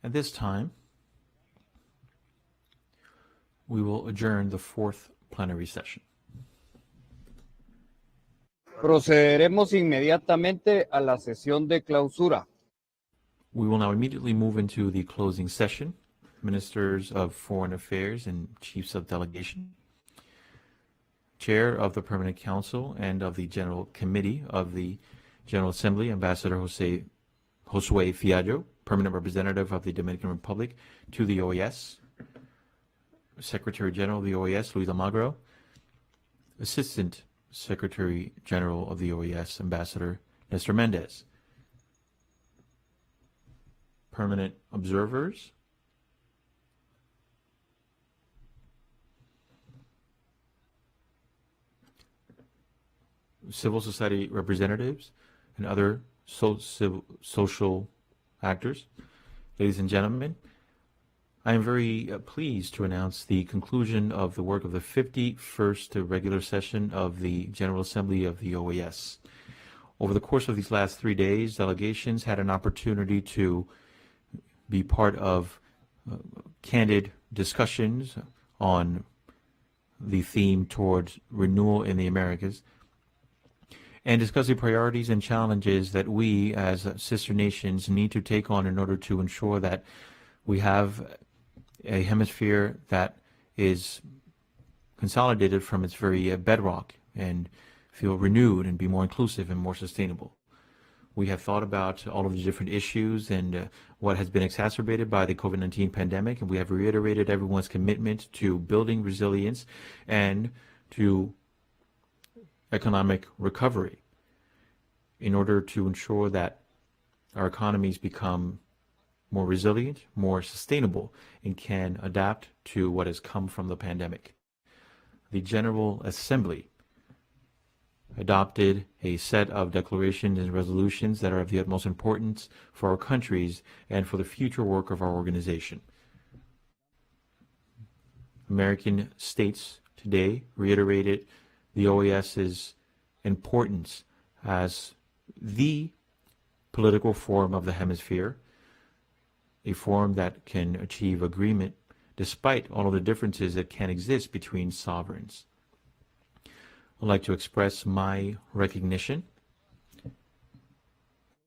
At this time, we will adjourn the fourth plenary session. Procederemos inmediatamente a la sesión de clausura. We will now immediately move into the closing session. Ministers of Foreign Affairs and Chiefs of Delegation, Chair of the Permanent Council and of the General Committee of the General Assembly, Ambassador Josue Fiallo, Permanent Representative of the Dominican Republic to the OAS, Secretary General of the OAS, Luis Almagro, Assistant Secretary General of the OAS, Ambassador Nestor Mendez, permanent observers, civil society representatives, and other social actors. Ladies and gentlemen, I am very pleased to announce the conclusion of the work of the 51st regular session of the General Assembly of the OAS. Over the course of these last 3 days, delegations had an opportunity to be part of candid discussions on the theme towards renewal in the Americas, and discuss the priorities and challenges that we as sister nations need to take on in order to ensure that we have a hemisphere that is consolidated from its very bedrock and feel renewed and be more inclusive and more sustainable. We have thought about all of the different issues and what has been exacerbated by the COVID-19 pandemic, and we have reiterated everyone's commitment to building resilience and to economic recovery in order to ensure that our economies become more resilient, more sustainable, and can adapt to what has come from the pandemic. The General Assembly adopted a set of declarations and resolutions that are of the utmost importance for our countries and for the future work of our organization. American states today reiterated the OAS's importance as the political forum of the hemisphere, a forum that can achieve agreement despite all of the differences that can exist between sovereigns. I'd like to express my recognition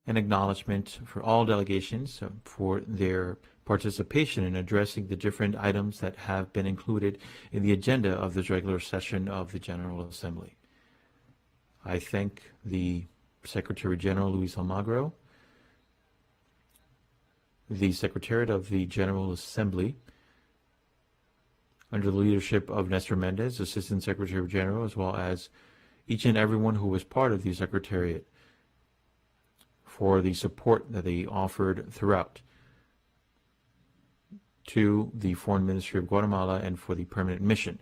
and acknowledgement for all delegations for their participation in addressing the different items that have been included in the agenda of this regular session of the General Assembly. I thank the Secretary General Luis Almagro, the Secretariat of the General Assembly, under the leadership of Nestor Mendez, Assistant Secretary General, as well as each and everyone who was part of the Secretariat for the support that they offered throughout to the Foreign Ministry of Guatemala and for the permanent mission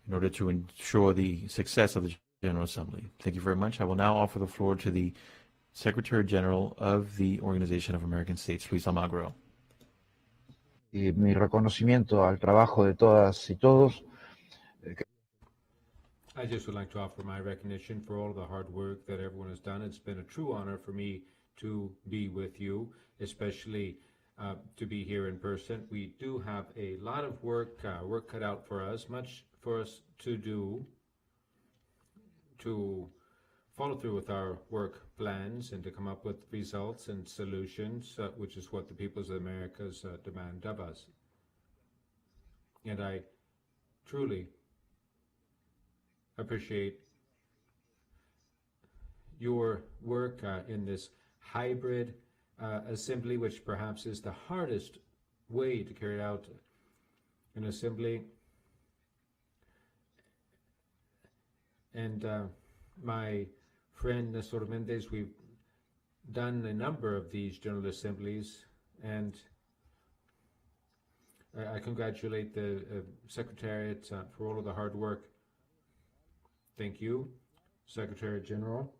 in order to ensure the success of the General Assembly. Thank you very much. I will now offer the floor to the Secretary General of the Organization of American States, Luis Almagro. Y mi reconocimiento al trabajo de todas y todos. I just would like to offer my recognition for all the hard work that everyone has done. It's been a true honor for me to be with you, especially to be here in person. We do have a lot of work cut out for us, much for us to do to follow through with our work plans and to come up with results and solutions, which is what the peoples of the Americas demand of us. And I truly appreciate your work in this hybrid assembly, which perhaps is the hardest way to carry out an assembly. And my friend Nestor Mendez, we've done a number of these General Assemblies, and I congratulate the Secretariat for all of the hard work. Thank you, Secretary General.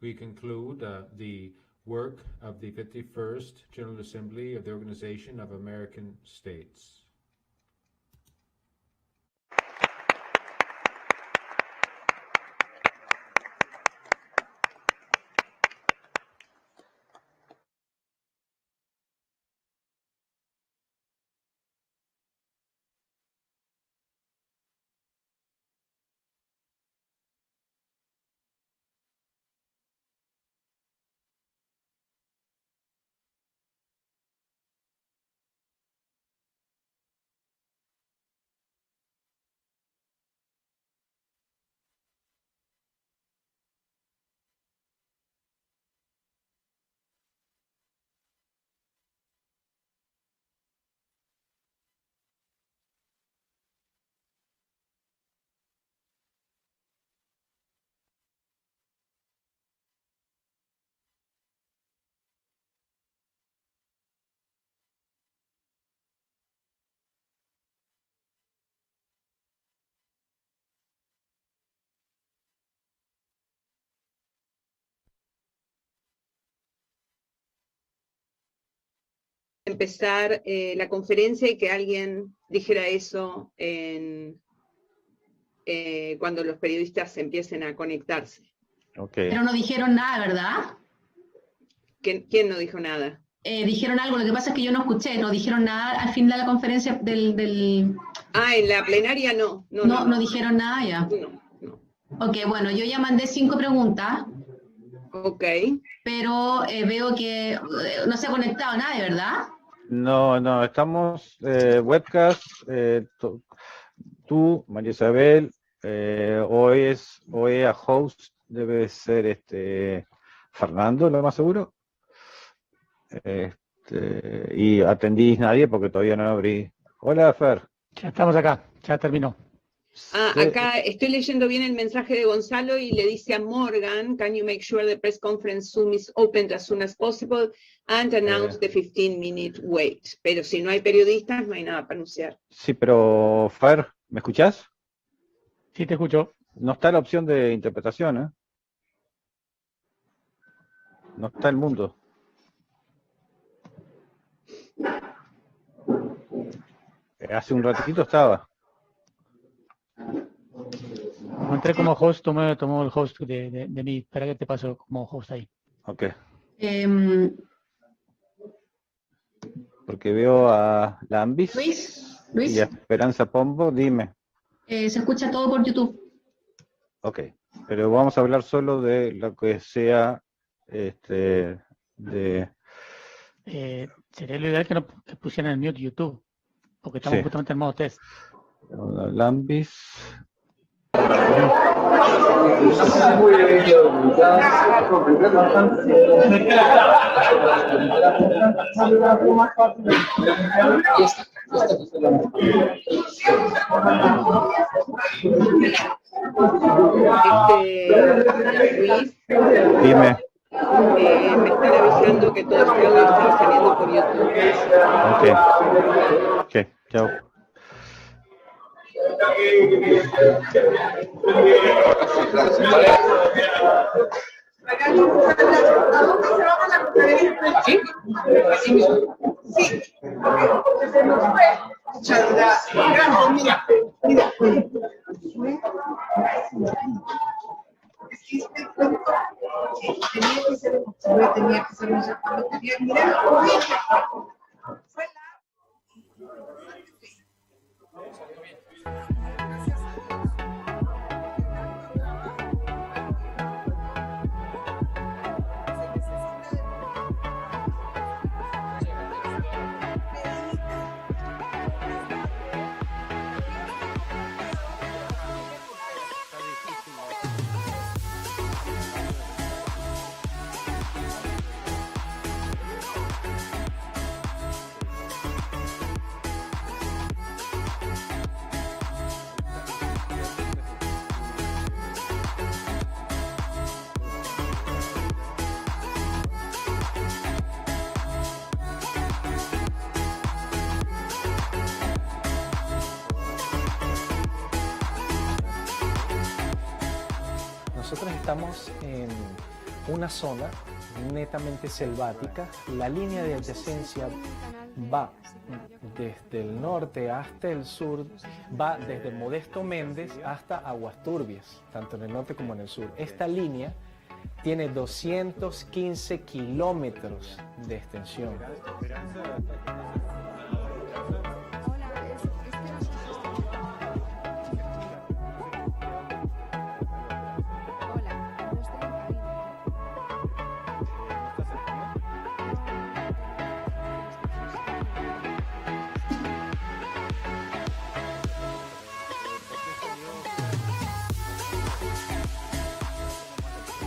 We conclude the work of the 51st General Assembly of the Organization of American States. empezar la conferencia y que alguien dijera eso cuando los periodistas empiecen a conectarse. Okay. Pero no dijeron nada, ¿verdad? ¿Quién no dijo nada? Dijeron algo, lo que pasa es que yo no escuché, no dijeron nada al fin de la conferencia del... Ah, en la plenaria no. No dijeron nada ya. No. Ok, bueno, yo ya mandé 5 preguntas. Ok. Pero veo que no se ha conectado nadie, ¿verdad? No, estamos webcast, tú, María Isabel, OAS host debe ser Fernando, lo más seguro. Y atendís nadie porque todavía no abrí. Hola, Fer. Ya estamos acá, ya terminó. Ah, acá estoy leyendo bien el mensaje de Gonzalo y le dice a Morgan, can you make sure the press conference Zoom is opened as soon as possible and announce the 15-minute wait. Pero si no hay periodistas, no hay nada para anunciar. Sí, pero Fer, ¿me escuchás? Sí, te escucho. No está la opción de interpretación, ¿eh? No está el mundo. Hace un ratito estaba. Como entré como host, tomó el host de mí. Espera que te paso como host ahí. Ok. Porque veo a Lambis Luis. y a Esperanza Pombo. Dime. Se escucha todo por YouTube. Ok. Pero vamos a hablar solo de lo que sea Sería lo ideal que pusieran el mute YouTube. Porque estamos justamente en modo test. Lambis. Luis. Dime. Me están avisando que todo este audio está saliendo por YouTube. Ok, chao. ¿Sí? Así mismo. Sí. Se nos fue. Mira. Tenía que ser exactamente bien. Mira. Nosotros estamos en una zona netamente selvática. La línea de adyacencia va desde el norte hasta el sur, va desde Modesto Méndez hasta Aguas Turbias, tanto en el norte como en el sur. Esta línea tiene 215 kilómetros de extensión.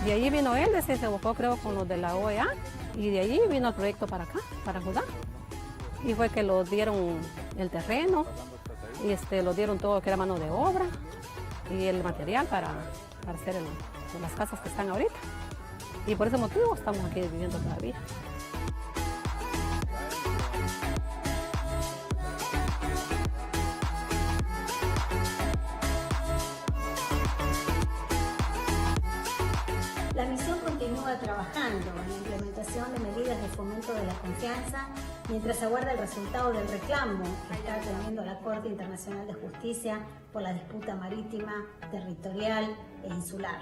De allí vino él, se buscó creo con los de la OEA y de allí vino el proyecto para acá, para Judá. Y fue que lo dieron el terreno, y lo dieron todo que era mano de obra y el material para hacer las casas que están ahorita. Y por ese motivo estamos aquí viviendo todavía. La misión continúa trabajando en la implementación de medidas de fomento de la confianza mientras aguarda el resultado del reclamo que está teniendo la Corte Internacional de Justicia por la disputa marítima, territorial e insular.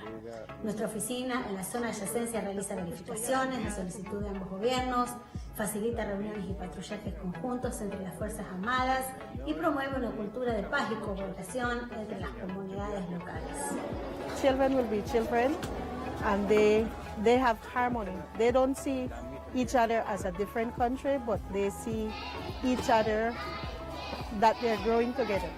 Nuestra oficina en la zona de adyacencia realiza verificaciones de solicitud de ambos gobiernos, facilita reuniones y patrullajes conjuntos entre las Fuerzas Armadas y promueve una cultura de paz y cooperación entre las comunidades locales. Children will be children and they have harmony. They don't see each other as a different country, but they see each other that they're growing together.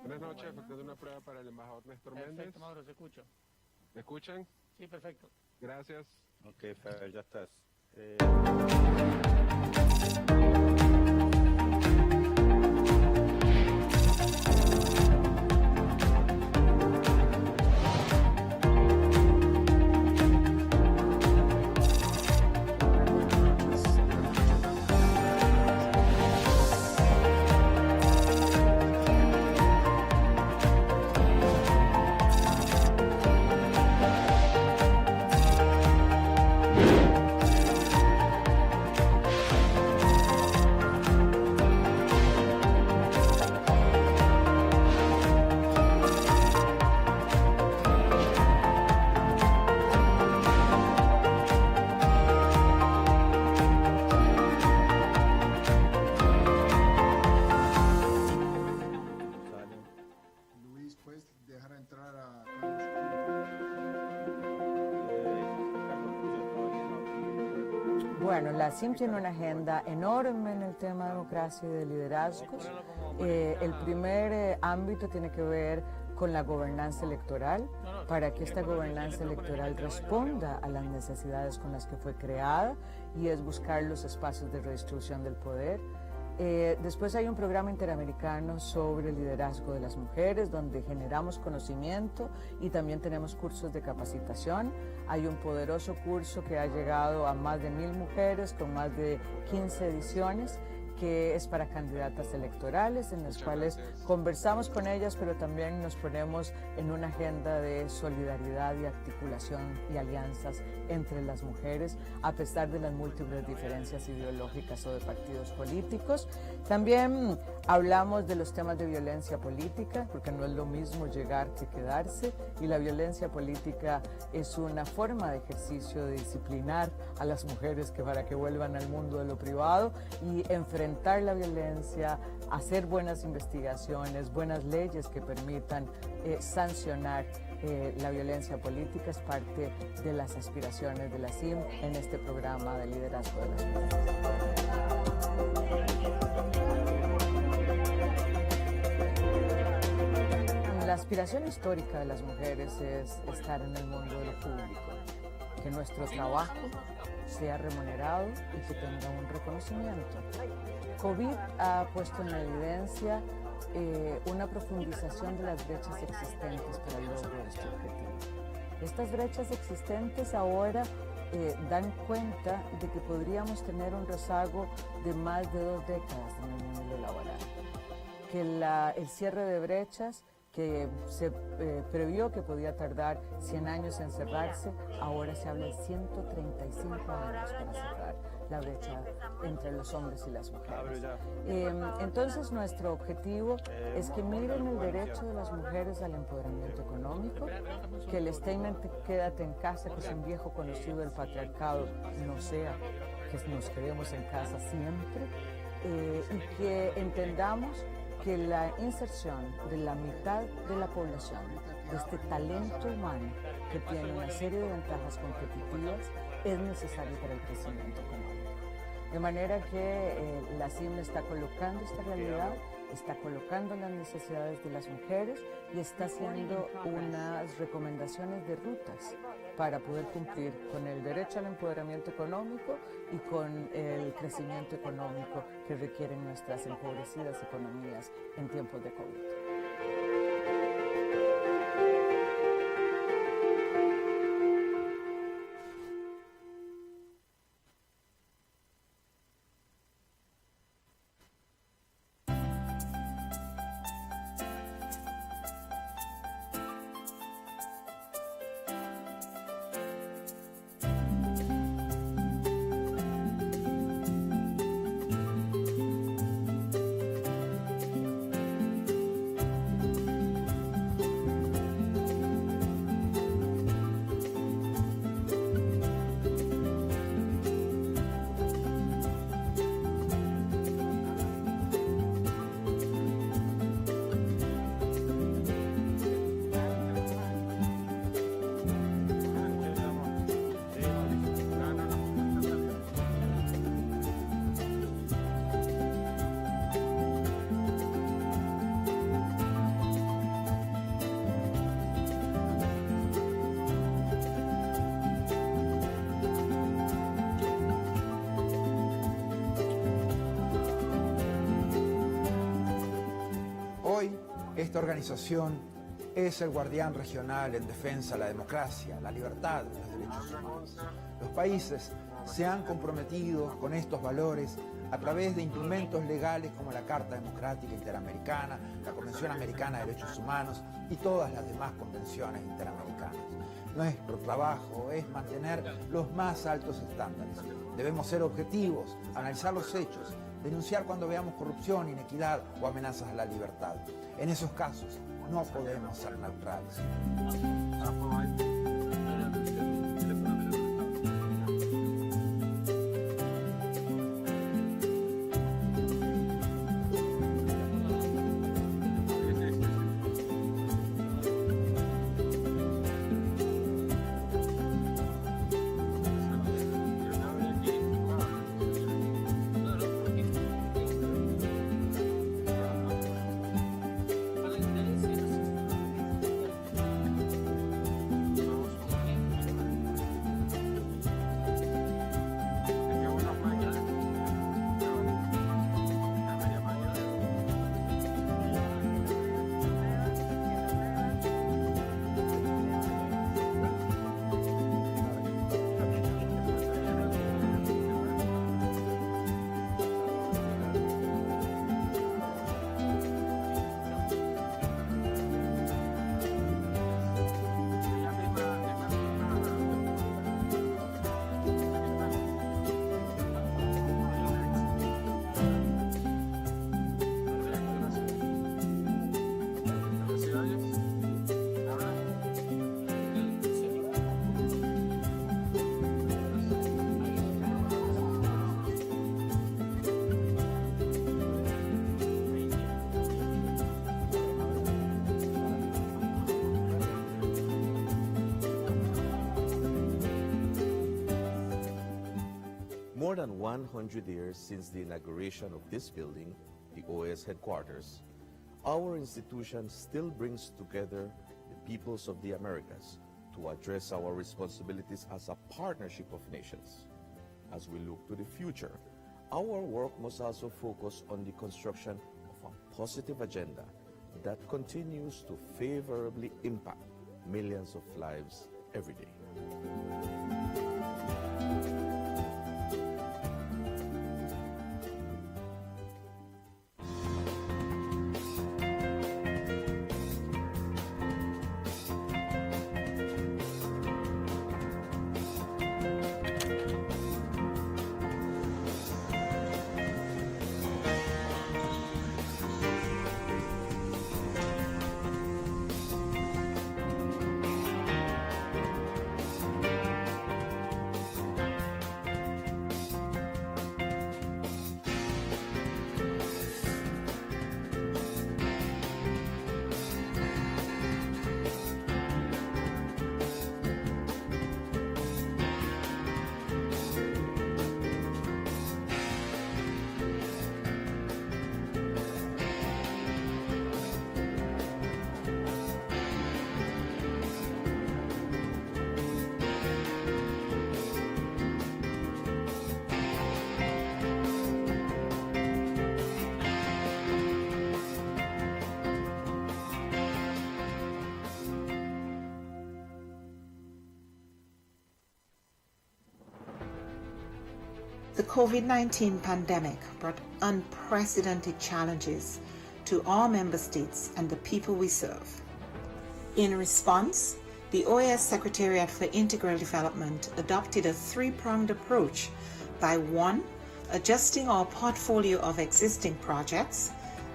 Buenas noches, efectuando una prueba para el embajador Néstor Méndez. Perfecto, Mauro, te escucho. ¿Me escuchan? Sí, perfecto. Gracias. Ok, Fer, ya estás. Luis, ¿puedes dejar entrar a Bueno, la CIM tiene una agenda enorme en el tema de democracia y de liderazgos. El primer ámbito tiene que ver con la gobernanza electoral, para que esta gobernanza electoral responda a las necesidades con las que fue creada, y es buscar los espacios de redistribución del poder. Después hay un programa interamericano sobre el liderazgo de las mujeres, donde generamos conocimiento y también tenemos cursos de capacitación. Hay un poderoso curso que ha llegado a más de 1000 mujeres con más de 15 ediciones, que es para candidatas electorales, en las cuales conversamos con ellas, pero también nos ponemos en una agenda de solidaridad y articulación y alianzas entre las mujeres, a pesar de las múltiples diferencias ideológicas o de partidos políticos. También hablamos de los temas de violencia política, porque no es lo mismo llegar que quedarse, y la violencia política es una forma de ejercicio de disciplinar a las mujeres para que vuelvan al mundo de lo privado y enfrentar la violencia, hacer buenas investigaciones, buenas leyes que permitan sancionar la violencia política. Es parte de las aspiraciones de la CIM en este programa de liderazgo de las mujeres. La aspiración histórica de las mujeres es estar en el mundo de lo público, que nuestro trabajo sea remunerado y que tenga un reconocimiento. COVID ha puesto en evidencia una profundización de las brechas existentes para el logro de este objetivo. Estas brechas existentes ahora dan cuenta de que podríamos tener un rezago de más de 2 décadas en el mundo laboral, que el cierre de brechas que se previó que podía tardar 100 años en cerrarse, ahora se habla de 135 años para cerrar la brecha entre los hombres y las mujeres. Entonces nuestro objetivo es que miren el derecho de las mujeres al empoderamiento económico, que el statement "quédate en casa", que es un viejo conocido del patriarcado, no sea que nos quedemos en casa siempre, y que entendamos que la inserción de la mitad de la población, de este talento humano que tiene una serie de ventajas competitivas, es necesario para el crecimiento económico. De manera que la CIM está colocando esta realidad, está colocando las necesidades de las mujeres y está haciendo unas recomendaciones de rutas para poder cumplir con el derecho al empoderamiento económico y con el crecimiento económico que requieren nuestras empobrecidas economías en tiempos de COVID. Esta organización es el guardián regional en defensa de la democracia, la libertad y los derechos humanos. Los países se han comprometido con estos valores a través de instrumentos legales como la Carta Democrática Interamericana, la Convención Americana de Derechos Humanos y todas las demás convenciones interamericanas. Nuestro trabajo es mantener los más altos estándares. Debemos ser objetivos, analizar los hechos, denunciar cuando veamos corrupción, inequidad o amenazas a la libertad. En esos casos no podemos ser neutrales. More than 100 years since the inauguration of this building, the OAS headquarters, our institution still brings together the peoples of the Americas to address our responsibilities as a partnership of nations. As we look to the future, our work must also focus on the construction of a positive agenda that continues to favorably impact millions of lives every day. The COVID-19 pandemic brought unprecedented challenges to our member states and the people we serve. In response, the OAS Secretariat for Integral Development adopted a three-pronged approach by 1. Adjusting our portfolio of existing projects,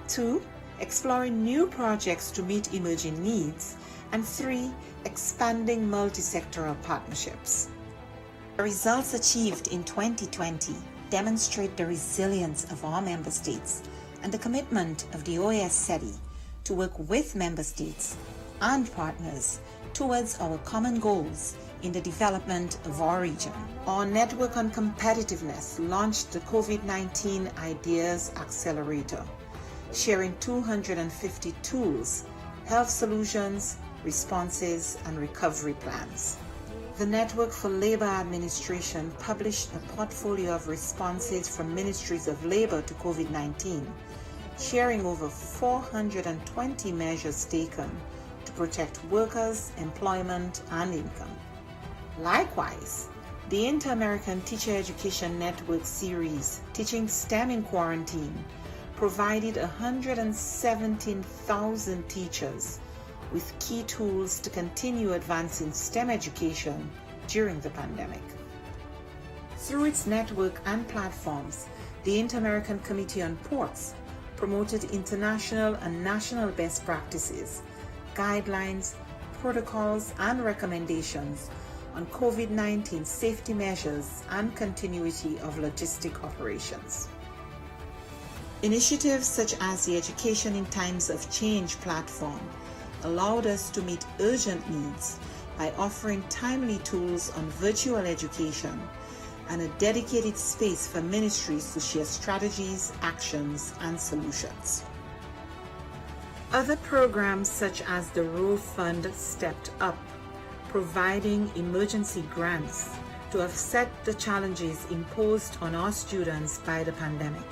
2. Exploring new projects to meet emerging needs, and 3. Expanding multi-sectoral partnerships. The results achieved in 2020 demonstrate the resilience of our member states and the commitment of the OAS SETI to work with member states and partners towards our common goals in the development of our region. Our Network on Competitiveness launched the COVID-19 Ideas Accelerator, sharing 250 tools, health solutions, responses, and recovery plans. The Network for Labor Administration published a portfolio of responses from ministries of labor to COVID-19, sharing over 420 measures taken to protect workers, employment, and income. Likewise, the Inter-American Teacher Education Network series, Teaching STEM in Quarantine, provided 117,000 teachers with key tools to continue advancing STEM education during the pandemic. Through its network and platforms, the Inter-American Committee on Ports promoted international and national best practices, guidelines, protocols, and recommendations on COVID-19 safety measures and continuity of logistic operations. Initiatives such as the Education in Times of Change platform allowed us to meet urgent needs by offering timely tools on virtual education and a dedicated space for ministries to share strategies, actions, and solutions. Other programs such as the Row Fund stepped up, providing emergency grants to offset the challenges imposed on our students by the pandemic.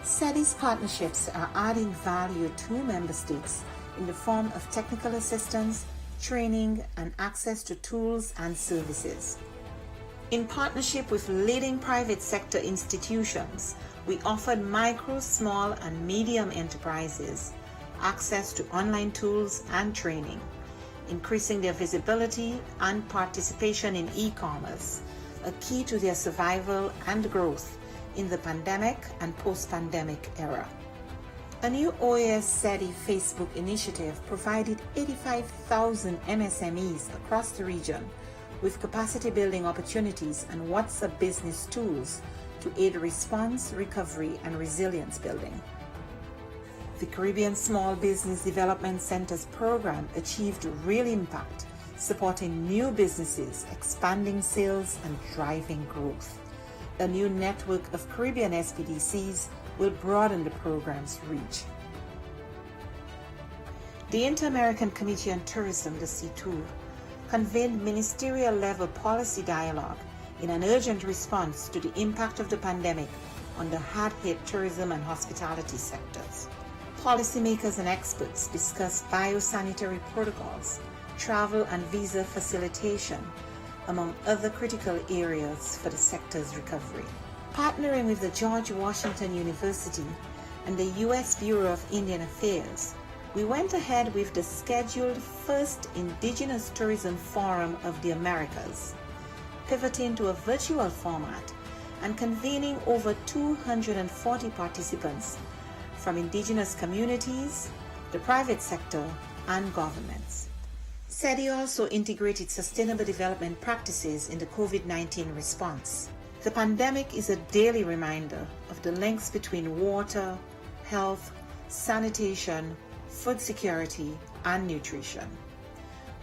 SETI's partnerships are adding value to member states in the form of technical assistance, training, and access to tools and services. In partnership with leading private sector institutions, we offered micro, small, and medium enterprises access to online tools and training, increasing their visibility and participation in e-commerce, a key to their survival and growth in the pandemic and post-pandemic era. A new OAS SETI Facebook initiative provided 85,000 MSMEs across the region with capacity building opportunities and WhatsApp business tools to aid response, recovery, and resilience building. The Caribbean Small Business Development Centers program achieved real impact, supporting new businesses, expanding sales, and driving growth. A new network of Caribbean SPDCs will broaden the program's reach. The Inter-American Committee on Tourism, the CTOUR, convened ministerial-level policy dialogue in an urgent response to the impact of the pandemic on the hard-hit tourism and hospitality sectors. Policymakers and experts discussed biosanitary protocols, travel and visa facilitation, among other critical areas for the sector's recovery. Partnering with the George Washington University and the U.S. Bureau of Indian Affairs, we went ahead with the scheduled first Indigenous Tourism Forum of the Americas, pivoting to a virtual format and convening over 240 participants from indigenous communities, the private sector, and governments. SETI also integrated sustainable development practices in the COVID-19 response. The pandemic is a daily reminder of the links between water, health, sanitation, food security, and nutrition.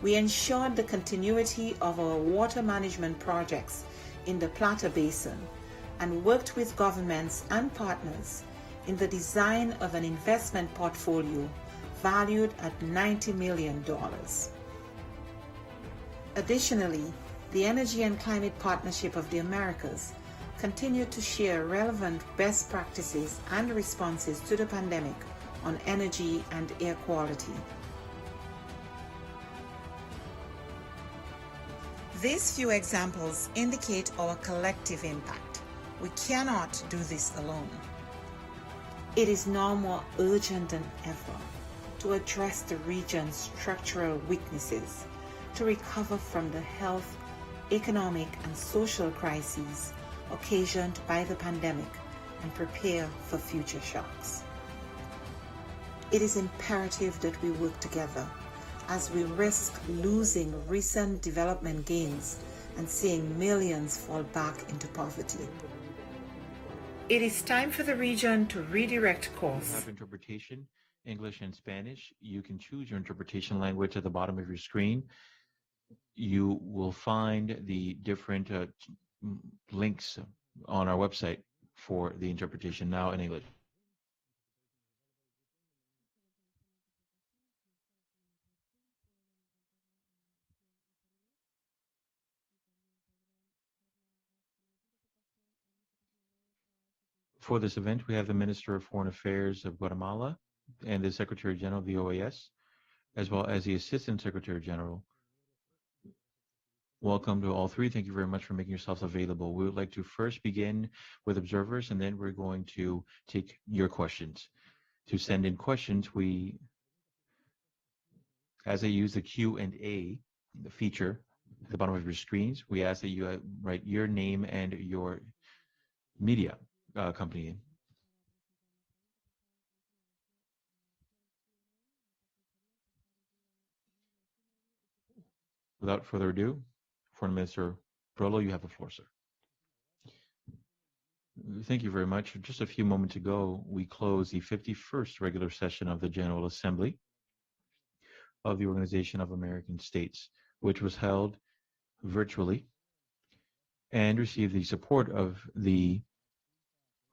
We ensured the continuity of our water management projects in the Plata Basin and worked with governments and partners in the design of an investment portfolio valued at $90 million. Additionally, the Energy and Climate Partnership of the Americas continued to share relevant best practices and responses to the pandemic on energy and air quality. These few examples indicate our collective impact. We cannot do this alone. It is now more urgent than ever to address the region's structural weaknesses, to recover from the health, economic, and social crises occasioned by the pandemic and prepare for future shocks. It is imperative that we work together as we risk losing recent development gains and seeing millions fall back into poverty. It is time for the region to redirect course. Have interpretation, English and Spanish. You can choose your interpretation language at the bottom of your screen. You will find the different links on our website for the interpretation now in English. For this event, we have the Minister of Foreign Affairs of Guatemala and the Secretary General of the OAS, as well as the Assistant Secretary General. Welcome to all three. Thank you very much for making yourselves available. We would like to first begin with observers, and then we're going to take your questions. To send in questions, as I use the Q&A feature at the bottom of your screens, we ask that you write your name and your media company. Without further ado, Foreign Minister Brolo, you have the floor, sir. Thank you very much. Just a few moments ago, we closed the 51st regular session of the General Assembly of the Organization of American States, which was held virtually and received the support of the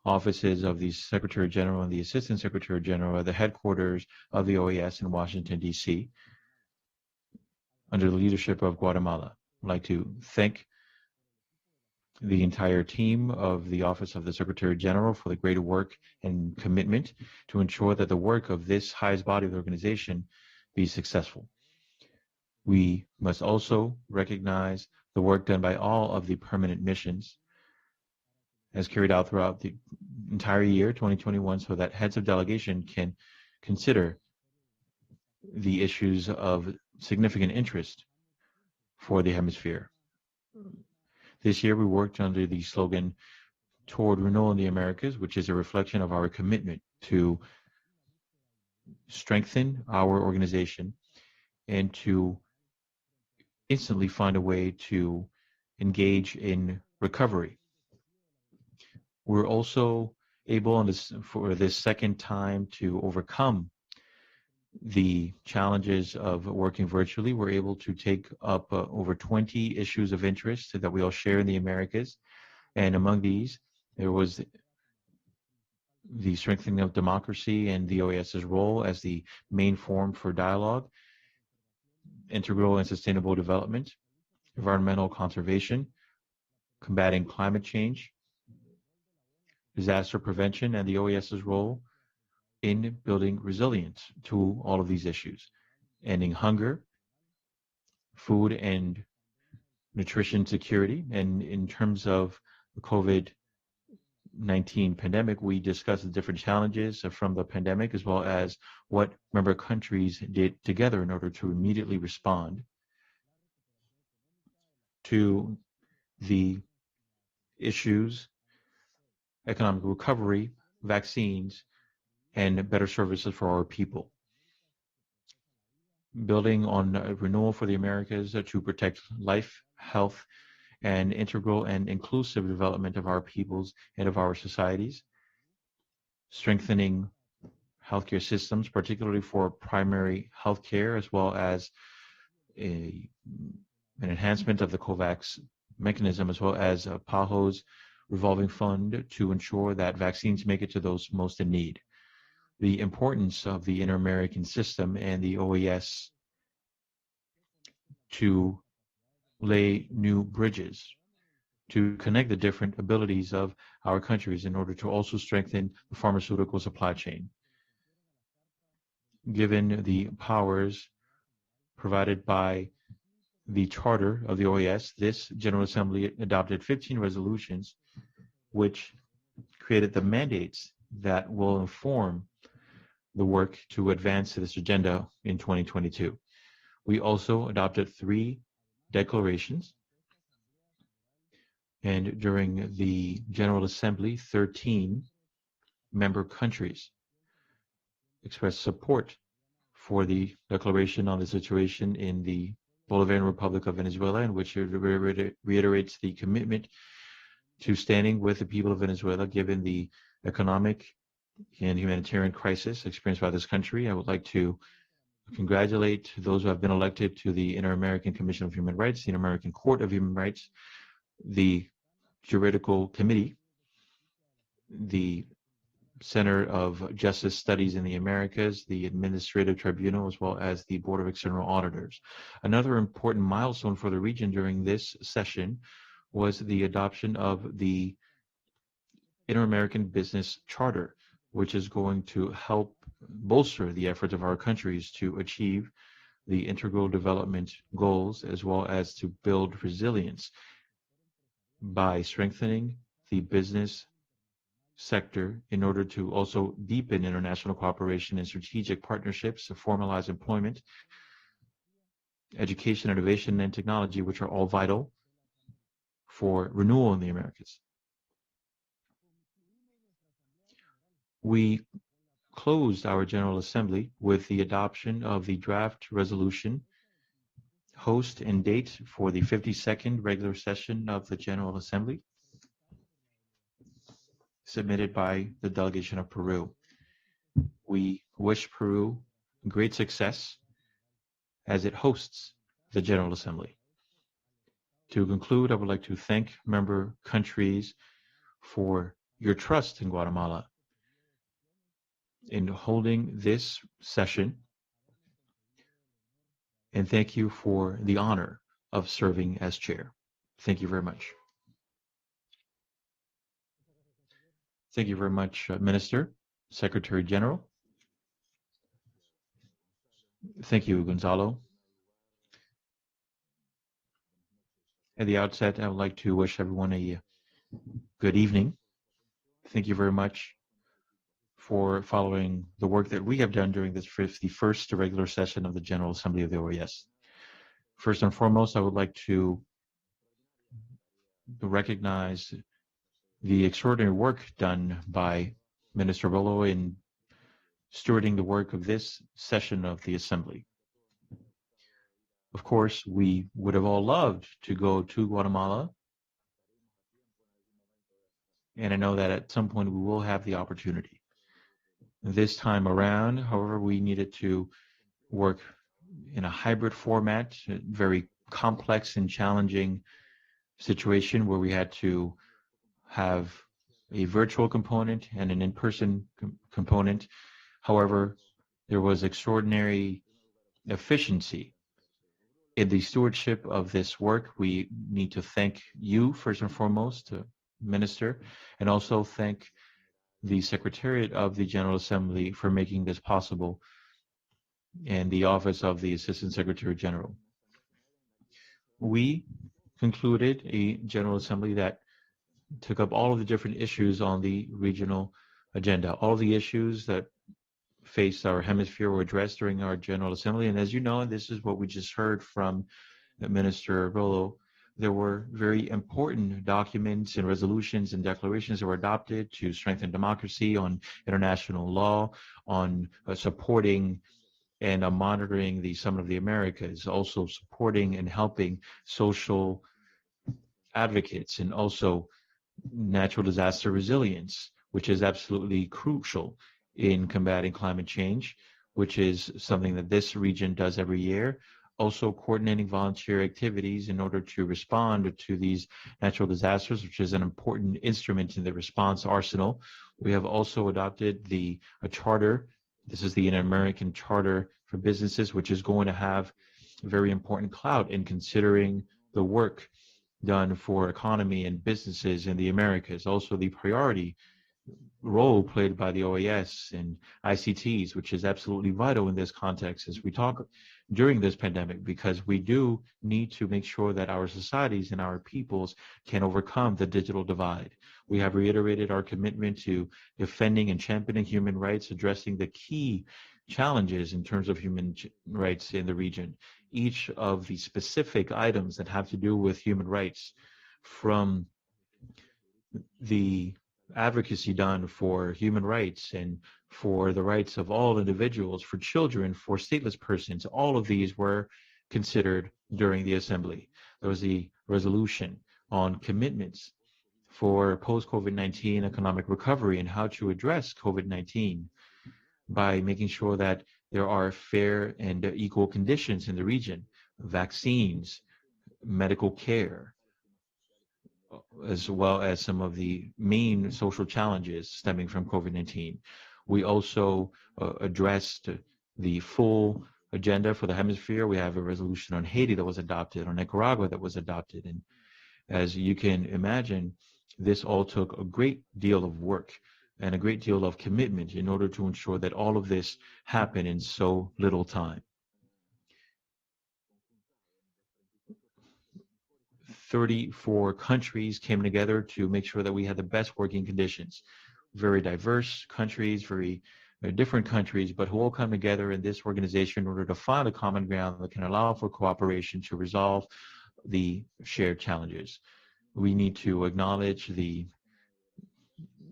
offices of the Secretary General and the Assistant Secretary General at the headquarters of the OAS in Washington, D.C., under the leadership of Guatemala. I'd like to thank the entire team of the Office of the Secretary General for the great work and commitment to ensure that the work of this highest body of the organization be successful. We must also recognize the work done by all of the permanent missions as carried out throughout the entire year 2021, so that heads of delegation can consider the issues of significant interest for the hemisphere. This year we worked under the slogan Toward Renewal in the Americas, which is a reflection of our commitment to strengthen our organization and to instantly find a way to engage in recovery. We're also able for this second time to overcome the challenges of working virtually. We're able to take up over 20 issues of interest that we all share in the Americas. And among these, there was the strengthening of democracy and the OAS's role as the main forum for dialogue, integral and sustainable development, environmental conservation, combating climate change, disaster prevention, and the OAS's role in building resilience to all of these issues, ending hunger, food and nutrition security. And in terms of the COVID-19 pandemic, we discussed the different challenges from the pandemic, as well as what member countries did together in order to immediately respond to the issues, economic recovery, vaccines, and better services for our people. Building on renewal for the Americas to protect life, health, and integral and inclusive development of our peoples and of our societies. Strengthening healthcare systems, particularly for primary healthcare, as well as an enhancement of the COVAX mechanism, as well as PAHO's revolving fund to ensure that vaccines make it to those most in need. The importance of the Inter-American system and the OAS to lay new bridges to connect the different abilities of our countries in order to also strengthen the pharmaceutical supply chain. Given the powers provided by the charter of the OAS, this General Assembly adopted 15 resolutions which created the mandates that will inform the work to advance this agenda in 2022. We also adopted 3 declarations, and during the General Assembly, 13 member countries expressed support for the declaration on the situation in the Bolivarian Republic of Venezuela, in which it reiterates the commitment to standing with the people of Venezuela given the economic and humanitarian crisis experienced by this country. I would like to congratulate those who have been elected to the Inter-American Commission of Human Rights, the Inter-American Court of Human Rights, the Juridical Committee, the Center of Justice Studies in the Americas, the Administrative Tribunal, as well as the Board of External Auditors. Another important milestone for the region during this session was the adoption of the Inter-American Business Charter, which is going to help bolster the efforts of our countries to achieve the integral development goals, as well as to build resilience by strengthening the business sector in order to also deepen international cooperation and strategic partnerships to formalize employment, education, innovation, and technology, which are all vital for renewal in the Americas. We closed our General Assembly with the adoption of the draft resolution, host and date for the 52nd regular session of the General Assembly, submitted by the delegation of Peru. We wish Peru great success as it hosts the General Assembly. To conclude, I would like to thank member countries for your trust in Guatemala in holding this session, and thank you for the honor of serving as chair. Thank you very much. Thank you very much, Minister, Secretary General. Thank you, Gonzalo. At the outset, I would like to wish everyone a good evening. Thank you very much for following the work that we have done during this 51st regular session of the General Assembly of the OAS. First and foremost, I would like to recognize the extraordinary work done by Minister Rolo in stewarding the work of this session of the Assembly. Of course, we would have all loved to go to Guatemala, and I know that at some point we will have the opportunity. This time around, however, we needed to work in a hybrid format, a very complex and challenging situation where we had to have a virtual component and an in-person component. However, there was extraordinary efficiency in the stewardship of this work. We need to thank you, first and foremost, Minister, and also thank the Secretariat of the General Assembly for making this possible, and the Office of the Assistant Secretary General. We concluded a General Assembly that took up all of the different issues on the regional agenda. All the issues that faced our hemisphere were addressed during our General Assembly, and as you know, and this is what we just heard from Minister Rolo, there were very important documents and resolutions and declarations that were adopted to strengthen democracy, on international law, on supporting and monitoring the Summit of the Americas, also supporting and helping social advocates, and also natural disaster resilience, which is absolutely crucial in combating climate change, which is something that this region does every year. Also coordinating volunteer activities in order to respond to these natural disasters, which is an important instrument in the response arsenal. We have also adopted a charter. This is the Inter-American Charter for Businesses, which is going to have very important clout in considering the work done for economy and businesses in the Americas. Also the priority role played by the OAS and ICTs, which is absolutely vital in this context as we talk during this pandemic, because we do need to make sure that our societies and our peoples can overcome the digital divide. We have reiterated our commitment to defending and championing human rights, addressing the key challenges in terms of human rights in the region. Each of the specific items that have to do with human rights, from the advocacy done for human rights and for the rights of all individuals, for children, for stateless persons, all of these were considered during the Assembly. There was the resolution on commitments for post-COVID-19 economic recovery and how to address COVID-19 by making sure that there are fair and equal conditions in the region, vaccines, medical care, as well as some of the main social challenges stemming from COVID-19. We also addressed the full agenda for the hemisphere. We have a resolution on Haiti that was adopted, on Nicaragua that was adopted. And as you can imagine, This all took a great deal of work and a great deal of commitment in order to ensure that all of this happened in so little time. 34 countries came together to make sure that we had the best working conditions. Very diverse countries, very different countries, but who all come together in this organization in order to find a common ground that can allow for cooperation to resolve the shared challenges. We need to acknowledge the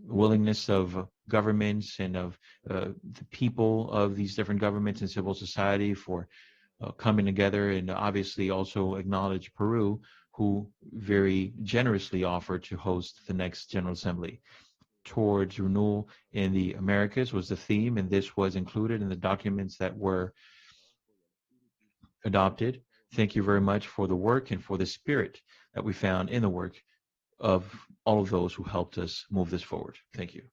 willingness of governments and of the people of these different governments and civil society for coming together, and obviously also acknowledge Peru, who very generously offered to host the next General Assembly. Towards renewal in the Americas was the theme, and this was included in the documents that were adopted. Thank you very much for the work and for the spirit that we found in the work of all of those who helped us move this forward. Thank you.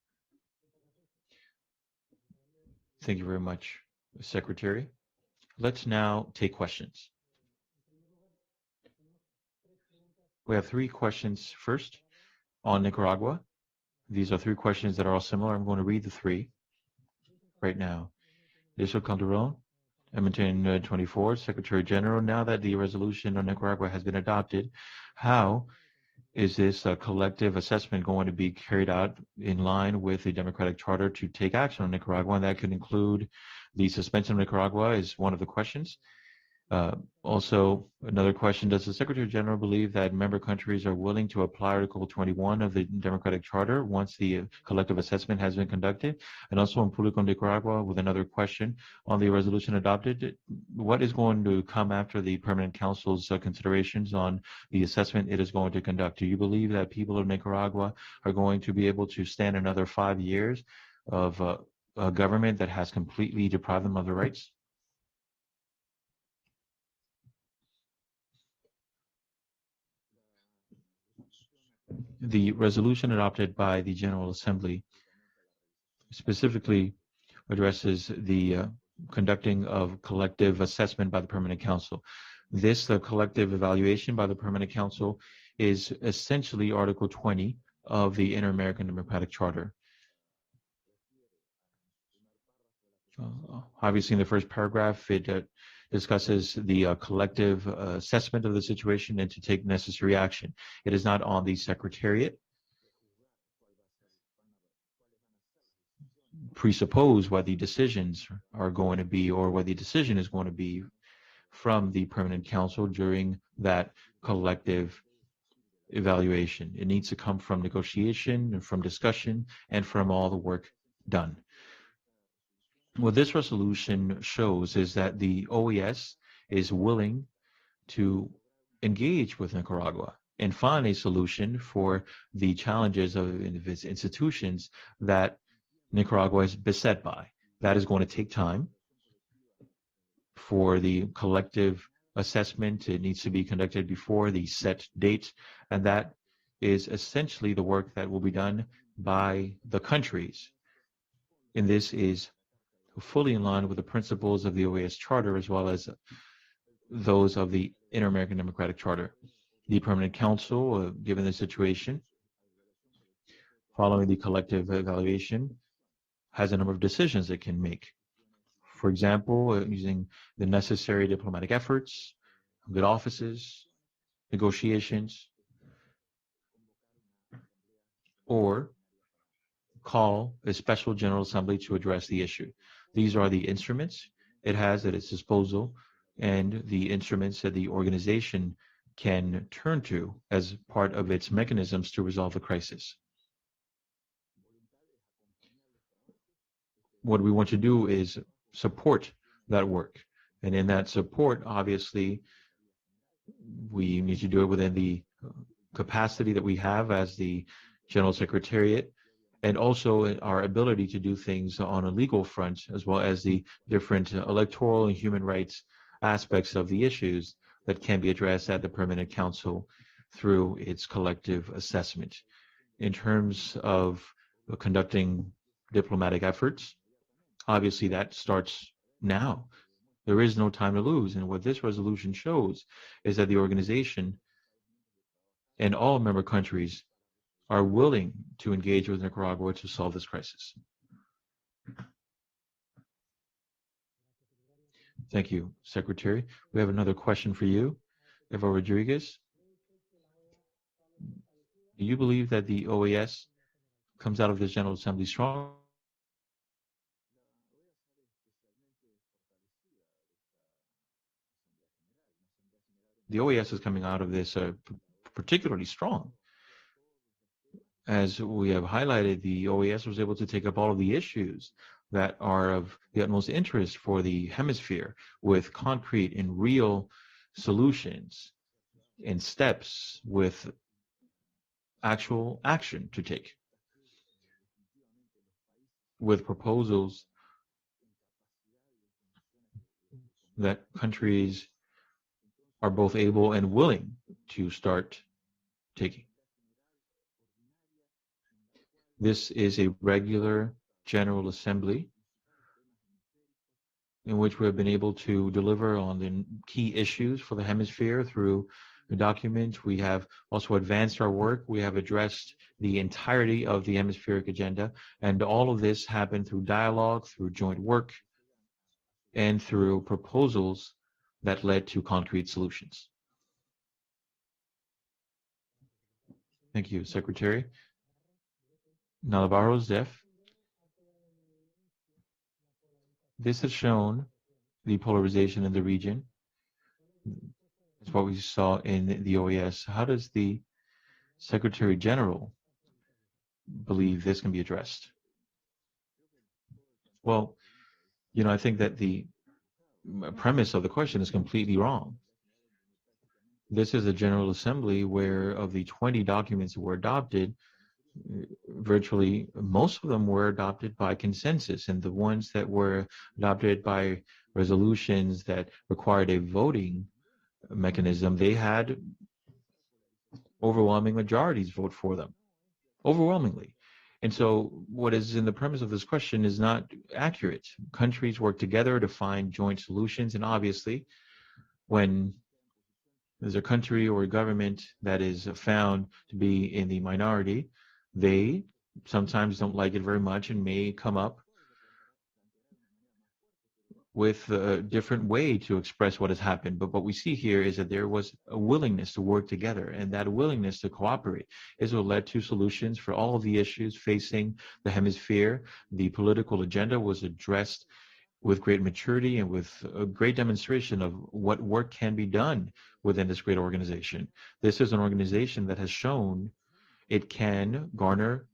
Thank you very much, Secretary. Let's now take questions. We have 3 questions first on Nicaragua. These are 3 questions that are all similar. I'm going to read the 3 right now. Yusuf Calderon, Edmonton 24, Secretary General, now that the resolution on Nicaragua has been adopted, how is this collective assessment going to be carried out in line with the Democratic Charter to take action on Nicaragua? And that could include the suspension of Nicaragua is one of the questions. Also, another question, does the Secretary General believe that member countries are willing to apply Article 21 of the Democratic Charter once the collective assessment has been conducted? And also in Público Nicaragua, with another question on the resolution adopted, what is going to come after the Permanent Council's considerations on the assessment it is going to conduct? Do you believe that people of Nicaragua are going to be able to stand another 5 years of a government that has completely deprived them of their rights? The resolution adopted by the General Assembly specifically addresses the conducting of collective assessment by the Permanent Council. This collective evaluation by the Permanent Council is essentially Article 20 of the Inter-American Democratic Charter. Obviously, in the first paragraph, it discusses the collective assessment of the situation and to take necessary action. It is not on the Secretariat. Presuppose what the decisions are going to be or what the decision is going to be from the Permanent Council during that collective evaluation. It needs to come from negotiation and from discussion and from all the work done. What this resolution shows is that the OAS is willing to engage with Nicaragua and find a solution for the challenges of its institutions that Nicaragua is beset by. That is going to take time. For the collective assessment, it needs to be conducted before the set date, and that is essentially the work that will be done by the countries. And this is fully in line with the principles of the OAS Charter as well as those of the Inter-American Democratic Charter. The Permanent Council, given the situation, following the collective evaluation, has a number of decisions it can make. For example, using the necessary diplomatic efforts, good offices, negotiations, or call a special General Assembly to address the issue. These are the instruments it has at its disposal and the instruments that the organization can turn to as part of its mechanisms to resolve the crisis. What we want to do is support that work. And in that support, obviously, we need to do it within the capacity that we have as the General Secretariat, and also our ability to do things on a legal front, as well as the different electoral and human rights aspects of the issues that can be addressed at the Permanent Council through its collective assessment. In terms of conducting diplomatic efforts, obviously that starts now. There is no time to lose. And what this resolution shows is that the organization and all member countries are willing to engage with Nicaragua to solve this crisis. Thank you, Secretary. We have another question for you. Eva Rodriguez, do you believe that the OAS comes out of this General Assembly strong? The OAS is coming out of this particularly strong. As we have highlighted, the OAS was able to take up all of the issues that are of the utmost interest for the hemisphere with concrete and real solutions and steps with actual action to take, with proposals that countries are both able and willing to start taking. This is a regular General Assembly in which we have been able to deliver on the key issues for the hemisphere through the document. We have also advanced our work. We have addressed the entirety of the hemispheric agenda, and all of this happened through dialogue, through joint work, and through proposals that led to concrete solutions. Thank you, Secretary. Navarro Zef. This has shown the polarization in the region. It's what we saw in the OAS. How does the Secretary General believe this can be addressed? Well, I think that the premise of the question is completely wrong. This is a General Assembly where of the 20 documents that were adopted, virtually most of them were adopted by consensus, and the ones that were adopted by resolutions that required a voting mechanism, they had overwhelming majorities vote for them, overwhelmingly. And so what is in the premise of this question is not accurate. Countries work together to find joint solutions, and obviously when there's a country or a government that is found to be in the minority, they sometimes don't like it very much and may come up with a different way to express what has happened. But what we see here is that there was a willingness to work together, and that willingness to cooperate is what led to solutions for all of the issues facing the hemisphere. The political agenda was addressed with great maturity and with a great demonstration of what work can be done within this great organization. This is an organization that has shown it can garner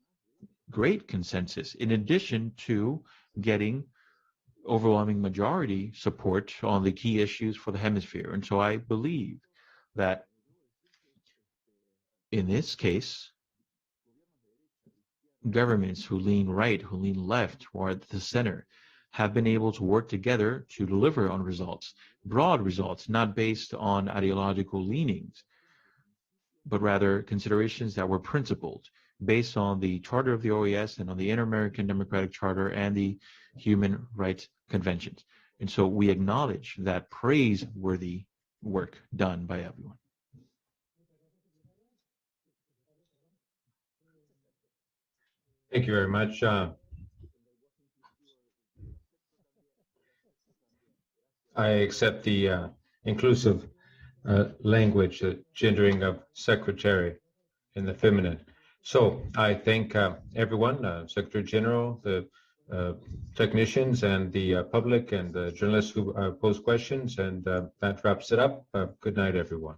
great consensus in addition to getting overwhelming majority support on the key issues for the hemisphere. And so I believe that in this case, governments who lean right, who lean left, or at the center, have been able to work together to deliver on results, broad results, not based on ideological leanings, but rather considerations that were principled, based on the Charter of the OAS and on the Inter-American Democratic Charter and the Human Rights Conventions. And so we acknowledge that praiseworthy work done by everyone. Thank you very much. I accept the inclusive language, gendering of secretary in the feminine. So I thank everyone, Secretary General, the technicians, and the public, and the journalists who posed questions, and that wraps it up. Good night, everyone.